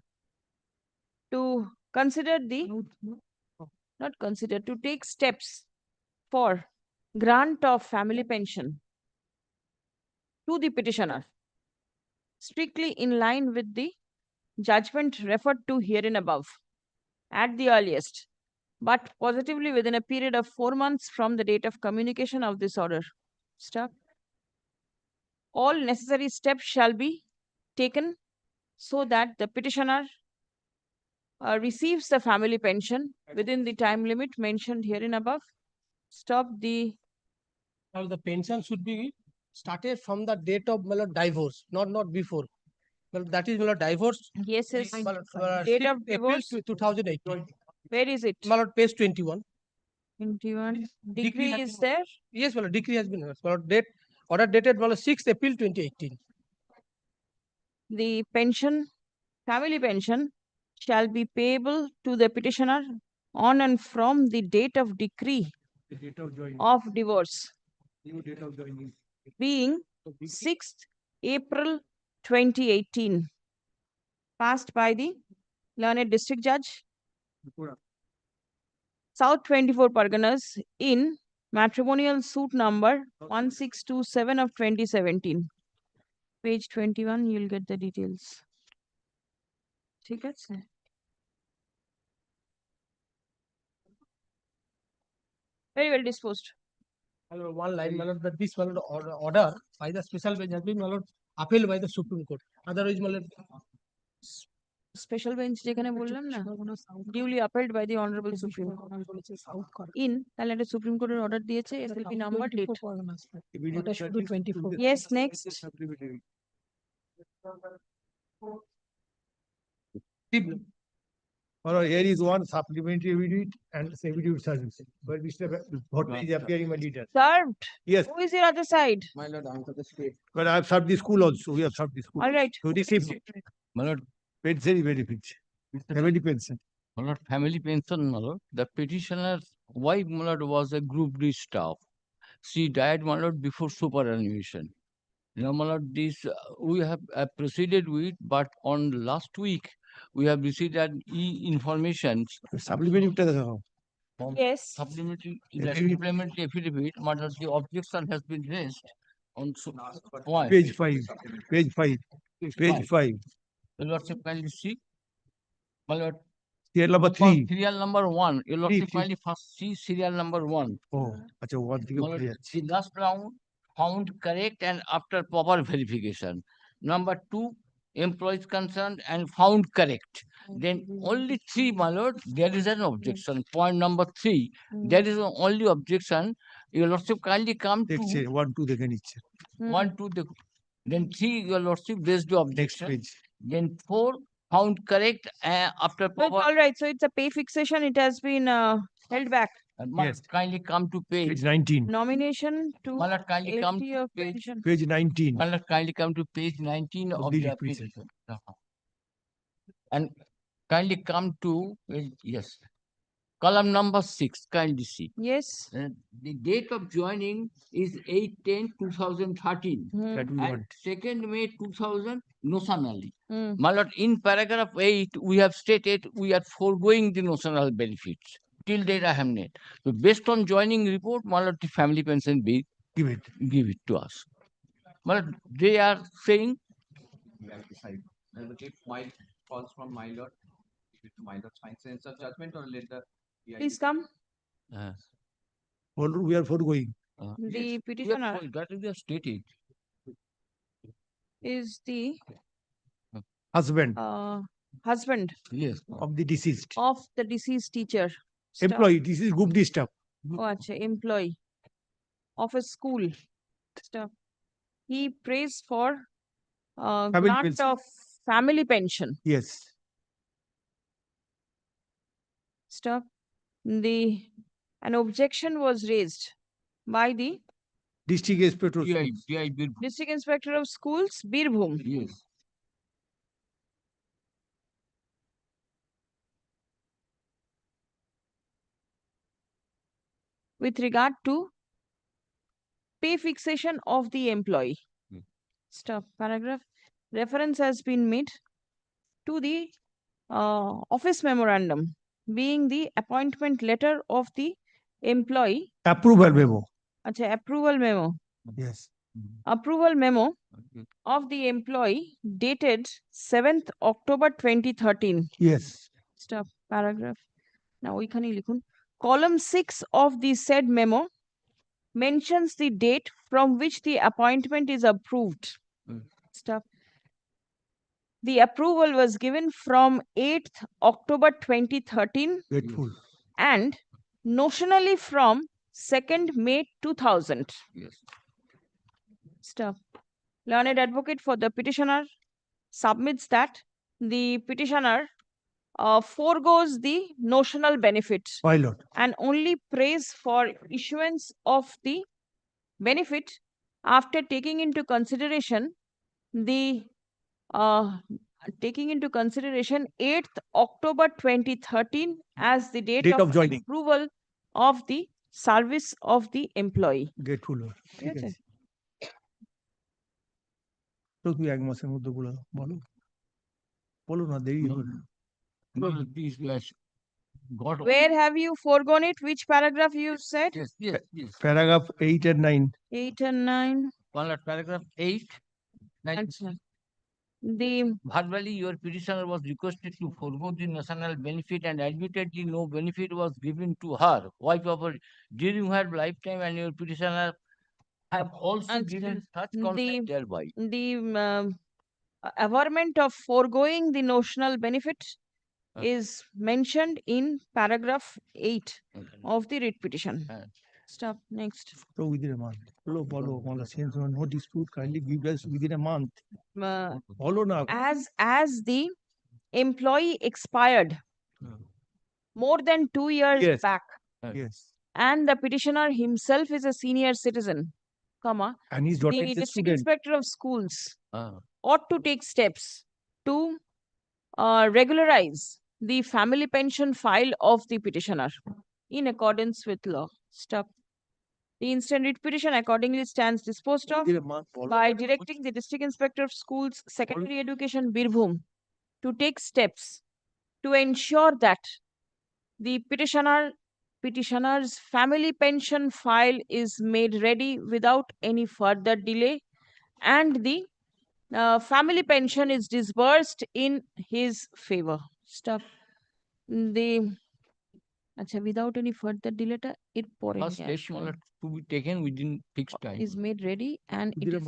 [SPEAKER 2] to consider the, not consider, to take steps for grant of family pension to the petitioner, strictly in line with the judgment referred to herein above, at the earliest, but positively within a period of 4 months from the date of communication of this order. Stop. All necessary steps shall be taken so that the petitioner receives the family pension within the time limit mentioned herein above. Stop.
[SPEAKER 7] Now the pension should be started from the date of divorce, not before. That is divorce.
[SPEAKER 2] Yes, yes. Date of divorce
[SPEAKER 7] 2018.
[SPEAKER 2] Where is it?
[SPEAKER 7] Page 21.
[SPEAKER 2] 21. Decree is there?
[SPEAKER 7] Yes, decree has been date order dated 6th April 2018.
[SPEAKER 2] The pension, family pension, shall be payable to the petitioner on and from the date of decree
[SPEAKER 21] The date of joining.
[SPEAKER 2] of divorce,
[SPEAKER 21] New date of joining.
[SPEAKER 2] being 6th April 2018, passed by the learned district judge, South 24 Parganas, in matrimonial suit number 1627 of 2017. Page 21, you'll get the details. ঠিক আছে? Very well disposed.
[SPEAKER 7] One line, that this order by the special bench has been upheld by the Supreme Court. Otherwise,
[SPEAKER 2] Special bench যেখানে বললাম না, duly upheld by the Honorable Supreme Court. In, তাহলে একটা Supreme Court order দিয়েছে, SLP number date. Yes, next.
[SPEAKER 21] Here is one supplementary affidavit and affidavit service. But Mr. Bhatta is appearing my leader.
[SPEAKER 2] Served.
[SPEAKER 21] Yes.
[SPEAKER 2] Who is your other side?
[SPEAKER 21] My lord, I'm the state. But I have served the school also. We have served the school.
[SPEAKER 2] All right.
[SPEAKER 21] To receive my lord, pension benefits. Family pension.
[SPEAKER 14] My lord, family pension, my lord. The petitioner's wife, my lord, was a group D staff. She died, my lord, before superannuation. Now, my lord, this we have proceeded with, but on last week we have received an information.
[SPEAKER 21] Supplementary.
[SPEAKER 2] Yes.
[SPEAKER 14] Supplementary affidavit, my lord, the objection has been raised on why?
[SPEAKER 21] Page 5. Page 5. Page 5.
[SPEAKER 14] Your lordship, kindly see. My lord,
[SPEAKER 21] Serial number 3.
[SPEAKER 14] Serial number 1. Your lordship,
[SPEAKER 21] Three.
[SPEAKER 14] kindly first see serial number 1.
[SPEAKER 21] Oh, acha, one thing.
[SPEAKER 14] My lord, the last round found correct and after proper verification. Number 2, employees concerned and found correct. Then only 3, my lord, there is an objection. Point number 3, there is only objection. Your lordship, kindly come to
[SPEAKER 21] 1, 2 দেখে নিচ্ছে
[SPEAKER 14] 1, 2. Then 3, your lordship raised the objection.
[SPEAKER 21] page.
[SPEAKER 14] Then 4, found correct after
[SPEAKER 2] But
[SPEAKER 14] proper.
[SPEAKER 2] all right. So it's a pay fixation. It has been held back.
[SPEAKER 14] Yes. Kindly come to page
[SPEAKER 21] 19.
[SPEAKER 2] Nomination to
[SPEAKER 14] Malad, kindly come
[SPEAKER 2] 80
[SPEAKER 14] to
[SPEAKER 2] of
[SPEAKER 14] page,
[SPEAKER 2] petition.
[SPEAKER 21] Page 19.
[SPEAKER 14] Malad, kindly come to page 19 of
[SPEAKER 21] the
[SPEAKER 14] the
[SPEAKER 21] petition.
[SPEAKER 14] petition. And kindly come to, yes, column number 6, kindly see.
[SPEAKER 2] Yes.
[SPEAKER 14] The date of joining is 8/10/2013.
[SPEAKER 21] That we
[SPEAKER 14] And
[SPEAKER 21] want.
[SPEAKER 14] 2nd May 2000, notionally.
[SPEAKER 2] Hmm.
[SPEAKER 14] My lord, in paragraph 8, we have stated we are foregoing the notional benefits. Till date, I have not. So based on joining report, my lord, the family pension be
[SPEAKER 21] Give it.
[SPEAKER 14] give it to us. My lord, they are saying.
[SPEAKER 5] We have decided. Advocate might calls from my lord. Give it to my lord. Sign sense of judgment or let the
[SPEAKER 2] Please come.
[SPEAKER 21] We are foregoing.
[SPEAKER 2] The petitioner
[SPEAKER 14] That is the stated.
[SPEAKER 2] is the
[SPEAKER 21] Husband
[SPEAKER 2] husband
[SPEAKER 14] Yes.
[SPEAKER 21] of the deceased.
[SPEAKER 2] of the deceased teacher. Stuff.
[SPEAKER 21] Employee. This is group D stuff.
[SPEAKER 2] Oh, acha, employee of a school. Stuff. He prays for
[SPEAKER 21] Family
[SPEAKER 2] grant
[SPEAKER 21] pension.
[SPEAKER 2] of family pension.
[SPEAKER 21] Yes.
[SPEAKER 2] Stuff. An objection was raised by the
[SPEAKER 21] District Inspector. of
[SPEAKER 14] DI,
[SPEAKER 21] Schools.
[SPEAKER 14] DI Birbhum.
[SPEAKER 2] District Inspector of Schools, Birbhum.
[SPEAKER 14] Yes.
[SPEAKER 2] With regard to pay fixation of the employee. Stuff. Paragraph. Reference has been made to the office memorandum, being the appointment letter of the employee.
[SPEAKER 21] Approval memo.
[SPEAKER 2] Acha, approval memo.
[SPEAKER 21] Yes.
[SPEAKER 2] Approval memo of the employee dated 7th October 2013.
[SPEAKER 21] Yes.
[SPEAKER 2] Stuff. Paragraph. Now we can likhun. Column 6 of the said memo mentions the date from which the appointment is approved. Stuff. The approval was given from 8th October 2013
[SPEAKER 21] Grateful.
[SPEAKER 2] and notionally from 2nd May 2000.
[SPEAKER 14] Yes.
[SPEAKER 2] Stuff. Learned advocate for the petitioner submits that the petitioner foregoes the notional benefit
[SPEAKER 21] My lord.
[SPEAKER 2] and only prays for issuance of the benefit after taking into consideration the 8th October 2013 as the date
[SPEAKER 21] Date
[SPEAKER 2] of
[SPEAKER 21] of joining.
[SPEAKER 2] approval of the service of the employee.
[SPEAKER 21] Grateful. Lord.
[SPEAKER 2] ঠিক আছে?
[SPEAKER 21] তো তুই এক মাসের মধ্যে বলো বলো না দেরি হবে না।
[SPEAKER 14] No, these guys got.
[SPEAKER 2] Where have you foregone it? Which paragraph you said?
[SPEAKER 14] Yes, yes, yes.
[SPEAKER 21] Paragraph 8 and 9.
[SPEAKER 2] 8 and 9.
[SPEAKER 14] One at paragraph 8.
[SPEAKER 2] Acha. The
[SPEAKER 14] Verbally, your petitioner was requested to forego the national benefit and admittedly no benefit was given to her, wife of her, during her lifetime, and your petitioner have also given such consent thereby.
[SPEAKER 2] the averment of foregoing the notional benefit is mentioned in paragraph 8 of the writ petition. Stop. Next.
[SPEAKER 21] So within a month. Bolo, since no dispute, kindly give us within a month. Bolo na.
[SPEAKER 2] As the employee expired more than 2 years
[SPEAKER 21] Yes.
[SPEAKER 2] back,
[SPEAKER 21] Yes.
[SPEAKER 2] and the petitioner himself is a senior citizen, comma,
[SPEAKER 21] And his daughter
[SPEAKER 2] the
[SPEAKER 21] is a
[SPEAKER 2] district
[SPEAKER 21] student.
[SPEAKER 2] inspector of schools ought to take steps to regularize the family pension file of the petitioner in accordance with law. Stop. The instant writ petition accordingly stands disposed of by directing the district inspector of schools, secondary education, Birbhum, to take steps to ensure that the petitioner's family pension file is made ready without any further delay, and the family pension is disbursed in his favor. Stop. The without any further delay, it
[SPEAKER 14] First steps to be taken within fixed time.
[SPEAKER 2] is made ready and it is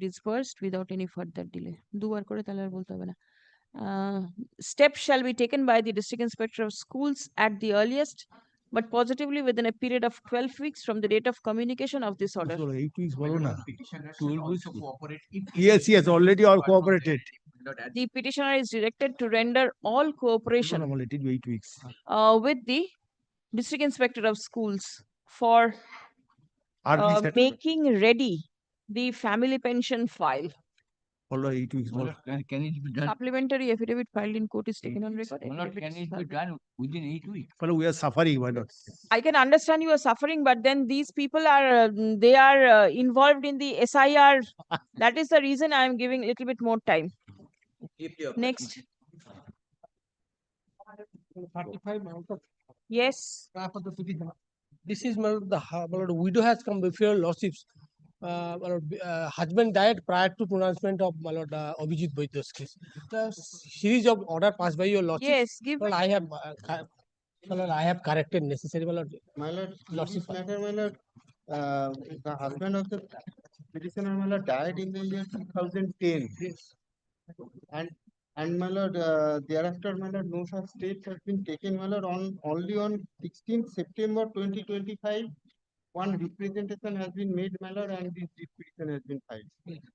[SPEAKER 2] disbursed without any further delay. দুবার করে তাহলে আর বলতে হবে না। Steps shall be taken by the district inspector of schools at the earliest, but positively within a period of 12 weeks from the date of communication of this order.
[SPEAKER 21] 8 weeks bolo na.
[SPEAKER 5] Petitioner should also cooperate if
[SPEAKER 21] Yes, already all cooperated.
[SPEAKER 2] The petitioner is directed to render all cooperation
[SPEAKER 21] Let it be 8 weeks.
[SPEAKER 2] with the District Inspector of Schools for making ready the family pension file.
[SPEAKER 6] Follow 8 weeks more.
[SPEAKER 14] Can it be done?
[SPEAKER 2] Supplementary affidavit filed in court is taken on record.
[SPEAKER 14] My lord, can it be done within 8 weeks?
[SPEAKER 6] Well, we are suffering, my lord.
[SPEAKER 2] I can understand you are suffering, but then these people are they are involved in the SIR. That is the reason I am giving a little bit more time. Next.
[SPEAKER 7] 35 out of
[SPEAKER 2] Yes.
[SPEAKER 7] draft of the petition. This is my lord, my lord, widow has come before your lordships. My lord, husband died prior to pronouncement of my lord Abhijit Vaidya's case. The series of order passed by your lordships.
[SPEAKER 2] Yes, give.
[SPEAKER 7] Well, I have my lord, I have corrected necessary, my lord.
[SPEAKER 17] My lord, in
[SPEAKER 7] Lordship.
[SPEAKER 17] this matter, my lord, the husband of the petitioner, my lord, died in the year 2010. And my lord, thereafter, my lord, no such steps has been taken, my lord, only on 16th September 2025. One representation has been made, my lord, and this petition has been filed.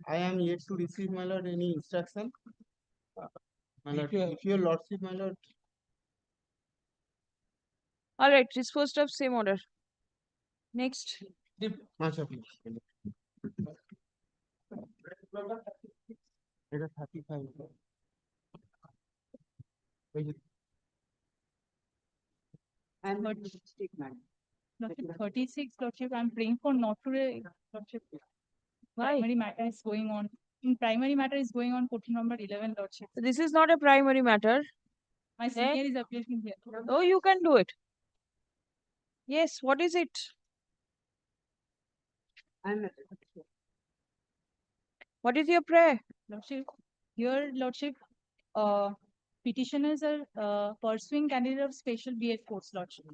[SPEAKER 17] I am yet to receive, my lord, any instruction. My lord, if your lordship, my lord.
[SPEAKER 2] All right, disposed of same order. Next.
[SPEAKER 17] Much appreciated. It is 35.
[SPEAKER 20] And Lordship 36, Lordship, I'm praying for not to, Lordship. Primary matter is going on. In primary matter is going on 14 number 11, Lordship.
[SPEAKER 2] This is not a primary matter.
[SPEAKER 20] My senior is appearing here.
[SPEAKER 2] Oh, you can do it. Yes, what is it? What is your prayer?
[SPEAKER 20] Lordship, here, Lordship, petitioners are pursuing candidate of special B.Ed course, Lordship.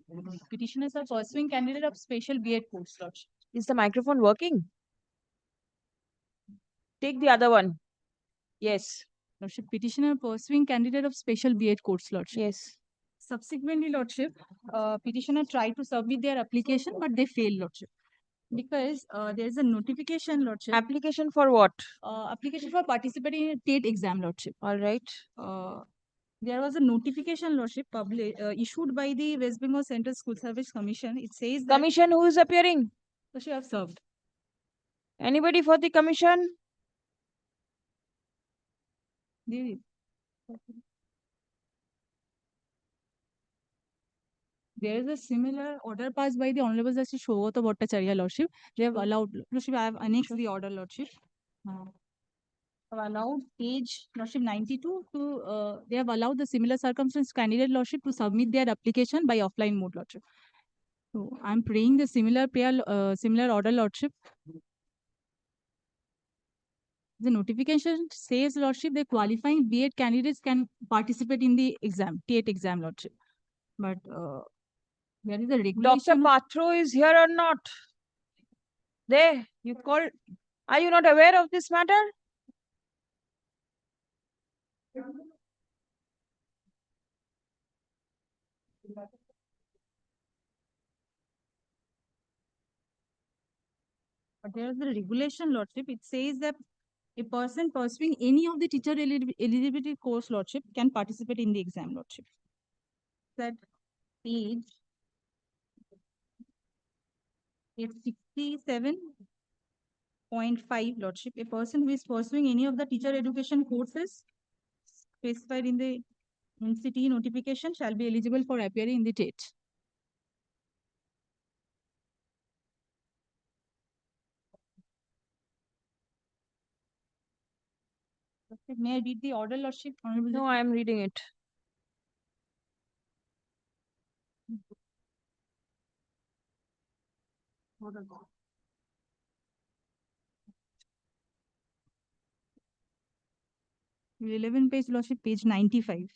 [SPEAKER 20] Petitioners are pursuing candidate of special B.Ed course, Lordship.
[SPEAKER 2] Is the microphone working? Take the other one. Yes.
[SPEAKER 1] Lordship, petitioner pursuing candidate of special B.Ed course, Lordship.
[SPEAKER 2] Yes.
[SPEAKER 1] Subsequently, Lordship, petitioner tried to submit their application, but they failed, Lordship. Because there is a notification, Lordship.
[SPEAKER 2] Application for what?
[SPEAKER 1] Application for participating in a TATE exam, Lordship.
[SPEAKER 2] All right.
[SPEAKER 1] There was a notification, Lordship, issued by the West Bengal Central School Service Commission. It says that
[SPEAKER 2] Commission who is appearing?
[SPEAKER 1] Lordship, have served.
[SPEAKER 2] Anybody for the commission?
[SPEAKER 1] There is a similar order passed by the Honorable Justice Shogata Bhattacharya, Lordship. They have allowed, Lordship, I have annexed the order, Lordship. Have allowed page, Lordship, 92 to, they have allowed the similar circumstance candidate, Lordship, to submit their application by offline mode, Lordship. So I'm praying the similar prayer, similar order, Lordship. The notification says, Lordship, the qualifying B.Ed candidates can participate in the exam, TATE exam, Lordship. But there is a regulation.
[SPEAKER 2] Dr. Patro is here or not? There, you called. Are you not aware of this matter?
[SPEAKER 1] But there is a regulation, Lordship. It says that a person pursuing any of the teacher eligibility course, Lordship, can participate in the exam, Lordship. That page 67.5, Lordship. A person who is pursuing any of the teacher education courses specified in the NCT notification shall be eligible for appearing in the TATE. May I read the order, Lordship?
[SPEAKER 2] No, I am reading it.
[SPEAKER 1] The 11 page, Lordship, page 95.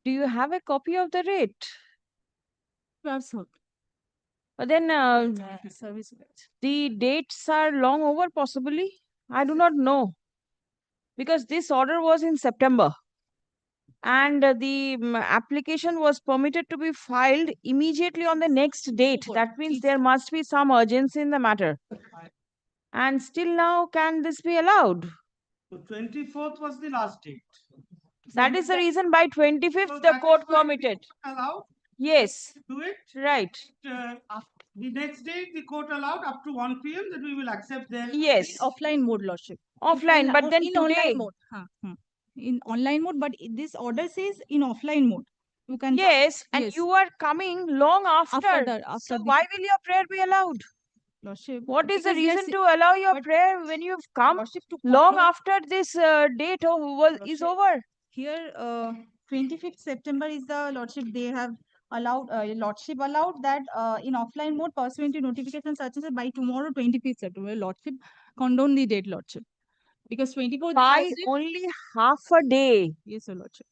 [SPEAKER 2] Do you have a copy of the rate?
[SPEAKER 1] But
[SPEAKER 2] then the dates are long over, possibly. I do not know. because this order was in September. And the application was permitted to be filed immediately on the next date. That means there must be some urgency in the matter. And still now, can this be allowed?
[SPEAKER 11] So 24th was the last date.
[SPEAKER 2] That is the reason by 25th the court permitted.
[SPEAKER 11] Allowed?
[SPEAKER 2] Yes.
[SPEAKER 11] Do it?
[SPEAKER 2] Right.
[SPEAKER 11] The next day, the court allowed up to 1 p.m. that we will accept their.
[SPEAKER 2] Yes.
[SPEAKER 1] Offline mode, Lordship.
[SPEAKER 2] Offline, but then
[SPEAKER 1] in
[SPEAKER 2] today.
[SPEAKER 1] online mode. In online mode, but this order says in offline mode. You can.
[SPEAKER 2] Yes, and you are coming long after. So why will your prayer be allowed?
[SPEAKER 1] Lordship.
[SPEAKER 2] What is the
[SPEAKER 1] Because
[SPEAKER 2] reason to allow your prayer when you've come long after this date is over?
[SPEAKER 1] Here, 25th September is the Lordship. They have allowed, Lordship allowed that in offline mode pursuant to notification such as by tomorrow, 25th September. Lordship condone the date, Lordship. Because 24th.
[SPEAKER 2] By only half a day.
[SPEAKER 1] Yes, sir, Lordship.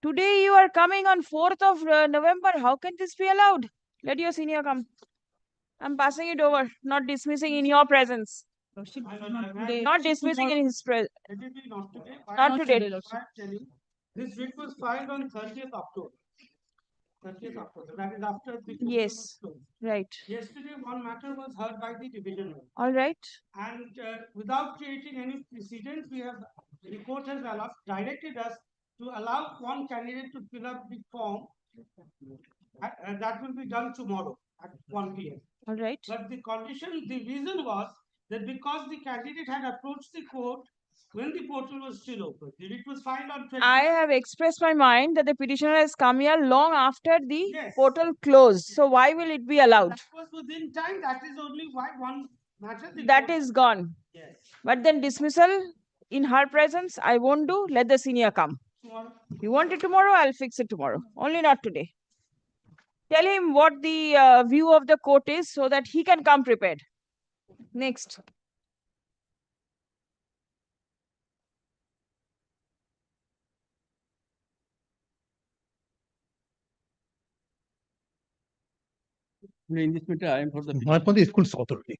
[SPEAKER 2] Today you are coming on 4th of November. How can this be allowed? Let your senior come. I'm passing it over, not dismissing in your presence.
[SPEAKER 1] Lordship,
[SPEAKER 2] not dismissing in his presence.
[SPEAKER 11] Not
[SPEAKER 2] today.
[SPEAKER 11] This writ was filed on 30th October. 30th October. That is after the.
[SPEAKER 2] Yes. Right.
[SPEAKER 11] Yesterday, one matter was heard by the division bench.
[SPEAKER 2] All right.
[SPEAKER 11] And without creating any precedent, the court has directed us to allow one candidate to fill up the form. And that will be done tomorrow at 1 p.m.
[SPEAKER 2] All right.
[SPEAKER 11] But the reason was that because the candidate had approached the court when the portal was still open. It was filed on 20.
[SPEAKER 2] I have expressed my mind that the petitioner has come here long after the portal closed. So why will it be allowed?
[SPEAKER 11] That was within time. That is only why one matter.
[SPEAKER 2] That is gone.
[SPEAKER 11] Yes.
[SPEAKER 2] But then dismissal in her presence, I won't do. Let the senior come.
[SPEAKER 11] Tomorrow.
[SPEAKER 2] You want it tomorrow? I'll fix it tomorrow. Only not today. Tell him what the view of the court is so that he can come prepared. Next.
[SPEAKER 12] In this matter, I am for the.
[SPEAKER 23] Not for the school authority.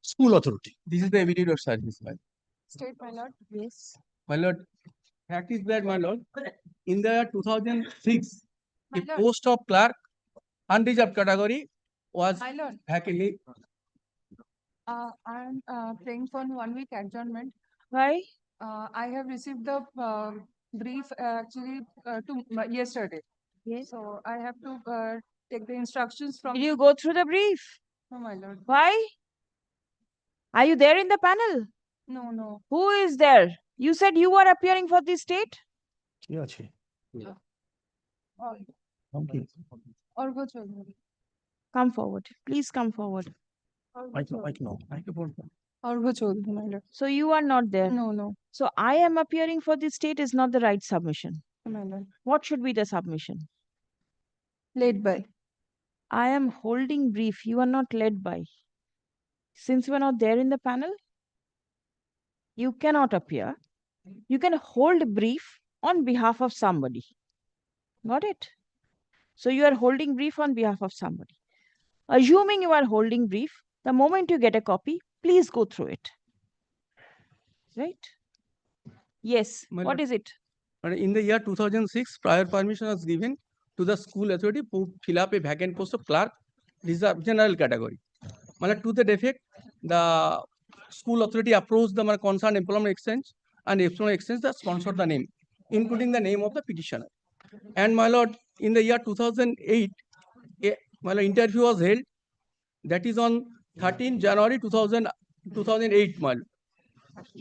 [SPEAKER 23] School authority.
[SPEAKER 12] This is the evidence of service, my.
[SPEAKER 2] State, my lord. Yes.
[SPEAKER 12] My lord, fact is that, my lord, in the 2006,
[SPEAKER 2] My
[SPEAKER 12] the
[SPEAKER 2] lord.
[SPEAKER 12] post of clerk unreserved category was
[SPEAKER 24] My lord,
[SPEAKER 12] vacantly.
[SPEAKER 24] I am praying for 1 week adjournment.
[SPEAKER 2] Why?
[SPEAKER 24] I have received the brief actually yesterday.
[SPEAKER 2] Yes.
[SPEAKER 24] So I have to take the instructions from.
[SPEAKER 2] Did you go through the brief?
[SPEAKER 24] No, my lord.
[SPEAKER 2] Why? Are you there in the panel?
[SPEAKER 24] No, no.
[SPEAKER 2] Who is there? You said you were appearing for the state?
[SPEAKER 23] Yeah. Okay.
[SPEAKER 24] Orgo Chaudhary.
[SPEAKER 2] Come forward. Please come forward.
[SPEAKER 23] Microphone.
[SPEAKER 24] Orgo Chaudhary, my lord.
[SPEAKER 2] So you are not there?
[SPEAKER 24] No, no.
[SPEAKER 2] So I am appearing for the state is not the right submission.
[SPEAKER 24] My lord.
[SPEAKER 2] What should be the submission?
[SPEAKER 24] Led by.
[SPEAKER 2] I am holding brief. You are not led by. Since you are not there in the panel, you cannot appear. You can hold brief on behalf of somebody. Got it? So you are holding brief on behalf of somebody. Assuming you are holding brief, the moment you get a copy, please go through it. Right? Yes. What is it?
[SPEAKER 12] In the year 2006, prior permission was given to the school authority to fill up a vacant post of clerk, reserved general category. To the effect, the school authority approached the concerned employment exchange and employment exchange that sponsored the name, including the name of the petitioner. And my lord, in the year 2008, interview was held. That is on 13 January 2008, my lord.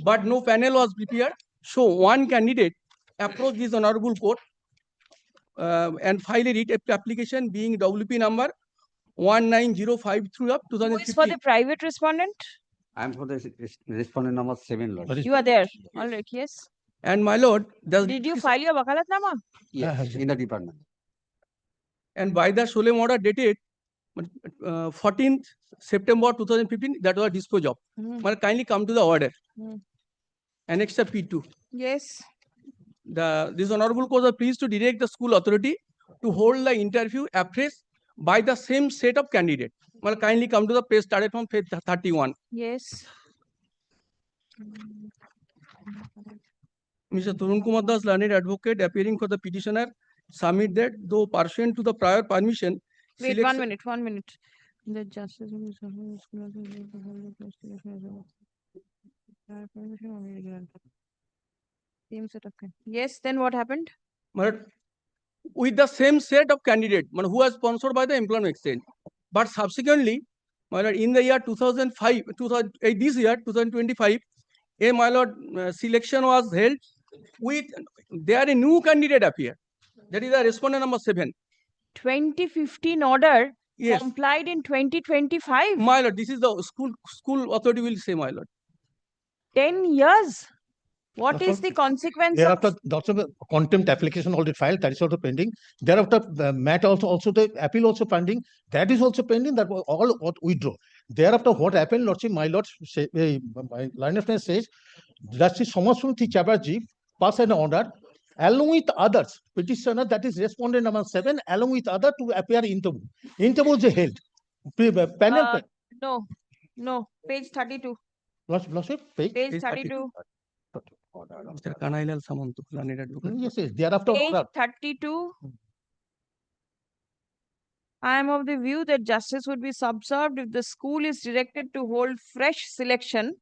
[SPEAKER 12] But no panel was prepared. So one candidate approached this honorable court and filed a writ application being WP number 19053 of 2015.
[SPEAKER 2] Who is for the private respondent?
[SPEAKER 25] I am for the respondent number 7, Lord.
[SPEAKER 2] You are there. All right. Yes.
[SPEAKER 12] And my lord,
[SPEAKER 2] did you file your wakalatnama?
[SPEAKER 25] Yes, in the department.
[SPEAKER 12] And by the solemn order dated 14th September 2015, that was disposed of. Kindly come to the order. Annex P2.
[SPEAKER 2] Yes.
[SPEAKER 12] This honorable court is pleased to direct the school authority to hold the interview afresh by the same set of candidates. Kindly come to the page started from page 31.
[SPEAKER 2] Yes.
[SPEAKER 12] Mr. Tarun Kumar Das, learned advocate, appearing for the petitioner, submit that though pursuant to the prior permission.
[SPEAKER 2] Wait,
[SPEAKER 12] selection-
[SPEAKER 2] 1 minute. The justice same set of yes, then what happened?
[SPEAKER 12] But with the same set of candidate who was sponsored by the employment exchange. But subsequently, my lord, in the year 2005, this year 2025, my lord, selection was held with there a new candidate appear. That is the respondent number 7.
[SPEAKER 2] 2015 order
[SPEAKER 12] Yes.
[SPEAKER 2] complied in 2025.
[SPEAKER 12] My lord, this is the school authority will say, my lord.
[SPEAKER 2] 10 years. What
[SPEAKER 23] That's
[SPEAKER 2] is the consequence
[SPEAKER 23] Thereafter,
[SPEAKER 2] of
[SPEAKER 23] the contempt application already filed, that is also pending. Thereafter, the matter also the appeal also pending. That is also pending. That was all what withdraw. Thereafter, what happened, Lordship, my lord, my line of defense says, Justice Somaswati Chatterjee passed an order along with others, petitioner, that is respondent number 7, along with other to appear interview. Interview is held. Panel.
[SPEAKER 2] no, page 32.
[SPEAKER 23] Lordship, page
[SPEAKER 2] 32.
[SPEAKER 12] Mr. Kanailal Samantu, learned advocate.
[SPEAKER 23] Yes, yes. Thereafter,
[SPEAKER 2] Page 32. I am of the view that justice would be subserved if the school is directed to hold fresh selection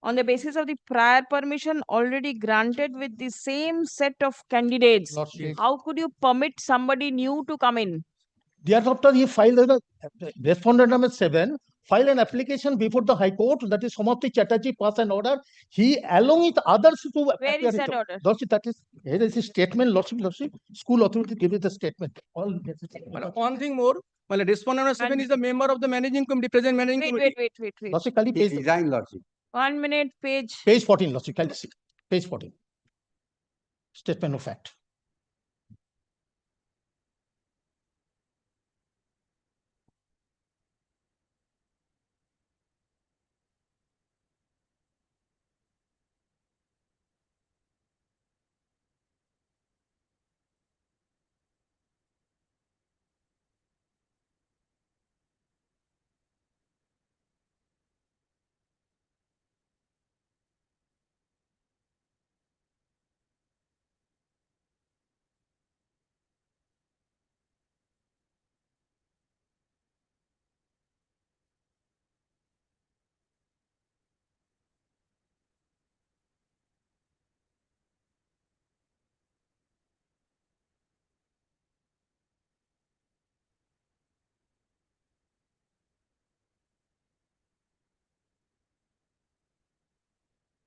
[SPEAKER 2] on the basis of the prior permission already granted with the same set of candidates.
[SPEAKER 23] Lordship.
[SPEAKER 2] How could you permit somebody new to come in?
[SPEAKER 23] Thereafter, he filed respondent number 7, filed an application before the High Court, that is Somaswati Chatterjee passed an order. He, along with others, to
[SPEAKER 2] Where
[SPEAKER 23] appear
[SPEAKER 2] is that order?
[SPEAKER 23] Lordship, that is, here is a statement, Lordship, school authority give it the statement. All
[SPEAKER 12] One thing more, well, respondent number 7 is the member of the managing committee, present managing committee.
[SPEAKER 2] Wait.
[SPEAKER 23] Lordship, kindly page,
[SPEAKER 25] Resign, Lordship.
[SPEAKER 2] 1 minute, page.
[SPEAKER 23] Page 14, Lordship, kindly see. Page 14. Statement of fact.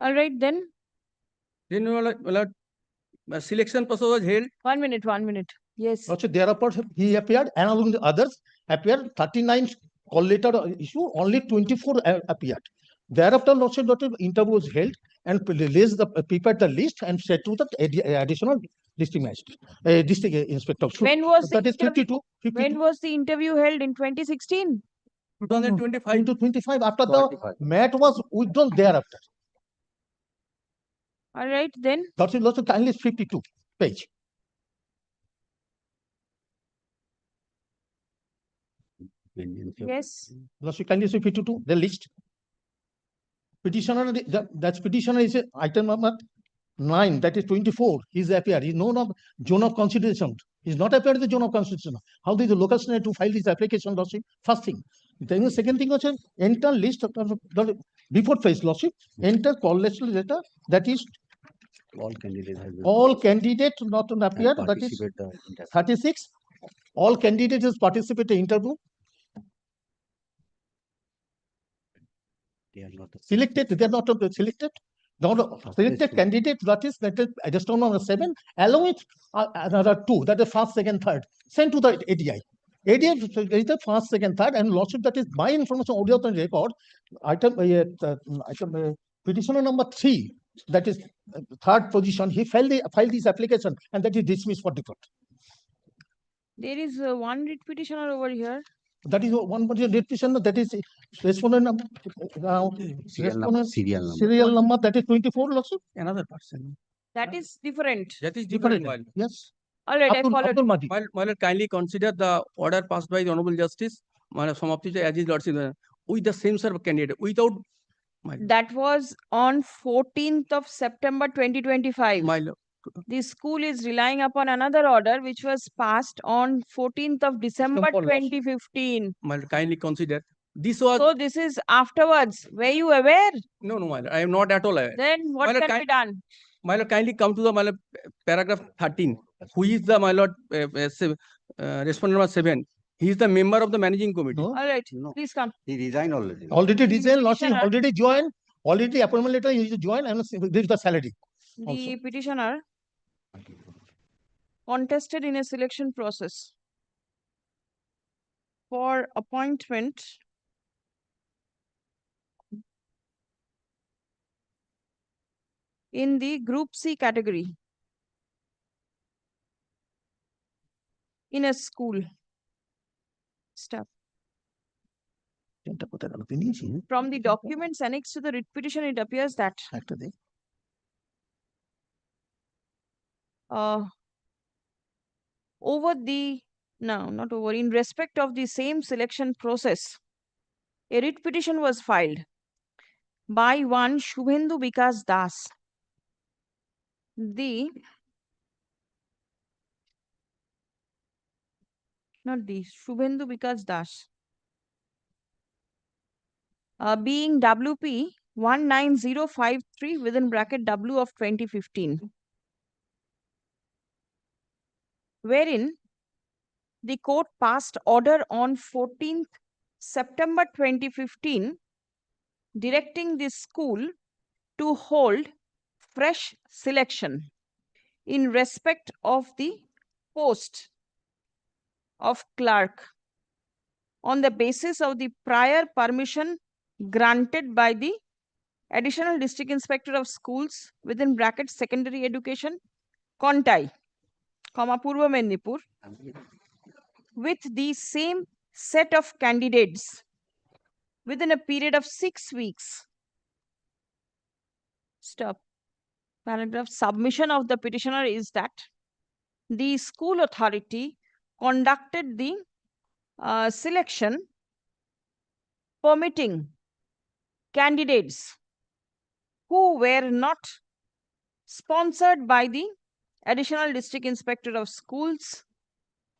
[SPEAKER 2] All right, then.
[SPEAKER 12] Then selection process was held.
[SPEAKER 2] 1 minute. Yes.
[SPEAKER 23] Also, thereafter, he appeared, and along the others appeared 39 call letter issue, only 24 appeared. Thereafter, Lordship, interview was held and released prepared the list and said to the additional district magistrate, district inspector.
[SPEAKER 2] When was
[SPEAKER 23] that
[SPEAKER 2] the
[SPEAKER 23] is 52.
[SPEAKER 2] When was the interview held? In 2016?
[SPEAKER 23] 2025 into 25 after the mat was withdrawn thereafter.
[SPEAKER 2] All right, then.
[SPEAKER 23] Lordship, kindly 52 page.
[SPEAKER 2] Yes.
[SPEAKER 23] Lordship, kindly see 52, the list. Petitioner, that's petitioner is item number 9, that is 24. He's appeared. He's known of zone of consideration. He's not appeared in the zone of consideration. How did the local senator to file this application, Lordship? First thing. Then the second thing was enter list of the before phase, Lordship. Enter call letter, that is all candidates not appeared, that is 36. All candidates is participate in interview. Selected, they are not selected. Now, selected candidate, that is adjustment number 7, along with another 2, that is first, second, third, sent to the ADI. ADI is the first, second, third, and Lordship, that is my information audio on record. Item petitioner number 3, that is third position. He filed this application, and that is dismissed for default.
[SPEAKER 2] There is one writ petitioner over here.
[SPEAKER 23] That is one petitioner, that is respondent number, serial number, that is 24, Lordship.
[SPEAKER 12] Another person.
[SPEAKER 2] That is different.
[SPEAKER 12] That is different.
[SPEAKER 23] Yes.
[SPEAKER 2] All right, I followed.
[SPEAKER 12] My lord, kindly consider the order passed by the Honorable Justice, Somaswati as his lordship, with the same sort of candidate, without
[SPEAKER 2] That was on 14th of September 2025.
[SPEAKER 12] My lord,
[SPEAKER 2] The school is relying upon another order which was passed on 14th of December 2015.
[SPEAKER 12] my lord, kindly consider. This was
[SPEAKER 2] So this is afterwards. Were you aware?
[SPEAKER 12] no, my lord, I am not at all aware.
[SPEAKER 2] Then what
[SPEAKER 12] My lord,
[SPEAKER 2] can be done?
[SPEAKER 12] My lord, kindly come to the my lord, paragraph 13. Who is the my lord respondent number 7? He is the member of the managing committee.
[SPEAKER 2] All right, please come.
[SPEAKER 25] He resigned already.
[SPEAKER 23] Already resigned, lordship,
[SPEAKER 2] Petitioner.
[SPEAKER 23] already joined, already appointment letter, he joined, and this is the salary.
[SPEAKER 2] The petitioner contested in a selection process for appointment in the Group C category in a school. Step. From the documents annexed to the writ petition, it appears that in respect of the same selection process, a writ petition was filed by one Shubhendu Vikas Das. Shubhendu Vikas Das. Being WP 19053 within bracket W of 2015, wherein the court passed order on 14th September 2015 directing the school to hold fresh selection in respect of the post of clerk on the basis of the prior permission granted by the Additional District Inspector of Schools within bracket Secondary Education, Kontai, Purva Mendipur, with the same set of candidates within a period of 6 weeks. Stop. Paragraph. Submission of the petitioner is that the school authority conducted the selection permitting candidates who were not sponsored by the Additional District Inspector of Schools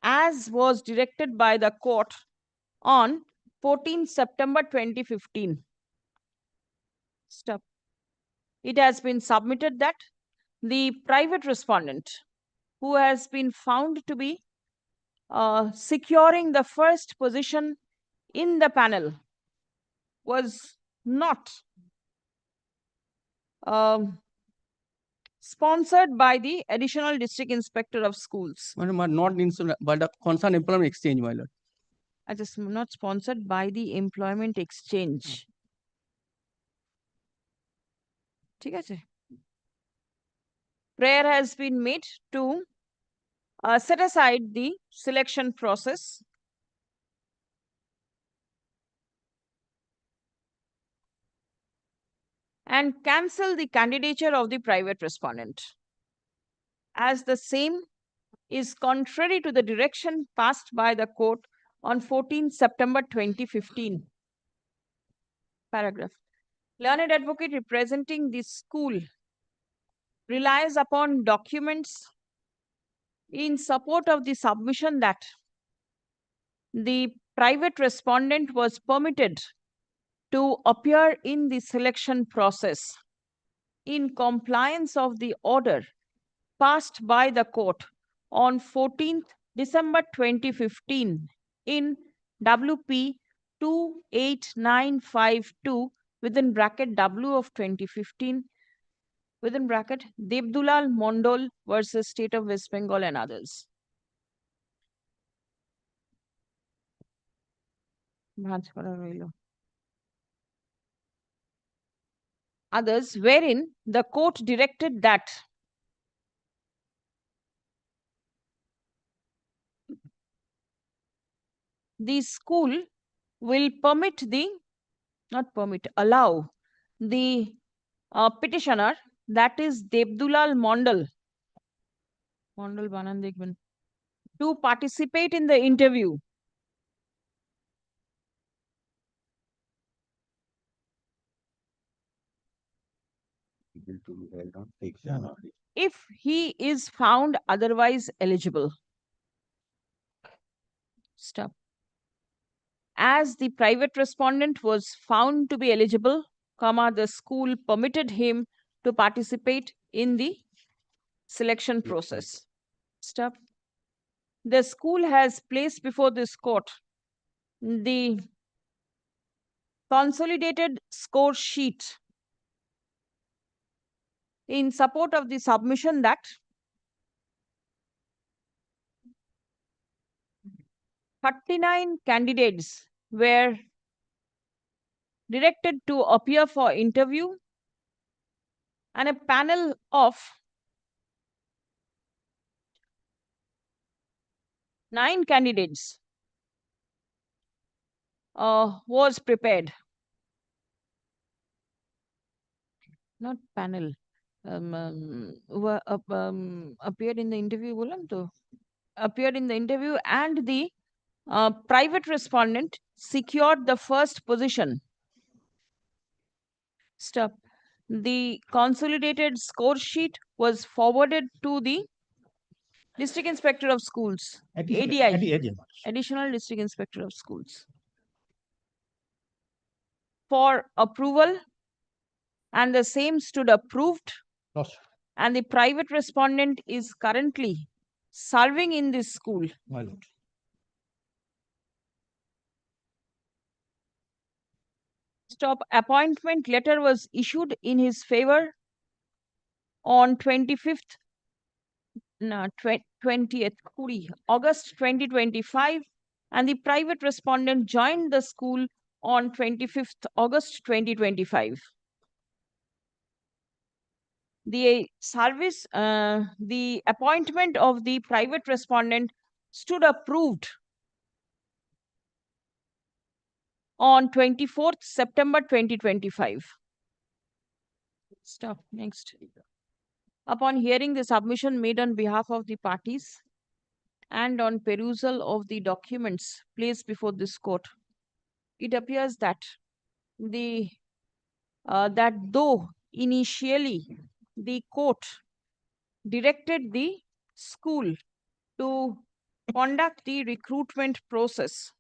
[SPEAKER 2] as was directed by the court on 14 September 2015. Stop. It has been submitted that the private respondent who has been found to be securing the first position in the panel was not sponsored by the Additional District Inspector of Schools.
[SPEAKER 12] Not by the concerned employment exchange, my lord.
[SPEAKER 2] Just not sponsored by the employment exchange. ঠিক আছে? Prayer has been made to set aside the selection process and cancel the candidature of the private respondent, as the same is contrary to the direction passed by the court on 14 September 2015. Paragraph. Learned advocate representing the school relies upon documents in support of the submission that the private respondent was permitted to appear in the selection process in compliance of the order passed by the court on 14th December 2015 in WP 28952 within bracket W of 2015 within bracket Devdulal Mondol versus State of West Bengal and others. Others, wherein the court directed that the school will allow the petitioner, that is Devdulal Mondol banan dekhben, to participate in the interview
[SPEAKER 25] to be held on 6th
[SPEAKER 23] Yeah, no.
[SPEAKER 25] January.
[SPEAKER 2] If he is found otherwise eligible. Stop. As the private respondent was found to be eligible, comma, the school permitted him to participate in the selection process. Stop. The school has placed before this court the consolidated score sheet in support of the submission that 39 candidates were directed to appear for interview, and a panel of 9 candidates was prepared. Not panel. Appeared in the interview, appeared in the interview, and the private respondent secured the first position. Stop. The consolidated score sheet was forwarded to the District Inspector of Schools, ADI, Additional District Inspector of Schools, for approval, and the same stood approved. And the private respondent is currently serving in this school.
[SPEAKER 23] My lord.
[SPEAKER 2] Stop. Appointment letter was issued in his favor on 20th August 2025, and the private respondent joined the school on 25th August 2025. The service, the appointment of the private respondent stood approved on 24th September 2025. Stop. Next. Upon hearing the submission made on behalf of the parties and on perusal of the documents placed before this court, it appears that that though initially the court directed the school to conduct the recruitment process,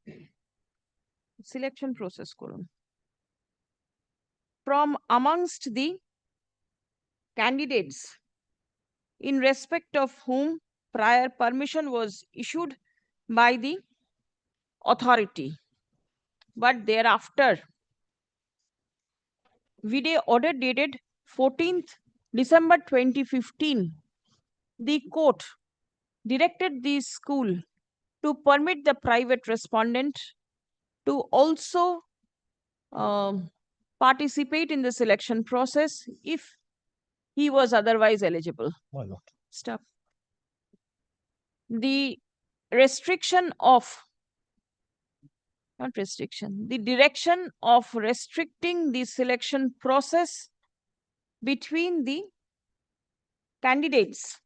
[SPEAKER 2] selection process, from amongst the candidates in respect of whom prior permission was issued by the authority, but thereafter video order dated 14th December 2015, the court directed the school to permit the private respondent to also participate in the selection process if he was otherwise eligible.
[SPEAKER 23] My lord.
[SPEAKER 2] Stop. The restriction of, not restriction, the direction of restricting the selection process between the candidates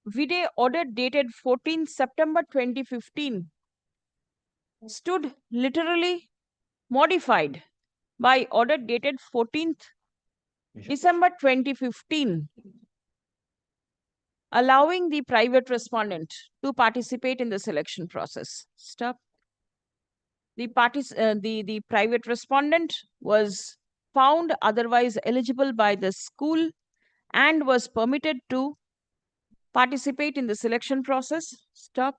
[SPEAKER 2] video order dated 14th September 2015 stood literally modified by order dated 14th December 2015, allowing the private respondent to participate in the selection process. Stop. The private respondent was found otherwise eligible by the school and was permitted to participate in the selection process. Stop.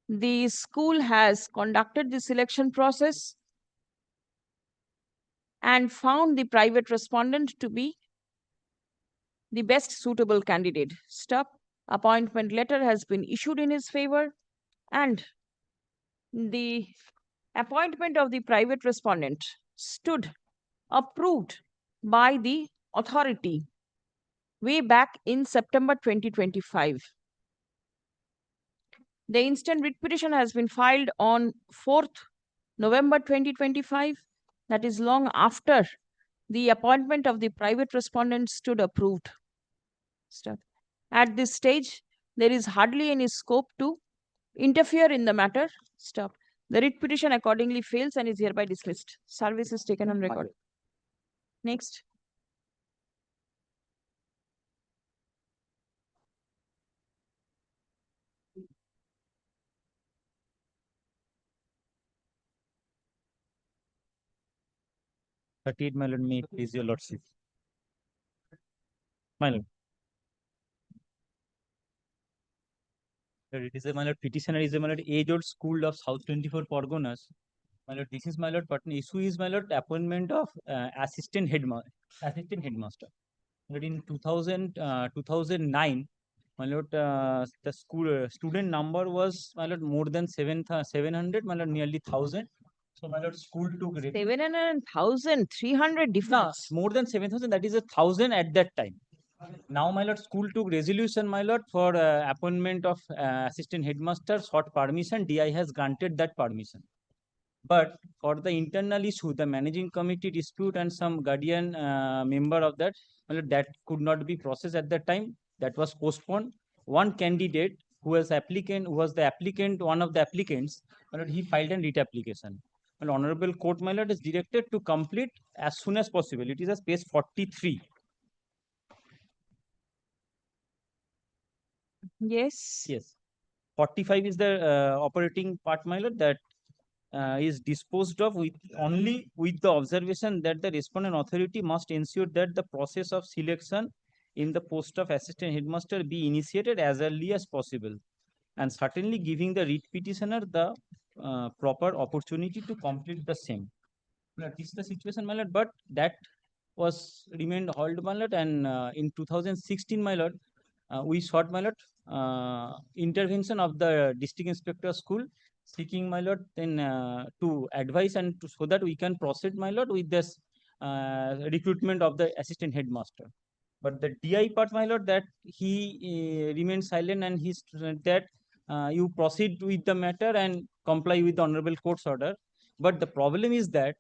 [SPEAKER 2] The school has conducted the selection process and found the private respondent to be the best suitable candidate. Stop. Appointment letter has been issued in his favor, and the appointment of the private respondent stood approved by the authority way back in September 2025. The instant writ petition has been filed on 4th November 2025, that is long after the appointment of the private respondent stood approved. Stop. At this stage, there is hardly any scope to interfere in the matter. Stop. The writ petition accordingly fails and is hereby dismissed. Service is taken on record. Next.
[SPEAKER 4] My lord, may it please your lordship. My lord. It is a my lord petitioner is a my lord age-old school of South 24 Parganas. My lord, this is my lord, but issue is my lord appointment of assistant headmaster. But in 2009, my lord, the school student number was my lord more than 700, my lord, nearly 1,000. So my lord, school took
[SPEAKER 2] 700 and 1,000, 300 difference.
[SPEAKER 4] more than 7,000. That is 1,000 at that time. Now, my lord, school took resolution, my lord, for appointment of assistant headmaster, sought permission. DI has granted that permission. But for the internal issue, the managing committee dispute and some guardian member of that, my lord, that could not be processed at that time. That was postponed. One candidate who was one of the applicants, my lord, he filed an writ application. Well, Honorable Court, my lord, is directed to complete as soon as possible. It is at page 43.
[SPEAKER 2] Yes.
[SPEAKER 4] Yes. 45 is the operating part, my lord, that is disposed of only with the observation that the respondent authority must ensure that the process of selection in the post of assistant headmaster be initiated as early as possible, and certainly giving the writ petitioner the proper opportunity to complete the same. This is the situation, my lord, but that was remained hold, my lord, and in 2016, my lord, we sought, my lord, intervention of the district inspector school, seeking, my lord, then to advise and so that we can proceed, my lord, with this recruitment of the assistant headmaster. But the DI part, my lord, that he remained silent, and he said that you proceed with the matter and comply with the honorable court's order. But the problem is that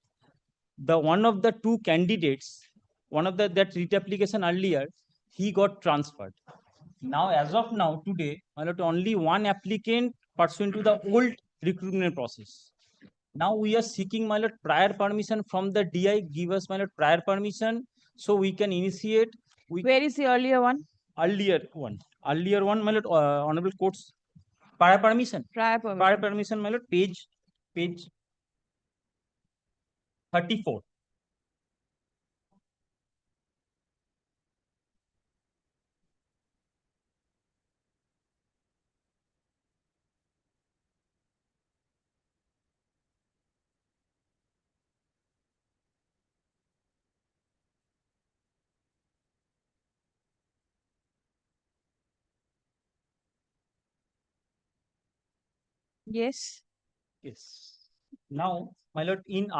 [SPEAKER 4] the one of the two candidates, that writ application earlier, he got transferred. Now, as of now, today, my lord, only one applicant pursuant to the old recruitment process. Now we are seeking, my lord, prior permission from the DI. Give us, my lord, prior permission so we can initiate.
[SPEAKER 2] Where is the earlier one?
[SPEAKER 4] Earlier one, my lord, honorable courts. Prior permission.
[SPEAKER 2] Prior permission.
[SPEAKER 4] Prior permission, my lord, page 34.
[SPEAKER 2] Yes.
[SPEAKER 4] Yes. Now, my lord, in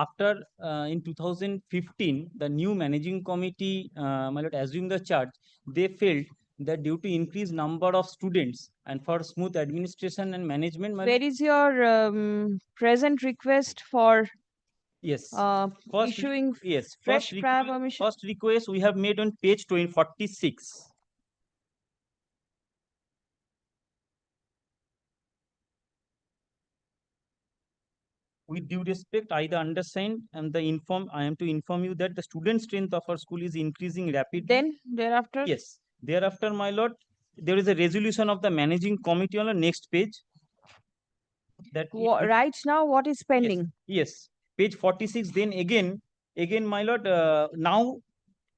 [SPEAKER 4] 2015, the new managing committee, my lord, assumed the charge. They felt that due to increased number of students and for smooth administration and management, my
[SPEAKER 2] Where is your present request for
[SPEAKER 4] yes,
[SPEAKER 2] issuing
[SPEAKER 4] yes,
[SPEAKER 2] fresh prior permission?
[SPEAKER 4] First request we have made on page 46. With due respect, I the undersigned and I am to inform you that the student strength of our school is increasing rapidly.
[SPEAKER 2] Then thereafter?
[SPEAKER 4] Yes. Thereafter, my lord, there is a resolution of the managing committee on the next page. That
[SPEAKER 2] right now, what is pending?
[SPEAKER 4] Yes. Page 46. Then again, my lord, now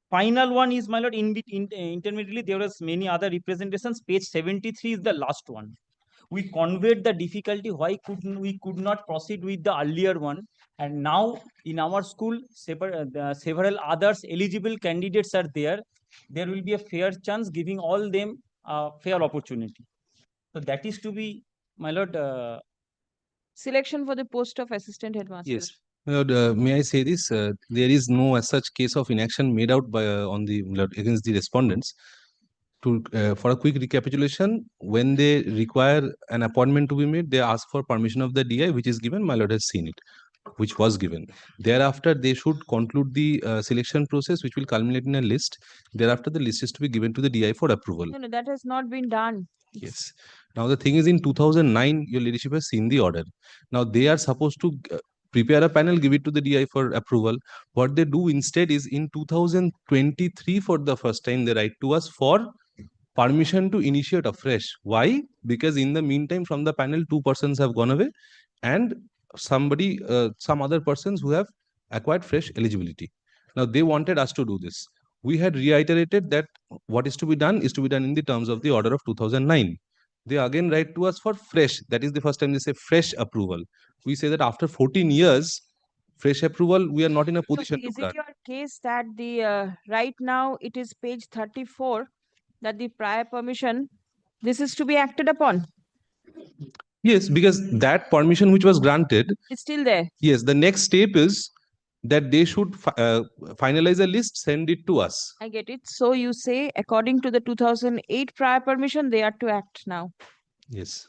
[SPEAKER 4] final one is, my lord, intermediately there was many other representations. Page 73 is the last one. We conveyed the difficulty why we could not proceed with the earlier one, and now in our school several others eligible candidates are there. There will be a fair chance, giving all them a fair opportunity. So that is to be, my lord,
[SPEAKER 2] selection for the post of assistant headmaster.
[SPEAKER 8] Yes. May I say this? There is no as such case of inaction made out by against the respondents. For a quick recapitulation, when they require an appointment to be made, they ask for permission of the DI, which is given. My lord has seen it, which was given. Thereafter, they should conclude the selection process, which will culminate in a list. Thereafter, the list is to be given to the DI for approval.
[SPEAKER 2] No, that has not been done.
[SPEAKER 8] Yes. Now the thing is, in 2009, your leadership has seen the order. Now they are supposed to prepare a panel, give it to the DI for approval. What they do instead is, in 2023, for the first time, they write to us for permission to initiate afresh. Why? Because in the meantime, from the panel, 2 persons have gone away, and some other persons who have acquired fresh eligibility. Now they wanted us to do this. We had reiterated that what is to be done in the terms of the order of 2009. They again write to us for fresh. That is the first time they say fresh approval. We say that after 14 years, fresh approval, we are not in a position to
[SPEAKER 2] Is
[SPEAKER 8] grant.
[SPEAKER 2] it your case that the right now it is page 34 that the prior permission, this is to be acted upon?
[SPEAKER 8] Yes, because that permission which was granted,
[SPEAKER 2] It's still there.
[SPEAKER 8] yes, the next step is that they should finalize a list, send it to us.
[SPEAKER 2] I get it. So you say, according to the 2008 prior permission, they are to act now.
[SPEAKER 8] Yes.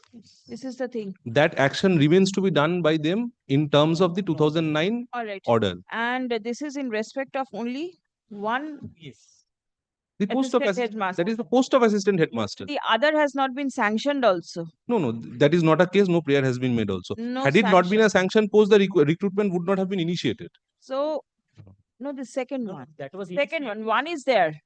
[SPEAKER 2] This is the thing.
[SPEAKER 8] That action remains to be done by them in terms of the 2009
[SPEAKER 2] All right.
[SPEAKER 8] order.
[SPEAKER 2] And this is in respect of only one.
[SPEAKER 8] Yes. The post of
[SPEAKER 2] assistant
[SPEAKER 8] assistant,
[SPEAKER 2] headmaster.
[SPEAKER 8] that is the post of assistant headmaster.
[SPEAKER 2] The other has not been sanctioned also.
[SPEAKER 8] No, that is not a case. No prayer has been made also.
[SPEAKER 2] No
[SPEAKER 8] Had it not been
[SPEAKER 2] sanction.
[SPEAKER 8] a sanction post, the recruitment would not have been initiated.
[SPEAKER 2] So, no, the second one.
[SPEAKER 4] That was
[SPEAKER 2] Second one. One is there.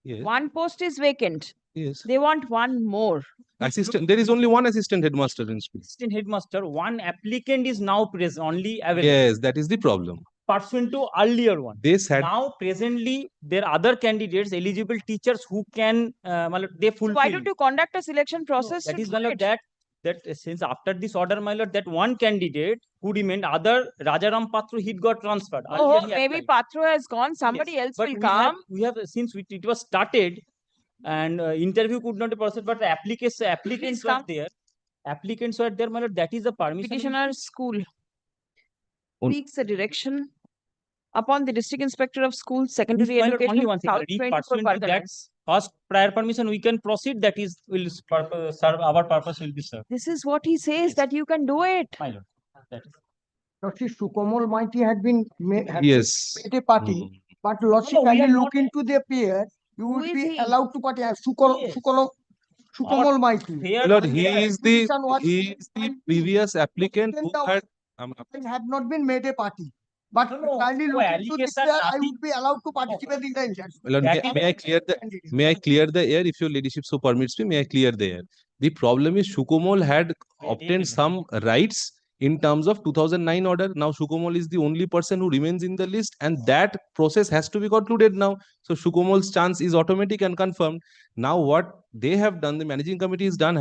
[SPEAKER 8] Yes.
[SPEAKER 2] One post is vacant.
[SPEAKER 8] Yes.
[SPEAKER 2] They want one more.
[SPEAKER 8] Assistant. There is only one assistant headmaster in school.
[SPEAKER 4] Assistant headmaster, one applicant is now present, only available.
[SPEAKER 8] Yes, that is the problem.
[SPEAKER 4] Pursuant to earlier one.
[SPEAKER 8] They said
[SPEAKER 4] Now presently there are other candidates, eligible teachers who can they fulfill.
[SPEAKER 2] Why don't you conduct a selection process?
[SPEAKER 4] That
[SPEAKER 2] to
[SPEAKER 4] is
[SPEAKER 2] do
[SPEAKER 4] my lord,
[SPEAKER 2] it?
[SPEAKER 4] that since after this order, my lord, that one candidate who remained, other Rajaram Patru, he got transferred.
[SPEAKER 2] Oh,
[SPEAKER 4] Earlier he
[SPEAKER 2] maybe
[SPEAKER 4] applied.
[SPEAKER 2] Patro has gone. Somebody else
[SPEAKER 4] But
[SPEAKER 2] will
[SPEAKER 4] we
[SPEAKER 2] come.
[SPEAKER 4] have since it was started and interview could not be processed, but the applicants were
[SPEAKER 2] come.
[SPEAKER 4] there. Applicants were there, my lord. That is the permission.
[SPEAKER 2] Petitioner school
[SPEAKER 8] On-
[SPEAKER 2] seeks the direction upon the district inspector of schools, secondary
[SPEAKER 4] My lord, only
[SPEAKER 2] education,
[SPEAKER 4] one thing.
[SPEAKER 2] South
[SPEAKER 4] If
[SPEAKER 2] 24
[SPEAKER 4] pursuant to that
[SPEAKER 2] Parganas.
[SPEAKER 4] first prior permission, we can proceed. That is will serve our purpose will be served.
[SPEAKER 2] This is what he says, that you can do it.
[SPEAKER 4] My lord. That is.
[SPEAKER 15] Lordship, Sukomal mighty had been made
[SPEAKER 8] yes.
[SPEAKER 15] a party, but Lordship,
[SPEAKER 4] No, we
[SPEAKER 15] can
[SPEAKER 4] are
[SPEAKER 15] you
[SPEAKER 4] not-
[SPEAKER 15] look into their pair? You
[SPEAKER 2] Who
[SPEAKER 15] would
[SPEAKER 2] is
[SPEAKER 15] be
[SPEAKER 2] he?
[SPEAKER 15] allowed to party.
[SPEAKER 4] Yes.
[SPEAKER 15] Sukomal mighty.
[SPEAKER 4] Fair
[SPEAKER 8] Lord,
[SPEAKER 4] and
[SPEAKER 8] he
[SPEAKER 4] fair.
[SPEAKER 8] is the previous applicant who had
[SPEAKER 15] not been made a party. But
[SPEAKER 4] No,
[SPEAKER 15] kindly
[SPEAKER 4] no
[SPEAKER 15] look into this
[SPEAKER 4] allegation,
[SPEAKER 15] pair, I
[SPEAKER 4] nothing.
[SPEAKER 15] would be allowed to participate in the election.
[SPEAKER 8] Well, may I clear the air, if your ladyship so permits me, may I clear the air? The problem is Shukomol had obtained some rights in terms of 2009 order. Now Shukomol is the only person who remains in the list, and that process has to be concluded now. So Shukomol's chance is automatic and confirmed. Now what they have done, the managing committee has done,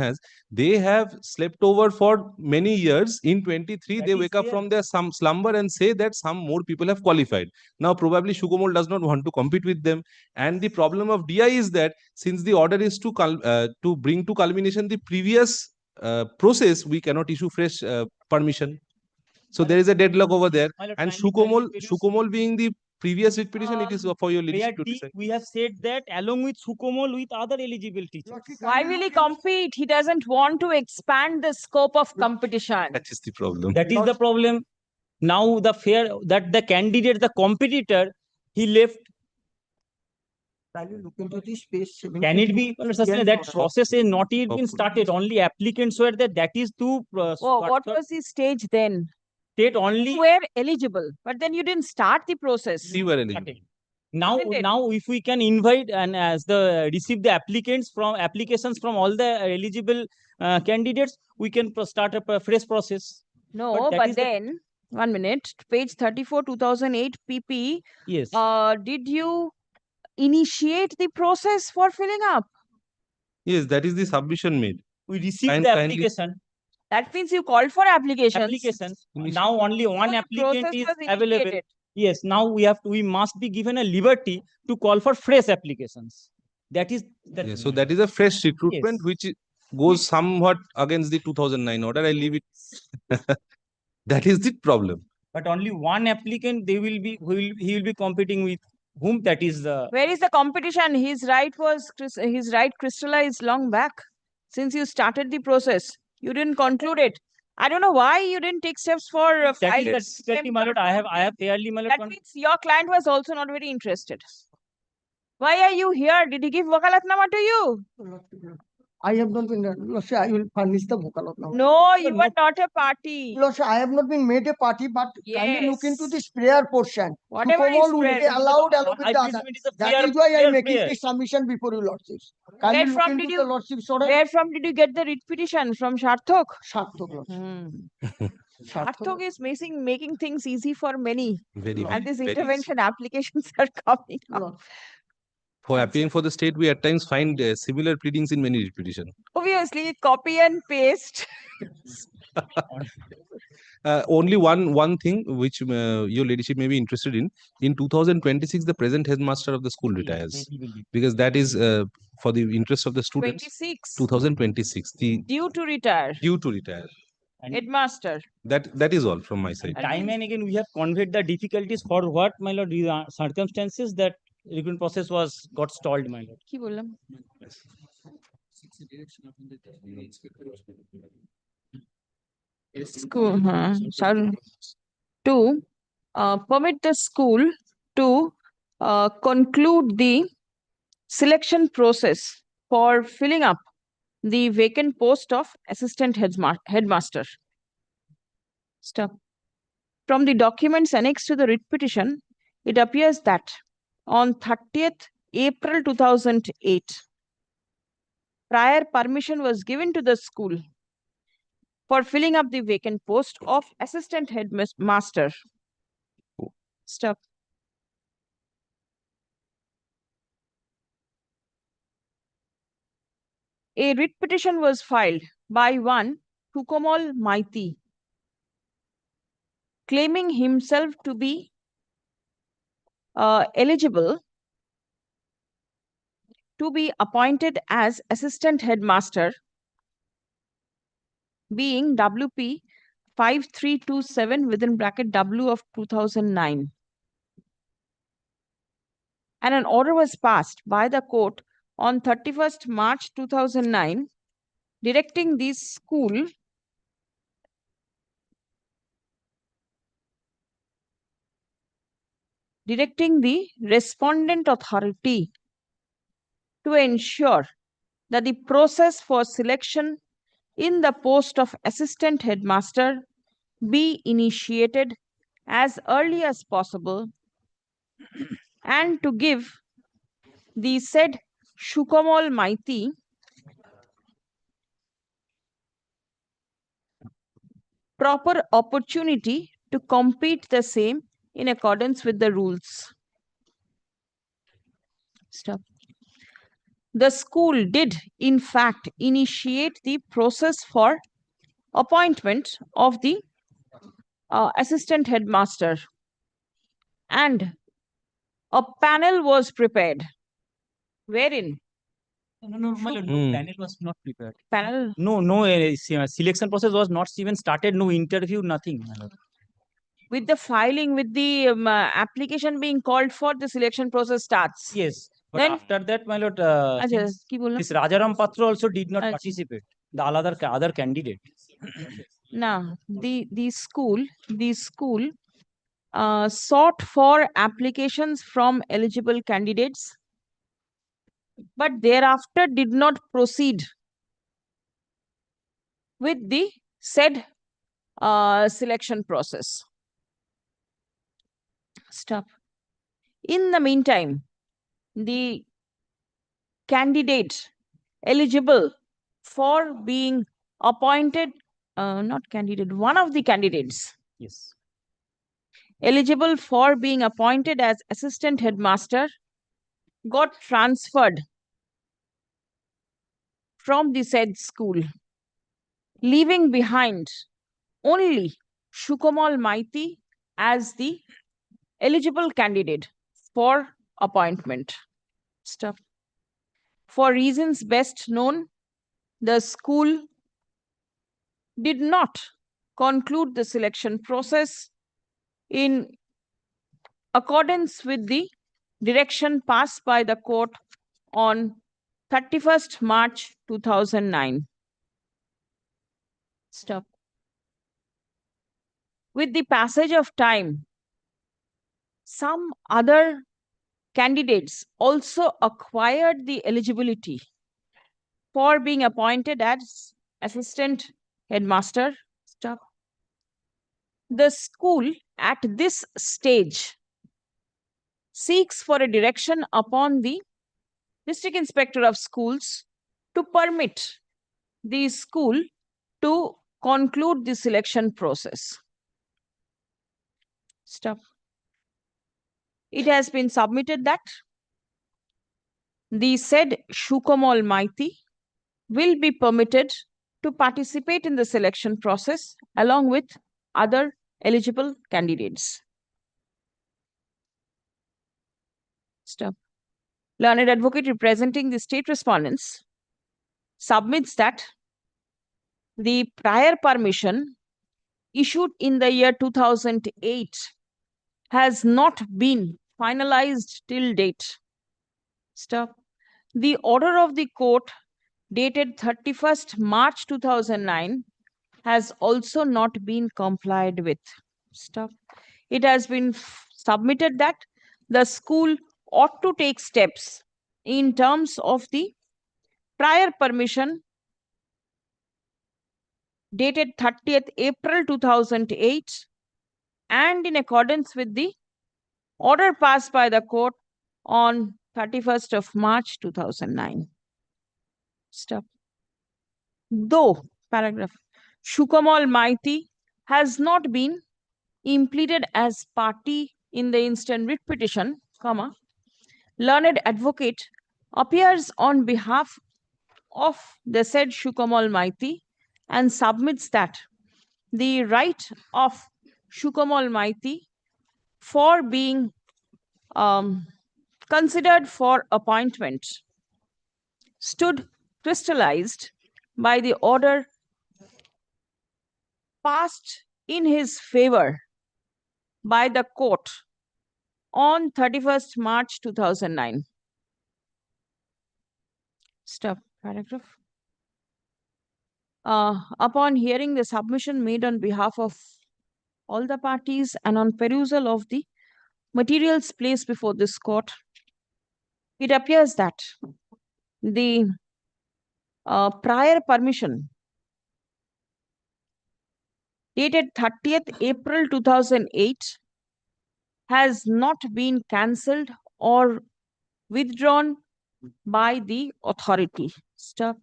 [SPEAKER 8] they have slept over for many years. In 23, they wake up from their some slumber and say that some more people have qualified. Now probably Shukomol does not want to compete with them. And the problem of DI is that since the order is to bring to culmination the previous process, we cannot issue fresh permission. So there is a deadlock over there. And Shukomol being the previous writ petition, it is for your leadership to decide.
[SPEAKER 4] We have said that along with Sukomol with other eligible teachers.
[SPEAKER 2] Why will he compete? He doesn't want to expand the scope of competition.
[SPEAKER 8] That is the problem.
[SPEAKER 4] That is the problem. Now the the candidate, the competitor, he left.
[SPEAKER 15] Look into this space.
[SPEAKER 4] Can it be that process is not yet been started? Only applicants were there. That is to.
[SPEAKER 2] What was the stage then?
[SPEAKER 4] State only.
[SPEAKER 2] You were eligible, but then you didn't start the process.
[SPEAKER 8] We were eligible.
[SPEAKER 4] Now if we can invite and receive the applications from all the eligible candidates, we can start a fresh process.
[SPEAKER 2] No, but then 1 minute, page 34, 2008 PP.
[SPEAKER 4] Yes.
[SPEAKER 2] Did you initiate the process for filling up?
[SPEAKER 8] Yes, that is the submission made.
[SPEAKER 4] We received the application.
[SPEAKER 2] That means you called for applications.
[SPEAKER 4] Applications. Now only one applicant is
[SPEAKER 2] was
[SPEAKER 4] available.
[SPEAKER 2] initiated.
[SPEAKER 4] Yes. Now we must be given a liberty to call for fresh applications. That is that.
[SPEAKER 8] Yes, so that is a fresh recruitment which goes somewhat against the 2009 order. I leave it. That is the problem.
[SPEAKER 4] But only one applicant he will be competing with whom? That is the.
[SPEAKER 2] Where is the competition? His right crystallized long back. Since you started the process, you didn't conclude it. I don't know why you didn't take steps for filing.
[SPEAKER 4] I have fairly.
[SPEAKER 2] That means your client was also not very interested. Why are you here? Did he give wakalatnama to you?
[SPEAKER 9] I have not been, Lordship, I will furnish the vocal of now.
[SPEAKER 2] No, you were not a party.
[SPEAKER 9] Lordship, I have not been made a party, but kindly look into
[SPEAKER 2] Yes.
[SPEAKER 9] this prayer portion.
[SPEAKER 2] Whatever
[SPEAKER 9] Sukomal
[SPEAKER 2] is
[SPEAKER 9] will
[SPEAKER 2] prayer.
[SPEAKER 9] be allowed along with
[SPEAKER 4] I
[SPEAKER 9] the
[SPEAKER 4] presume
[SPEAKER 9] other.
[SPEAKER 4] it is a
[SPEAKER 9] That
[SPEAKER 4] prayer-
[SPEAKER 9] is why I
[SPEAKER 4] prayer
[SPEAKER 9] am making
[SPEAKER 4] prayer.
[SPEAKER 9] this submission before you, Lordship.
[SPEAKER 2] Where
[SPEAKER 9] Kindly look
[SPEAKER 2] from
[SPEAKER 9] into
[SPEAKER 2] did
[SPEAKER 9] the
[SPEAKER 2] you
[SPEAKER 9] Lordship order.
[SPEAKER 2] where from did you get the writ petition? From Sharthok?
[SPEAKER 9] Sharthok, Lordship.
[SPEAKER 2] Sharthok is making things easy for many.
[SPEAKER 8] Very,
[SPEAKER 2] And these
[SPEAKER 8] very.
[SPEAKER 2] intervention applications are coming up.
[SPEAKER 8] For appearing for the state, we at times find similar pleadings in many repetition.
[SPEAKER 2] Obviously, copy and paste.
[SPEAKER 8] Only one thing which your ladyship may be interested in. In 2026, the present headmaster of the school retires, because that is for the interest of the students.
[SPEAKER 2] 26.
[SPEAKER 8] 2026, the
[SPEAKER 2] Due to retire.
[SPEAKER 8] due to retire.
[SPEAKER 2] Headmaster.
[SPEAKER 8] That is all from my side.
[SPEAKER 4] Time and again, we have conveyed the difficulties for what, my lord, the circumstances that recruitment process got stalled, my lord.
[SPEAKER 2] কি বললাম? School, to permit the school to conclude the selection process for filling up the vacant post of assistant headmaster. Stop. From the documents annexed to the writ petition, it appears that on 30th April 2008, prior permission was given to the school for filling up the vacant post of assistant headmaster. Stop. A writ petition was filed by one Hukomal Maiti, claiming himself to be eligible to be appointed as assistant headmaster, being WP 5327 within bracket W of 2009. And an order was passed by the court on 31st March 2009, directing the school directing the respondent authority to ensure that the process for selection in the post of assistant headmaster be initiated as early as possible, and to give the said Shukamal Maiti proper opportunity to complete the same in accordance with the rules. Stop. The school did, in fact, initiate the process for appointment of the assistant headmaster, and a panel was prepared, wherein
[SPEAKER 4] No, my lord, no panel was not prepared.
[SPEAKER 2] Panel?
[SPEAKER 4] No, selection process was not even started, no interview, nothing, my lord.
[SPEAKER 2] With the filing, with the application being called for, the selection process starts.
[SPEAKER 4] Yes. But
[SPEAKER 2] Then
[SPEAKER 4] after that, my lord,
[SPEAKER 2] since
[SPEAKER 4] this Rajaram Patra also did not participate, the other candidate.
[SPEAKER 2] Now, the school sought for applications from eligible candidates, but thereafter did not proceed with the said selection process. Stop. In the meantime, the candidate eligible for being appointed, not candidate, one of the candidates.
[SPEAKER 4] Yes.
[SPEAKER 2] Eligible for being appointed as assistant headmaster got transferred from the said school, leaving behind only Shukamal Maiti as the eligible candidate for appointment. Stuff. For reasons best known, the school did not conclude the selection process in accordance with the direction passed by the court on 31st March 2009. Stop. With the passage of time, some other candidates also acquired the eligibility for being appointed as assistant headmaster. Stop. The school at this stage seeks for a direction upon the district inspector of schools to permit the school to conclude the selection process. Stop. It has been submitted that the said Shukomal Maiti will be permitted to participate in the selection process along with other eligible candidates. Stop. Learned advocate representing the state respondents submits that the prior permission issued in the year 2008 has not been finalized till date. Stop. The order of the court dated 31st March 2009 has also not been complied with. Stop. It has been submitted that the school ought to take steps in terms of the prior permission dated 30th April 2008 and in accordance with the order passed by the court on 31st of March 2009. Stop. Though, paragraph, Shukamal Maiti has not been impleaded as party in the instant writ petition, comma, learned advocate appears on behalf of the said Shukamal Maiti and submits that the right of Shukamal Maiti for being considered for appointment stood crystallized by the order passed in his favor by the court on 31st March 2009. Stop. Paragraph. Upon hearing the submission made on behalf of all the parties and on perusal of the materials placed before this court, it appears that the prior permission dated 30th April 2008 has not been cancelled or withdrawn by the authority. Stop.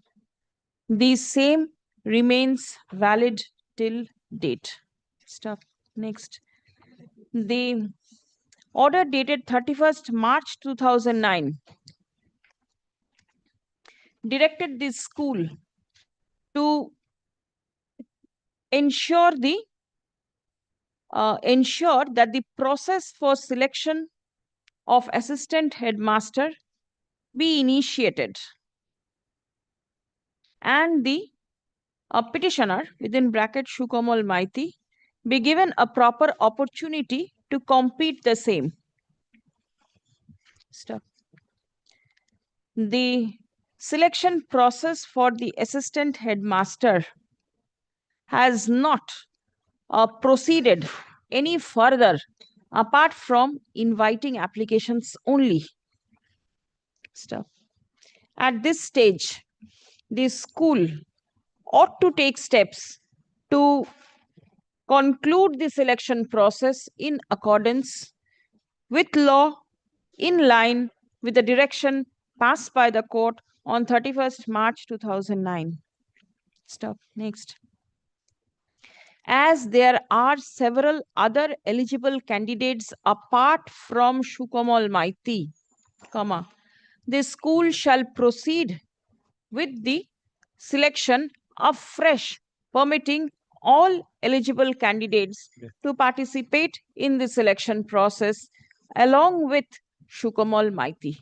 [SPEAKER 2] The same remains valid till date. Stop. Next. The order dated 31st March 2009 directed the school to ensure that the process for selection of assistant headmaster be initiated and the petitioner, within bracket Shukamal Maiti, be given a proper opportunity to complete the same. Stop. The selection process for the assistant headmaster has not proceeded any further apart from inviting applications only. Stop. At this stage, the school ought to take steps to conclude the selection process in accordance with law, in line with the direction passed by the court on 31st March 2009. Stop. Next. As there are several other eligible candidates apart from Shukamal Maiti, comma, the school shall proceed with the selection afresh, permitting all eligible candidates to participate in the selection process along with Shukamal Maiti.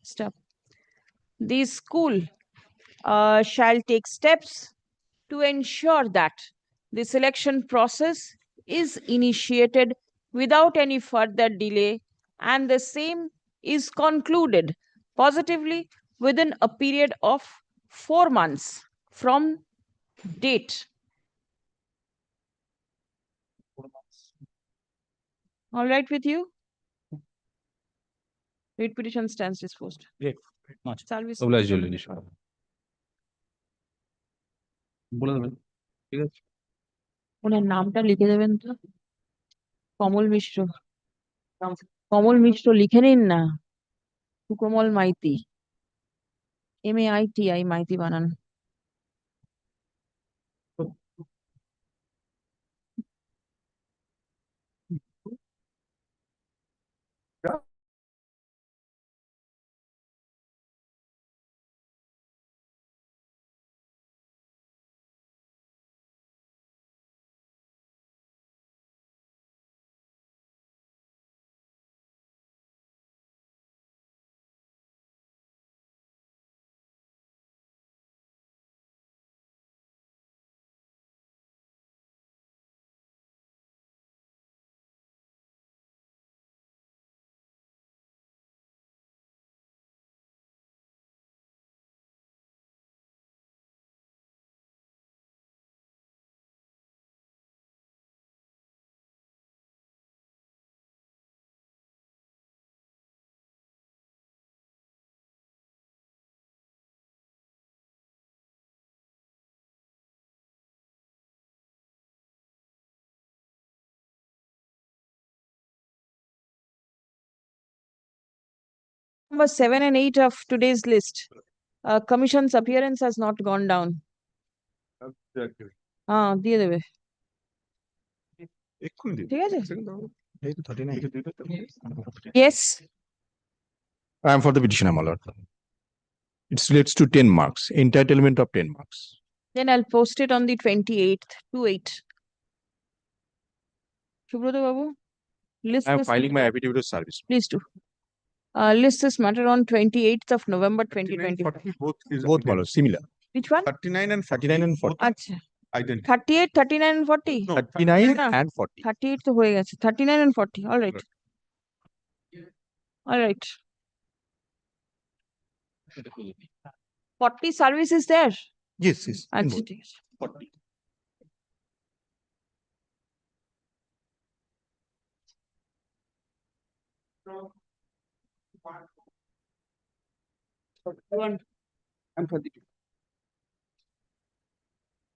[SPEAKER 2] Stop. The school shall take steps to ensure that the selection process is initiated without any further delay and the same is concluded positively within a period of 4 months from date. All right with you? Writ petition stands disposed.
[SPEAKER 4] Great. Much.
[SPEAKER 2] Shall we?
[SPEAKER 8] Obliged, Your Ladyship. বলে দেবেন ঠিক আছে
[SPEAKER 2] ওনার নামটা লিখে দেবেন তো। কমল মিশ্র। কমল মিশ্র লিখে নিন না। সুকমল মাইতি, MAITI, মাইতি বানান। Number 7 and 8 of today's list. Commission's appearance has not gone down. দিয়ে দেবে। ঠিক আছে? Yes.
[SPEAKER 3] I am for the petitioner, my lord. It relates to 10 marks, entitlement of 10 marks.
[SPEAKER 2] Then I'll post it on the 28th, 2/8. Subroto Babu, list
[SPEAKER 3] I am
[SPEAKER 2] this.
[SPEAKER 3] filing my affidavit of service.
[SPEAKER 2] Please do. List this matter on 28th of November 2020.
[SPEAKER 3] Both, my lord, similar.
[SPEAKER 2] Which one?
[SPEAKER 3] 39 and 40.
[SPEAKER 2] আচ্ছা 38, 39 and 40.
[SPEAKER 3] No, 39 and 40.
[SPEAKER 2] 38 তো হয়ে গেছে, 39 and 40. All right. All right. 40 service is there?
[SPEAKER 3] Yes, yes. in
[SPEAKER 2] আচ্ছা
[SPEAKER 3] both.
[SPEAKER 2] ঠিক আছে।
[SPEAKER 3] 40.
[SPEAKER 18] I'm for the.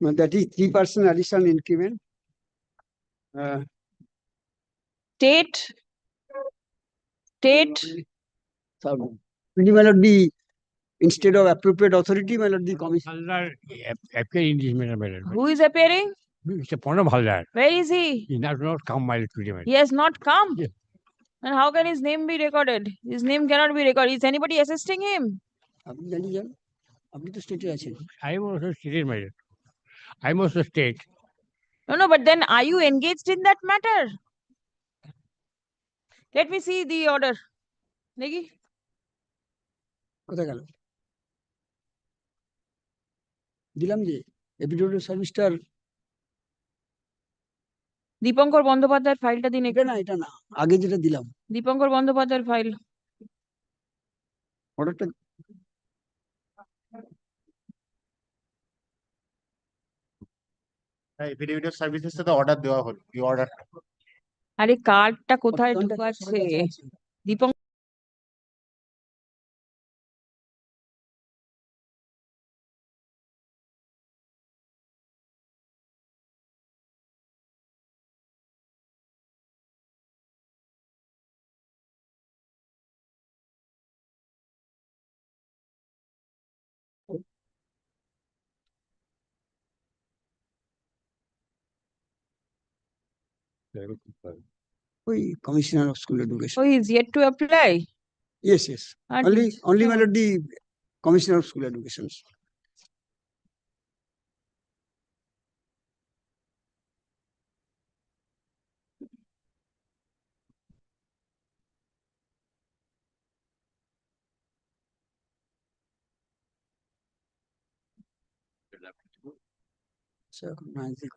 [SPEAKER 18] No, that is 3% additional increment.
[SPEAKER 2] State.
[SPEAKER 18] Will not be instead of appropriate authority, will not be commission.
[SPEAKER 2] Who is appearing?
[SPEAKER 13] Mr. Pranab Haldar.
[SPEAKER 2] Where is he?
[SPEAKER 13] He has not come while today.
[SPEAKER 2] He has not come.
[SPEAKER 13] Yes.
[SPEAKER 2] And how can his name be recorded? His name cannot be recorded. Is anybody assisting him?
[SPEAKER 18] আপনি জানি যান, আপনি তো স্টেটে আছেন।
[SPEAKER 13] I am also stated, my lord. I am also state.
[SPEAKER 2] No, but then are you engaged in that matter? Let me see the order. দেখি।
[SPEAKER 18] কোথায় গেল? দিলাম যে এপিডোড সার্ভিসটার
[SPEAKER 2] দীপঙ্কর বন্দ্যোপাধ্যায়ের ফাইলটা দিন।
[SPEAKER 18] এটা না আগে যেটা দিলাম
[SPEAKER 2] দীপঙ্কর বন্দ্যোপাধ্যায়ের ফাইল।
[SPEAKER 18] অর্ডারটা
[SPEAKER 23] এপিডেভিট অফ সার্ভিসের সাথে অর্ডার দেওয়া হলো, এই অর্ডারটা।
[SPEAKER 2] আরে কার্ডটা কোথায় ঢুকাচ্ছে? দীপঙ্কর
[SPEAKER 18] ওই commissioner of school education.
[SPEAKER 2] Oh, he is yet to apply.
[SPEAKER 18] Yes. Only my lord, the commissioner of school education.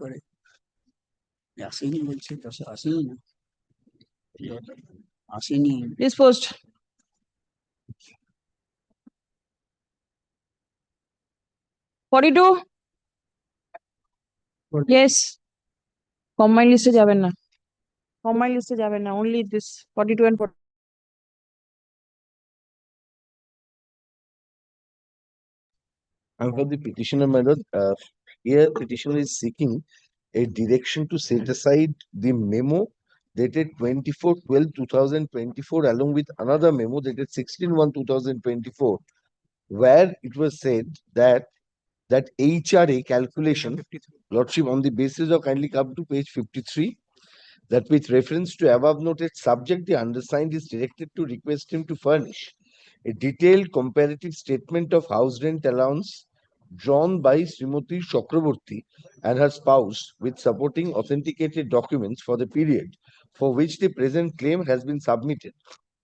[SPEAKER 18] করে আসেনি বলছে, আসেনি না, আসেনি।
[SPEAKER 2] Disposed. $42. Yes. Combined list যাবেন না। Combined list যাবেন না। Only this 42 and 40.
[SPEAKER 8] I'm for the petitioner, my lord.
[SPEAKER 5] Here petitioner is seeking a direction to set aside the memo dated 24/12/2024 along with another memo dated 16/1/2024, where it was said that HRA calculation, Lordship, on the basis of, kindly come to page 53, that with reference to above noted subject, the undersigned is directed to request him to furnish a detailed comparative statement of house rent allowance drawn by Srimati Chakraborty and her spouse with supporting authenticated documents for the period for which the present claim has been submitted,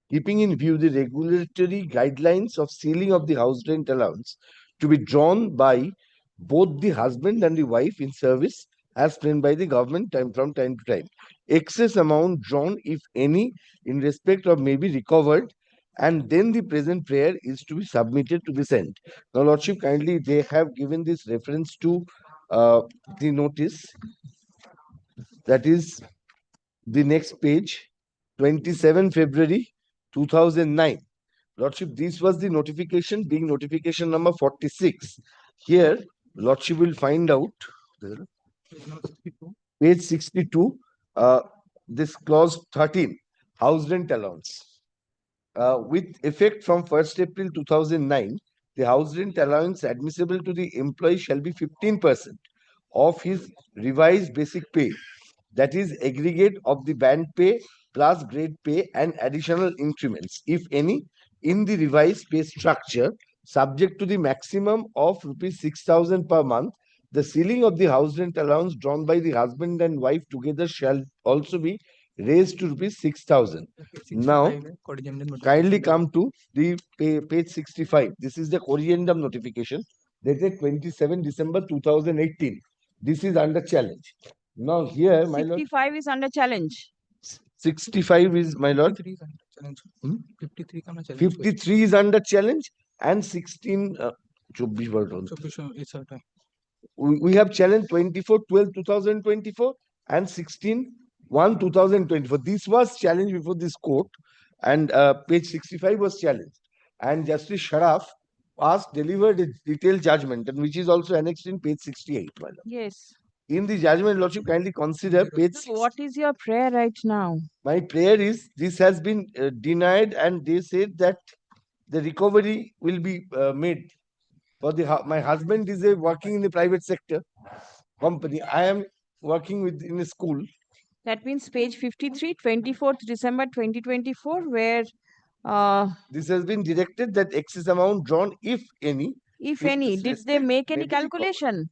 [SPEAKER 5] keeping in view the regulatory guidelines of ceiling of the house rent allowance to be drawn by both the husband and the wife in service as planned by the government from time to time. Excess amount drawn, if any, in respect of may be recovered, and then the present prayer is to be submitted to this end. Now, Lordship, kindly, they have given this reference to the notice, that is the next page, 27 February 2009. Lordship, this was the notification, being notification number 46. Here, Lordship will find out, page 62, this clause 13, house rent allowance. With effect from 1st April 2009, the house rent allowance admissible to the employee shall be 15% of his revised basic pay, that is aggregate of the band pay plus grade pay and additional increments, if any, in the revised pay structure, subject to the maximum of rupees 6,000 per month. The ceiling of the house rent allowance drawn by the husband and wife together shall also be raised to rupees 6,000. Now, kindly come to the page 65. This is the corrigendum notification dated 27 December 2018. This is under challenge. Now here, my lord,
[SPEAKER 2] 65 is under challenge.
[SPEAKER 5] 65 is, my lord, 53 is under challenge, and 16 we have challenge 24/12/2024 and 16/1/2024. This was challenged before this court, and page 65 was challenged, and Justice Sharaf delivered a detailed judgment, and which is also annexed in page 68. My lord.
[SPEAKER 2] Yes.
[SPEAKER 5] In the judgment, Lordship, kindly consider page.
[SPEAKER 2] So what is your prayer right now?
[SPEAKER 5] My prayer is, this has been denied, and they said that the recovery will be made. For my husband is working in the private sector company. I am working in a school.
[SPEAKER 2] That means page 53, 24th December 2024, where
[SPEAKER 5] this has been directed that excess amount drawn, if any.
[SPEAKER 2] If any, did they make any calculation?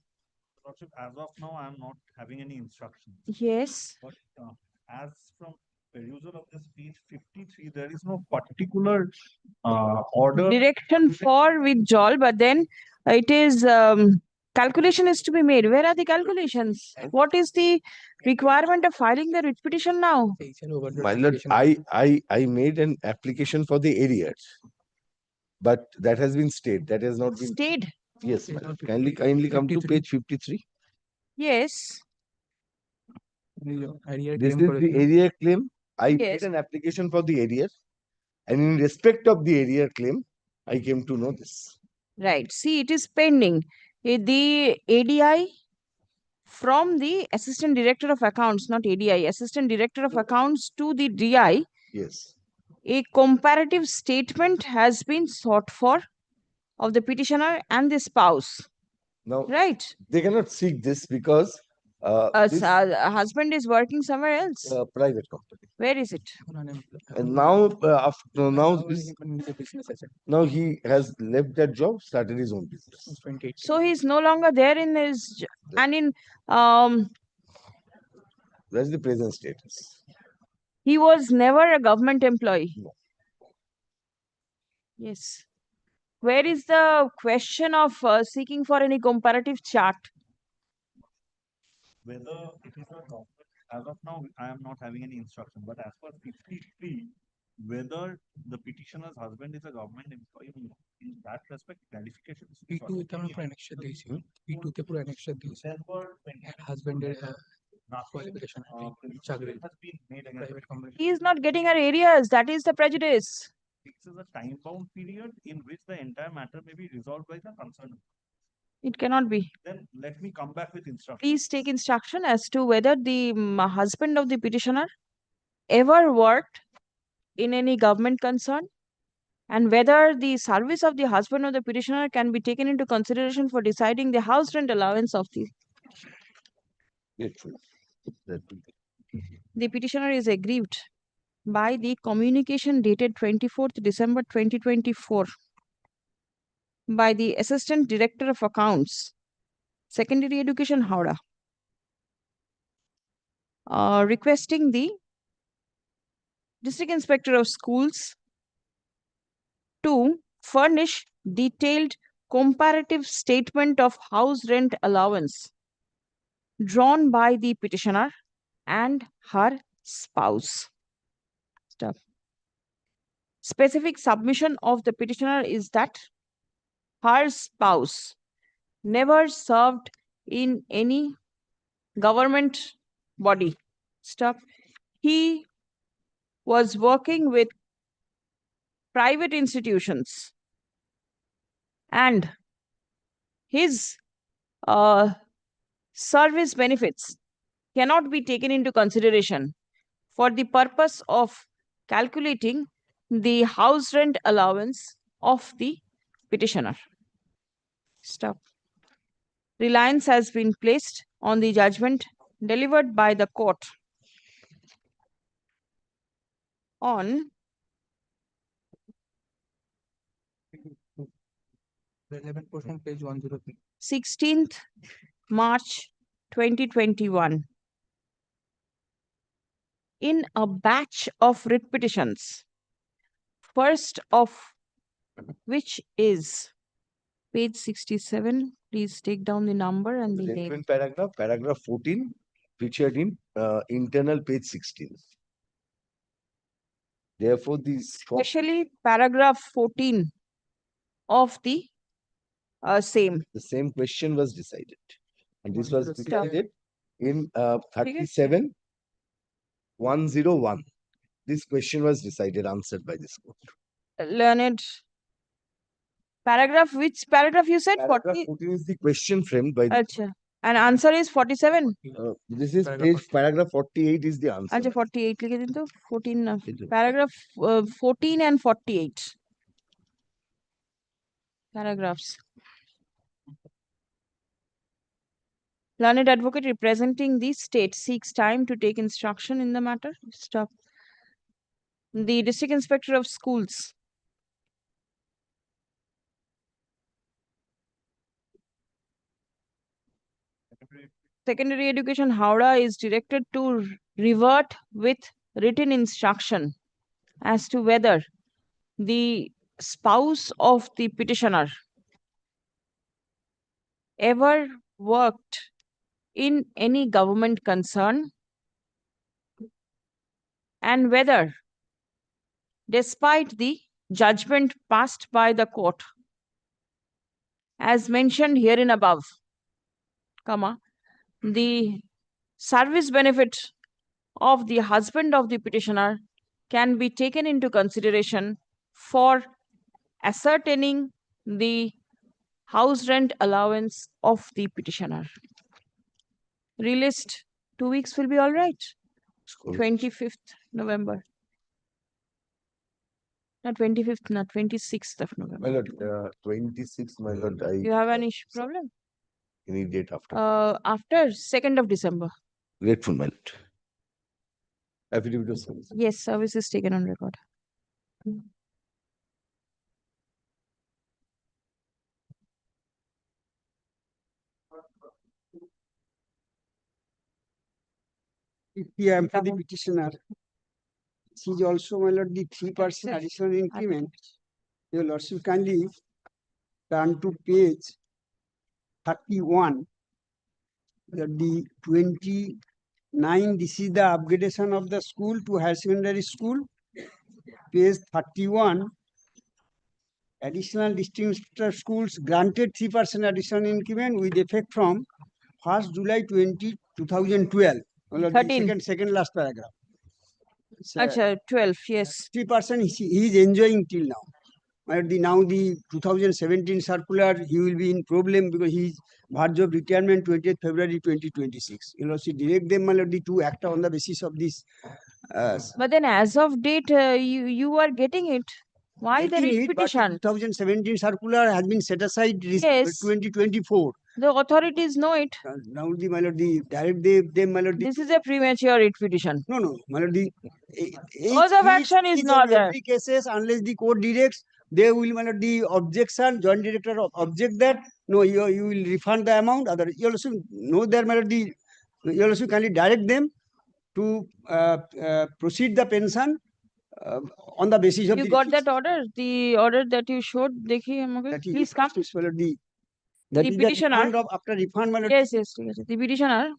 [SPEAKER 10] As of now, I am not having any instructions.
[SPEAKER 2] Yes.
[SPEAKER 10] But as from perusal of this page 53, there is no particular order.
[SPEAKER 2] Direction for withdrawal, but then it is calculation is to be made. Where are the calculations? What is the requirement of filing the writ petition now?
[SPEAKER 5] My lord, I made an application for the arrears, but that has been stayed. That has not been
[SPEAKER 2] stayed.
[SPEAKER 5] Yes, my lord. Kindly come to page 53.
[SPEAKER 2] Yes.
[SPEAKER 5] This is the arrear claim. I made an application for the arrear, and in respect of the arrear claim, I came to know this.
[SPEAKER 2] Right. See, it is pending. The ADI from the Assistant Director of Accounts, not ADI, Assistant Director of Accounts to the DI.
[SPEAKER 5] Yes.
[SPEAKER 2] A comparative statement has been sought for of the petitioner and the spouse.
[SPEAKER 5] Now,
[SPEAKER 2] right.
[SPEAKER 5] They cannot seek this because
[SPEAKER 2] husband is working somewhere else.
[SPEAKER 5] Private company.
[SPEAKER 2] Where is it?
[SPEAKER 5] And now, now he has left that job, started his own business.
[SPEAKER 2] So he's no longer there in his and in
[SPEAKER 5] That's the present status.
[SPEAKER 2] He was never a government employee.
[SPEAKER 5] No.
[SPEAKER 2] Yes. Where is the question of seeking for any comparative chart?
[SPEAKER 10] Whether it is a government, as of now, I am not having any instruction. But as per 53, whether the petitioner's husband is a government employee, in that respect, clarification is
[SPEAKER 2] He is not getting our areas. That is the prejudice.
[SPEAKER 10] This is a time-bound period in which the entire matter may be resolved by the concerned.
[SPEAKER 2] It cannot be.
[SPEAKER 10] Then let me come back with instruction.
[SPEAKER 2] Please take instruction as to whether the husband of the petitioner ever worked in any government concern and whether the service of the husband of the petitioner can be taken into consideration for deciding the house rent allowance of the. The petitioner is aggrieved by the communication dated 24th December 2024 by the Assistant Director of Accounts, Secondary Education, Howrah, requesting the District Inspector of Schools to furnish detailed comparative statement of house rent allowance drawn by the petitioner and her spouse. Stuff. Specific submission of the petitioner is that her spouse never served in any government body. Stuff. He was working with private institutions and his service benefits cannot be taken into consideration for the purpose of calculating the house rent allowance of the petitioner. Stop. Reliance has been placed on the judgment delivered by the court on
[SPEAKER 13] 11% page 103.
[SPEAKER 2] 16th March 2021 in a batch of writ petitions, first of which is page 67. Please take down the number and the date.
[SPEAKER 5] Relevant paragraph 14, featured in internal page 16. Therefore,
[SPEAKER 2] Especially paragraph 14 of the same.
[SPEAKER 5] the same question was decided, and this was decided in 37-101. This question was decided, answered by this court.
[SPEAKER 2] Learned. Paragraph, which paragraph you said?
[SPEAKER 5] Paragraph
[SPEAKER 2] 40.
[SPEAKER 5] 14 is the question framed by the
[SPEAKER 2] Achha. And answer is 47.
[SPEAKER 5] this is paragraph 48 is the answer.
[SPEAKER 2] Achha, 48 लिखे दिन तो 14 ना. Paragraph 14 and 48 paragraphs. Learned advocate representing the state seeks time to take instruction in the matter. Stop. The District Inspector of Schools Secondary Education, Howrah, is directed to revert with written instruction as to whether the spouse of the petitioner ever worked in any government concern and whether, despite the judgment passed by the court, as mentioned herein above, the service benefit of the husband of the petitioner can be taken into consideration for ascertaining the house rent allowance of the petitioner. Released 2 weeks will be all right. 25th November. Not 25th, not 26th of November.
[SPEAKER 5] My lord, 26, my lord.
[SPEAKER 2] You have any problem?
[SPEAKER 5] Any date after?
[SPEAKER 2] After 2nd of December.
[SPEAKER 5] Grateful, my lord. Affidavit of service.
[SPEAKER 2] Yes, service is taken on record.
[SPEAKER 18] If we am for the petitioner, she is also, my lord, the 3% additional increment. Your lordship kindly turn to page 31. The 29, this is the upgradation of the school to higher secondary school. Page 31, additional district inspector schools granted 3% additional increment with effect from 1st July 2012.
[SPEAKER 2] 13.
[SPEAKER 18] Second last paragraph.
[SPEAKER 2] Achha, 12, yes.
[SPEAKER 18] 3% he is enjoying till now. now the 2017 circular, he will be in problem because he is verge of retirement 20th February 2026. You know, see, direct them, my lord, to act on the basis of this.
[SPEAKER 2] But then as of date, you are getting it. Why the
[SPEAKER 18] Getting
[SPEAKER 2] writ
[SPEAKER 18] it, but
[SPEAKER 2] petition?
[SPEAKER 18] 2017 circular has been set aside
[SPEAKER 2] Yes.
[SPEAKER 18] 2024.
[SPEAKER 2] The authorities know it.
[SPEAKER 18] Now the, my lord, the direct them, my lord.
[SPEAKER 2] This is a premature writ petition.
[SPEAKER 18] No, my lord, the
[SPEAKER 2] Cause of action is not
[SPEAKER 18] in
[SPEAKER 2] there.
[SPEAKER 18] every cases, unless the court directs, they will, my lord, the objection, joint director object that, no, you will refund the amount. Other, you also know there, my lord, you also kindly direct them to proceed the pension on the basis of
[SPEAKER 2] You
[SPEAKER 18] the
[SPEAKER 2] got that order? The order that you showed, dekhi, please come.
[SPEAKER 18] That
[SPEAKER 2] The
[SPEAKER 18] is
[SPEAKER 2] petitioner.
[SPEAKER 18] the refund of after refund, my lord.
[SPEAKER 2] Yes, yes, yes. The petitioner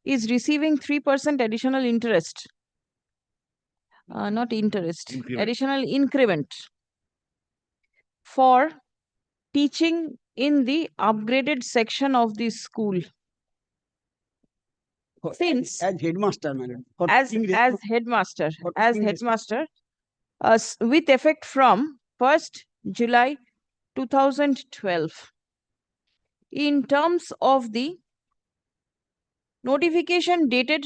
[SPEAKER 2] is receiving 3% additional interest. Not interest, additional increment for teaching in the upgraded section of the school. Since
[SPEAKER 18] as headmaster, my lord.
[SPEAKER 2] as headmaster, with effect from 1st July 2012. In terms of the notification dated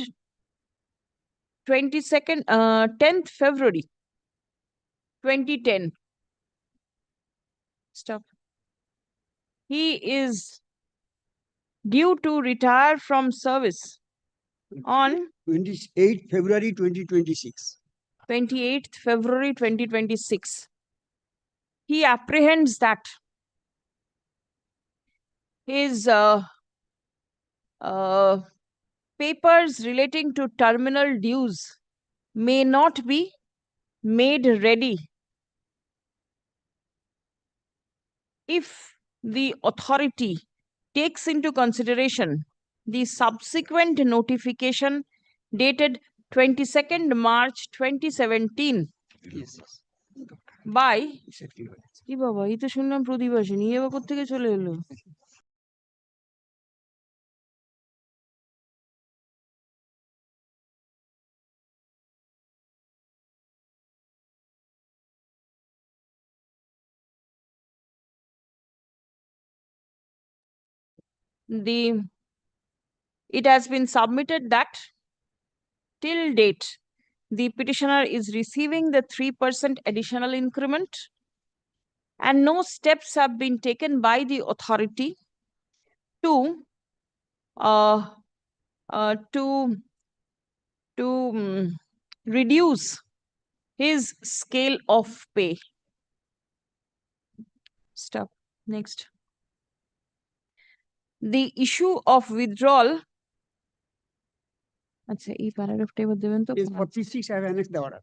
[SPEAKER 2] 10th February 2010. Stop. He is due to retire from service on
[SPEAKER 18] 28th February 2026.
[SPEAKER 2] 28th February 2026. He apprehends that his papers relating to terminal dues may not be made ready if the authority takes into consideration the subsequent notification dated 22nd March 2017 by কি বাবা এই তো শুনলাম প্রদীপ আসেনি এবার কোত্থেকে চলে এলো it has been submitted that till date the petitioner is receiving the 3% additional increment and no steps have been taken by the authority to reduce his scale of pay. Stop. Next. The issue of withdrawal. আচ্ছা এই প্যারাগ্রাফটা এবার দেবেন তো
[SPEAKER 18] Page 46 I have annexed the order.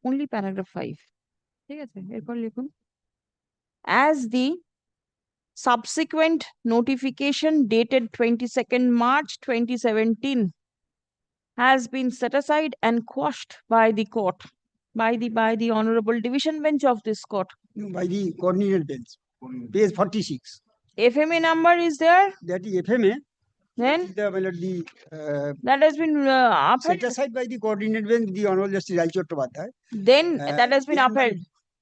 [SPEAKER 2] Only paragraph 5. ঠিক আছে এরপর লিখুন as the subsequent notification dated 22nd March 2017 has been set aside and quashed by the court, by the honorable division bench of this court.
[SPEAKER 18] By the coordinated bench. Page 46.
[SPEAKER 2] FMA number is there?
[SPEAKER 18] That is FMA.
[SPEAKER 2] Then that has been upheld.
[SPEAKER 18] Set aside by the coordinated bench, the Honorable Justice Rai Chattopadhyay.
[SPEAKER 2] Then that has been upheld.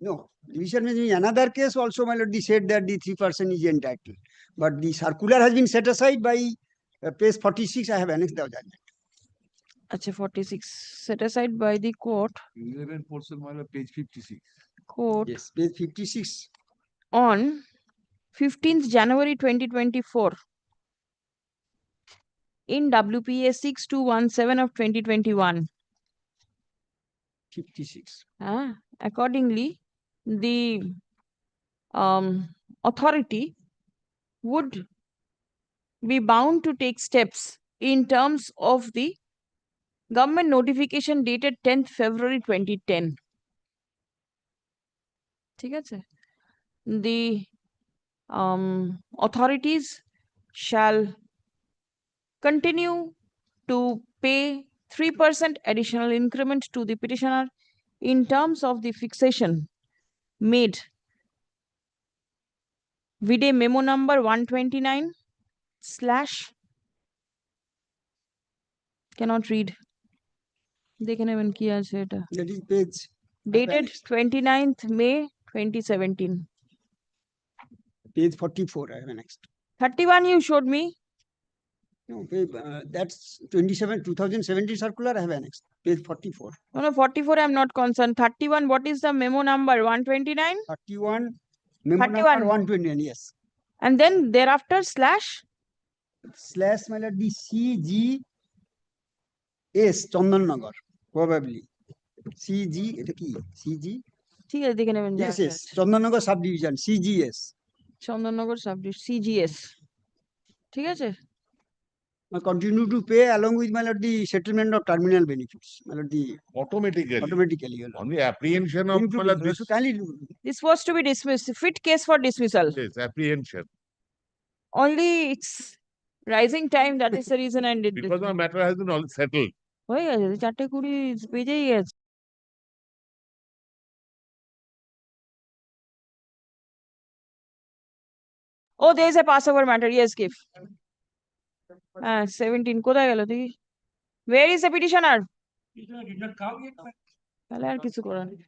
[SPEAKER 18] No, division bench in another case also, my lord, said that the 3% is entitled. But the circular has been set aside by page 46. I have annexed the judgment.
[SPEAKER 2] Achha, 46 set aside by the court.
[SPEAKER 14] 11 portion, my lord, page 56.
[SPEAKER 2] Court.
[SPEAKER 18] Yes, page 56.
[SPEAKER 2] On 15th January 2024 in WPA 6217 of 2021.
[SPEAKER 18] 56.
[SPEAKER 2] Accordingly, the authority would be bound to take steps in terms of the government notification dated 10th February 2010. ঠিক আছে? The authorities shall continue to pay 3% additional increment to the petitioner in terms of the fixation made vide memo number 129 slash cannot read. দেখে নেবেন কি আছে এটা।
[SPEAKER 18] That is page.
[SPEAKER 2] Dated 29th May 2017.
[SPEAKER 18] Page 44, I have annexed.
[SPEAKER 2] 31 you showed me.
[SPEAKER 18] No, that's 2017 circular, I have annexed. Page 44.
[SPEAKER 2] No, 44 I'm not concerned. 31, what is the memo number? 129?
[SPEAKER 18] 31, memo
[SPEAKER 2] 31.
[SPEAKER 18] number 129, yes.
[SPEAKER 2] And then thereafter slash?
[SPEAKER 18] Slash my lord, the CGS, Chandannagar, probably. CG, এটা কি? CG?
[SPEAKER 2] ঠিক আছে দেখে নেবেন।
[SPEAKER 18] Yes, yes, Chandannagar subdivision, CGS.
[SPEAKER 2] Chandannagar subdivision, CGS. ঠিক আছে?
[SPEAKER 18] I continue to pay along with my lord the settlement of terminal benefits. My lord the automatically.
[SPEAKER 10] On the apprehension of
[SPEAKER 18] this.
[SPEAKER 2] This was to be dismissed. Fit case for dismissal.
[SPEAKER 10] Yes, apprehension.
[SPEAKER 2] Only it's rising time, that is the reason I did this.
[SPEAKER 10] Because the matter has been all settled.
[SPEAKER 2] হয়ে গেছে 4:20 বেজেই গেছে। Oh, there is a passover matter. Yes, give. 17 কোথায় গেল দেখি? Where is the petitioner?
[SPEAKER 11] Petitioner did not come yet.
[SPEAKER 2] তাহলে আর কিছু করার নেই।